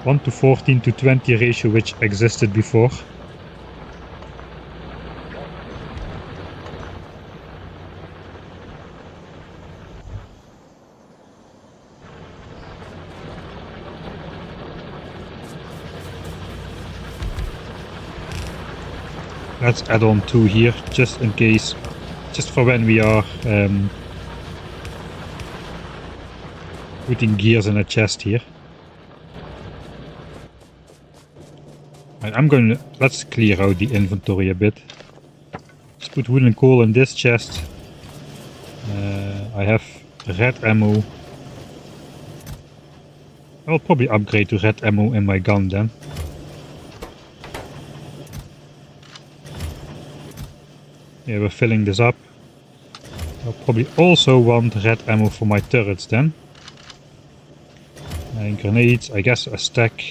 1 to 14 to 20 ratio which existed before. Let's add on 2 here, just in case, just for when we are putting gears in a chest here. And let's clear out the inventory a bit. Let's put wood and coal in this chest. I have red ammo. I'll probably upgrade to red ammo in my gun then. Yeah, we're filling this up. I'll probably also want red ammo for my turrets then. And grenades, I guess a stack.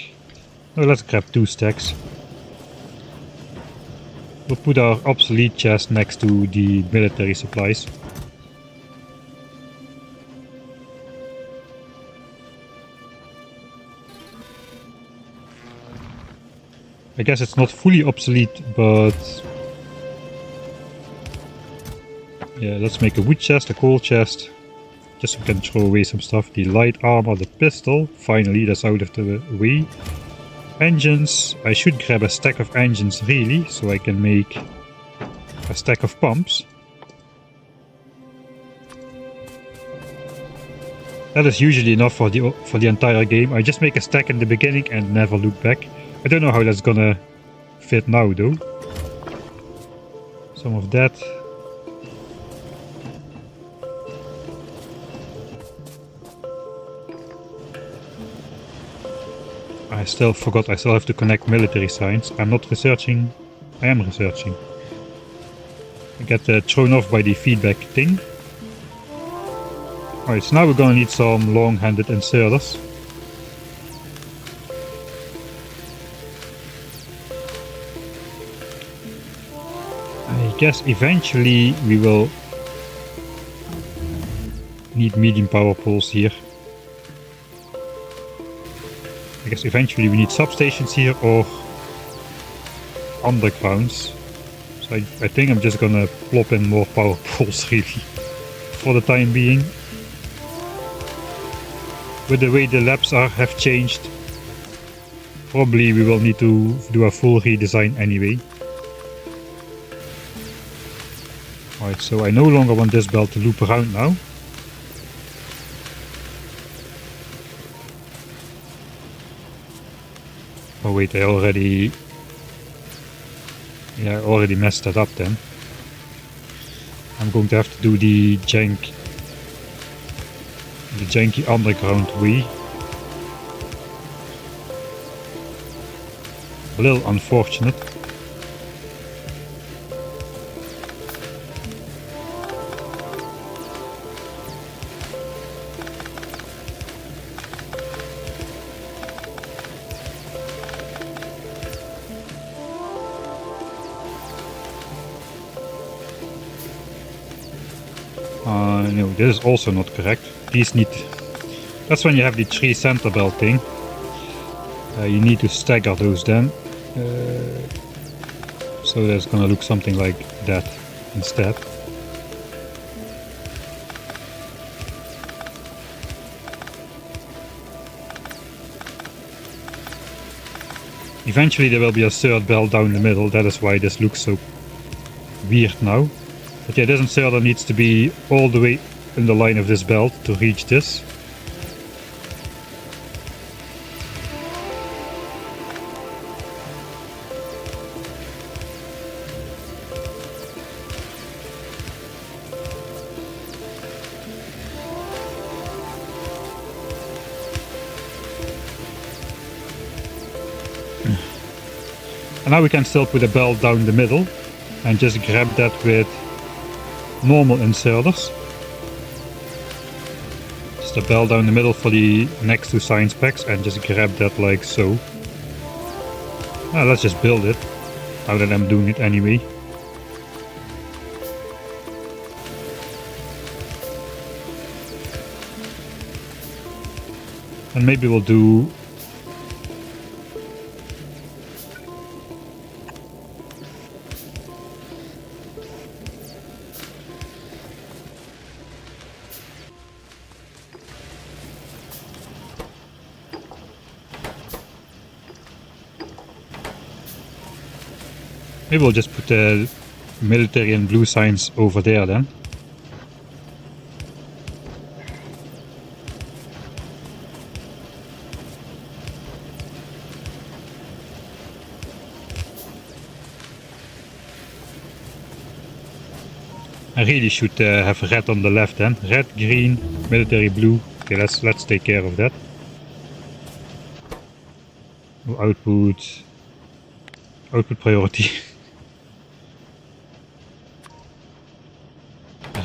Oh, let's grab 2 stacks. We'll put our obsolete chest next to the military supplies. I guess it's not fully obsolete, but yeah, let's make a wood chest, a coal chest, just so we can throw away some stuff. The light armor, the pistol, finally that's out of the way. Engines, I should grab a stack of engines really, so I can make a stack of pumps. That is usually enough for the entire game. I just make a stack in the beginning and never look back. I don't know how that's gonna fit now though. Some of that. I still forgot I still have to connect military signs. I'm not researching. I am researching. I get thrown off by the feedback thing. Alright, so now we're gonna need some long-handed inserters. I guess eventually we will need medium power poles here. I guess eventually we need substations here or undergrounds. So I think I'm just gonna plop in more power poles really for the time being. With the way the labs have changed, probably we will need to do a full redesign anyway. Alright, so I no longer want this belt to loop around now. Oh wait, I already messed that up then. I'm going to have to do the janky underground way. A little unfortunate. No, this is also not correct. These need... That's when you have the 3 center belt thing. You need to stagger those then. So that's gonna look something like that instead. Eventually there will be a third belt down the middle. That is why this looks so weird now. But yeah, this inserter needs to be all the way in the line of this belt to reach this. And now we can still put a belt down the middle and just grab that with normal inserters. Just a belt down the middle for the next 2 science packs and just grab that like so. Let's just build it, now that I'm doing it anyway. And maybe we'll do... Maybe we'll just put the military and blue signs over there then. I really should have red on the left then. Red, green, military, blue. Okay, let's take care of that. Output priority.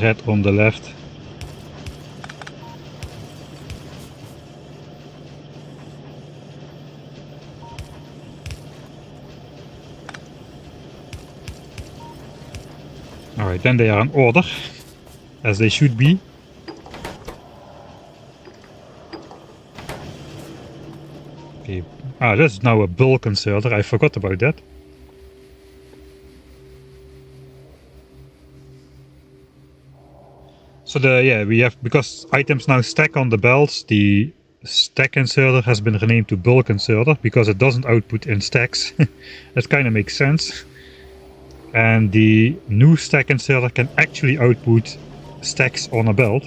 Red on the left. Alright, then they are in order, as they should be. Okay. This is now a bulk inserter, I forgot about that. So we have, because items now stack on the belts, the stack inserter has been renamed to bulk inserter because it doesn't output in stacks. That kind of makes sense. and the new stack inserter can actually output stacks on a belt.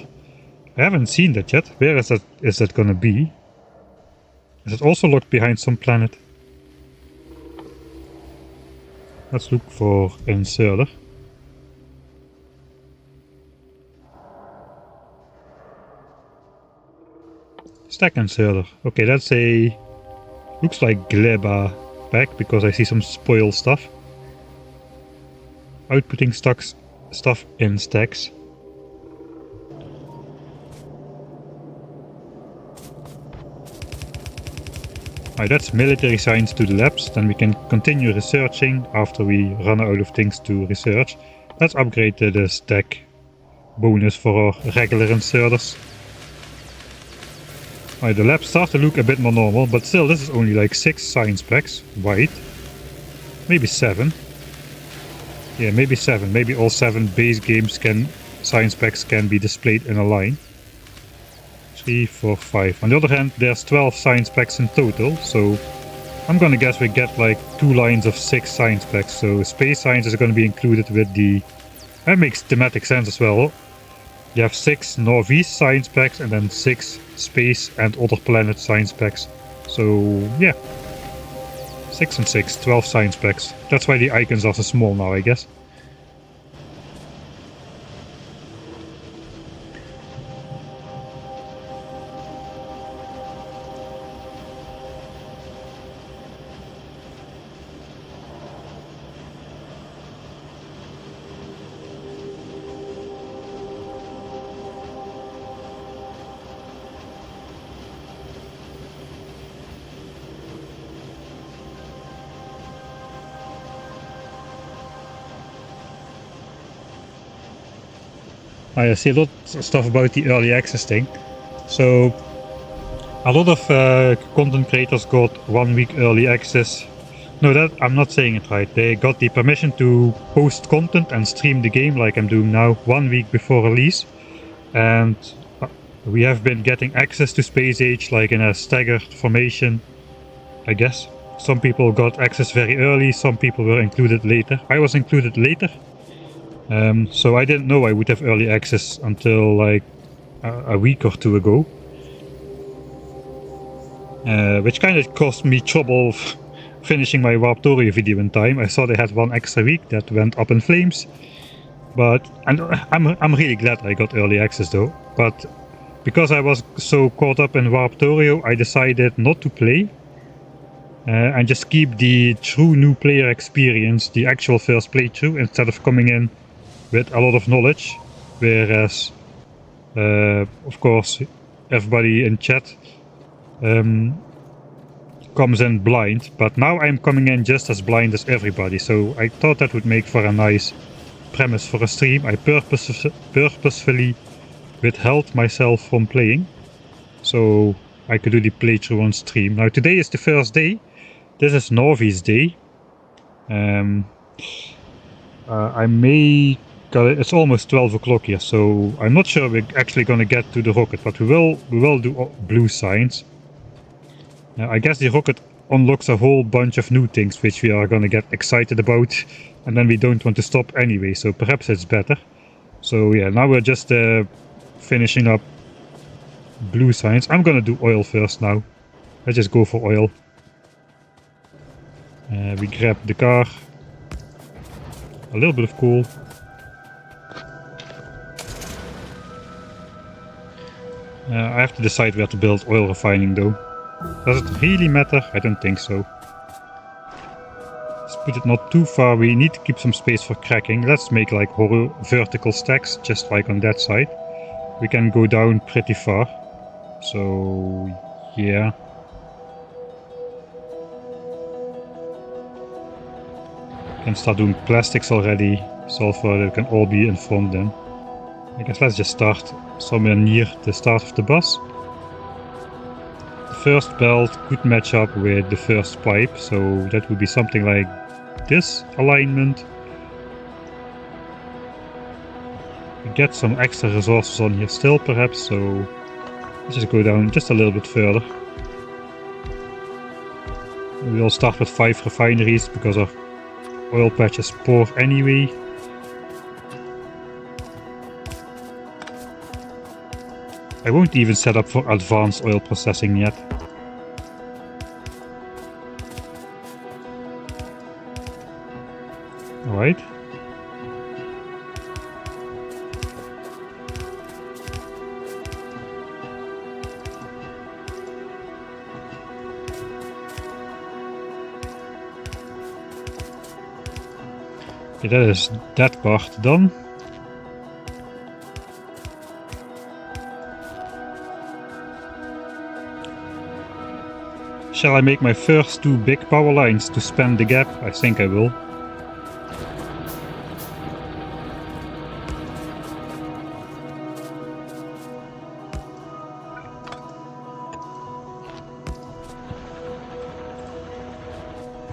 I haven't seen that yet. Where is that gonna be? Is it also locked behind some planet? Let's look for inserter. Stack inserter. Okay, that's a... looks like Gleba pack because I see some spoil stuff. Outputting stuff in stacks. Alright, that's military science to the labs. Then we can continue researching after we run out of things to research. Let's upgrade the stack bonus for our regular inserters. Alright, the labs start to look a bit more normal, but still this is only like 6 science packs wide. Maybe 7. Yeah, maybe 7. Maybe all 7 base games science packs can be displayed in a line. 3, 4, 5. On the other hand, there's 12 science packs in total, so I'm gonna guess we get like 2 lines of 6 science packs. So space science is gonna be included with the... That makes thematic sense as well. You have 6 Norvese science packs and then 6 space and other planet science packs. So yeah, 6 and 6, 12 science packs. That's why the icons are so small now, I guess. I see a lot of stuff about the early access thing. So a lot of content creators got 1 week early access. No, that I'm not saying it right. They got the permission to post content and stream the game like I'm doing now 1 week before release. And we have been getting access to Space Age like in a staggered formation, I guess. Some people got access very early, some people were included later. I was included later. So I didn't know I would have early access until like a week or 2 ago. Which kind of cost me trouble finishing my Factorio video in time. I thought I had 1 extra week that went up in flames. But I'm really glad I got early access though. But because I was so caught up in Factorio, I decided not to play. And just keep the true new player experience, the actual first playthrough, instead of coming in with a lot of knowledge, whereas of course everybody in chat comes in blind, but now I'm coming in just as blind as everybody, so I thought that would make for a nice premise for a stream. I purposefully withheld myself from playing so I could do the playthrough on stream. Now today is the first day. This is Norvese day. I may... It's almost 12 o'clock here, so I'm not sure we're actually going to get to the rocket, but we will do blue science. I guess the rocket unlocks a whole bunch of new things which we are going to get excited about, and then we don't want to stop anyway, so perhaps it's better. So yeah, now we're just finishing up blue science. I'm going to do oil first now. Let's just go for oil. We grab the car. A little bit of coal. I have to decide where to build oil refining though. Does it really matter? I don't think so. Let's put it not too far. We need to keep some space for cracking. Let's make like vertical stacks, just like on that side. We can go down pretty far. So yeah. Can start doing plastics already, sulfur, they can all be in front then. I guess let's just start somewhere near the start of the bus. The first belt could match up with the first pipe, so that would be something like this alignment. We get some extra resources on here still perhaps, so let's just go down just a little bit further. We'll start with 5 refineries because our Oil patch is poor anyway. I won't even set up for advanced oil processing yet. Alright. Okay, that is that part done. Shall I make my first 2 big power lines to span the gap? I think I will.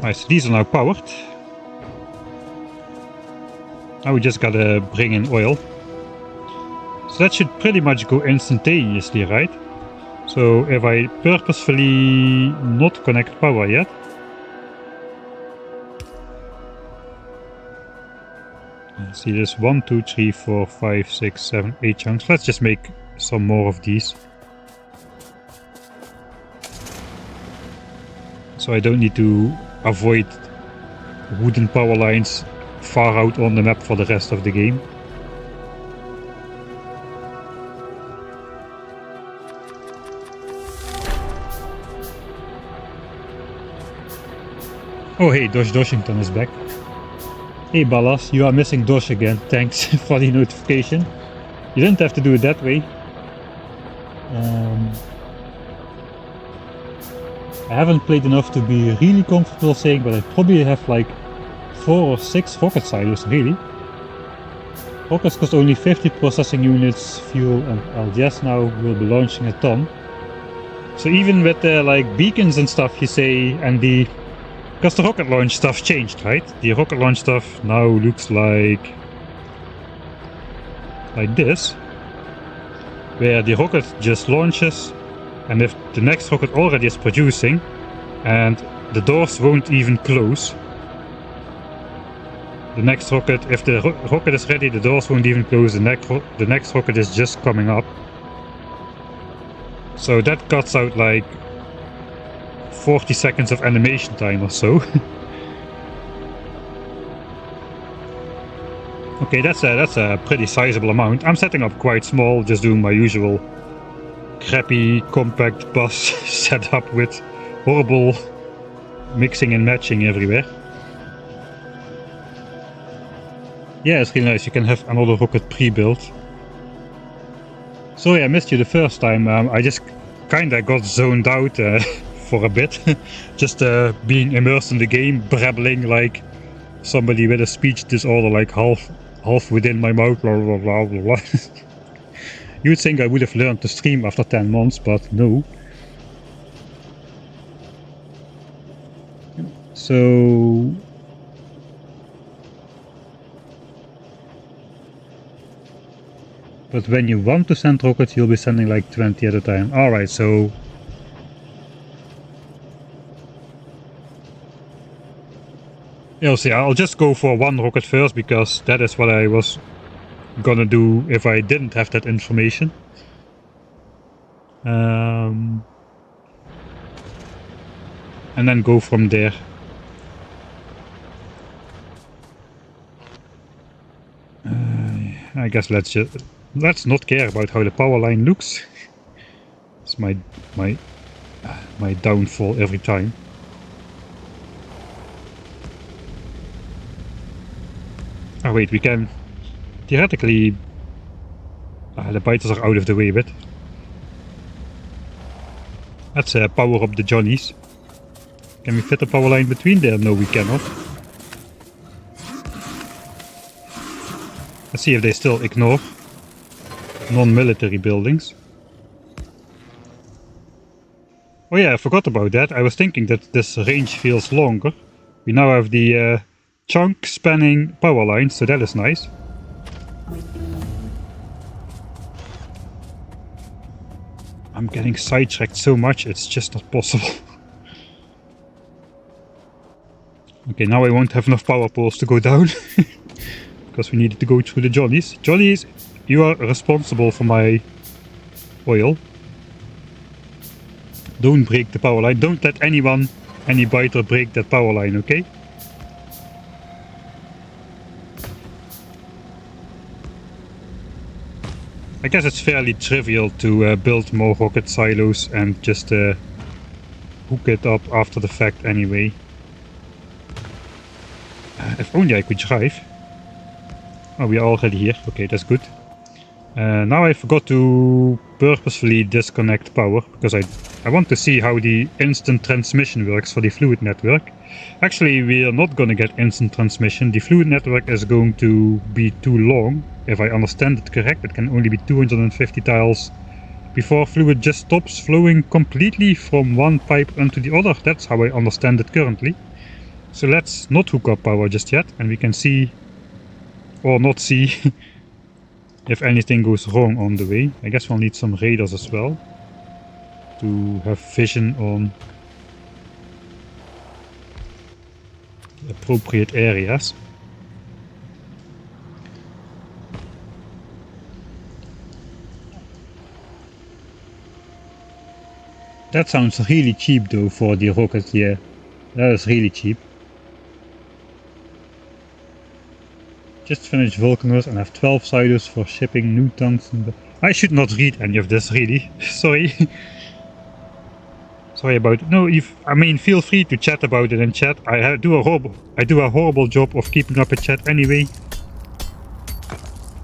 Nice, these are now powered. Now we just gotta bring in oil. So that should pretty much go instantaneously, right? So if I purposefully not connect power yet. Let's see, there's 1, 2, 3, 4, 5, 6, 7, 8 chunks. Let's just make some more of these. So I don't need to avoid wooden power lines far out on the map for the rest of the game. Oh hey, Dosh Doshington is back. Hey Ballas, you are missing Dosh again. Thanks for the notification. You didn't have to do it that way. I haven't played enough to be really comfortable saying, but I probably have like 4 or 6 rocket silos, really. Rockets cost only 50 processing units, fuel, and LGS now will be launching a ton. So even with the like beacons and stuff you say, and the... Because the rocket launch stuff changed, right? The rocket launch stuff now looks like this. Where the rocket just launches, and if the next rocket already is producing, and the doors won't even close. The next rocket, if the rocket is ready, the doors won't even close, the next rocket is just coming up. So that cuts out like 40 seconds of animation time or so. Okay, that's a pretty sizable amount. I'm setting up quite small, just doing my usual crappy compact bus setup with horrible mixing and matching everywhere. Yeah, it's really nice. You can have another rocket pre-built. Sorry I missed you the first time. I just kinda got zoned out for a bit. Just being immersed in the game, brabbling like somebody with a speech disorder, like half within my mouth, blah blah blah blah blah. You'd think I would have learned to stream after 10 months, but no. So... But when you want to send rockets, you'll be sending like 20 at a time. Alright, so... You'll see, I'll just go for 1 rocket first, because that is what I was gonna do if I didn't have that information. And then go from there. I guess let's not care about how the power line looks. It's my downfall every time. Oh wait, we can theoretically... the biters are out of the way a bit. Let's power up the Johnnies. Can we fit a power line between there? No, we cannot. Let's see if they still ignore non-military buildings. Oh yeah, I forgot about that. I was thinking that this range feels longer. We now have the chunk spanning power lines, so that is nice. I'm getting sidetracked so much, it's just not possible. Okay, now I won't have enough power poles to go down. Because we needed to go through the jollies. Jollies, you are responsible for my oil. Don't break the power line. Don't let anyone, any biter, break that power line, okay? I guess it's fairly trivial to build more rocket silos and just hook it up after the fact anyway. If only I could drive. Oh, we are already here. Okay, that's good. Now I forgot to purposefully disconnect power because I want to see how the instant transmission works for the fluid network. Actually, we are not going to get instant transmission. The fluid network is going to be too long. If I understand it correct, it can only be 250 tiles before fluid just stops flowing completely from one pipe onto the other. That's how I understand it currently. So let's not hook up power just yet, and we can see, or not see, if anything goes wrong on the way. I guess we'll need some radars as well to have vision on the appropriate areas. That sounds really cheap though for the rocket, yeah. That is really cheap. Just finished Vulcaners and have 12 silos for shipping new tungsten. I should not read any of this really. Sorry. Sorry about it. No, I mean, feel free to chat about it in chat. I do a horrible job of keeping up a chat anyway.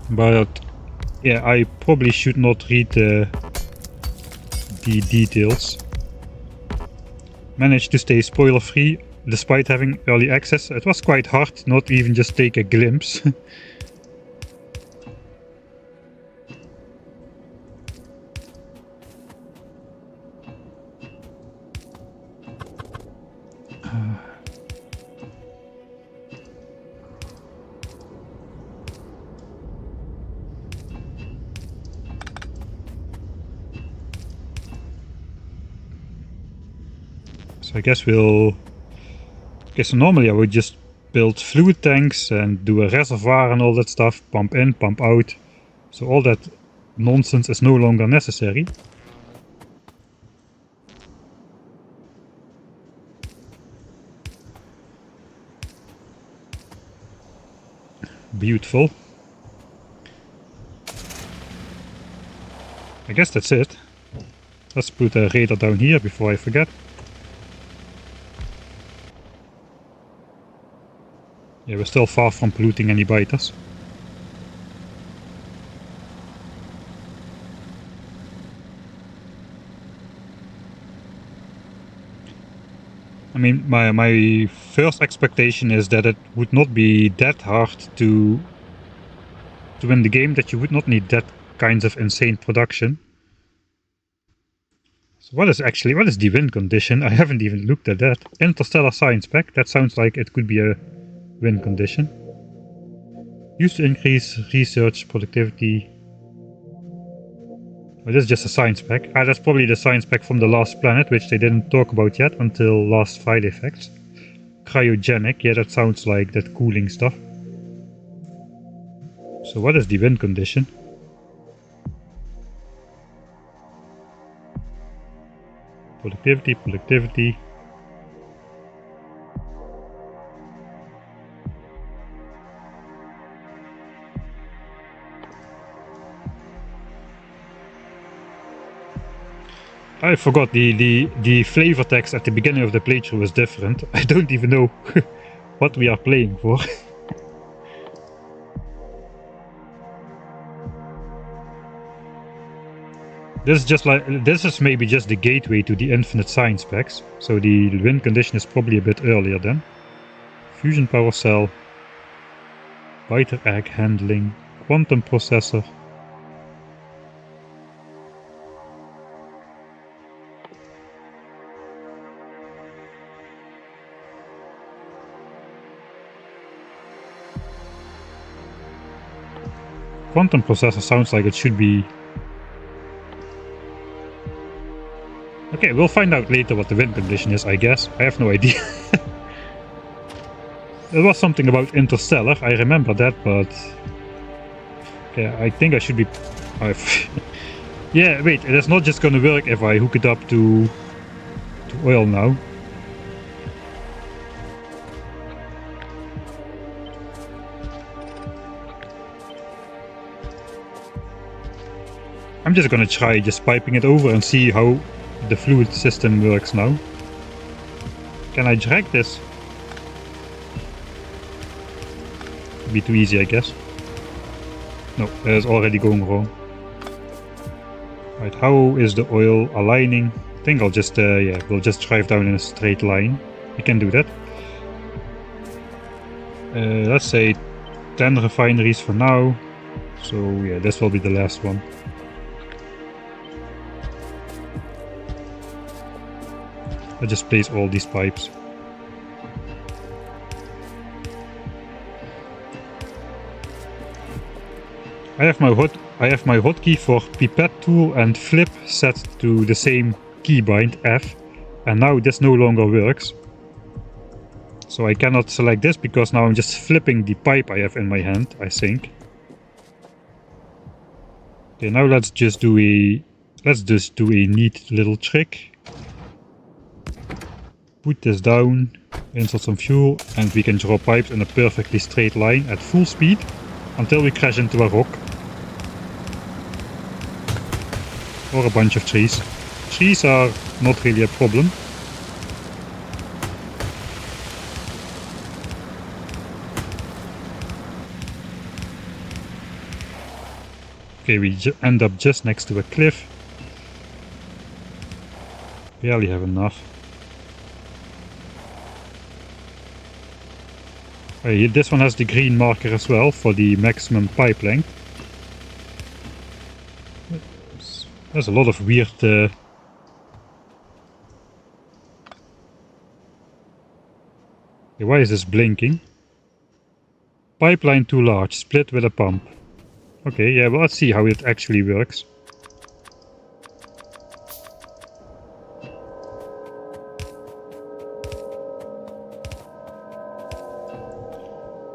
But yeah, I probably should not read the details. Managed to stay spoiler free despite having early access. It was quite hard to not even just take a glimpse. So I guess we'll... Okay, so normally I would just build fluid tanks and do a reservoir and all that stuff, pump in, pump out. So all that nonsense is no longer necessary. Beautiful. I guess that's it. Let's put a radar down here before I forget. Yeah, we're still far from polluting any biters. I mean, my first expectation is that it would not be that hard to win the game, that you would not need that kinds of insane production. So what is the win condition? I haven't even looked at that. Interstellar science pack, that sounds like it could be a win condition. Used to increase research productivity. Oh, this is just a science pack. Ah, that's probably the science pack from the last planet, which they didn't talk about yet until last Friday facts. Cryogenic, yeah, that sounds like that cooling stuff. So what is the win condition? Productivity. I forgot the flavor text at the beginning of the playthrough is different. I don't even know what we are playing for. This is maybe just the gateway to the infinite science packs. So the win condition is probably a bit earlier then. Fusion power cell, biter egg handling, quantum processor. Quantum processor sounds like it should be... Okay, we'll find out later what the win condition is, I guess. I have no idea. It was something about Interstellar, I remember that, but... Okay, I think I should be... Yeah, wait, it is not just gonna work if I hook it up to oil now. I'm just gonna try just piping it over and see how the fluid system works now. Can I drag this? It'd be too easy, I guess. No, it is already going wrong. Right, how is the oil aligning? I think I'll just, yeah, we'll just drive down in a straight line. We can do that. Let's say 10 refineries for now. So yeah, this will be the last one. I just place all these pipes. I have my hotkey for pipette tool and flip set to the same keybind F, and now this no longer works. So I cannot select this because now I'm just flipping the pipe I have in my hand, I think. Okay, now let's just do a neat little trick. Put this down, insert some fuel, and we can draw pipes in a perfectly straight line at full speed until we crash into a rock. Or a bunch of trees. Trees are not really a problem. Okay, we end up just next to a cliff. Barely have enough. This one has the green marker as well for the maximum pipe length. There's a lot of weird... Okay, why is this blinking? Pipeline too large, split with a pump. Okay, yeah, well, let's see how it actually works.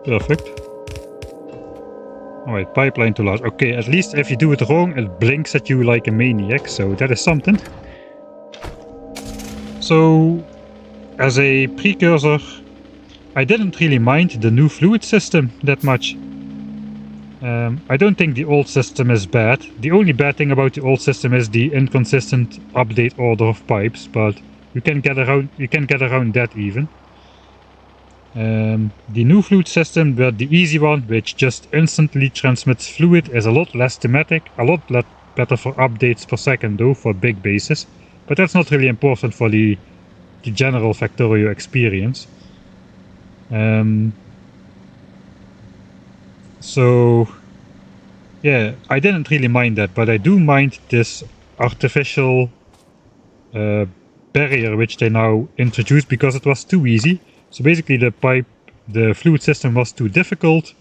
Perfect. Alright, pipeline too large. Okay, at least if you do it wrong, it blinks at you like a maniac, so that is something. So, as a precursor, I didn't really mind the new fluid system that much. I don't think the old system is bad. The only bad thing about the old system is the inconsistent update order of pipes, but you can get around that even. The new fluid system, but the easy one, which just instantly transmits fluid, is a lot less thematic, a lot better for updates per second though, for big bases. But that's not really important for the general Factorio experience. So, yeah, I didn't really mind that, but I do mind this artificial barrier which they now introduced because it was too easy. So basically the fluid system was too difficult,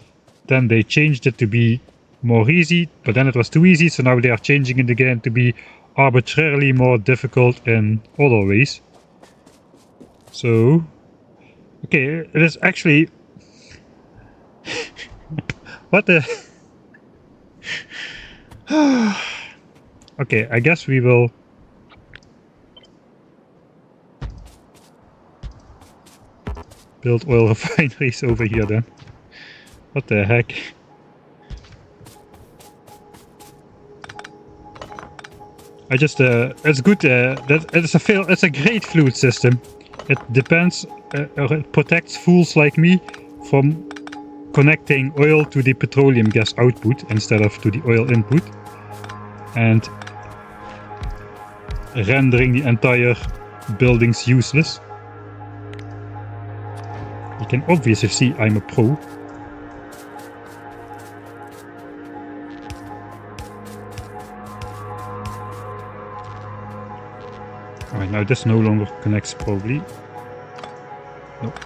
then they changed it to be more easy, but then it was too easy, so now they are changing it again to be arbitrarily more difficult in other ways. So, okay, it is actually... What the... Okay, I guess we will... build oil refineries over here then. What the heck? I just it's good that it's a great fluid system. It depends it protects fools like me from connecting oil to the petroleum gas output instead of to the oil input and rendering the entire buildings useless. You can obviously see I'm a pro. Alright, now this no longer connects probably. Nope.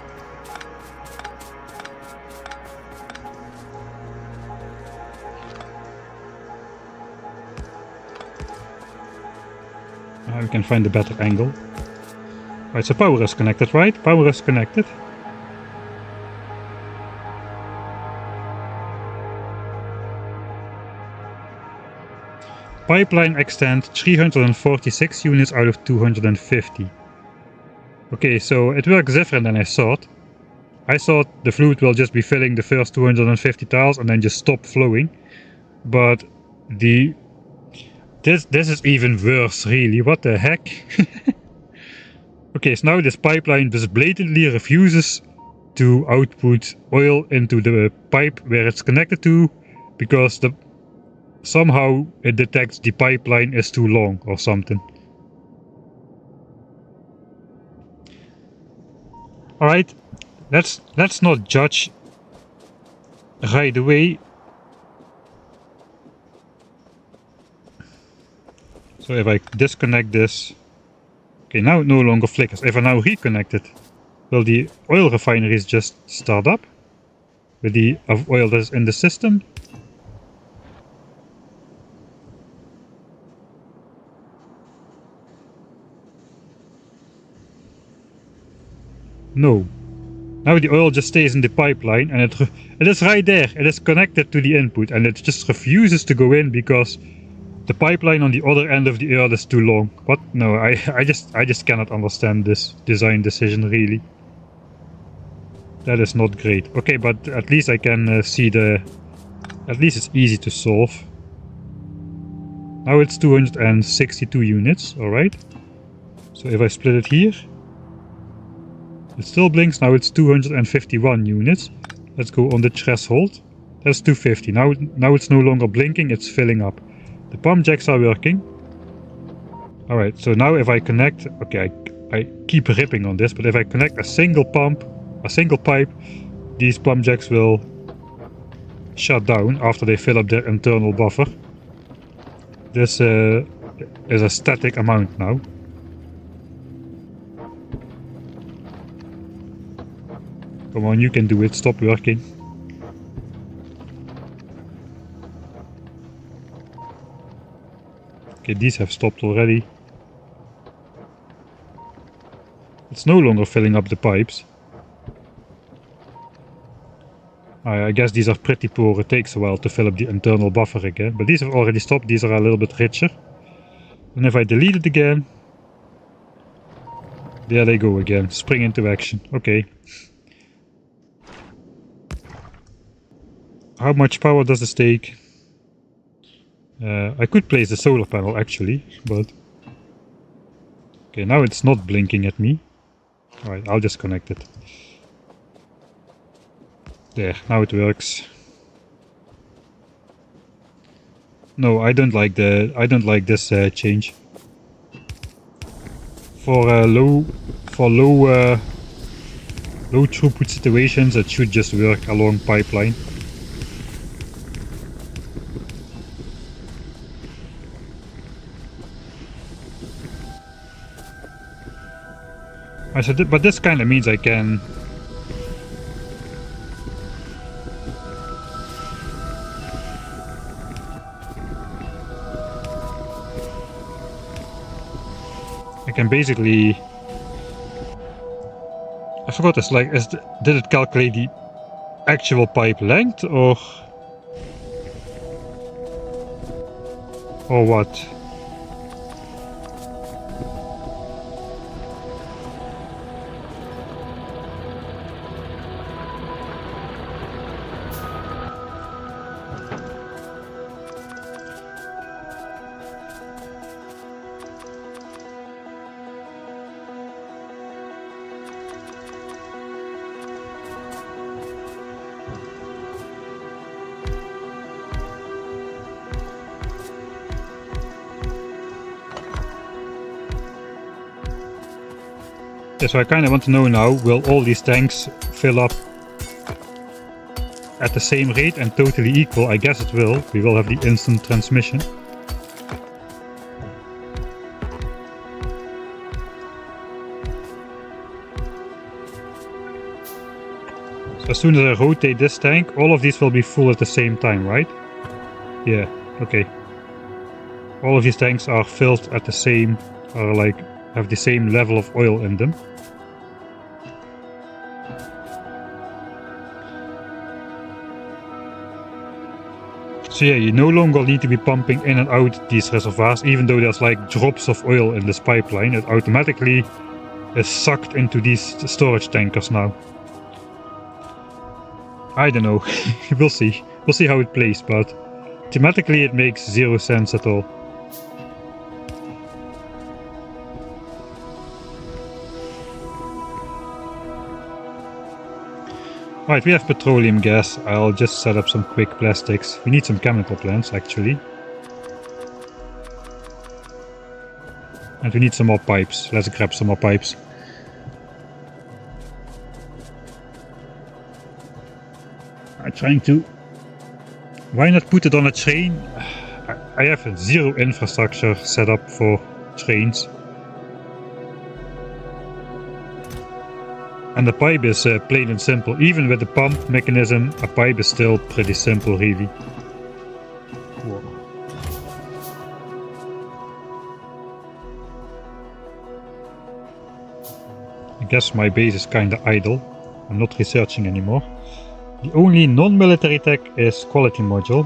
Now we can find a better angle. Right, so power is connected, right? Power is connected. Pipeline extend 346 units out of 250. Okay, so it works different than I thought. I thought the fluid will just be filling the first 250 tiles and then just stop flowing. But this is even worse, really. What the heck? Okay, so now this pipeline just blatantly refuses to output oil into the pipe where it's connected to, because somehow it detects the pipeline is too long or something. Alright, let's not judge right away. So if I disconnect this, okay, now it no longer flickers. If I now reconnect it, will the oil refineries just start up with the oil that's in the system? No. Now the oil just stays in the pipeline, and it is right there. It is connected to the input, and it just refuses to go in because the pipeline on the other end of the earth is too long. What? No, I just cannot understand this design decision, really. That is not great. Okay, but at least I can see at least it's easy to solve. Now it's 262 units, alright. So if I split it here, it still blinks. Now it's 251 units. Let's go on the threshold. That's 250. Now it's no longer blinking, it's filling up. The pump jacks are working. Alright, so now if I connect... Okay, I keep ripping on this, but if I connect a single pipe, these pump jacks will shut down after they fill up their internal buffer. This is a static amount now. Come on, you can do it. Stop working. Okay, these have stopped already. It's no longer filling up the pipes. I guess these are pretty poor. It takes a while to fill up the internal buffer again. But these have already stopped. These are a little bit richer. And if I delete it again... There they go again. Spring into action. Okay. How much power does this take? I could place the solar panel actually, but... Okay, now it's not blinking at me. Alright, I'll disconnect it. There, now it works. No, I don't like this change. For low throughput situations, it should just work along pipeline. I said, but this kind of means I can... basically... I forgot this, like, did it calculate the actual pipe length, or what? Yeah, so I kind of want to know now, will all these tanks fill up at the same rate and totally equal? I guess it will. We will have the instant transmission. So as soon as I rotate this tank, all of these will be full at the same time, right? Yeah, okay. All of these tanks are filled at the same, have the same level of oil in them. So yeah, you no longer need to be pumping in and out these reservoirs, even though there's like drops of oil in this pipeline. It automatically is sucked into these storage tankers now. I don't know. We'll see. We'll see how it plays, but thematically it makes zero sense at all. Right, we have petroleum gas. I'll just set up some quick plastics. We need some chemical plants, actually. And we need some more pipes. Let's grab some more pipes. I'm trying to... Why not put it on a train? I have zero infrastructure set up for trains. And the pipe is plain and simple. Even with the pump mechanism, a pipe is still pretty simple, really. Whoa. I guess my base is kinda idle. I'm not researching anymore. The only non-military tech is quality module.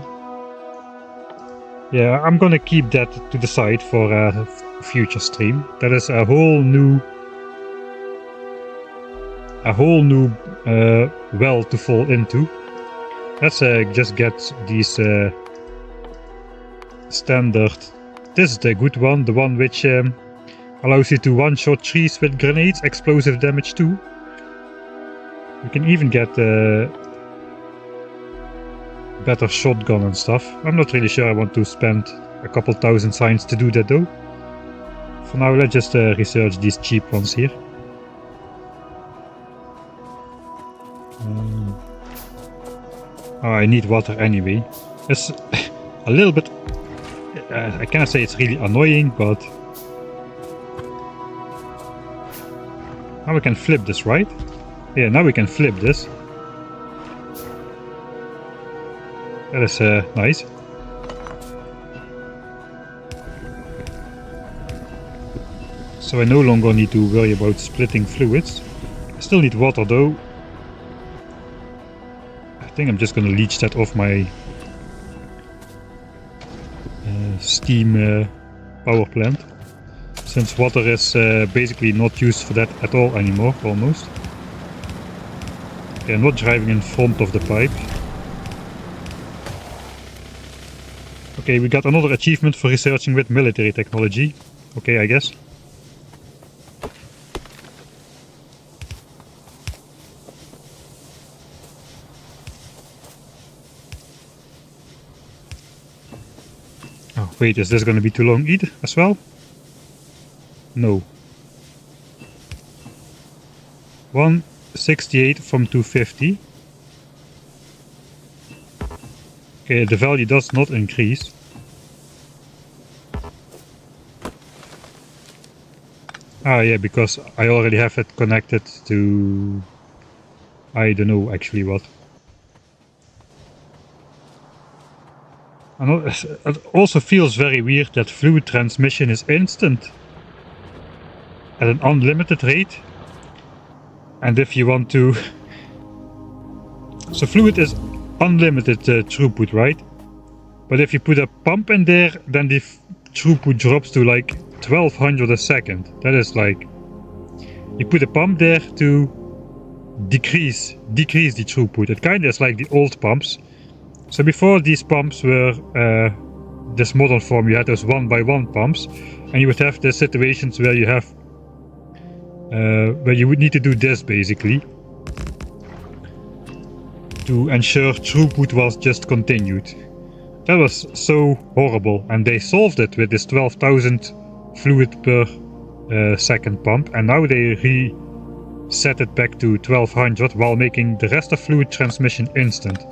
Yeah, I'm gonna keep that to the side for a future stream. That is a whole new well to fall into. Let's just get these standard. This is the good one, the one which allows you to one-shot trees with grenades, explosive damage too. You can even get better shotgun and stuff. I'm not really sure I want to spend a couple thousand signs to do that though. For now, let's just research these cheap ones here. Oh, I need water anyway. It's a little bit... I cannot say it's really annoying, but... Now we can flip this, right? Yeah, now we can flip this. That is nice. So I no longer need to worry about splitting fluids. I still need water though. I think I'm just gonna leach that off my steam power plant, since water is basically not used for that at all anymore, almost. Okay, I'm not driving in front of the pipe. Okay, we got another achievement for researching with military technology. Okay, I guess. Oh, wait, is this going to be too long either as well? No. 168 from 250. Okay, the value does not increase. Ah, yeah, because I already have it connected to... I don't know actually what. It also feels very weird that fluid transmission is instant at an unlimited rate. And if you want to... So fluid is unlimited throughput, right? But if you put a pump in there, then the throughput drops to like 1200 a second. That is like... You put a pump there to decrease the throughput. It kind of is like the old pumps. So before these pumps were this modern form, you had those 1x1 pumps, and you would have the situations where you have where you would need to do this basically to ensure throughput was just continued. That was so horrible, and they solved it with this 12,000 fluid per second pump, and now they reset it back to 1200 while making the rest of fluid transmission instant.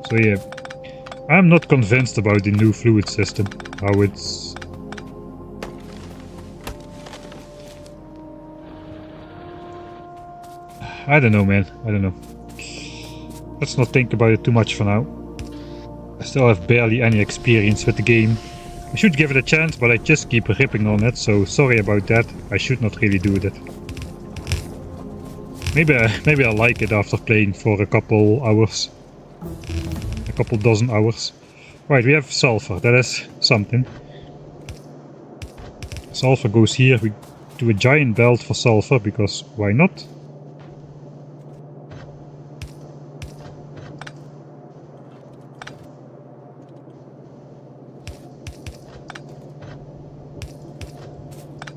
So yeah, I'm not convinced about the new fluid system, how it's... I don't know, man, I don't know. Let's not think about it too much for now. I still have barely any experience with the game. I should give it a chance, but I just keep ripping on it, so sorry about that. I should not really do that. Maybe I'll like it after playing for a couple hours. A couple dozen hours. Right, we have sulfur. That is something. Sulfur goes here. We do a giant belt for sulfur because why not?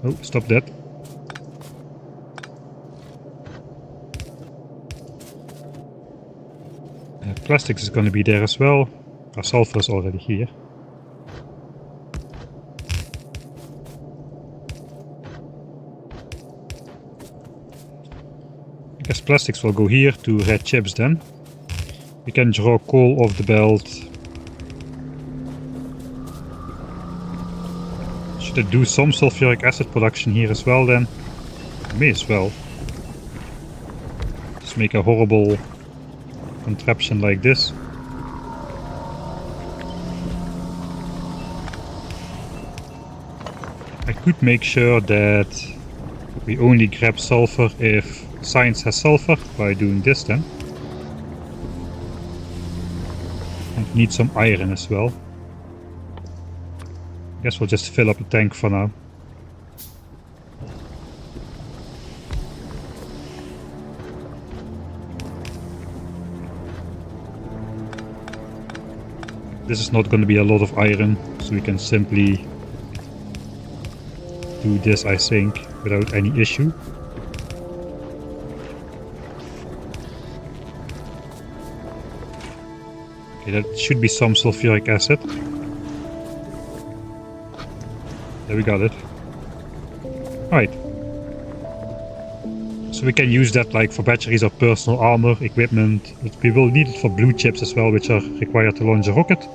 Oh, stop that. Plastics is going to be there as well. Our sulfur is already here. I guess plastics will go here to red chips then. We can draw coal off the belt. Should I do some sulfuric acid production here as well then? May as well. Just make a horrible contraption like this. I could make sure that we only grab sulfur if science has sulfur by doing this then. And need some iron as well. I guess we'll just fill up the tank for now. This is not going to be a lot of iron, so we can simply do this, I think, without any issue. Okay, that should be some sulfuric acid. There we got it. Alright. So we can use that like for batteries or personal armor, equipment. But we will need it for blue chips as well, which are required to launch a rocket.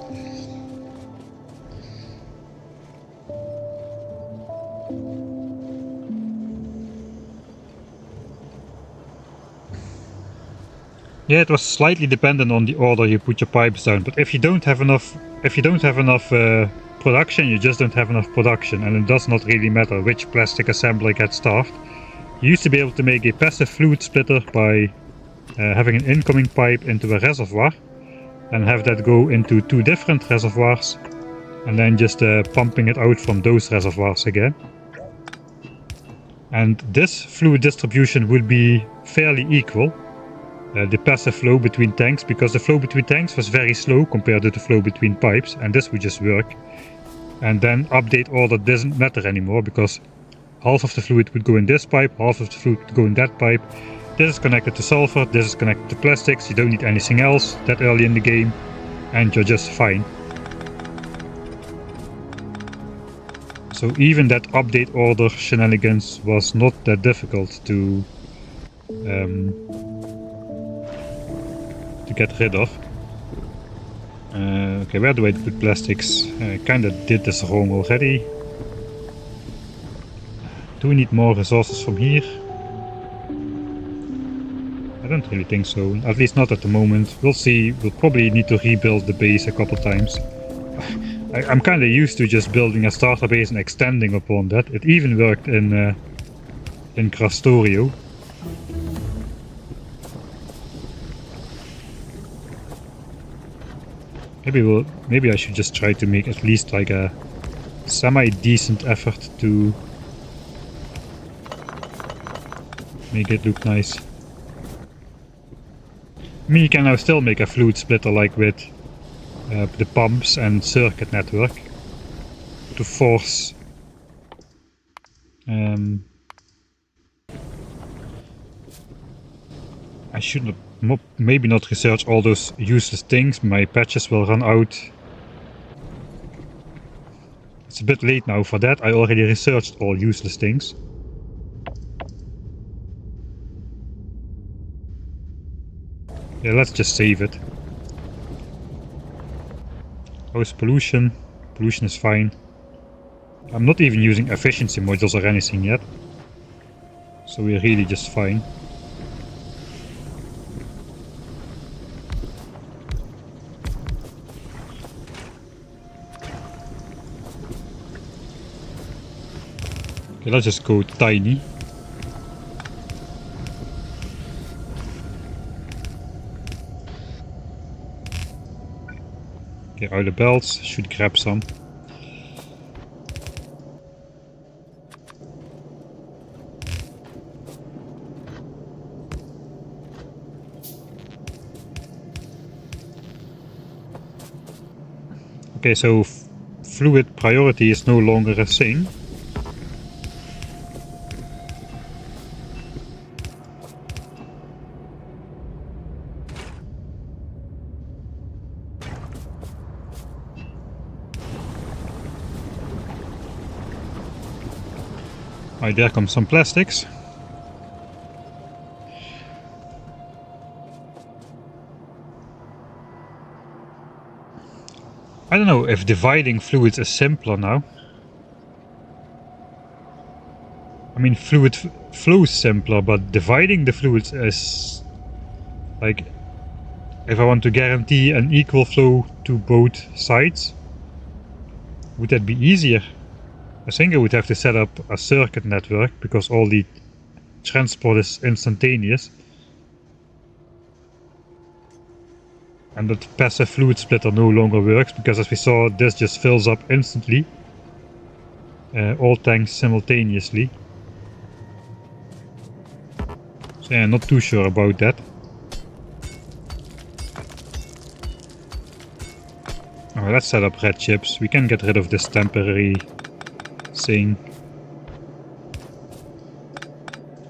Yeah, it was slightly dependent on the order you put your pipes down, but if you don't have enough, production, you just don't have enough production, and it does not really matter which plastic assembler gets starved. You used to be able to make a passive fluid splitter by having an incoming pipe into a reservoir, and have that go into two different reservoirs, and then just pumping it out from those reservoirs again. And this fluid distribution would be fairly equal. The passive flow between tanks, because the flow between tanks was very slow compared to the flow between pipes, and this would just work. And then update order doesn't matter anymore, because half of the fluid would go in this pipe, half of the fluid would go in that pipe. This is connected to sulfur, this is connected to plastics, you don't need anything else that early in the game, and you're just fine. So even that update order shenanigans was not that difficult to get rid of. Okay, where do I put plastics? I kinda did this wrong already. Do we need more resources from here? I don't really think so, at least not at the moment. We'll see, we'll probably need to rebuild the base a couple times. I'm kinda used to just building a starter base and extending upon that. It even worked in Factorio. Maybe I should just try to make at least like a semi-decent effort to make it look nice. I mean, you can now still make a fluid splitter like with the pumps and circuit network to force I should maybe not research all those useless things. My patches will run out. It's a bit late now for that. I already researched all useless things. Yeah, let's just save it. How's pollution? Pollution is fine. I'm not even using efficiency modules or anything yet. So we're really just fine. Okay, let's just go tiny. Okay, out of belts, should grab some. Okay, so fluid priority is no longer a thing. Alright, there comes some plastics. I don't know if dividing fluids is simpler now. I mean, fluid flows simpler, but dividing the fluids is like, if I want to guarantee an equal flow to both sides, would that be easier? I think I would have to set up a circuit network because all the transport is instantaneous. And that passive fluid splitter no longer works because, as we saw, this just fills up instantly. All tanks simultaneously. So yeah, not too sure about that. Alright, let's set up red chips. We can get rid of this temporary thing.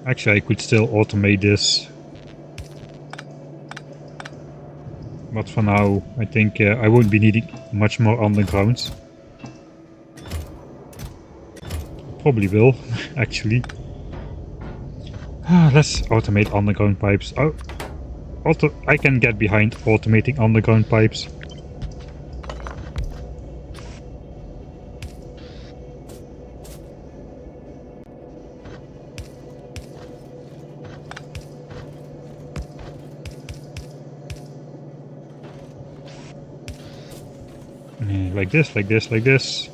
Actually, I could still automate this. But for now, I think I won't be needing much more undergrounds. Probably will, actually. Let's automate underground pipes. Oh, I can get behind automating underground pipes. Like this, like this, like this.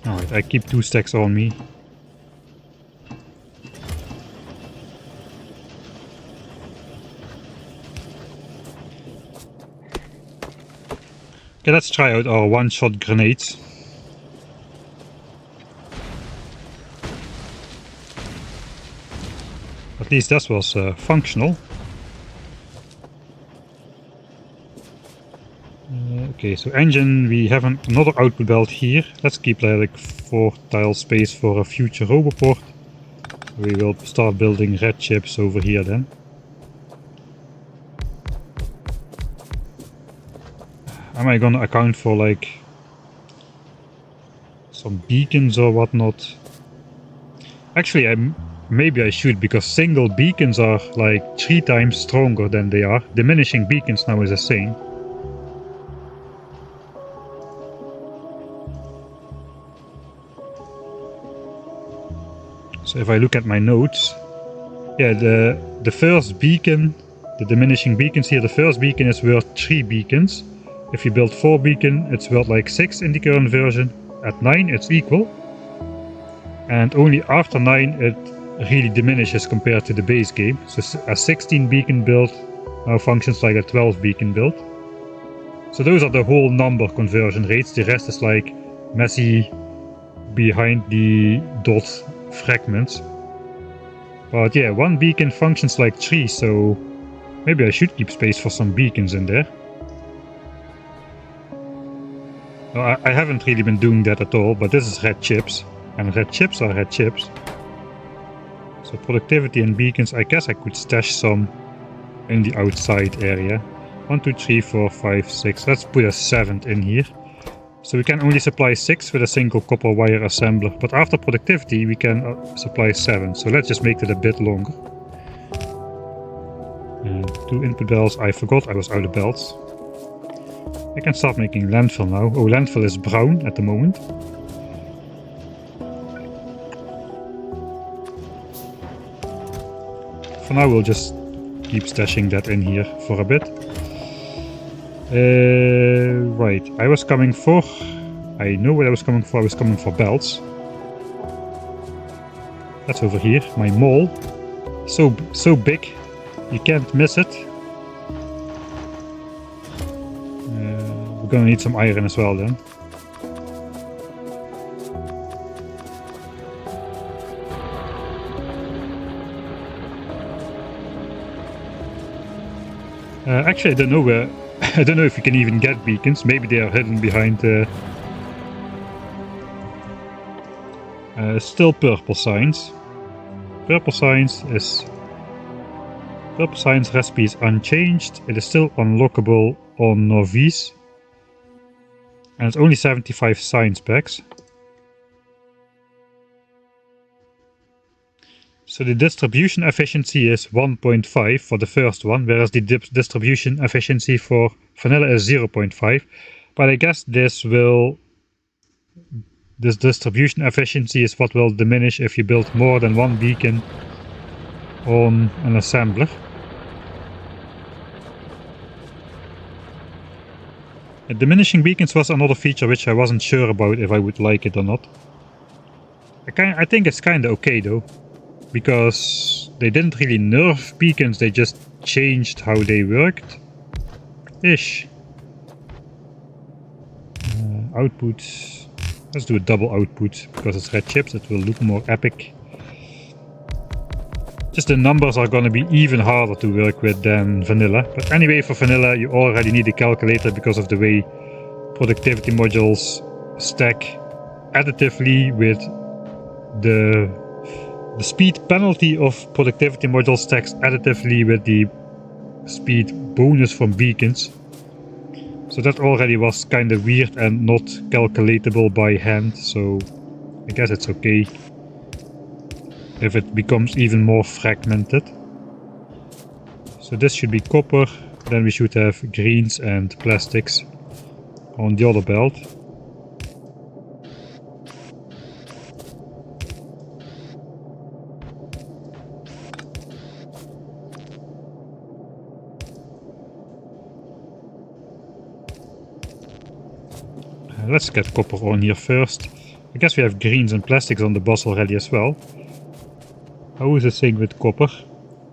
Alright, I keep 2 stacks on me. Okay, let's try out our one-shot grenades. At least that was functional. Okay, so engine, we have another output belt here. Let's keep like 4 tile space for a future roboport. We will start building red chips over here then. Am I gonna account for like some beacons or whatnot? Actually, maybe I should, because single beacons are like 3 times stronger than they are. Diminishing beacons now is a thing. So if I look at my notes, yeah, the first beacon, the diminishing beacons here, the first beacon is worth 3 beacons. If you build 4 beacon, it's worth like 6 in the current version. At 9 it's equal. And only after 9 it really diminishes compared to the base game. So a 16 beacon build now functions like a 12 beacon build. So those are the whole number conversion rates. The rest is like messy behind the dot fragments. But yeah, 1 beacon functions like 3, so maybe I should keep space for some beacons in there. Well, I haven't really been doing that at all, but this is red chips, and red chips are red chips. So productivity and beacons, I guess I could stash some in the outside area. 1, 2, 3, 4, 5, 6. Let's put a 7th in here. So we can only supply 6 with a single copper wire assembler, but after productivity we can supply 7. So let's just make it a bit longer. And 2 input belts. I forgot I was out of belts. I can start making landfill now. Oh, landfill is brown at the moment. For now we'll just keep stashing that in here for a bit. Right, I was coming for... I know what I was coming for. I was coming for belts. That's over here, my mole. So big, you can't miss it. We're gonna need some iron as well then. Actually, I don't know where. I don't know if you can even get beacons. Maybe they are hidden behind. Still purple signs. Purple signs recipe is unchanged. It is still unlockable on Novice. And it's only 75 science packs. So the distribution efficiency is 1.5 for the first one, whereas the distribution efficiency for vanilla is 0.5. But I guess this distribution efficiency is what will diminish if you build more than one beacon on an assembler. Diminishing beacons was another feature which I wasn't sure about if I would like it or not. I think it's kinda okay though, because they didn't really nerf beacons, they just changed how they worked. Ish. Output. Let's do a double output, because it's red chips, it will look more epic. Just the numbers are gonna be even harder to work with than vanilla. But anyway, for vanilla you already need a calculator because of the way productivity modules stack additively with the speed penalty of productivity module stacks additively with the speed bonus from beacons. So that already was kind of weird and not calculatable by hand, so I guess it's okay if it becomes even more fragmented. So this should be copper, then we should have greens and plastics on the other belt. Let's get copper on here first. I guess we have greens and plastics on the boss already as well. How is it saying with copper?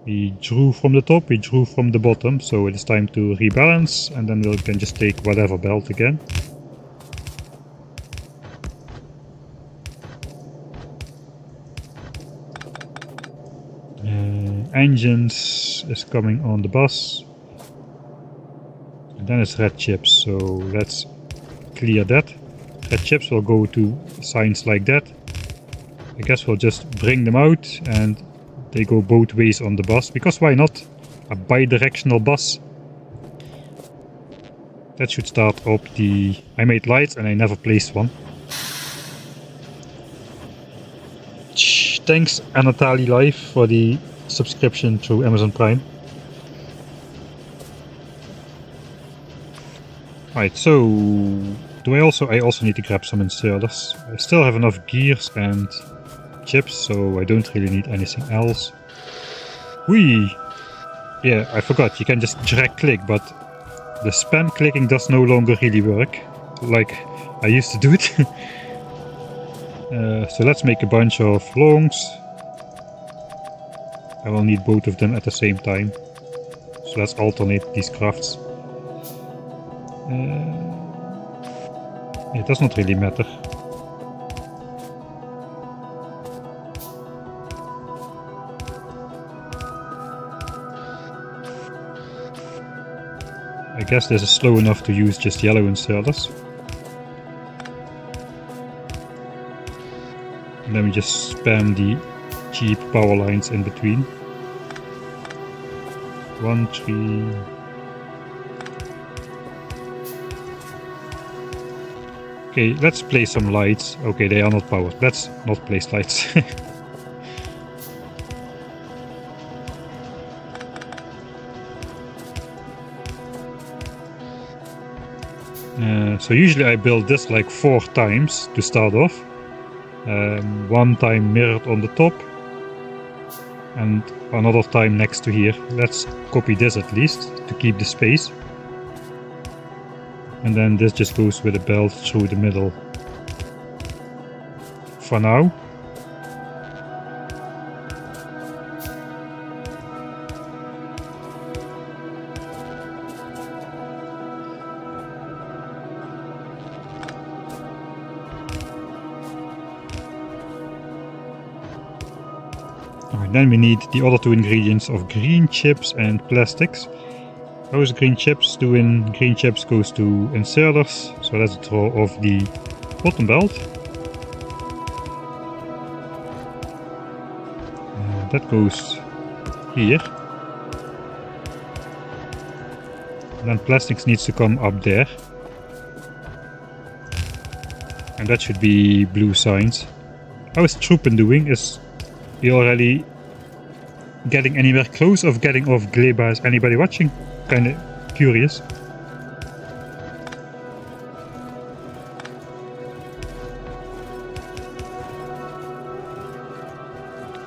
We drew from the top, we drew from the bottom, so it is time to rebalance, and then we can just take whatever belt again. Engines is coming on the bus. And then it's red chips, so let's clear that. Red chips will go to signs like that. I guess we'll just bring them out and they go both ways on the bus, because why not? A bi-directional bus. That should start up the... I made lights and I never placed one. Thanks Anatoly Life for the subscription through Amazon Prime. Right, so do I also need to grab some inserters. I still have enough gears and chips, so I don't really need anything else. Whee! Yeah, I forgot, you can just drag click, but the spam clicking does no longer really work like I used to do it. So let's make a bunch of longs. I will need both of them at the same time. So let's alternate these crafts. It does not really matter. I guess this is slow enough to use just yellow inserters. And then we just spam the cheap power lines in between. 1, 3... Okay, let's place some lights. Okay, they are not powered. Let's not place lights. So usually I build this like 4 times to start off. 1 time mirrored on the top. and another time next to here. Let's copy this at least to keep the space. And then this just goes with a belt through the middle for now. Alright, then we need the other two ingredients of green chips and plastics. Those green chips green chips goes to inserters, so let's draw off the bottom belt. That goes here. And then plastics needs to come up there. And that should be blue signs. How is Truppen doing? Is he already getting anywhere close of getting off Gleba? Is anybody watching? Kinda curious.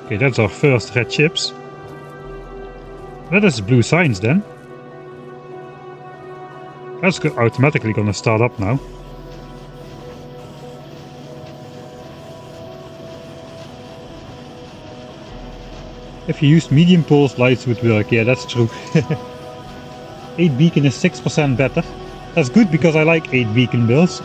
Okay, that's our first red chips. That is blue signs then. That's automatically gonna start up now. If you used medium pulse, lights would work. Yeah, that's true. 8 beacon is 6% better. That's good because I like 8 beacon builds.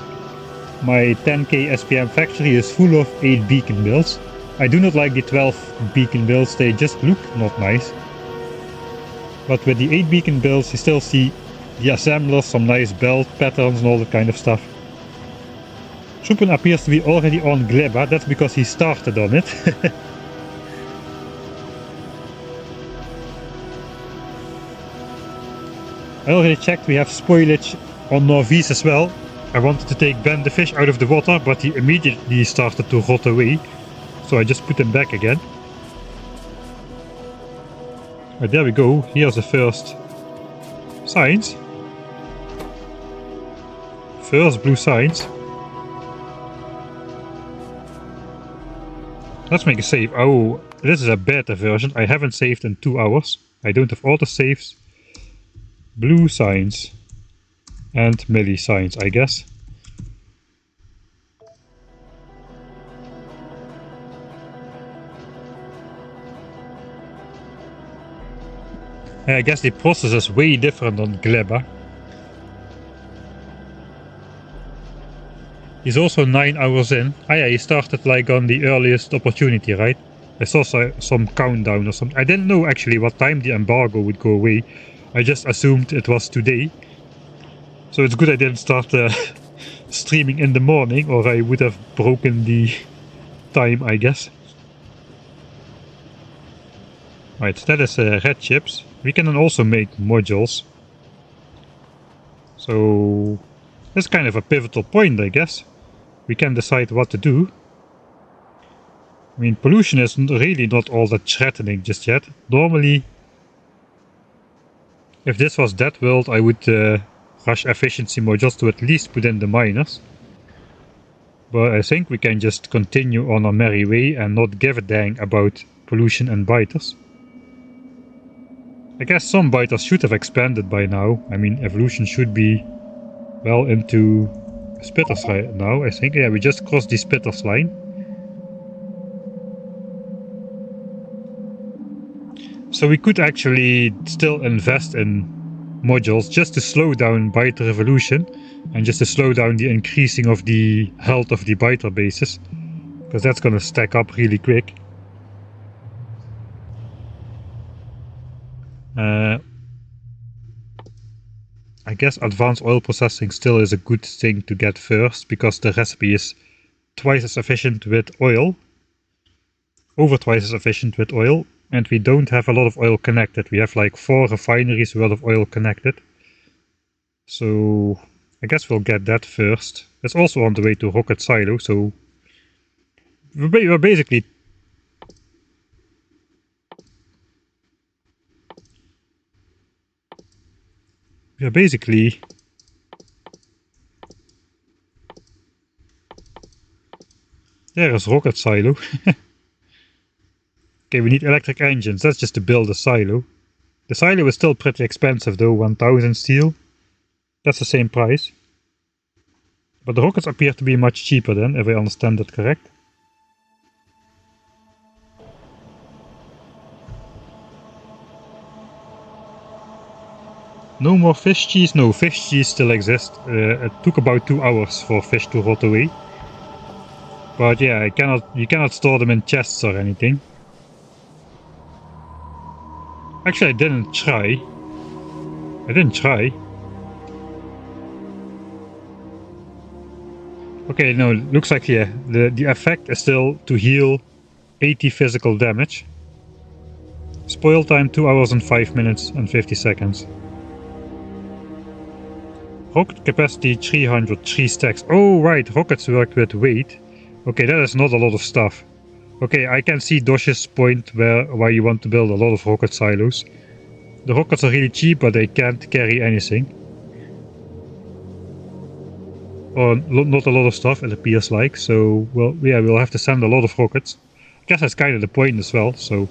My 10k SPM factory is full of 8 beacon builds. I do not like the 12 beacon builds, they just look not nice. But with the 8 beacon builds you still see the assemblers, some nice belt patterns and all that kind of stuff. Truppen appears to be already on Gleba, that's because he started on it. I already checked, we have spoilage on Norvise as well. I wanted to take Ben the fish out of the water, but he immediately started to rot away. So I just put him back again. Right, there we go, here's the first signs. First blue signs. Let's make a save. Oh, this is a beta version. I haven't saved in 2 hours. I don't have auto saves. Blue signs and melee signs, I guess. I guess the process is way different on Gleba. He's also 9 hours in. Ah yeah, he started like on the earliest opportunity, right? I saw some countdown or something. I didn't know actually what time the embargo would go away. I just assumed it was today. So it's good I didn't start streaming in the morning, or I would have broken the time, I guess. Right, that is red chips. We can then also make modules. So that's kind of a pivotal point, I guess. We can decide what to do. I mean, pollution is really not all that threatening just yet. Normally, if this was Dead World, I would rush efficiency modules to at least put in the miners. But I think we can just continue on our merry way and not give a dang about pollution and biters. I guess some biters should have expanded by now. I mean, evolution should be well into spitters right now, I think. Yeah, we just crossed the spitters line. So we could actually still invest in modules just to slow down biter evolution and just to slow down the increasing of the health of the biter bases, because that's gonna stack up really quick. I guess advanced oil processing still is a good thing to get first, because the recipe is twice as efficient with oil, over twice as efficient with oil, and we don't have a lot of oil connected. We have like 4 refineries worth of oil connected. So I guess we'll get that first. It's also on the way to Rocket Silo, so we're basically there is Rocket Silo. Okay, we need electric engines. That's just to build a silo. The silo is still pretty expensive though, 1000 steel. That's the same price. But the rockets appear to be much cheaper then, if I understand that correct. No more fish cheese? No, fish cheese still exists. It took about 2 hours for fish to rot away. But yeah, you cannot store them in chests or anything. Actually, I didn't try. Okay, no, looks like, yeah, the effect is still to heal 80 physical damage. Spoil time 2 hours and 5 minutes and 50 seconds. Rocket capacity 300, 3 stacks. Oh right, rockets work with weight. Okay, that is not a lot of stuff. Okay, I can see Dosh's point where you want to build a lot of rocket silos. The rockets are really cheap, but they can't carry anything. Or not a lot of stuff, it appears like. So, well, yeah, we'll have to send a lot of rockets. I guess that's kind of the point as well, so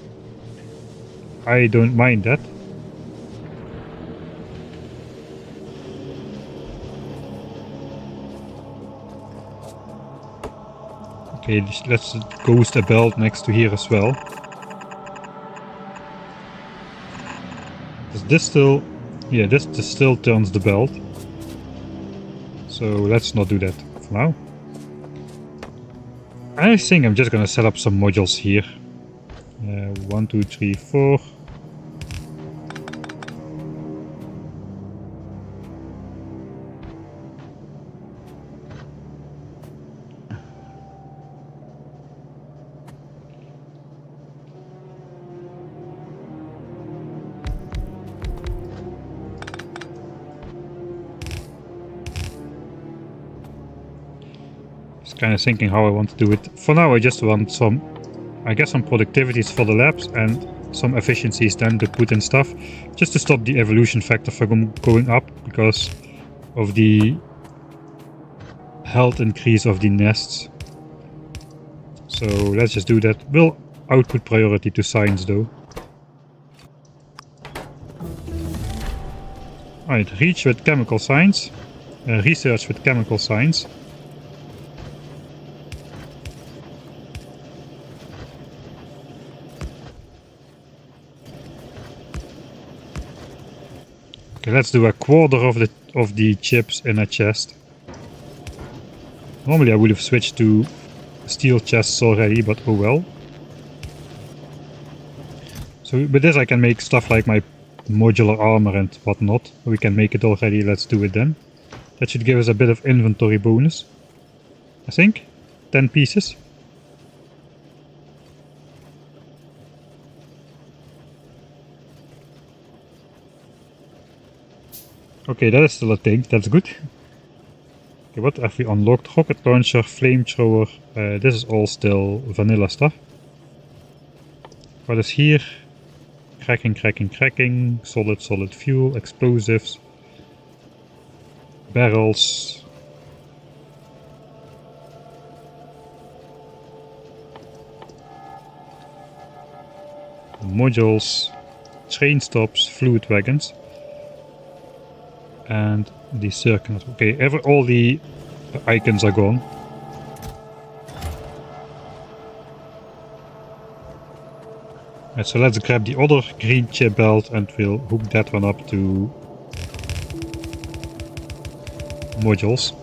I don't mind that. Okay, let's ghost a belt next to here as well. Does this still... Yeah, this still turns the belt. So let's not do that for now. I think I'm just gonna set up some modules here. 1, 2, 3, 4. Kind of thinking how I want to do it. For now I just want some, I guess, some productivities for the labs and some efficiencies then to put in stuff, just to stop the evolution factor from going up because of the health increase of the nests. So let's just do that. We'll output priority to science though. Alright, reach with chemical science, research with chemical science. Okay, let's do a quarter of the chips in a chest. Normally I would have switched to steel chests already, but oh well. So with this I can make stuff like my modular armor and whatnot. We can make it already, let's do it then. That should give us a bit of inventory bonus. I think. 10 pieces. Okay, that is still a thing, that's good. Okay, what have we unlocked? Rocket launcher, flamethrower, this is all still vanilla stuff. What is here? Cracking, solid fuel, explosives, barrels. Modules, train stops, fluid wagons. And the circuit. Okay, all the icons are gone. Right, so let's grab the other green chip belt and we'll hook that one up to modules.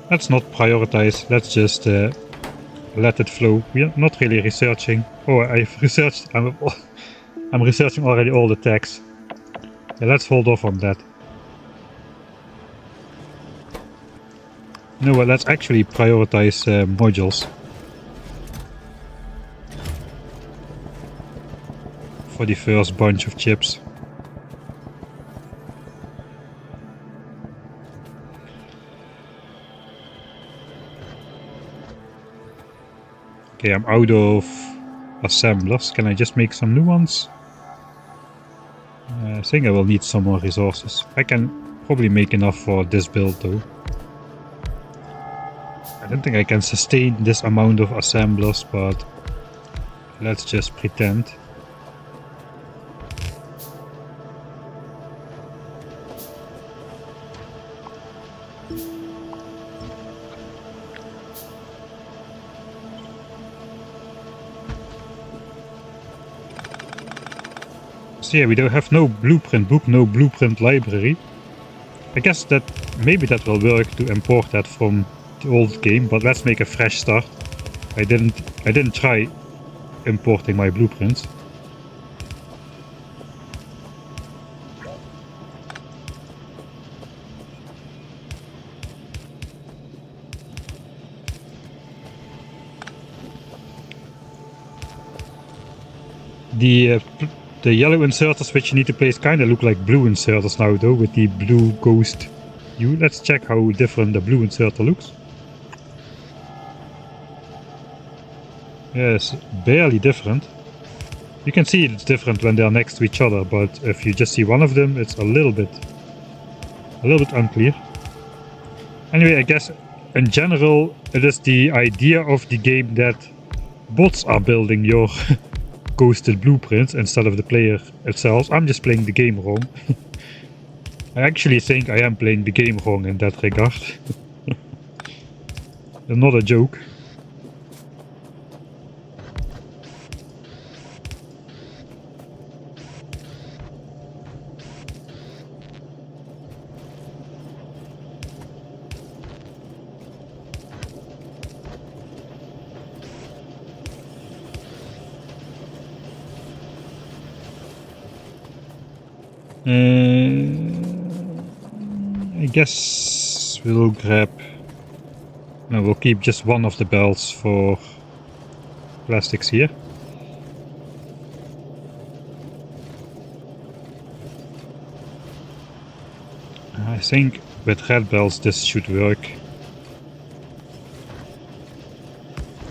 Let's not prioritize, let's just let it flow. We are not really researching. Oh, I've researched, I'm researching already all the tags. Yeah, let's hold off on that. No, well, let's actually prioritize modules. For the first bunch of chips. Okay, I'm out of assemblers. Can I just make some new ones? I think I will need some more resources. I can probably make enough for this build though. I don't think I can sustain this amount of assemblers, but let's just pretend. So yeah, we don't have no blueprint book, no blueprint library. I guess that maybe that will work to import that from the old game, but let's make a fresh start. I didn't try importing my blueprints. The yellow inserters which you need to place kind of look like blue inserters now though, with the blue ghost hue. Let's check how different the blue inserter looks. Yes, barely different. You can see it's different when they are next to each other, but if you just see one of them, it's a little bit unclear. Anyway, I guess in general, it is the idea of the game that bots are building your ghosted blueprints instead of the player itself. I'm just playing the game wrong. I actually think I am playing the game wrong in that regard. Not a joke. I guess we'll grab... No, we'll keep just one of the belts for plastics here. I think with red belts this should work.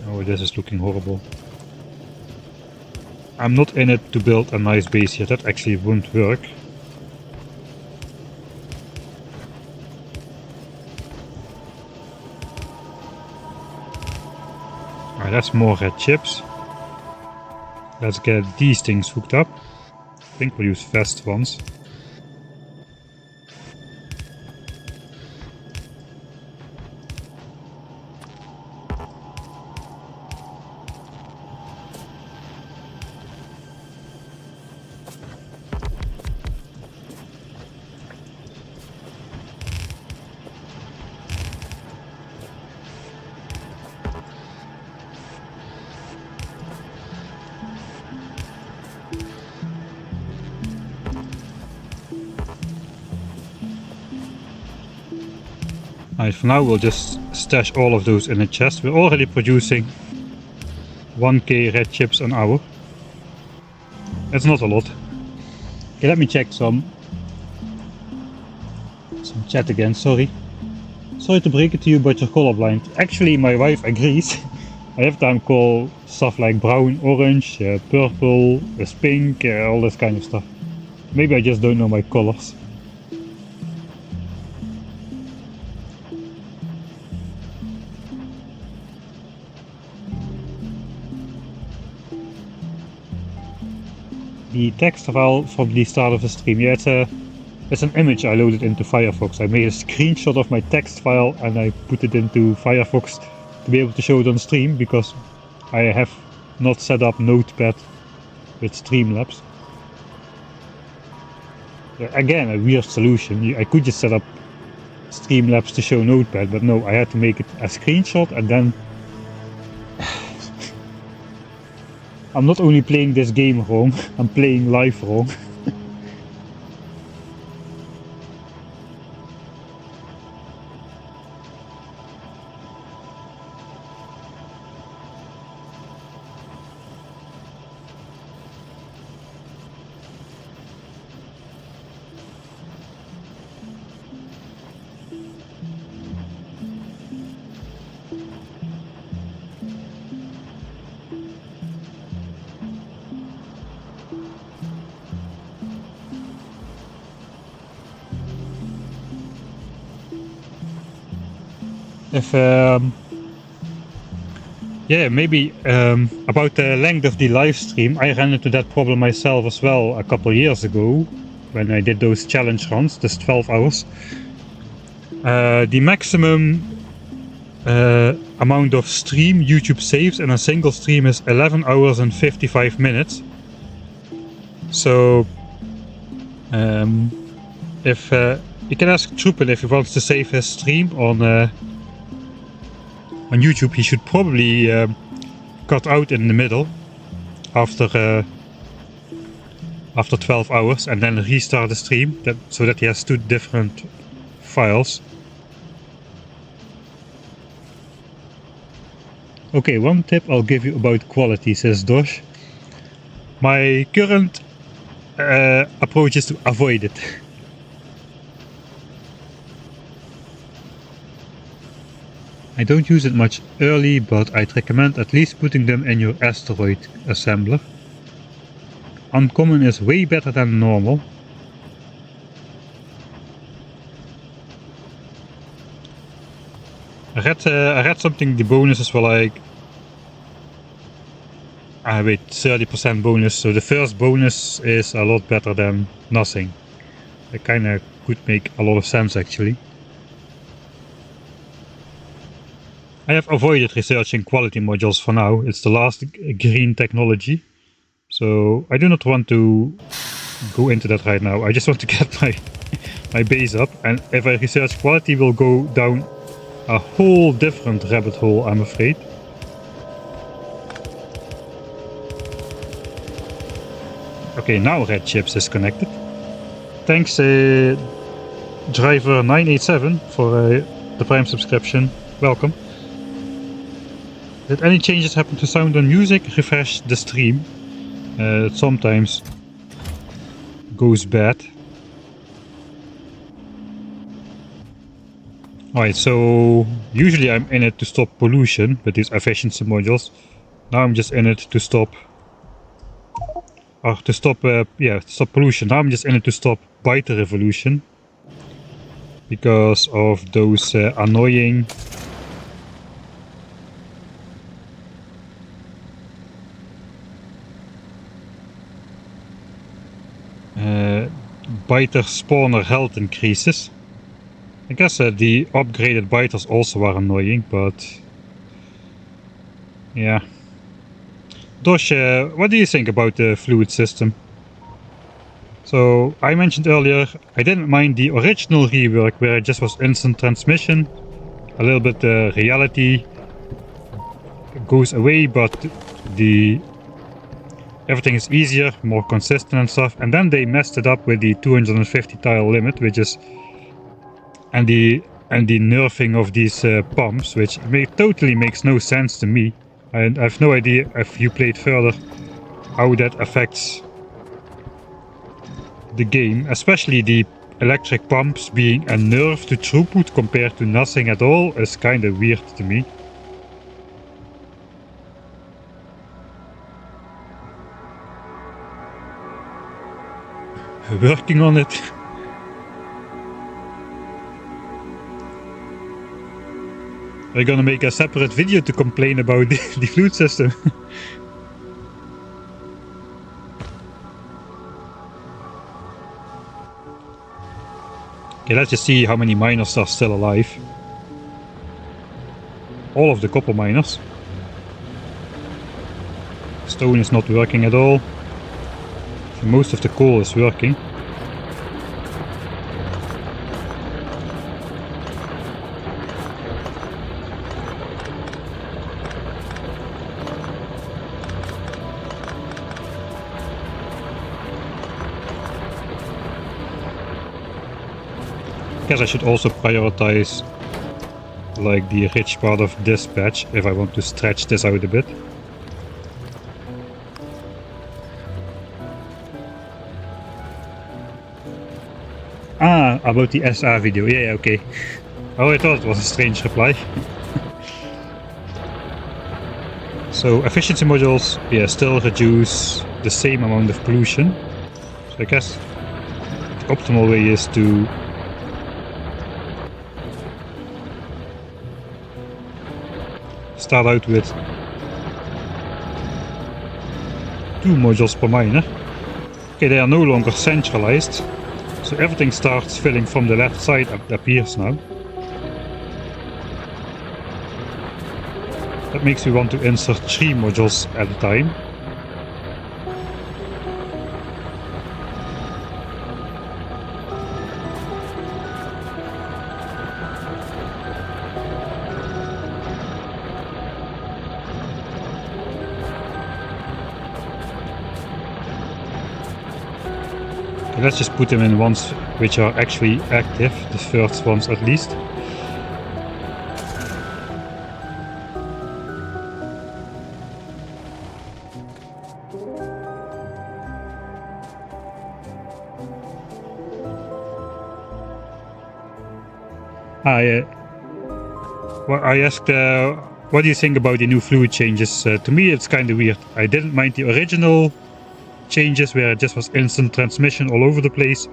Oh, this is looking horrible. I'm not in it to build a nice base here, that actually won't work. Alright, that's more red chips. Let's get these things hooked up. I think we'll use fast ones. Alright, for now we'll just stash all of those in a chest. We're already producing 1k red chips an hour. That's not a lot. Okay, let me check some chat again, sorry. Sorry to break it to you, but you're colorblind. Actually, my wife agrees. I have time call stuff like brown, orange, purple, pink, all this kind of stuff. Maybe I just don't know my colors. The text file from the start of the stream, yeah, it's an image I loaded into Firefox. I made a screenshot of my text file and I put it into Firefox to be able to show it on stream, because I have not set up Notepad with Streamlabs. Again, a weird solution. I could just set up Streamlabs to show Notepad, but no, I had to make it a screenshot, and then I'm not only playing this game wrong, I'm playing live wrong. If yeah, maybe about the length of the live stream, I ran into that problem myself as well a couple years ago when I did those challenge runs, this 12 hours. The maximum amount of stream YouTube saves in a single stream is 11 hours and 55 minutes. So if you can ask Trupin if he wants to save his stream on YouTube, he should probably cut out in the middle after 12 hours and then restart the stream so that he has two different files. Okay, one tip I'll give you about quality, says Dosh. My current approach is to avoid it. I don't use it much early, but I'd recommend at least putting them in your asteroid assembler. Uncommon is way better than normal. I read something, the bonuses were like 30% bonus, so the first bonus is a lot better than nothing. It kinda could make a lot of sense actually. I have avoided researching quality modules for now, it's the last green technology. So I do not want to go into that right now, I just want to get my base up, and if I research quality we'll go down a whole different rabbit hole, I'm afraid. Okay, now Red Chips is connected. Thanks Driver987 for the Prime subscription, welcome. Did any changes happen to sound and music? Refresh the stream. It sometimes goes bad. Alright, so usually I'm in it to stop pollution with these efficiency modules. Now I'm just in it to stop stop pollution. Now I'm just in it to stop biter revolution because of those annoying biter spawner health increases. I guess the upgraded biters also are annoying, but yeah. Dosh, what do you think about the fluid system? So I mentioned earlier I didn't mind the original rework where it just was instant transmission, a little bit reality goes away, but everything is easier, more consistent and stuff. And then they messed it up with the 250 tile limit, which is and the nerfing of these pumps, which totally makes no sense to me. And I have no idea if you played further how that affects the game, especially the electric pumps being a nerf to throughput compared to nothing at all is kind of weird to me. Working on it. We're gonna make a separate video to complain about the fluid system. Okay, let's just see how many miners are still alive. All of the copper miners. Stone is not working at all. Most of the coal is working. I guess I should also prioritize like the rich part of dispatch if I want to stretch this out a bit. Ah, about the SA video, yeah, okay. Oh, I thought it was a strange reply. So efficiency modules, yeah, still reduce the same amount of pollution. So I guess the optimal way is to start out with 2 modules per miner. Okay, they are no longer centralized, so everything starts filling from the left side, it appears now. That makes me want to insert 3 modules at a time. Let's just put them in ones which are actually active, the first ones at least. Well, I asked, what do you think about the new fluid changes? To me it's kind of weird. I didn't mind the original changes where it just was instant transmission all over the place.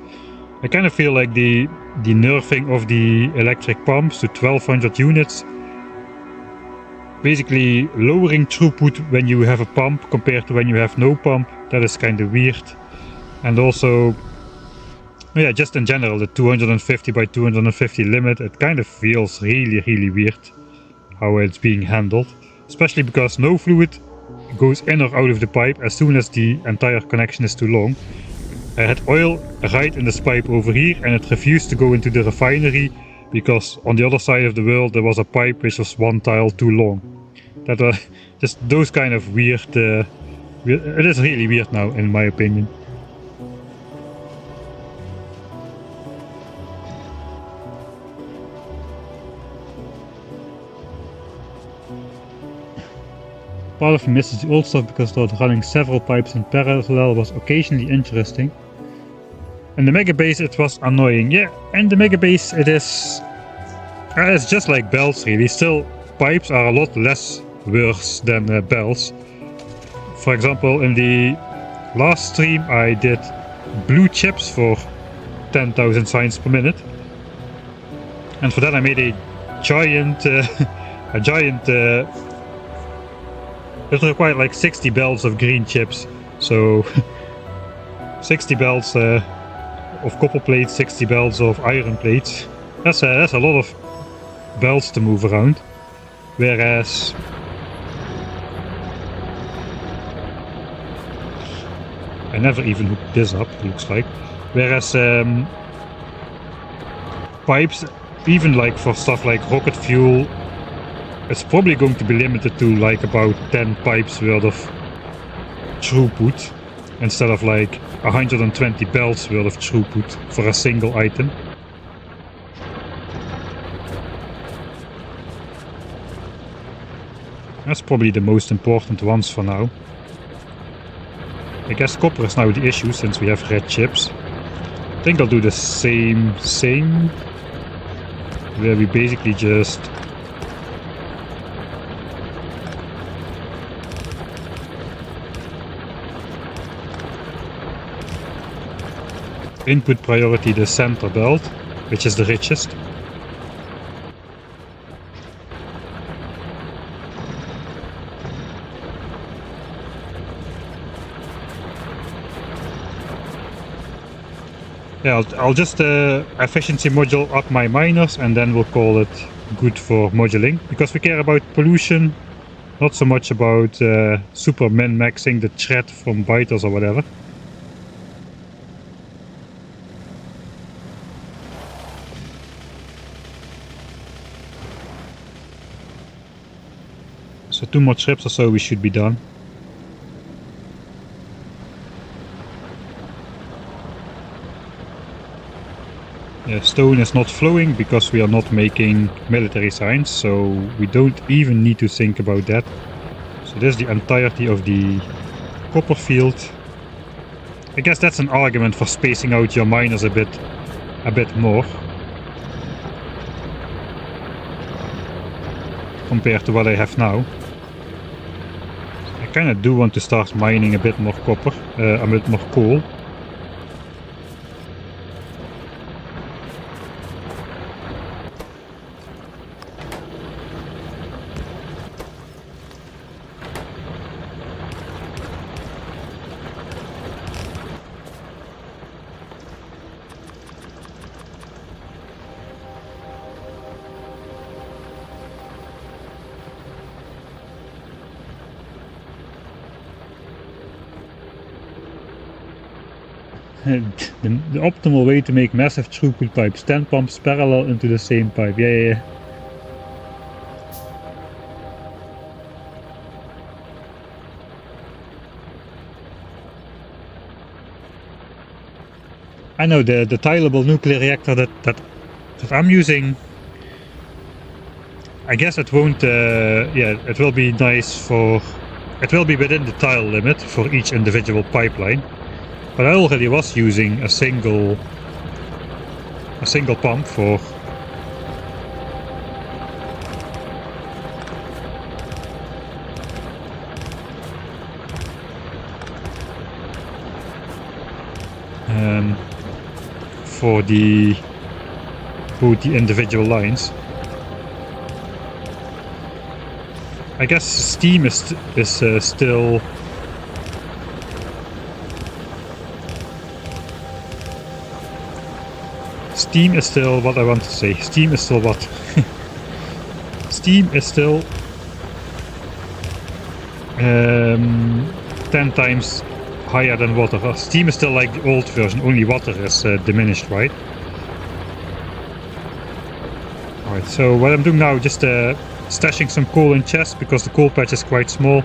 I kind of feel like the nerfing of the electric pumps to 1200 units, basically lowering throughput when you have a pump compared to when you have no pump, that is kind of weird. And also, yeah, just in general, the 250 by 250 limit, it kind of feels really weird how it's being handled, especially because no fluid goes in or out of the pipe as soon as the entire connection is too long. I had oil right in this pipe over here and it refused to go into the refinery because on the other side of the world there was a pipe which was 1 tile too long. That was just those kind of weird, it is really weird now in my opinion. Part of me misses the old stuff because running several pipes in parallel was occasionally interesting. In the mega base it was annoying. Yeah, in the mega base it's just like belts really. Still, pipes are a lot less worse than belts. For example, in the last stream I did blue chips for 10,000 signs per minute. And for that I made a giant it required like 60 belts of green chips, so 60 belts of copper plates, 60 belts of iron plates. That's a lot of belts to move around. Whereas I never even hooked this up, looks like. Whereas pipes, even like for stuff like rocket fuel, it's probably going to be limited to like about 10 pipes worth of throughput instead of like 120 belts worth of throughput for a single item. That's probably the most important ones for now. I guess copper is now the issue since we have red chips. I think I'll do the same thing, where we basically just input priority the center belt, which is the richest. Yeah, I'll just efficiency module up my miners and then we'll call it good for moduling, because we care about pollution, not so much about super min-maxing the threat from biters or whatever. So 2 more trips or so we should be done. Yeah, stone is not flowing because we are not making military signs, so we don't even need to think about that. So this is the entirety of the copper field. I guess that's an argument for spacing out your miners a bit more compared to what I have now. I kind of do want to start mining a bit more copper, a bit more coal. The optimal way to make massive throughput pipes, 10 pumps parallel into the same pipe. Yeah. I know the tileable nuclear reactor that I'm using, I guess it won't, it will be nice for, it will be within the tile limit for each individual pipeline. But I already was using a single pump for both the individual lines. I guess steam is still what I want to say. Steam is still what? Steam is still 10 times higher than water. Steam is still like the old version, only water is diminished, right? Alright, so what I'm doing now, just stashing some coal in chests, because the coal patch is quite small,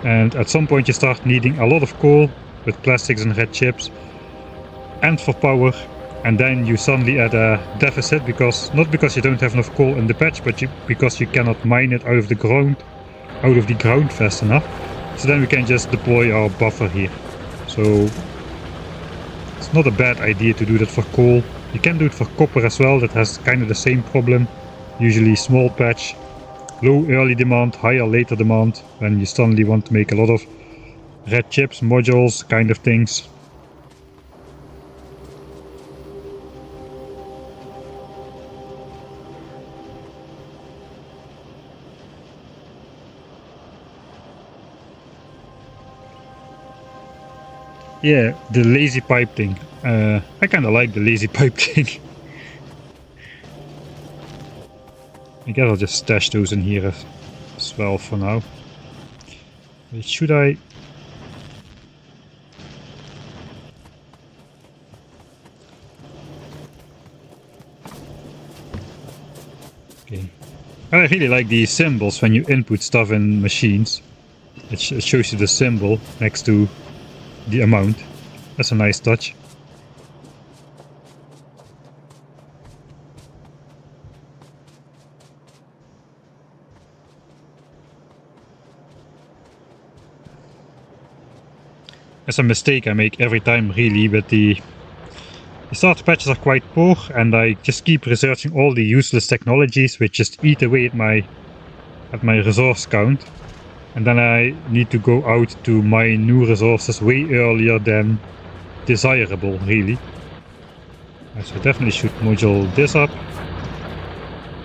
and at some point you start needing a lot of coal with plastics and red chips, and for power, and then you suddenly add a deficit, because not because you don't have enough coal in the patch, but because you cannot mine it out of the ground fast enough. So then we can just deploy our buffer here. So it's not a bad idea to do that for coal. You can do it for copper as well, that has kind of the same problem. Usually small patch, low early demand, higher later demand, when you suddenly want to make a lot of red chips, modules, kind of things. Yeah, the lazy pipe thing. I kinda like the lazy pipe thing. I guess I'll just stash those in here as well for now. Wait, should I? Okay. I really like these symbols when you input stuff in machines. It shows you the symbol next to the amount. That's a nice touch. That's a mistake I make every time, really, but the starter patches are quite poor, and I just keep researching all the useless technologies which just eat away at my resource count. And then I need to go out to mine new resources way earlier than desirable, really. So I definitely should module this up,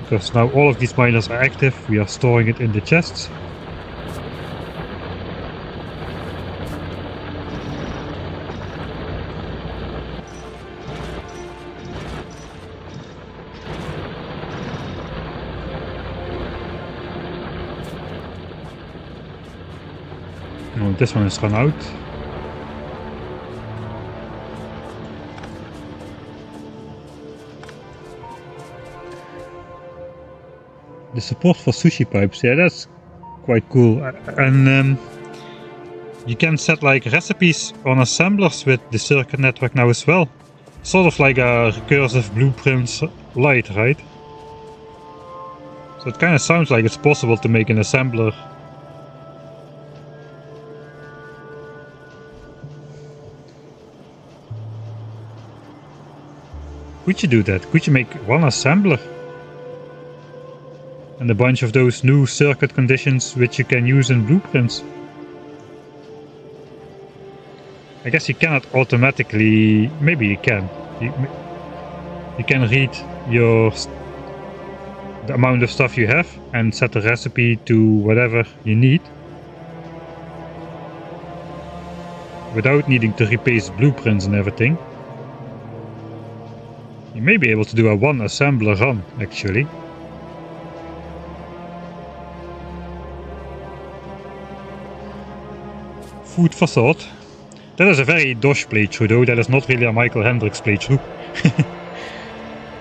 because now all of these miners are active. We are storing it in the chests. Oh, this one is run out. The support for sushi pipes, yeah, that's quite cool. And you can set like recipes on assemblers with the circuit network now as well. Sort of like a recursive blueprints light, right? So it kind of sounds like it's possible to make an assembler. Could you do that? Could you make one assembler? And a bunch of those new circuit conditions which you can use in blueprints? I guess you cannot automatically... maybe you can. You can read the amount of stuff you have and set the recipe to whatever you need, without needing to repaste blueprints and everything. You may be able to do a one assembler run, actually. Food for thought. That is a very Dosh playthrough though, that is not really a Michael Hendricks playthrough.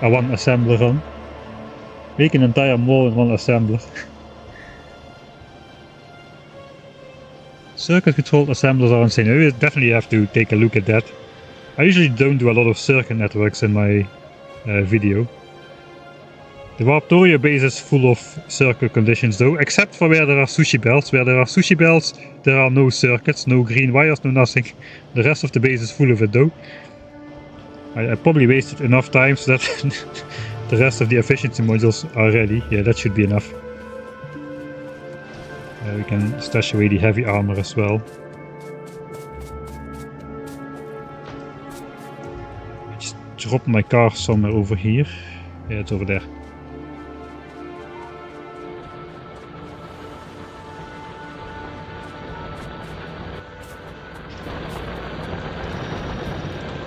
A one assembler run. Make an entire mall in one assembler. Circuit controlled assemblers are insane. You definitely have to take a look at that. I usually don't do a lot of circuit networks in my video. The Factorio base is full of circuit conditions though, except for where there are sushi belts. Where there are sushi belts, there are no circuits, no green wires, no nothing. The rest of the base is full of it though. I probably wasted enough time so that the rest of the efficiency modules are ready. Yeah, that should be enough. We can stash away the heavy armor as well. I just dropped my car somewhere over here. Yeah, it's over there.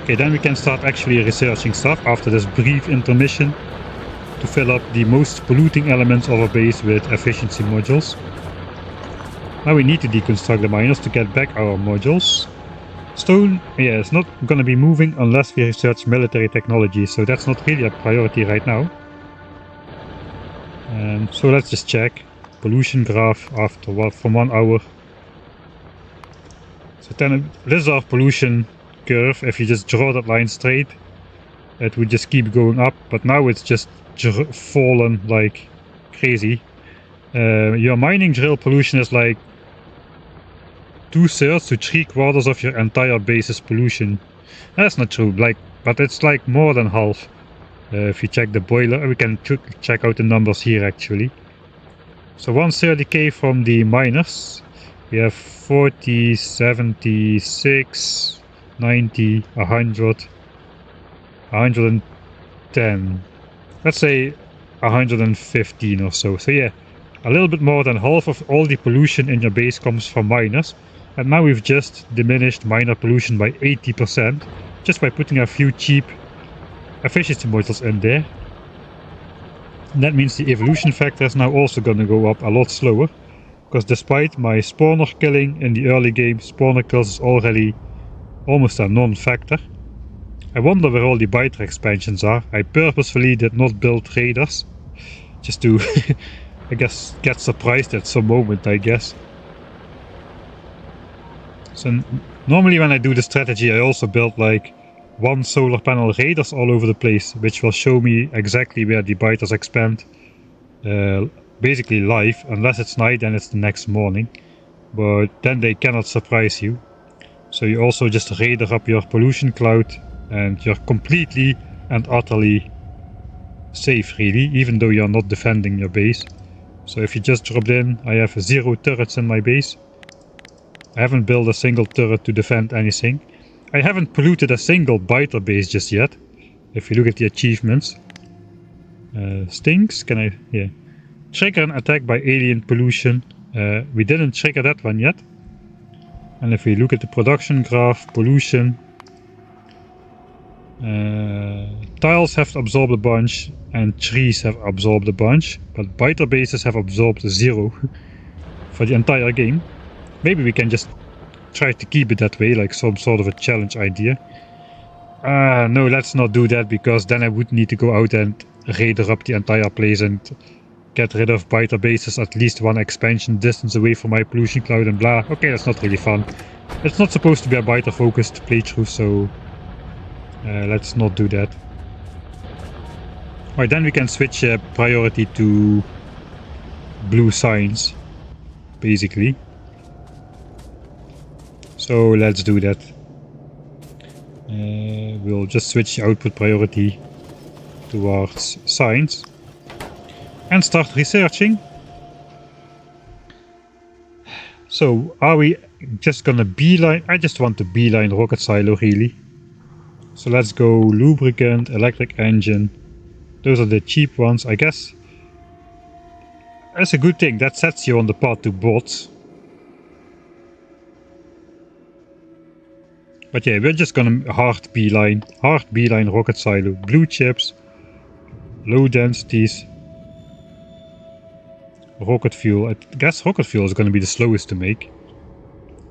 Okay, then we can start actually researching stuff after this brief intermission to fill up the most polluting elements of our base with efficiency modules. Now we need to deconstruct the miners to get back our modules. Stone, yeah, it's not gonna be moving unless we research military technology, so that's not really a priority right now. So let's just check. Pollution graph after what, from 1 hour. So then this is our pollution curve. If you just draw that line straight, it would just keep going up, but now it's just fallen like crazy. Your mining drill pollution is like 2/3 to 3/4 of your entire base's pollution. That's not true, but it's like more than half. If you check the boiler, we can check out the numbers here actually. So 130k from the miners. We have 40, 76, 90, 100, 110. Let's say 115 or so. So yeah, a little bit more than half of all the pollution in your base comes from miners. And now we've just diminished miner pollution by 80% just by putting a few cheap efficiency modules in there. And that means the evolution factor is now also going to go up a lot slower, because despite my spawner killing in the early game, spawner kills is already almost a non-factor. I wonder where all the biter expansions are. I purposefully did not build raiders, just to I guess get surprised at some moment, I guess. So normally when I do the strategy I also build like 1 solar panel raiders all over the place, which will show me exactly where the biters expand basically live. Unless it's night, then it's the next morning, but then they cannot surprise you. So you also just raider up your pollution cloud and you're completely and utterly safe really, even though you're not defending your base. So if you just dropped in, I have 0 turrets in my base. I haven't built a single turret to defend anything. I haven't polluted a single biter base just yet. If you look at the achievements. Stinks, can I, yeah. Trigger an attack by alien pollution. We didn't trigger that one yet. And if we look at the production graph, pollution. Tiles have absorbed a bunch and trees have absorbed a bunch. But biter bases have absorbed 0 for the entire game. Maybe we can just try to keep it that way, like some sort of a challenge idea. No, let's not do that, because then I would need to go out and raider up the entire place and get rid of biter bases at least 1 expansion distance away from my pollution cloud and blah. Okay, that's not really fun. It's not supposed to be a biter focused playthrough, so let's not do that. Alright, then we can switch priority to blue signs, basically. So let's do that. We'll just switch the output priority towards science and start researching. So are we just gonna beeline? I just want to beeline rocket silo really. So let's go lubricant, electric engine. Those are the cheap ones, I guess. That's a good thing, that sets you on the path to bots. But yeah, we're just gonna hard beeline rocket silo. Blue chips, low densities, rocket fuel. I guess rocket fuel is gonna be the slowest to make.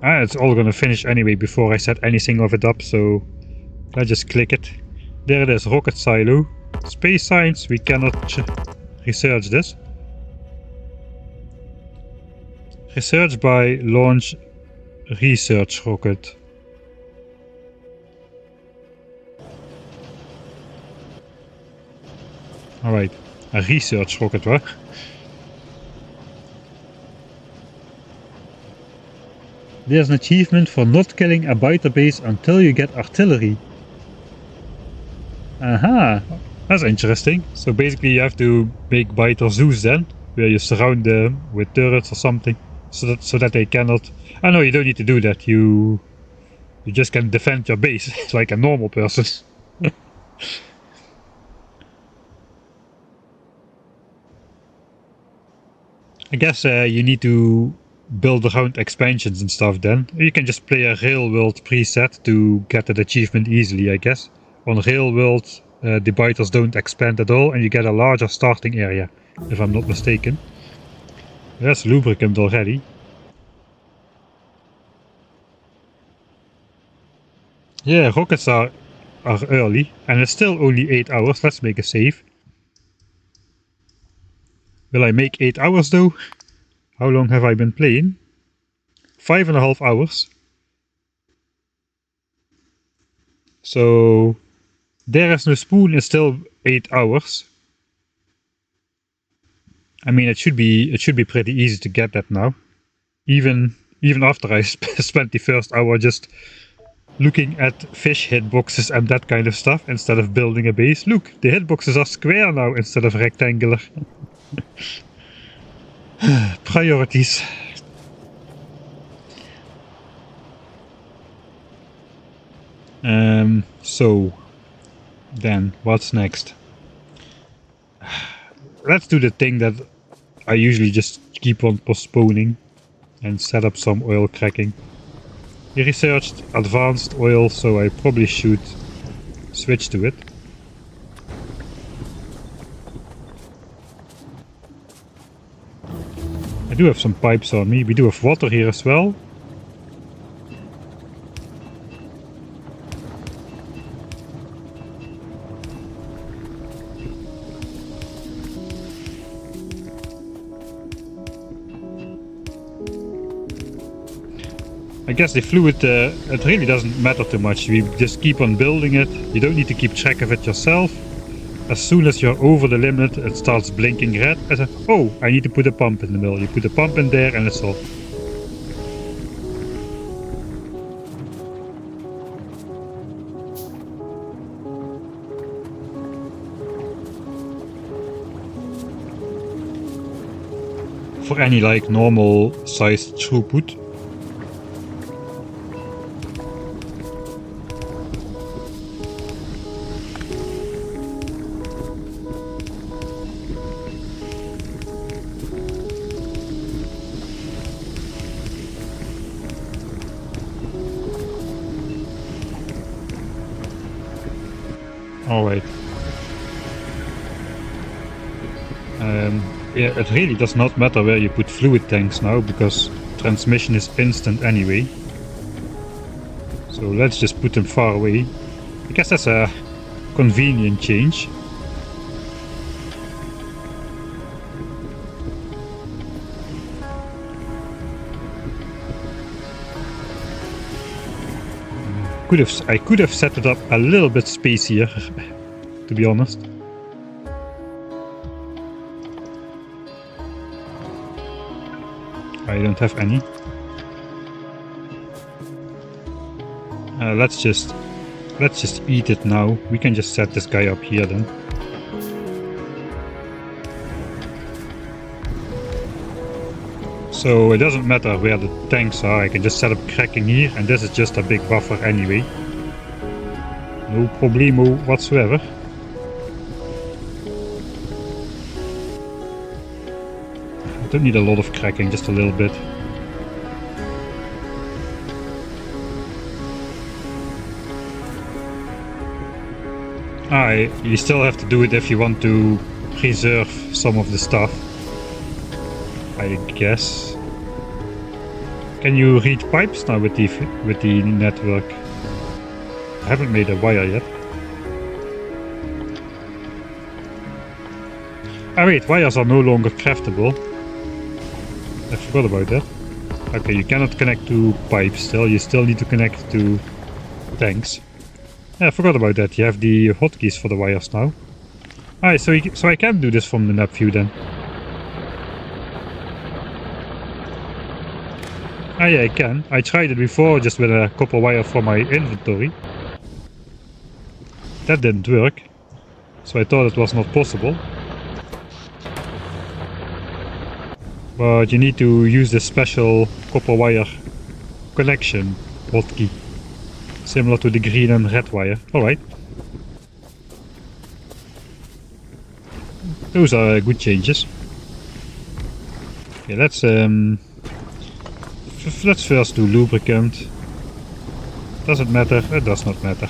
It's all gonna finish anyway before I set anything of it up, so let's just click it. There it is, rocket silo. Space science, we cannot research this. Research by launch research rocket. Alright, a research rocket, right? There's an achievement for not killing a biter base until you get artillery. Aha, that's interesting. So basically you have to make biter zoos then, where you surround them with turrets or something, so that they cannot... I know you don't need to do that, you just can defend your base like a normal person. I guess you need to build around expansions and stuff then. You can just play a Rail World preset to get that achievement easily, I guess. On Rail World, the biters don't expand at all and you get a larger starting area, if I'm not mistaken. There's lubricant already. Yeah, rockets are early, and it's still only 8 hours. Let's make a save. Will I make 8 hours though? How long have I been playing? 5.5 hours. So There Is No Spoon is still 8 hours. I mean, it should be pretty easy to get that now. Even after I spent the first hour just looking at fish hitboxes and that kind of stuff instead of building a base. Look, the hitboxes are square now instead of rectangular. Priorities. So then what's next? Let's do the thing that I usually just keep on postponing and set up some oil cracking. We researched advanced oil, so I probably should switch to it. I do have some pipes on me. We do have water here as well. I guess the fluid, it really doesn't matter too much. We just keep on building it. You don't need to keep track of it yourself. As soon as you're over the limit, it starts blinking red. Oh, I need to put a pump in the middle. You put a pump in there and it's off. For any like normal sized throughput. Alright. Yeah, it really does not matter where you put fluid tanks now, because transmission is instant anyway. So let's just put them far away. I guess that's a convenient change. I could have set it up a little bit spacier, to be honest. I don't have any. Let's just eat it now. We can just set this guy up here then. So it doesn't matter where the tanks are, I can just set up cracking here, and this is just a big buffer anyway. No problemo whatsoever. I don't need a lot of cracking, just a little bit. You still have to do it if you want to preserve some of the stuff, I guess. Can you read pipes now with the network? I haven't made a wire yet. Ah wait, wires are no longer craftable. I forgot about that. Okay, you cannot connect to pipes still. You still need to connect to tanks. Yeah, I forgot about that. You have the hotkeys for the wires now. Alright, so I can do this from the map view then. Ah yeah, I can. I tried it before just with a copper wire from my inventory. That didn't work. So I thought it was not possible. But you need to use this special copper wire connection hotkey. Similar to the green and red wire. Alright. Those are good changes. Okay, let's first do lubricant. Does it matter? It does not matter.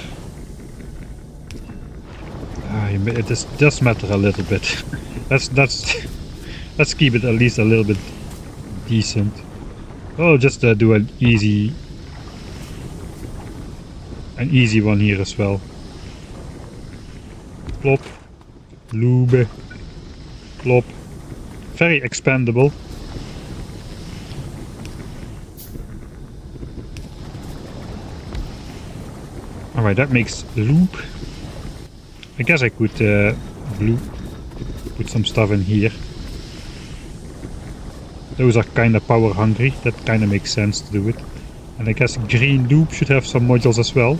It does matter a little bit. Let's keep it at least a little bit decent. I'll just do an easy one here as well. Plop, lube, plop. Very expandable. Alright, that makes lube. I guess I could put some stuff in here. Those are kind of power hungry. That kind of makes sense to do it. And I guess green lube should have some modules as well.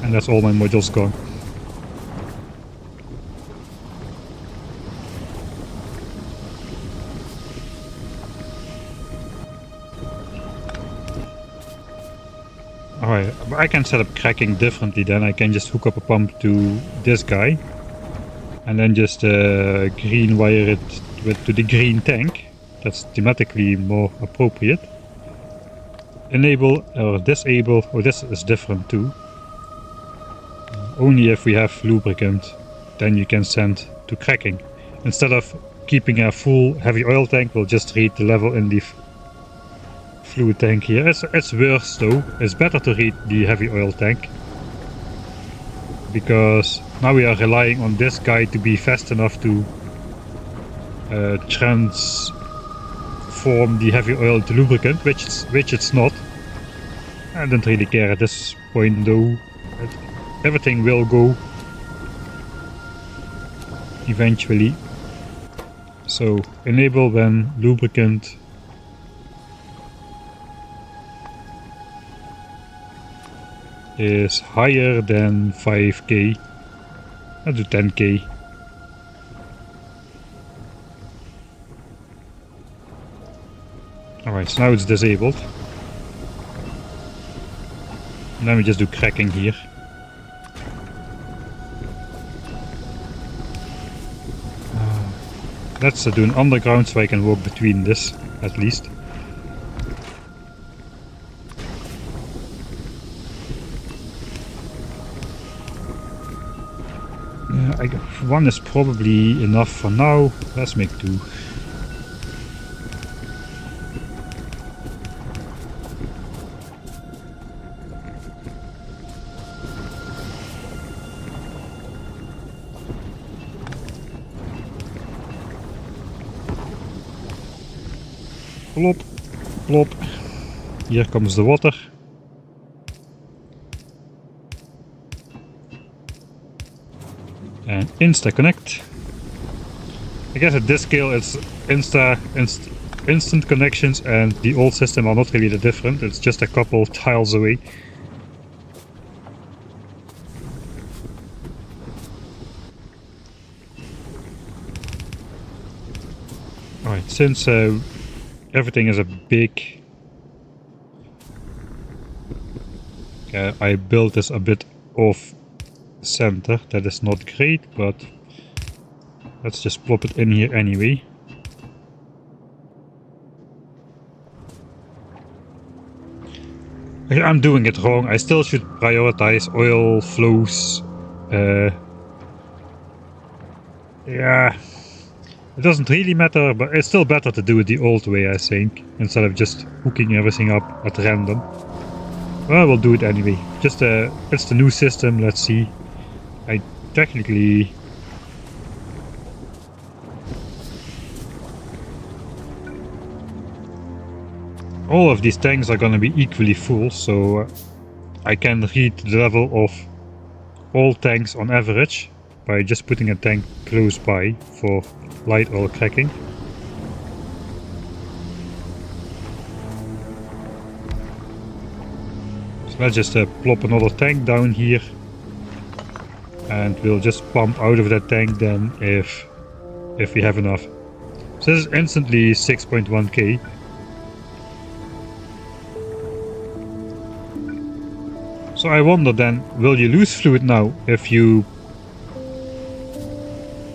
And that's all my modules gone. Alright, I can set up cracking differently then. I can just hook up a pump to this guy. And then just green wire it to the green tank. That's thematically more appropriate. Enable or disable. Oh, this is different too. Only if we have lubricant, then you can send to cracking. Instead of keeping a full heavy oil tank, we'll just read the level in the fluid tank here. It's worse though. It's better to read the heavy oil tank. Because now we are relying on this guy to be fast enough to transform the heavy oil to lubricant, which it's not. I don't really care at this point though. Everything will go eventually. So enable when lubricant is higher than 5k. I'll do 10k. Alright, so now it's disabled. And then we just do cracking here. Let's do an underground so I can walk between this at least. One is probably enough for now. Let's make two. Plop, plop. Here comes the water. And insta connect. I guess at this scale it's instant connections and the old system are not really that different. It's just a couple tiles away. Alright, since everything is a big... I built this a bit off center. That is not great, but let's just plop it in here anyway. I'm doing it wrong. I still should prioritize oil flows. Yeah, It doesn't really matter, but it's still better to do it the old way, I think, instead of just hooking everything up at random. Well, we'll do it anyway. Just it's the new system, let's see. I technically... all of these tanks are gonna be equally full, so I can read the level of all tanks on average by just putting a tank close by for light oil cracking. So let's just plop another tank down here, and we'll just pump out of that tank then if we have enough. So this is instantly 6.1k. So I wonder then, will you lose fluid now if you...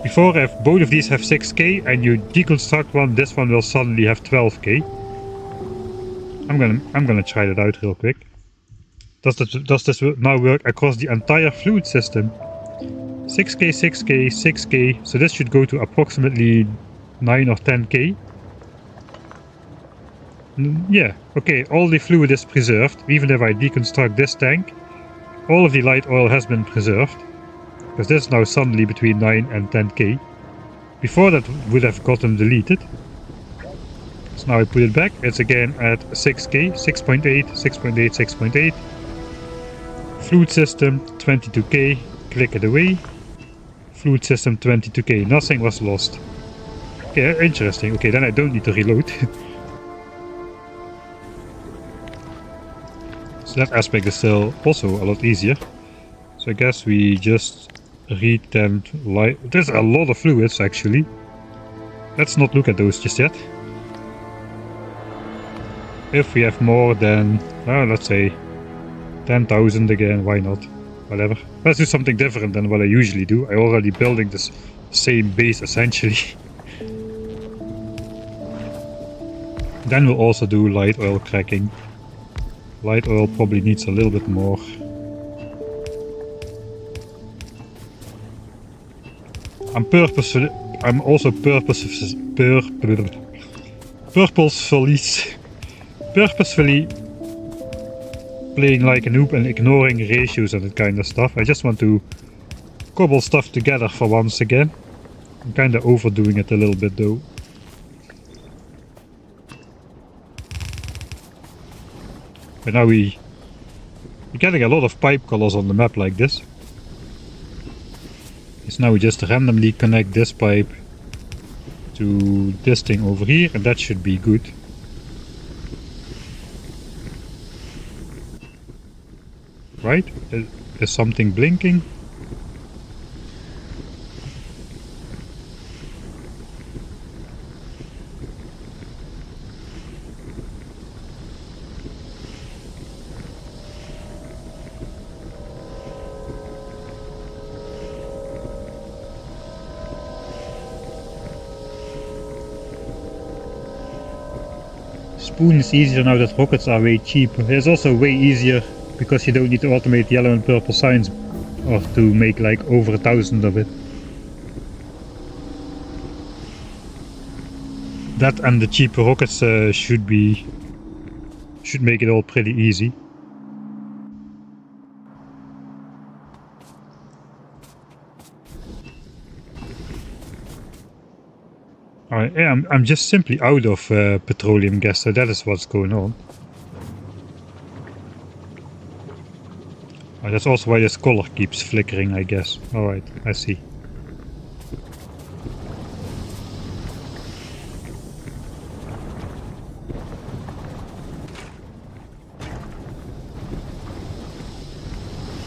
before, if both of these have 6k and you deconstruct one, this one will suddenly have 12k. I'm gonna try that out real quick. Does this now work across the entire fluid system? 6k, 6k, 6k, so this should go to approximately 9 or 10k. Yeah, okay, all the fluid is preserved, even if I deconstruct this tank. All of the light oil has been preserved, because this is now suddenly between 9 and 10k. Before that would have gotten deleted. So now I put it back, it's again at 6k, 6.8, 6.8, 6.8. Fluid system, 22k, click it away. Fluid system, 22k, nothing was lost. Okay, interesting, okay, then I don't need to reload. So that aspect is still also a lot easier. So I guess we just retent light. There's a lot of fluids actually. Let's not look at those just yet. If we have more than, let's say 10,000 again, why not? Whatever. Let's do something different than what I usually do. I'm already building this same base essentially. Then we'll also do light oil cracking. Light oil probably needs a little bit more. I'm also purposefully playing like a noob and ignoring ratios and that kind of stuff. I just want to cobble stuff together for once again. I'm kinda overdoing it a little bit though. But now we're getting a lot of pipe colors on the map like this. So now we just randomly connect this pipe to this thing over here, and that should be good. Right? Is something blinking? Spoon is easier now that rockets are way cheaper. It's also way easier because you don't need to automate yellow and purple signs or to make like over 1,000 of it. That and the cheaper rockets should make it all pretty easy. I'm just simply out of petroleum gas, so that is what's going on. That's also why this color keeps flickering, I guess. Alright, I see.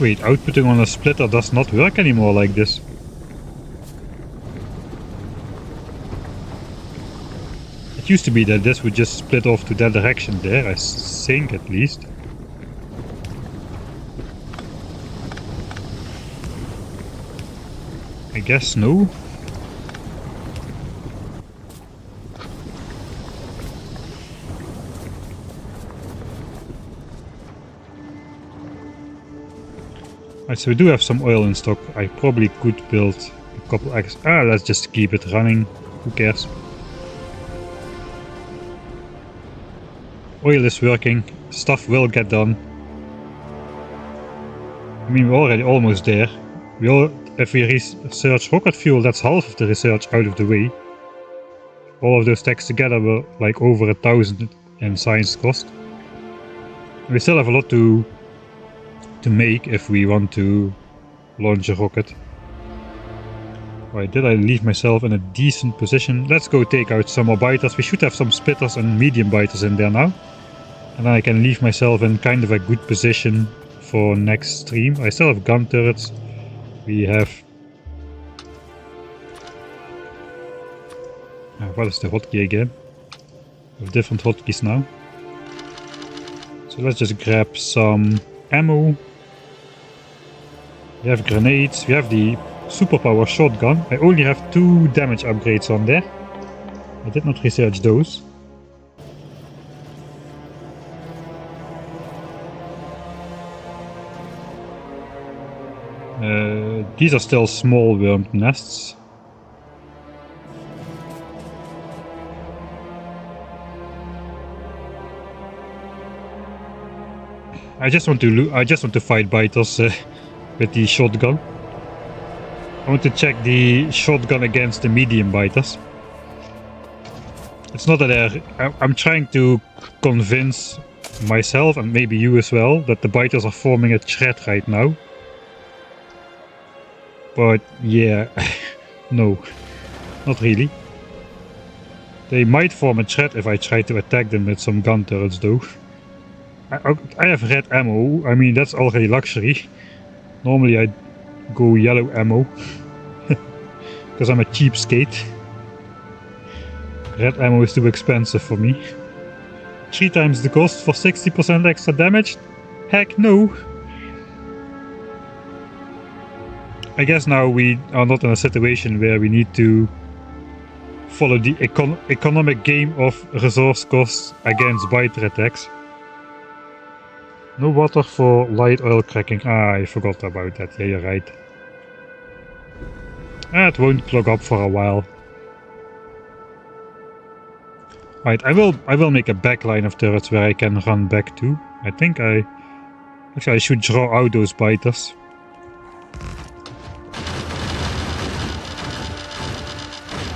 Wait, outputting on a splitter does not work anymore like this. It used to be that this would just split off to that direction there, I think at least. I guess no. Alright, so we do have some oil in stock. I probably could build a couple let's just keep it running. Who cares? Oil is working. Stuff will get done. I mean, we're already almost there. If we research rocket fuel, that's half of the research out of the way. All of those techs together were like over 1,000 in science cost. We still have a lot to make if we want to launch a rocket. Right, did I leave myself in a decent position? Let's go take out some more biters. We should have some spitters and medium biters in there now. And then I can leave myself in kind of a good position for next stream. I still have gun turrets. We have... what is the hotkey again? We have different hotkeys now. So let's just grab some ammo. We have grenades. We have the superpower shotgun. I only have 2 damage upgrades on there. I did not research those. These are still small worm nests. I just want to fight biters with the shotgun. I want to check the shotgun against the medium biters. It's not that I'm trying to convince myself, and maybe you as well, that the biters are forming a threat right now. But yeah, no, not really. They might form a threat if I try to attack them with some gun turrets though. I have red ammo. I mean, that's already luxury. Normally I go yellow ammo. Because I'm a cheapskate. Red ammo is too expensive for me. 3 times the cost for 60% extra damage? Heck no! I guess now we are not in a situation where we need to follow the economic game of resource costs against biter attacks. No water for light oil cracking. Ah, I forgot about that. Yeah, you're right. It won't clog up for a while. Right, I will make a backline of turrets where I can run back to. I think actually I should draw out those biters.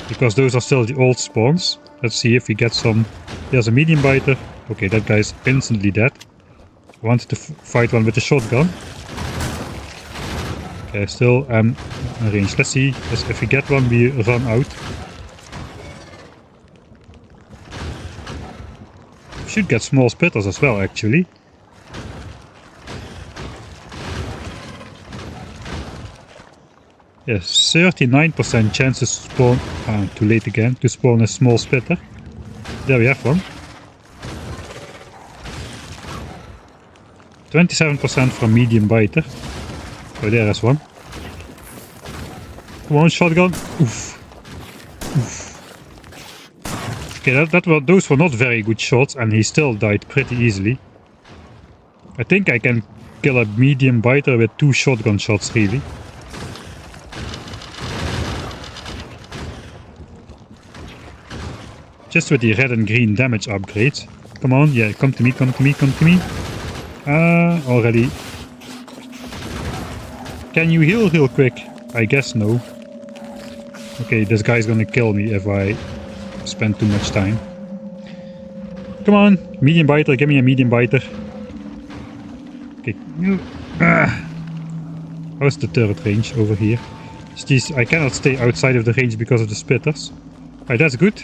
Because those are still the old spawns. Let's see if we get some... There's a medium biter. Okay, that guy's instantly dead. I wanted to fight one with a shotgun. Okay, still in range. Let's see if we get one, we run out. Should get small spitters as well, actually. Yes, 39% chance to spawn... too late again, to spawn a small spitter. There we have one. 27% from medium biter. Oh, there is one. Come on, shotgun. Oof. Oof. Okay, those were not very good shots, and he still died pretty easily. I think I can kill a medium biter with 2 shotgun shots, really. Just with the red and green damage upgrades. Come on, yeah, come to me, come to me, come to me. Already. Can you heal real quick? I guess no. Okay, this guy's gonna kill me if I spend too much time. Come on, medium biter, give me a medium biter. Okay. How's the turret range over here? I cannot stay outside of the range because of the spitters. Alright, that's good.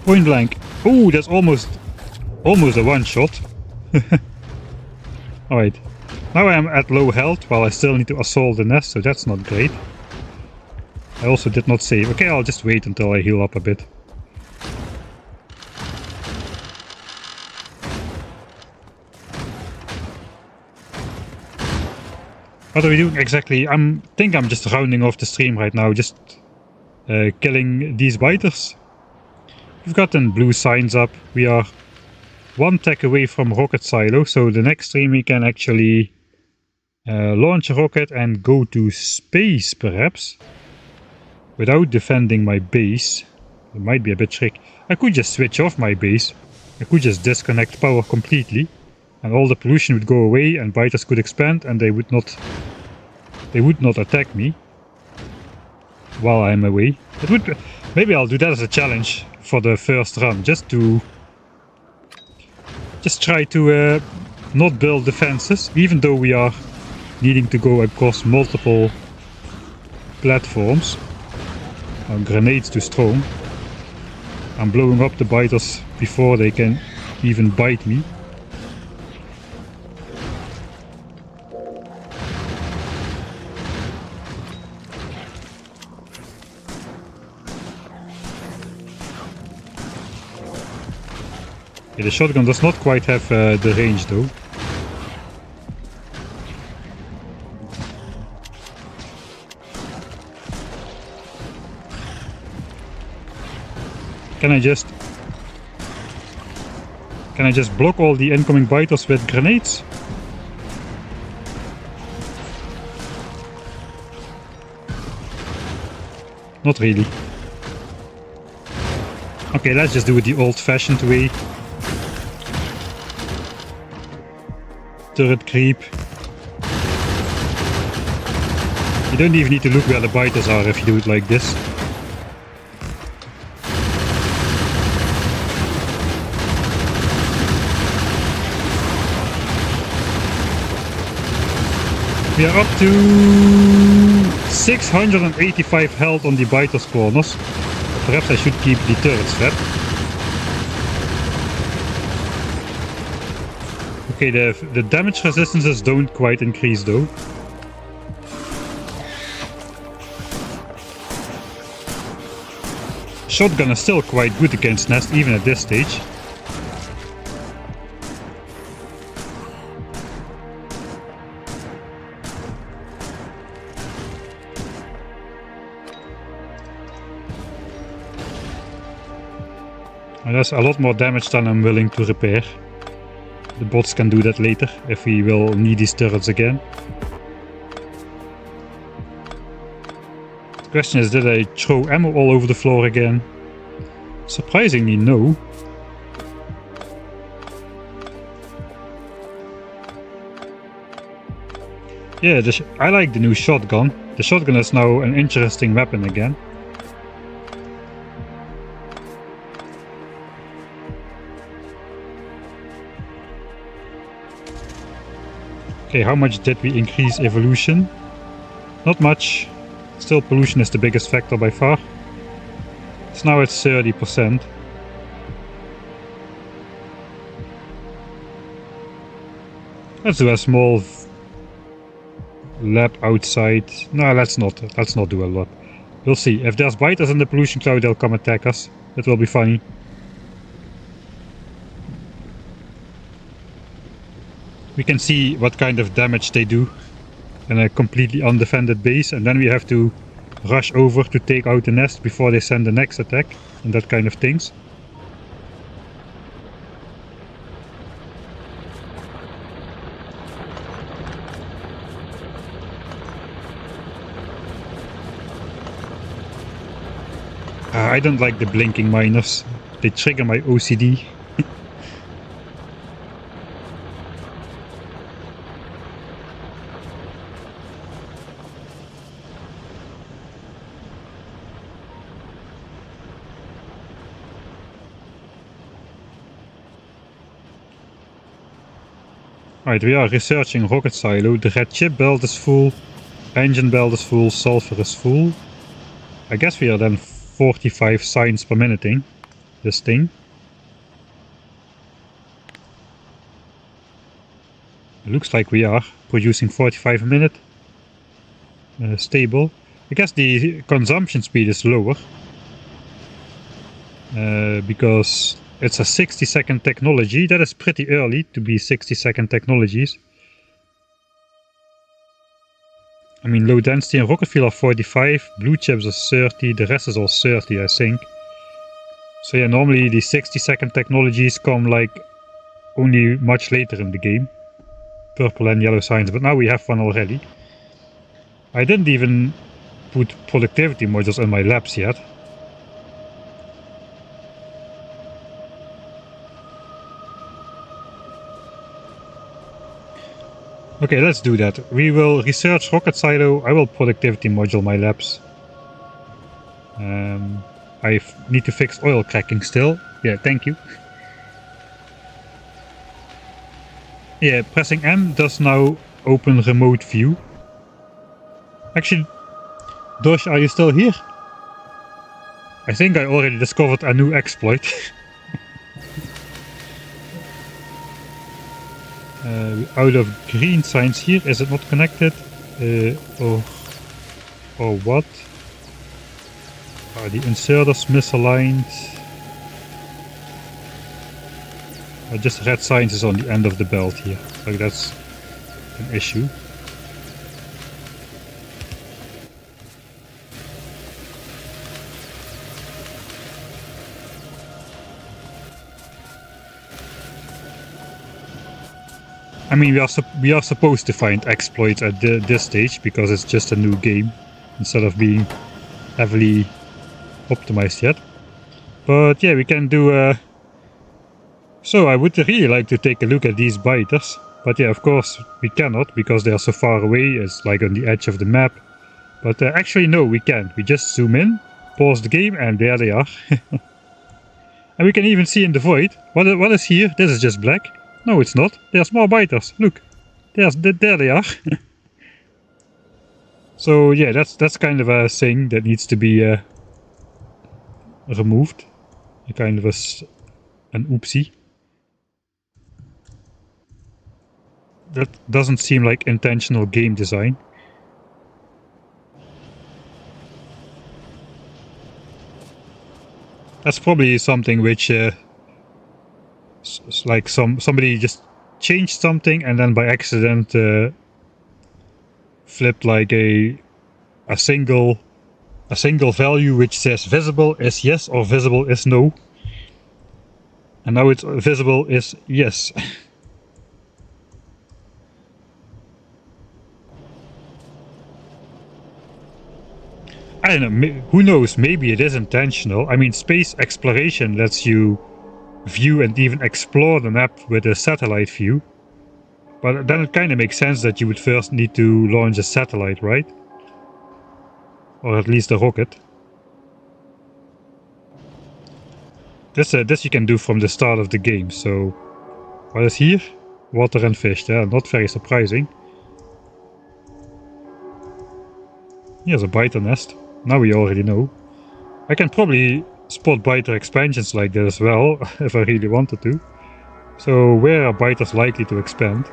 Point blank. Oh, that's almost a one shot. Alright. Now I am at low health while I still need to assault the nest, so that's not great. I also did not save. Okay, I'll just wait until I heal up a bit. What are we doing exactly? I think I'm just rounding off the stream right now, just killing these biters. We've gotten blue signs up. We are 1 tech away from rocket silo, so the next stream we can actually launch a rocket and go to space, perhaps. without defending my base. It might be a bit tricky. I could just switch off my base. I could just disconnect power completely, and all the pollution would go away, and biters could expand, and they would not attack me while I'm away. It would maybe I'll do that as a challenge for the first run, just try to not build defenses, even though we are needing to go across multiple platforms. Grenades too strong. I'm blowing up the biters before they can even bite me. Okay, the shotgun does not quite have the range though. Can I just block all the incoming biters with grenades? Not really. Okay, let's just do it the old-fashioned way. Turret creep. You don't even need to look where the biters are if you do it like this. We are up to 685 health on the biters corners. Perhaps I should keep the turrets fed. Okay, the damage resistances don't quite increase though. Shotgun is still quite good against Nest even at this stage. And that's a lot more damage than I'm willing to repair. The bots can do that later if we will need these turrets again. The question is, did I throw ammo all over the floor again? Surprisingly, no. Yeah, I like the new shotgun. The shotgun is now an interesting weapon again. Okay, how much did we increase evolution? Not much. Still, pollution is the biggest factor by far. It's now at 30%. Let's do a small lab outside. No, let's not do a lot. We'll see. If there's biters in the pollution cloud, they'll come attack us. It will be funny. We can see what kind of damage they do in a completely undefended base, and then we have to rush over to take out the nest before they send the next attack, and that kind of things. I don't like the blinking miners. They trigger my OCD. Alright, we are researching rocket silo. The red chip belt is full, engine belt is full, sulfur is full. I guess we are then 45 signs per minuting this thing. It looks like we are producing 45 a minute. Stable. I guess the consumption speed is lower. Because it's a 60-second technology. That is pretty early to be 60-second technologies. I mean, low density and rocket fuel are 45, blue chips are 30, the rest is all 30, I think. So yeah, normally the 60-second technologies come like only much later in the game. Purple and yellow signs, but now we have one already. I didn't even put productivity modules in my labs yet. Okay, let's do that. We will research rocket silo. I will productivity module my labs. I need to fix oil cracking still. Yeah, thank you. Yeah, pressing M does now open remote view. Actually, Dosh, are you still here? I think I already discovered a new exploit. Out of green signs here. Is it not connected? Or what? Are the inserters misaligned? Just red signs is on the end of the belt here. Like that's an issue. I mean, we are supposed to find exploits at this stage because it's just a new game instead of being heavily optimized yet. But yeah, we can do. So I would really like to take a look at these biters, but yeah, of course we cannot because they are so far away. It's like on the edge of the map. But actually, no, we can. We just zoom in, pause the game, and there they are. And we can even see in the void. What is here? This is just black. No, it's not. There's more biters. Look, there they are. So yeah, that's kind of a thing that needs to be removed. A kind of an oopsie. That doesn't seem like intentional game design. That's probably something which like somebody just changed something and then by accident flipped like a single value which says visible is yes or visible is no, and now it's visible is yes. I don't know, who knows, maybe it is intentional. I mean, space exploration lets you view and even explore the map with a satellite view. But then it kind of makes sense that you would first need to launch a satellite, right? Or at least a rocket. This you can do from the start of the game, so... What is here? Water and fish, yeah, not very surprising. Here's a biter nest. Now we already know. I can probably spot biter expansions like that as well, if I really wanted to. So where are biters likely to expand?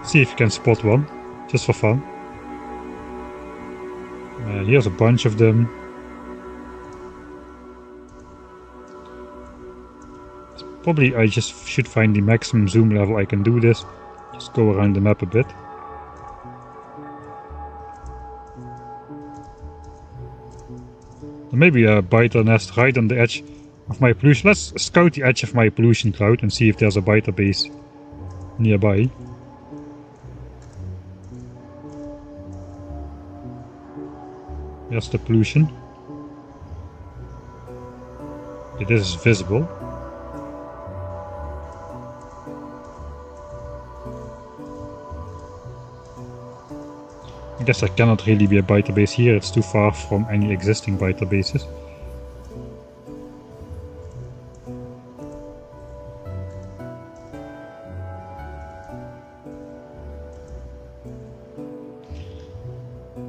See if you can spot one, just for fun. Here's a bunch of them. Probably I just should find the maximum zoom level I can do this. Just go around the map a bit. Maybe a biter nest right on the edge of my pollution. Let's scout the edge of my pollution cloud and see if there's a biter base nearby. There's the pollution. It is visible. I guess there cannot really be a biter base here, it's too far from any existing biter bases.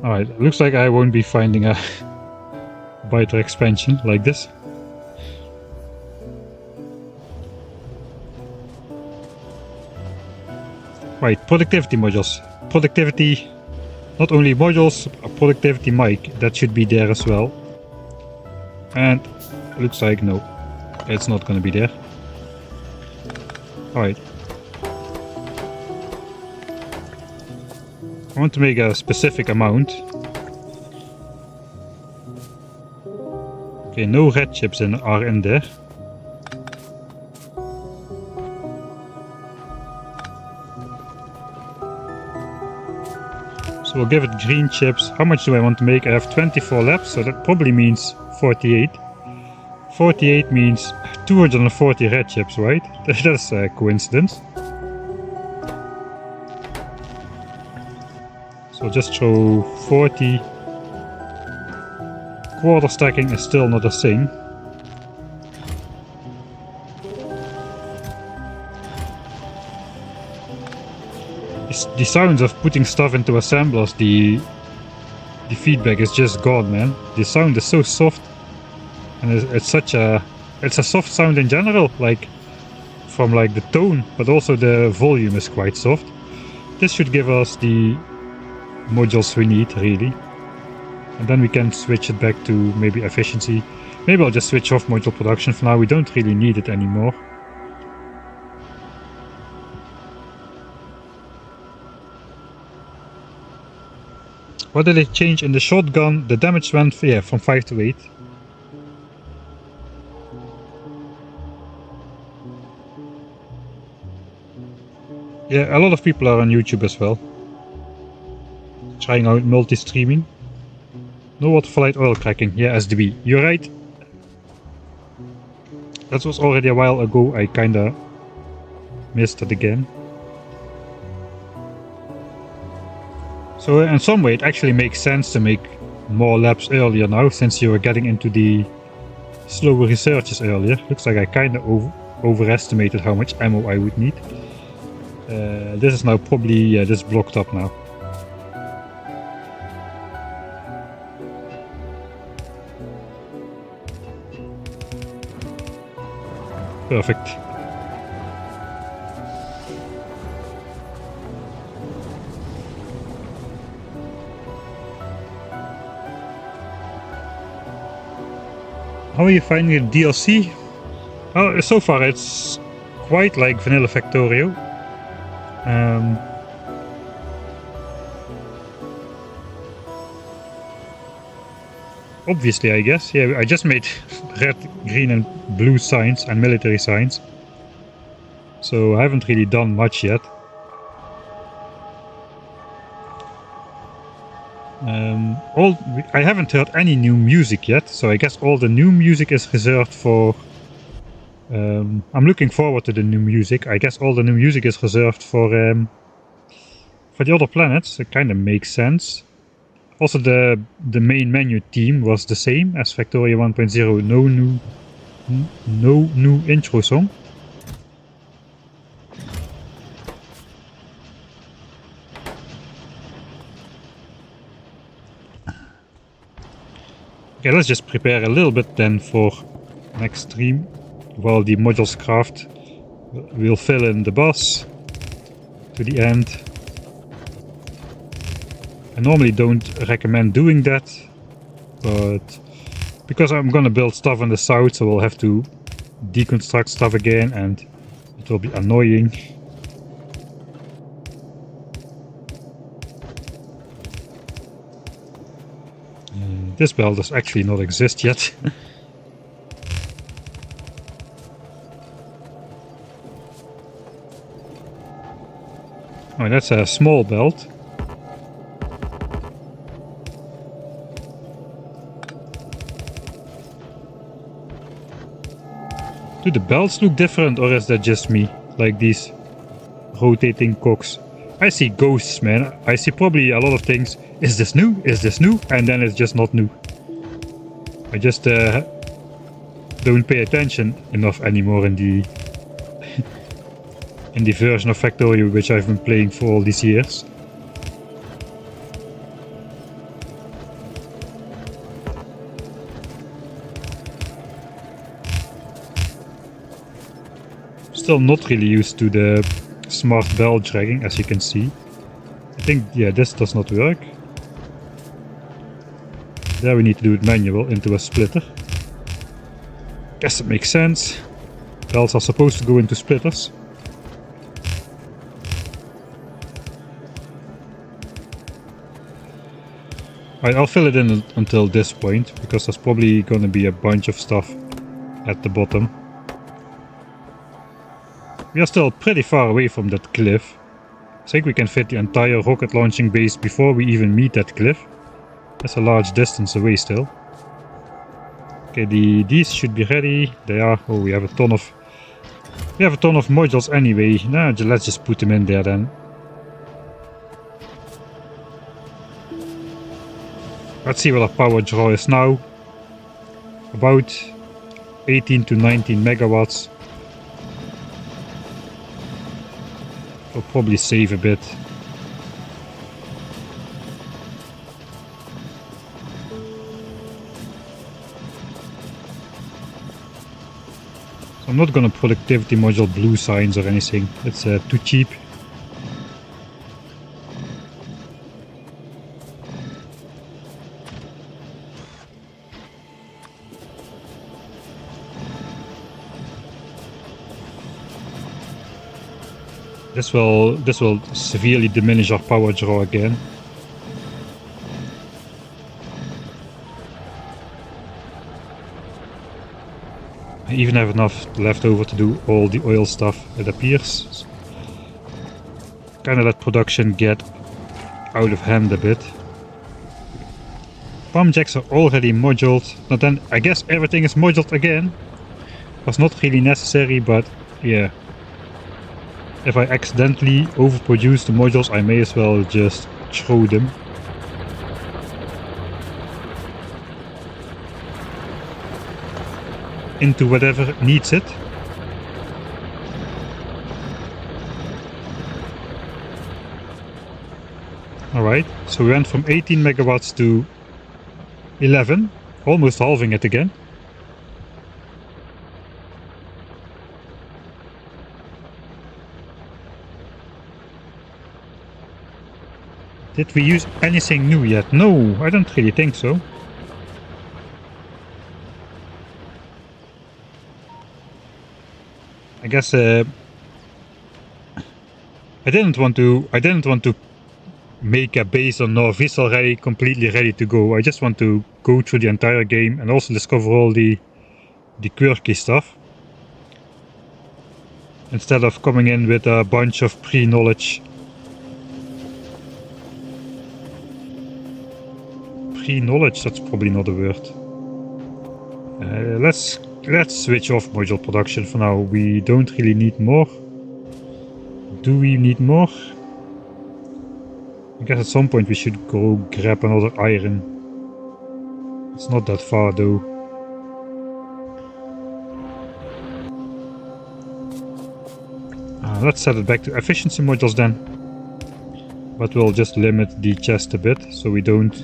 Alright, looks like I won't be finding a biter expansion like this. Right, productivity modules. Productivity, not only modules, a productivity mic, that should be there as well. And looks like no, it's not gonna be there. Alright. I want to make a specific amount. Okay, no red chips are in there. So we'll give it green chips. How much do I want to make? I have 24 left, so that probably means 48. 48 means 240 red chips, right? That's a coincidence. So just throw 40. Quarter stacking is still not a thing. The sounds of putting stuff into assemblers, the feedback is just gone, man. The sound is so soft, and it's a soft sound in general, like from like the tone, but also the volume is quite soft. This should give us the modules we need, really, and then we can switch it back to maybe efficiency. Maybe I'll just switch off module production for now. We don't really need it anymore. What did it change in the shotgun? The damage went from 5 to 8. Yeah, a lot of people are on YouTube as well, trying out multi-streaming. No water-for-light oil cracking. Yeah, SDB. You're right. That was already a while ago. I kinda missed it again. So in some way it actually makes sense to make more labs earlier now, since you were getting into the slower researches earlier. Looks like I kinda overestimated how much ammo I would need. This is now probably, this is blocked up now. Perfect. How are you finding the DLC? Oh, so far it's quite like vanilla Factorio. Obviously, I guess. Yeah, I just made red, green and blue signs and military signs. So I haven't really done much yet. I haven't heard any new music yet, so I guess all the new music is reserved for... I'm looking forward to the new music. I guess all the new music is reserved for the other planets. It kind of makes sense. Also, the main menu theme was the same as Factorio 1.0. No new intro song. Okay, let's just prepare a little bit then for next stream. While the modules craft, we'll fill in the boss to the end. I normally don't recommend doing that, but because I'm gonna build stuff on the south, so we'll have to deconstruct stuff again and it will be annoying. This belt does actually not exist yet. Oh, that's a small belt. Do the belts look different, or is that just me? Like these rotating cogs. I see ghosts, man. I see probably a lot of things. Is this new? Is this new? And then it's just not new. I just don't pay attention enough anymore in the in the version of Factorio which I've been playing for all these years. Still not really used to the smart bell dragging, as you can see. I think, yeah, this does not work. There we need to do it manual into a splitter. Guess it makes sense. Bells are supposed to go into splitters. Right, I'll fill it in until this point, because there's probably gonna be a bunch of stuff at the bottom. We are still pretty far away from that cliff. I think we can fit the entire rocket launching base before we even meet that cliff. That's a large distance away still. Okay, these should be ready. They are. Oh, we have a ton of modules anyway. Nah, let's just put them in there then. Let's see what our power draw is now. About 18 to 19 megawatts. We'll probably save a bit. So I'm not gonna productivity module blue signs or anything. It's too cheap. This will severely diminish our power draw again. I even have enough left over to do all the oil stuff, it appears. Kinda let production get out of hand a bit. Pump jacks are already moduled. Now then, I guess everything is moduled again. Was not really necessary, but yeah. If I accidentally overproduce the modules, I may as well just throw them. Into whatever needs it. Alright, so we went from 18 megawatts to 11, almost halving it again. Did we use anything new yet? No, I don't really think so. I guess I didn't want to make a base on Norvis already completely ready to go. I just want to go through the entire game and also discover all the quirky stuff. Instead of coming in with a bunch of pre-knowledge. Pre-knowledge, that's probably not a word. Let's switch off module production for now. We don't really need more. Do we need more? I guess at some point we should go grab another iron. It's not that far though. Let's set it back to efficiency modules then. But we'll just limit the chest a bit so we don't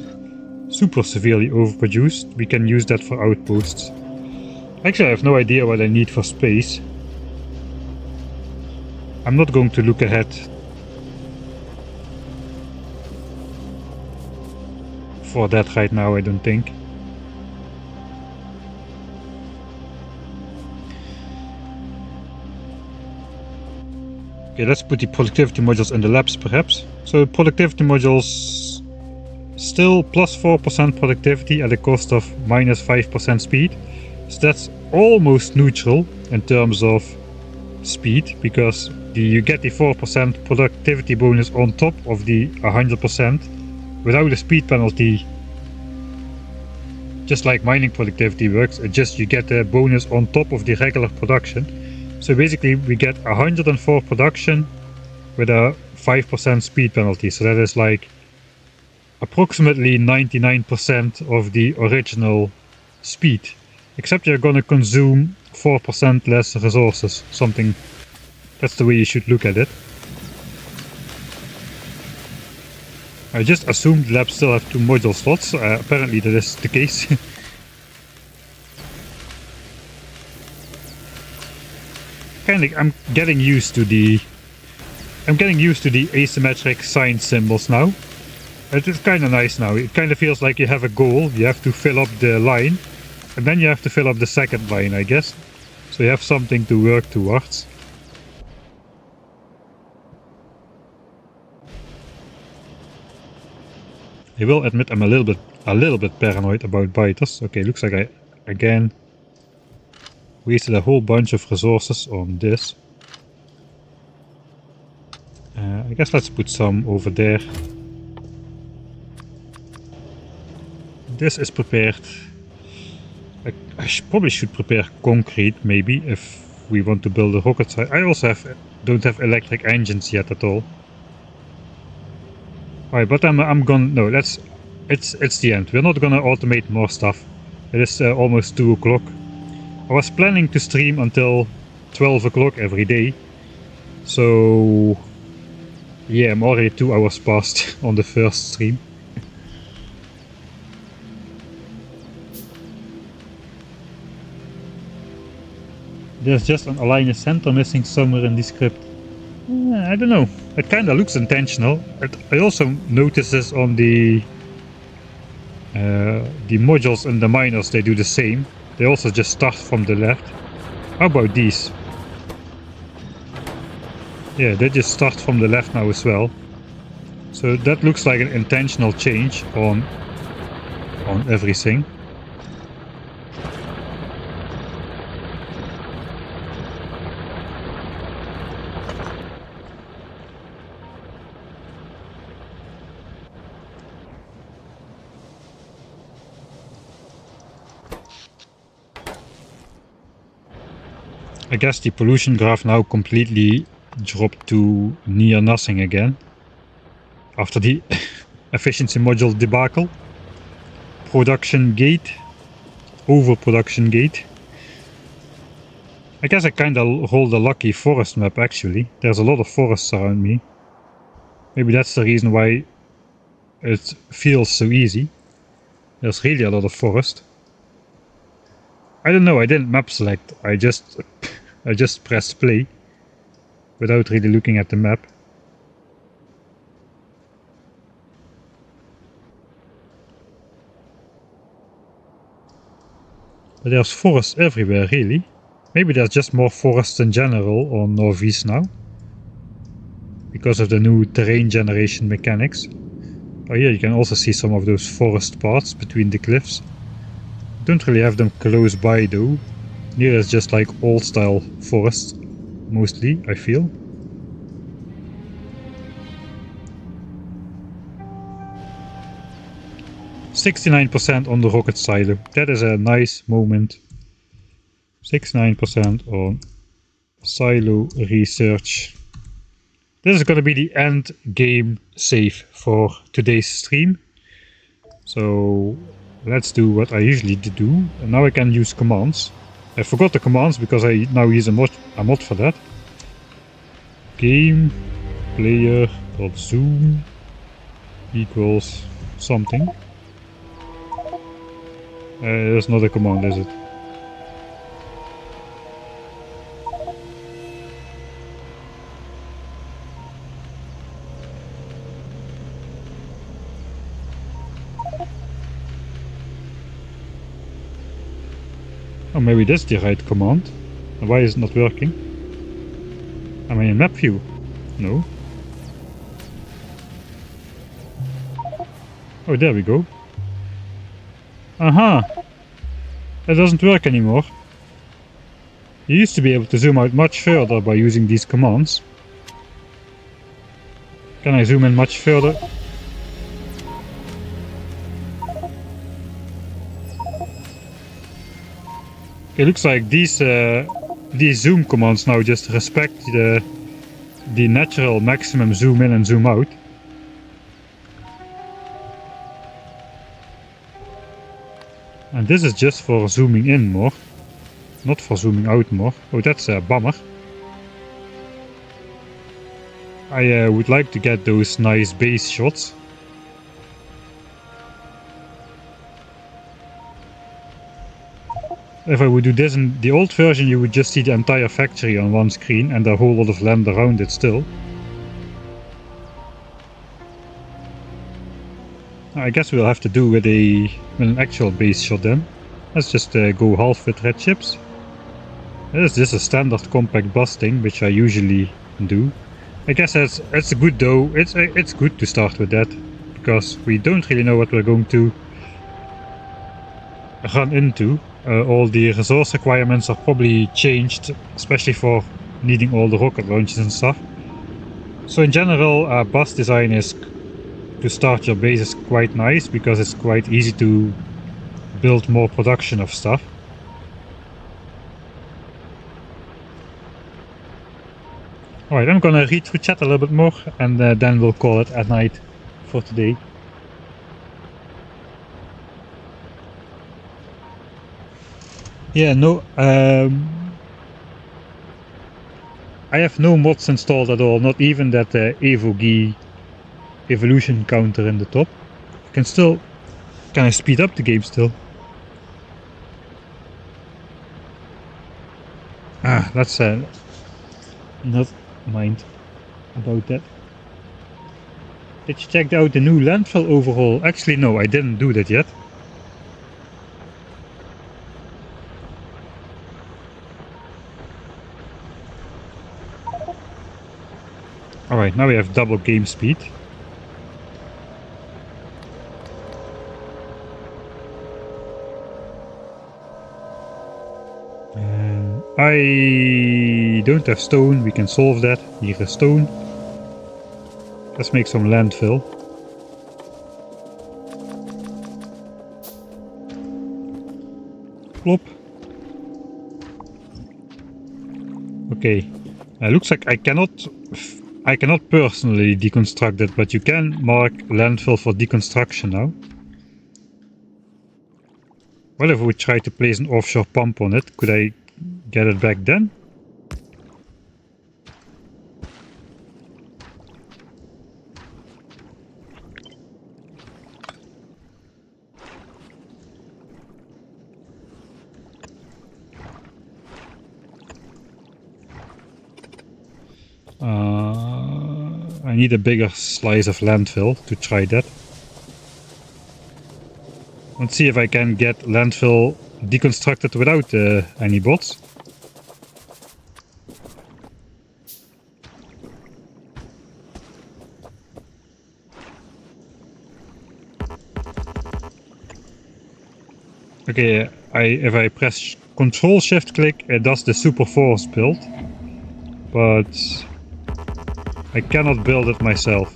super severely overproduce. We can use that for outposts. Actually, I have no idea what I need for space. I'm not going to look ahead for that right now, I don't think. Okay, let's put the productivity modules in the labs perhaps. So productivity modules still plus 4% productivity at a cost of minus 5% speed. So that's almost neutral in terms of speed, because you get the 4% productivity bonus on top of the 100% without a speed penalty. Just like mining productivity works, you get a bonus on top of the regular production. So basically we get 104 production with a 5% speed penalty. So that is like approximately 99% of the original speed. Except you're gonna consume 4% less resources. Something. That's the way you should look at it. I just assumed labs still have 2 module slots. Apparently that is the case. I'm getting used to the asymmetric sign symbols now. It is kind of nice now. It kind of feels like you have a goal. You have to fill up the line, and then you have to fill up the second line, I guess. So you have something to work towards. I will admit I'm a little bit paranoid about biters. Okay, looks like I again wasted a whole bunch of resources on this. I guess let's put some over there. This is prepared. I probably should prepare concrete, maybe, if we want to build a rocket site. I also don't have electric engines yet at all. Alright, but I'm gonna... No, it's the end. We're not gonna automate more stuff. It is almost 2 o'clock. I was planning to stream until 12 o'clock every day. So... yeah, I'm already 2 hours past on the first stream. There's just an align center missing somewhere in the script. I don't know. It kinda looks intentional. I also notice this on the modules and the miners, they do the same. They also just start from the left. How about these? Yeah, they just start from the left now as well. So that looks like an intentional change on everything. I guess the pollution graph now completely dropped to near nothing again. After the efficiency module debacle. Production gate. Overproduction gate. I guess I kinda hold a lucky forest map actually. There's a lot of forests around me. Maybe that's the reason why it feels so easy. There's really a lot of forest. I don't know, I didn't map select. I just pressed play without really looking at the map. But there's forests everywhere, really. Maybe there's just more forests in general on Northeast now. Because of the new terrain generation mechanics. Oh yeah, you can also see some of those forest parts between the cliffs. Don't really have them close by though. Here is just like old style forests, mostly, I feel. %69% on the rocket silo. That is a nice moment. 69% on silo research. This is gonna be the end game save for today's stream. So let's do what I usually do. And now I can use commands. I forgot the commands because I now use a mod for that. Game player .zoom equals something. There's not a command, is it? Oh, maybe that's the right command. Why is it not working? Am I in map view? No. Oh, there we go. Aha! That doesn't work anymore. You used to be able to zoom out much further by using these commands. Can I zoom in much further? It looks like these zoom commands now just respect the natural maximum zoom in and zoom out. And this is just for zooming in more, not for zooming out more. Oh, that's a bummer. I would like to get those nice base shots. If I would do this in the old version, you would just see the entire factory on one screen and a whole lot of land around it still. I guess we'll have to do with an actual base shot then. Let's just go half with red chips. This is just a standard compact busting, which I usually do. I guess it's good though. It's good to start with that, because we don't really know what we're going to run into. All the resource requirements are probably changed, especially for needing all the rocket launches and stuff. So in general, bus design is to start your base is quite nice because it's quite easy to build more production of stuff. Alright, I'm gonna read through chat a little bit more and then we'll call it at night for today. Yeah, no, I have no mods installed at all, not even that Evogi evolution counter in the top. Can I speed up the game still? Let's not mind about that. Did you check out the new landfill overhaul? Actually no, I didn't do that yet. Alright, now we have double game speed. I don't have stone, we can solve that. Here is stone. Let's make some landfill. Plop. Okay, looks like I cannot personally deconstruct it, but you can mark landfill for deconstruction now. What if we try to place an offshore pump on it? Could I get it back then? I need a bigger slice of landfill to try that. Let's see if I can get landfill deconstructed without any bots. Okay, if I press Control Shift click, it does the super force build, but I cannot build it myself.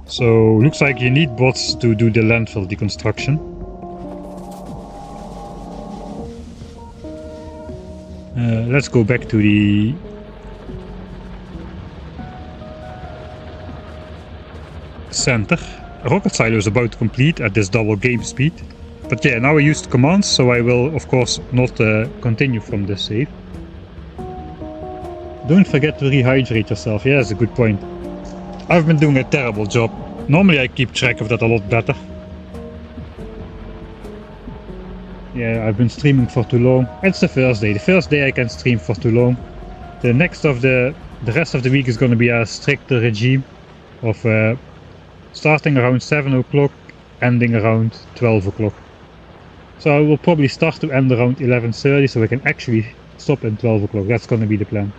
So looks like you need bots to do the landfill deconstruction. Let's go back to the center. Rocket silo is about to complete at this double game speed. But yeah, now I used commands, so I will of course not continue from this save. Don't forget to rehydrate yourself. Yeah, that's a good point. I've been doing a terrible job. Normally I keep track of that a lot better. Yeah, I've been streaming for too long. It's the first day. The first day I can stream for too long. The rest of the week is going to be a stricter regime of starting around 7 o'clock, ending around 12 o'clock. So I will probably start to end around 11:30 so I can actually stop at 12 o'clock. That's going to be the plan.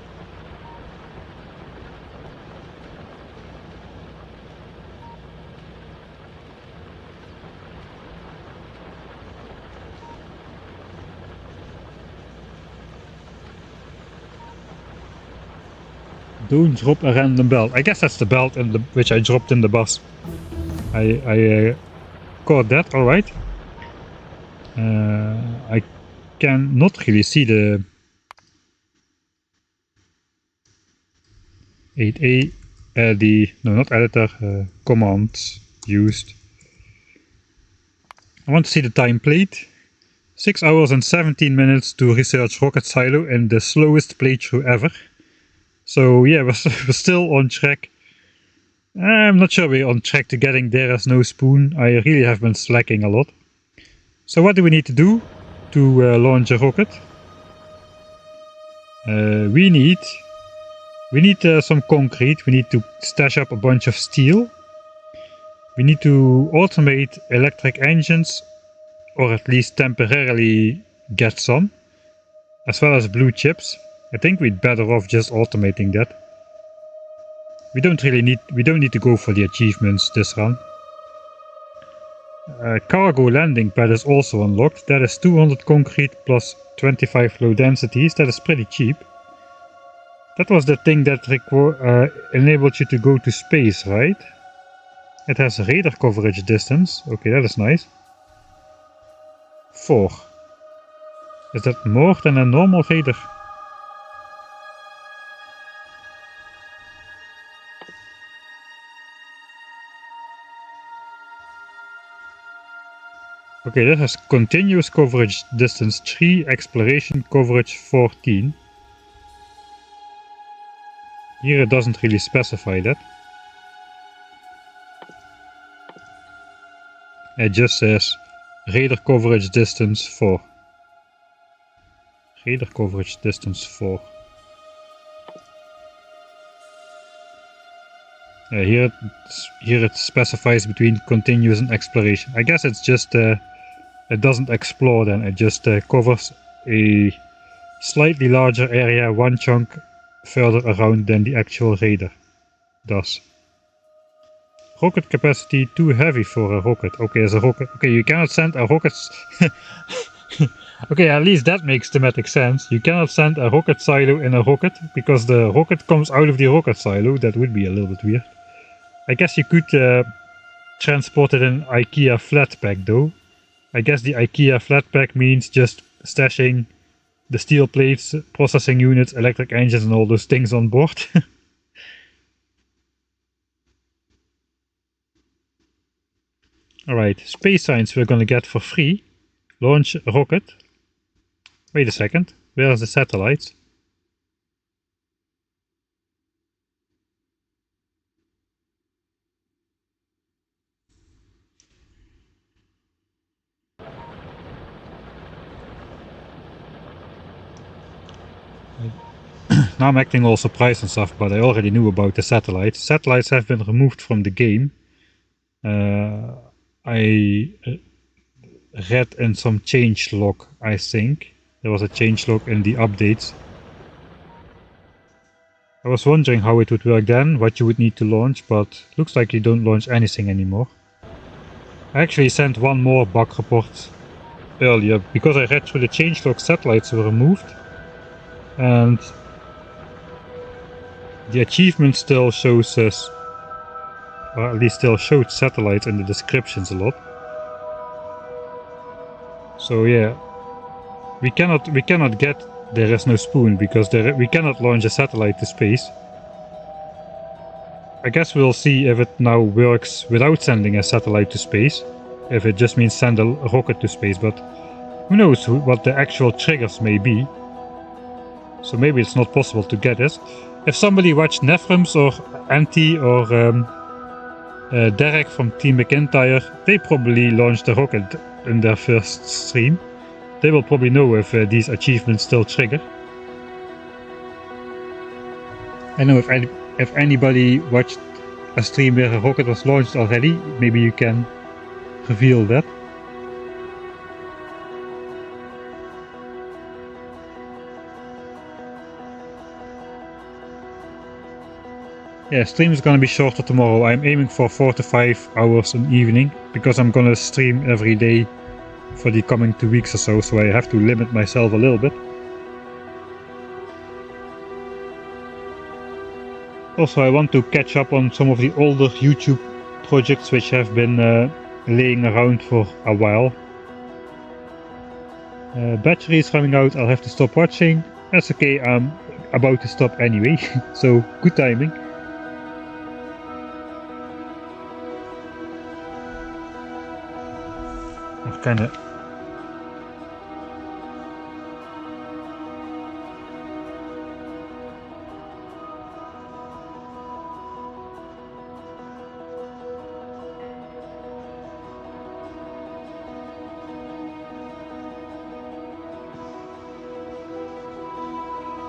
Don't drop a random belt. I guess that's the belt which I dropped in the bus. I caught that, alright. I can not really see the 8A, no, not editor, commands used. I want to see the time played. 6 hours and 17 minutes to research Rocket Silo in the slowest playthrough ever. So yeah, we're still on track. I'm not sure we're on track to getting there as no spoon. I really have been slacking a lot. So what do we need to do to launch a rocket? We need some concrete. We need to stash up a bunch of steel. We need to automate electric engines, or at least temporarily get some, as well as blue chips. I think we'd better off just automating that. We don't need to go for the achievements this run. Cargo landing pad is also unlocked. That is 200 concrete plus 25 low densities. That is pretty cheap. That was the thing that enabled you to go to space, right? It has radar coverage distance. Okay, that is nice. 4. Is that more than a normal radar? Okay, that has continuous coverage distance 3, exploration coverage 14. Here it doesn't really specify that. It just says radar coverage distance 4. Radar coverage distance 4. Here it specifies between continuous and exploration. I guess it's just it doesn't explore then, it just covers a slightly larger area, one chunk further around than the actual radar does. Rocket capacity too heavy for a rocket. Okay, as a rocket. Okay, you cannot send a rocket. Okay, at least that makes thematic sense. You cannot send a rocket silo in a rocket because the rocket comes out of the rocket silo. That would be a little bit weird. I guess you could transport it in IKEA flatpack though. I guess the IKEA flatpack means just stashing the steel plates, processing units, electric engines and all those things on board. Alright, space science we're gonna get for free. Launch a rocket. Wait a second, where are the satellites? Now I'm acting all surprised and stuff, but I already knew about the satellites. Satellites have been removed from the game. I read in some change log, I think. There was a change log in the updates. I was wondering how it would work then, what you would need to launch, but looks like you don't launch anything anymore. I actually sent one more bug report earlier, because I read through the changelog, satellites were removed. And the achievement still shows us, or at least still showed satellites in the descriptions a lot. So yeah, we cannot get There is no spoon, because we cannot launch a satellite to space. I guess we'll see if it now works without sending a satellite to space, if it just means send a rocket to space, but who knows what the actual triggers may be. So maybe it's not possible to get it. If somebody watched Nephrums or Anti or Derek from Team McIntyre, they probably launched a rocket in their first stream. They will probably know if these achievements still trigger. I know if anybody watched a stream where a rocket was launched already, maybe you can reveal that. Yeah, stream is gonna be shorter tomorrow. I'm aiming for 4 to 5 hours an evening, because I'm gonna stream every day for the coming 2 weeks or so I have to limit myself a little bit. Also, I want to catch up on some of the older YouTube projects which have been laying around for a while. Battery is running out, I'll have to stop watching. That's okay, I'm about to stop anyway, so good timing. Kinda.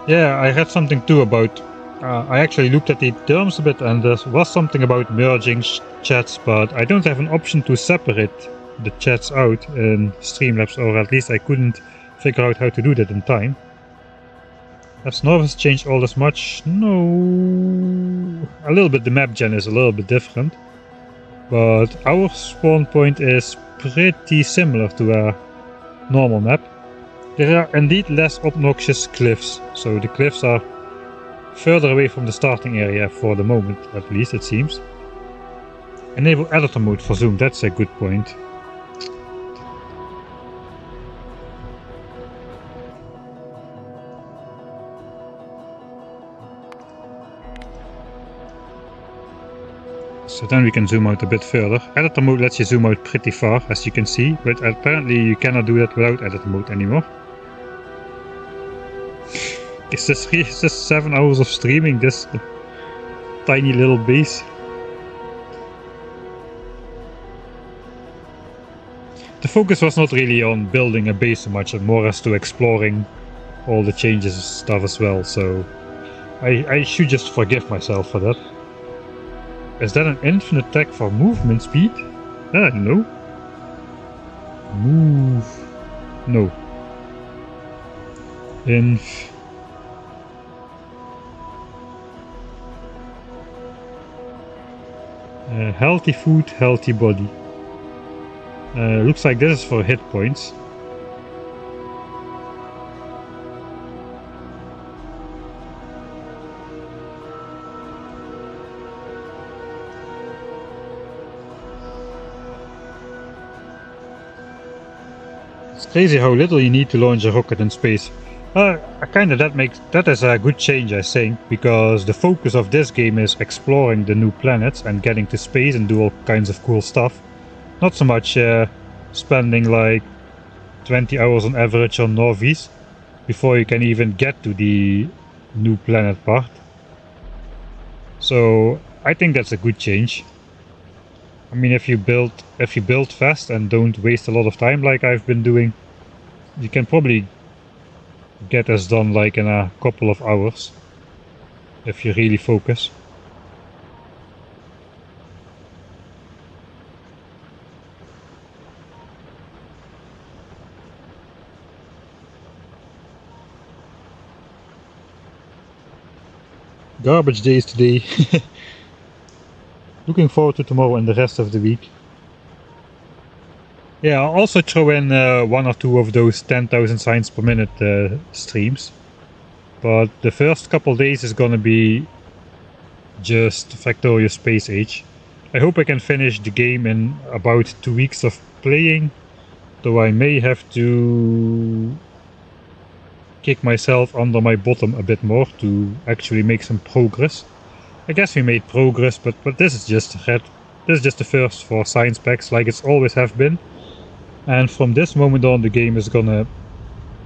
Yeah, I read something too about, I actually looked at the terms a bit, and there was something about merging chats, but I don't have an option to separate the chats out in Streamlabs, or at least I couldn't figure out how to do that in time. Has Norvis changed all this much? No. A little bit, the map gen is a little bit different, but our spawn point is pretty similar to a normal map. There are indeed less obnoxious cliffs, so the cliffs are further away from the starting area for the moment, at least it seems. Enable editor mode for zoom, that's a good point. So then we can zoom out a bit further. Editor mode lets you zoom out pretty far, as you can see, but apparently you cannot do that without editor mode anymore. Is this 7 hours of streaming, this tiny little base? The focus was not really on building a base so much, and more as to exploring all the changes and stuff as well, so I should just forgive myself for that. Is that an infinite tag for movement speed? No. Move. No. Healthy food, healthy body. Looks like this is for hit points. It's crazy how little you need to launch a rocket in space. That is a good change, I think, because the focus of this game is exploring the new planets and getting to space and do all kinds of cool stuff. Not so much spending like 20 hours on average on Novice before you can even get to the new planet part. So I think that's a good change. I mean, if you build fast and don't waste a lot of time like I've been doing, you can probably get this done like in a couple of hours if you really focus. Garbage days today. Looking forward to tomorrow and the rest of the week. Yeah, I'll also throw in 1 or 2 of those 10,000 signs per minute streams. But the first couple days is gonna be just Factorio Space Age. I hope I can finish the game in about 2 weeks of playing, though I may have to kick myself under my bottom a bit more to actually make some progress. I guess we made progress, but this is just the first 4 science packs, like it's always have been. And from this moment on, the game is gonna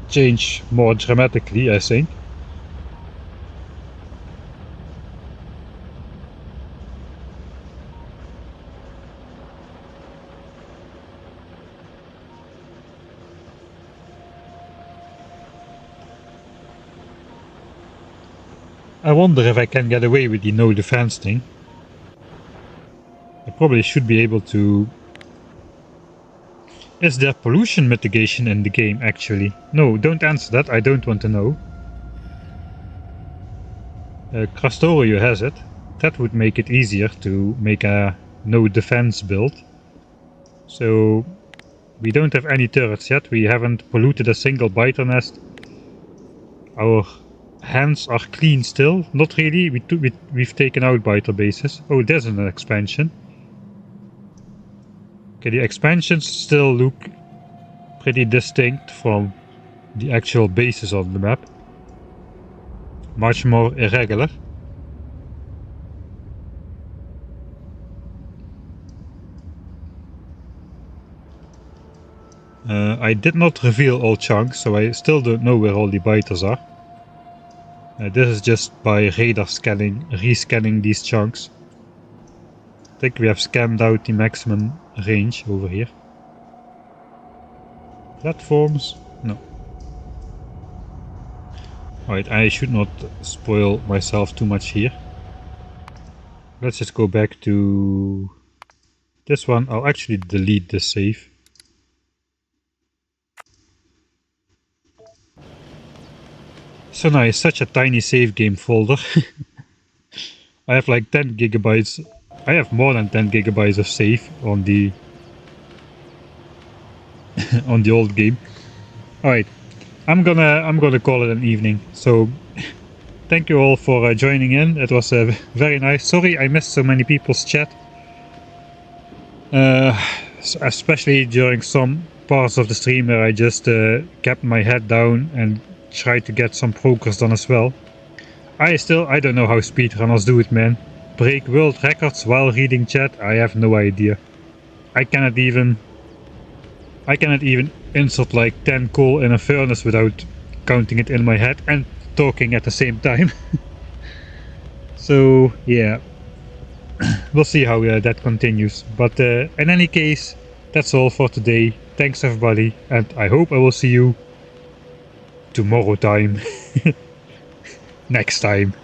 change more dramatically, I think. I wonder if I can get away with the no defense thing. I probably should be able to. Is there pollution mitigation in the game, actually? No, don't answer that, I don't want to know. Factorio has it. That would make it easier to make a no defense build. So we don't have any turrets yet, we haven't polluted a single biter nest. Our hands are clean still, not really, we've taken out biter bases. Oh, there's an expansion. Okay, the expansions still look pretty distinct from the actual bases on the map. Much more irregular. I did not reveal all chunks, so I still don't know where all the biters are. This is just by radar scanning, rescanning these chunks. I think we have scanned out the maximum range over here. Platforms? No. Alright, I should not spoil myself too much here. Let's just go back to this one. I'll actually delete the save. So nice, such a tiny save game folder. I have like 10 gigabytes. I have more than 10 gigabytes of save on the on the old game. Alright, I'm gonna call it an evening. So thank you all for joining in. It was very nice. Sorry I missed so many people's chat. Especially during some parts of the stream where I just kept my head down and tried to get some progress done as well. I don't know how speedrunners do it, man. Break world records while reading chat? I have no idea. I cannot even insert like 10 coal in a furnace without counting it in my head and talking at the same time. So yeah, we'll see how that continues. But in any case, that's all for today. Thanks everybody, and I hope I will see you tomorrow time. Next time.